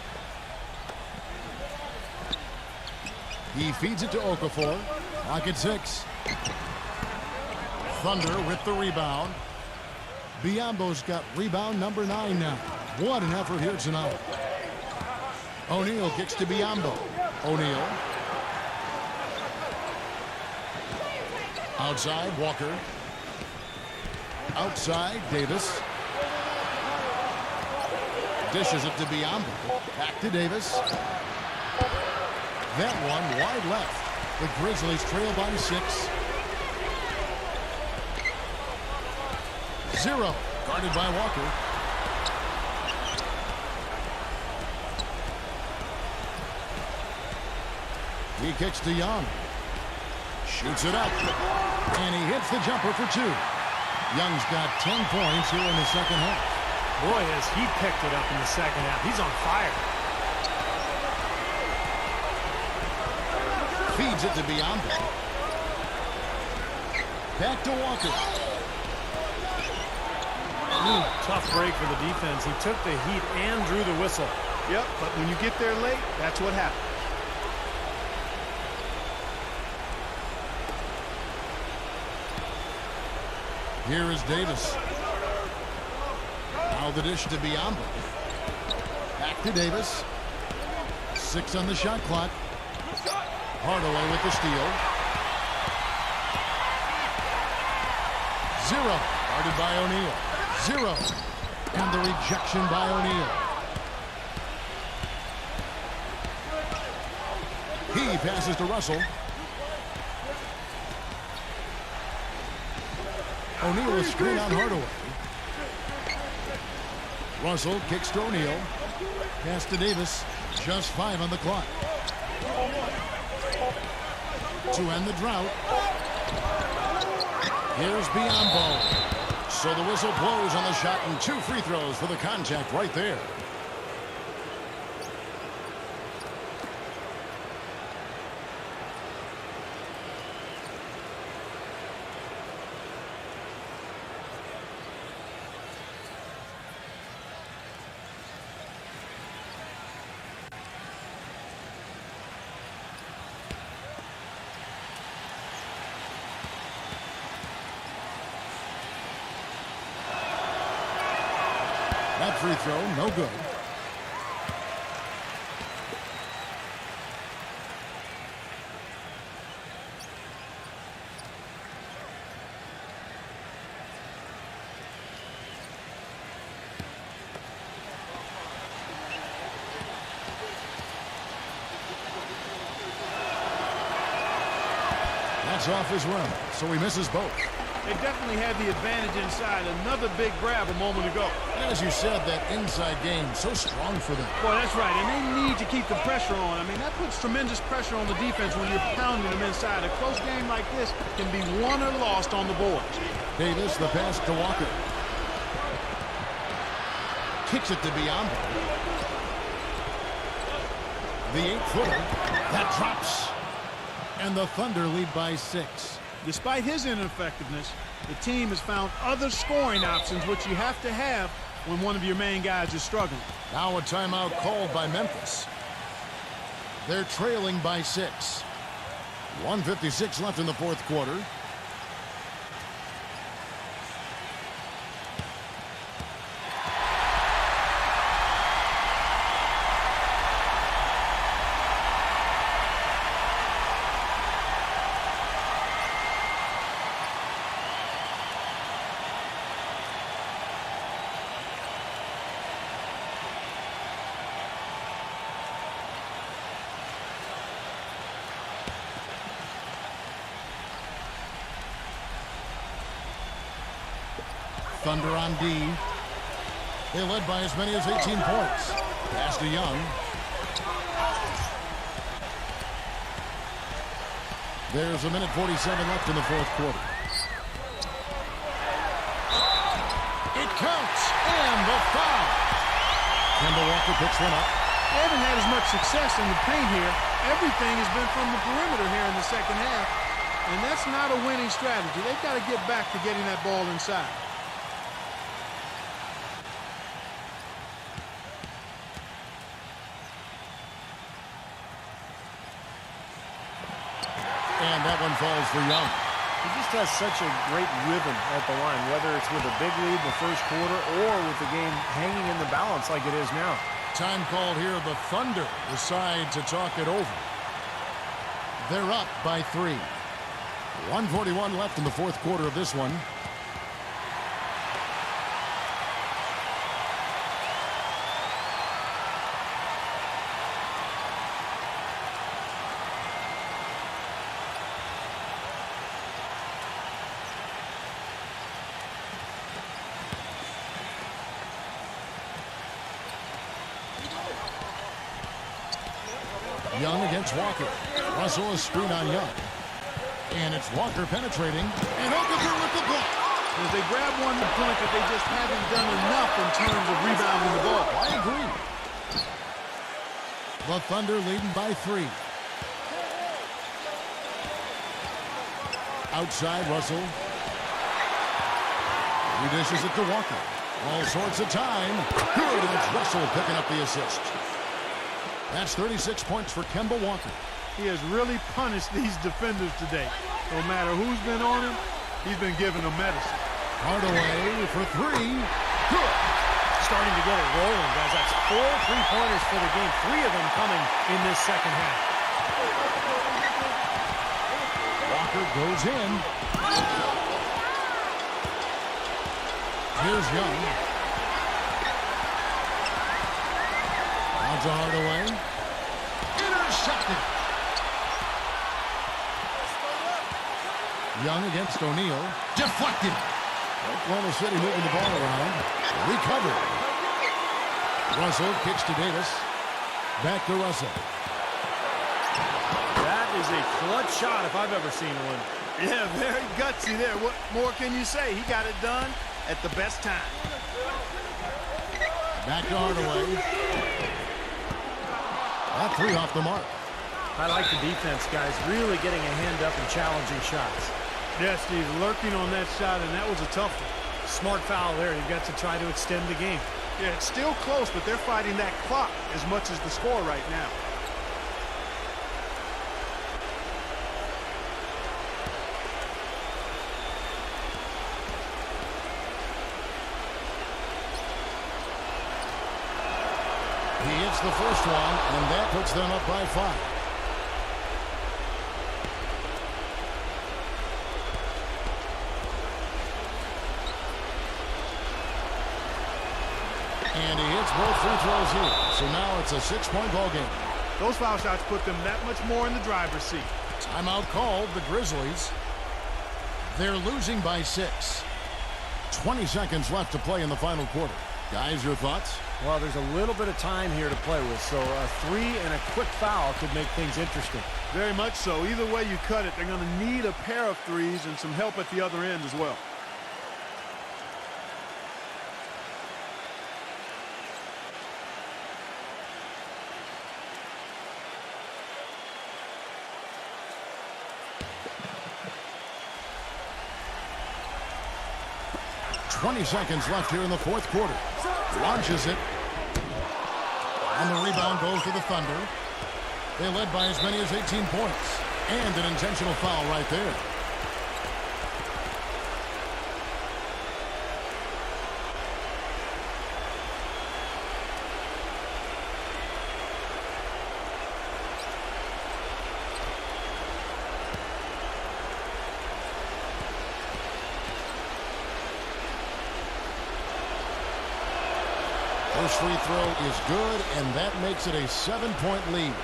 He feeds it to Okafor. Pocket 6. Thunder with the rebound. Biyombo's got rebound number 9 now. What an effort here tonight. O'Neal kicks to Biyombo. O'Neal. Outside, Walker. Outside, Davis. Dishes it to Biyombo. Back to Davis. That one wide left. The Grizzlies trail by 6. 0. Guarded by Walker. He kicks to Young. Shoots it up. And he hits the jumper for 2. Young's got 10 points here in the second half. Boy, has he picked it up in the second half. He's on fire. Feeds it to Biyombo. Back to Walker. Tough break for the defense. He took the heat and drew the whistle. Yep, but when you get there late, that's what happens. Here is Davis. Now the dish to Mamba. Back to Davis. 6 on the shot clock. Hardaway with the steal. 0. Guarded by O'Neal. 0. And the rejection by O'Neal. He passes to Russell. O'Neal is screen on Hardaway. Russell kicks to O'Neal. Pass to Davis. Just 5 on the clock. To end the drought. Here's Mamba. So the whistle blows on the shot and 2 free throws for the contact right there. That free throw, no good. That's off as well, so he misses both. They definitely had the advantage inside. Another big grab a moment ago. As you said, that inside game so strong for them. Boy, that's right, and they need to keep the pressure on. I mean, that puts tremendous pressure on the defense when you're pounding them inside. A close game like this can be won or lost on the boards. Davis, the pass to Walker. Kicks it to Mamba. The 8-footer. That drops. And the Thunder lead by 6. Despite his ineffectiveness, the team has found other scoring options, which you have to have when one of your main guys is struggling. Now a timeout called by Memphis. They're trailing by 6. 1:56 left in the fourth quarter. Thunder on D. They led by as many as 18 points. Pass to Young. There's 1:47 left in the fourth quarter. It counts, and the foul. Kemba Walker picks one up. They haven't had as much success in the paint here. Everything has been from the perimeter here in the second half, and that's not a winning strategy. They've got to get back to getting that ball inside. And that one falls for Young. He just has such a great rhythm at the line, whether it's with a big lead in the first quarter or with the game hanging in the balance like it is now. Time called here. The Thunder decide to talk it over. They're up by 3. 1:41 left in the fourth quarter of this one. Young against Walker. Russell is screen on Young. And it's Walker penetrating. And Okafor with the block. As they grab one point that they just haven't done enough in terms of rebounding the ball. I agree. The Thunder leading by 3. Outside Russell. He dishes it to Walker. All sorts of time. Good, and it's Russell picking up the assist. That's 36 points for Kemba Walker. He has really punished these defenders today. No matter who's been on him, he's been giving them medicine. Hardaway for three. Good. Starting to get it rolling, guys. That's 4 3-pointers for the game. 3 of them coming in this second half. Walker goes in. Here's Young. Now to Hardaway. Intercepted. Young against O'Neal. Deflected. Oklahoma City moving the ball around. Recovered. Russell kicks to Davis. Back to Russell. That is a clutch shot if I've ever seen one. Yeah, very gutsy there. What more can you say? He got it done at the best time. Back to Hardaway. That 3 off the mark. I like the defense, guys, really getting a hand up and challenging shots. Yes, Steve, lurking on that shot, and that was a tough one. Smart foul there. You've got to try to extend the game. Yeah, it's still close, but they're fighting that clock as much as the score right now. He hits the first one, and that puts them up by 5. And he hits both free throws here. So now it's a 6-point ball game. Those foul shots put them that much more in the driver's seat. Timeout called, the Grizzlies. They're losing by 6. 20 seconds left to play in the final quarter. Guys, your thoughts? Well, there's a little bit of time here to play with, so a 3 and a quick foul could make things interesting. Very much so. Either way you cut it, they're going to need a pair of threes and some help at the other end as well. .20 seconds left here in the fourth quarter. Launches it. And the rebound goes to the Thunder. They led by as many as 18 points. And an intentional foul right there. First free throw is good, and that makes it a 7-point lead.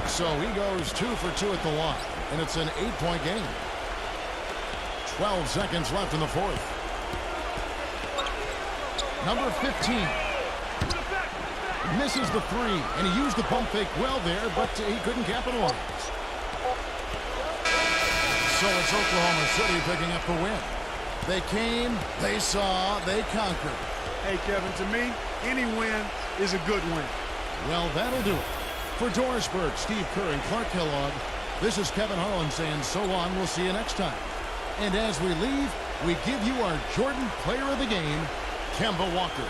So he goes 2 for 2 at the line, and it's an 8-point game. 12 seconds left in the fourth. Number 15 misses the 3, and he used the pump fake well there, but he couldn't capitalize. So it's Oklahoma City picking up the win. They came, they saw, they conquered. Hey, Kevin, to me, any win is a good win. Well, that'll do it. For Doris Burke, Steve Kerr, and Clark Kellogg, this is Kevin Harlan saying so long. We'll see you next time. And as we leave, we give you our Jordan Player of the Game, Kemba Walker.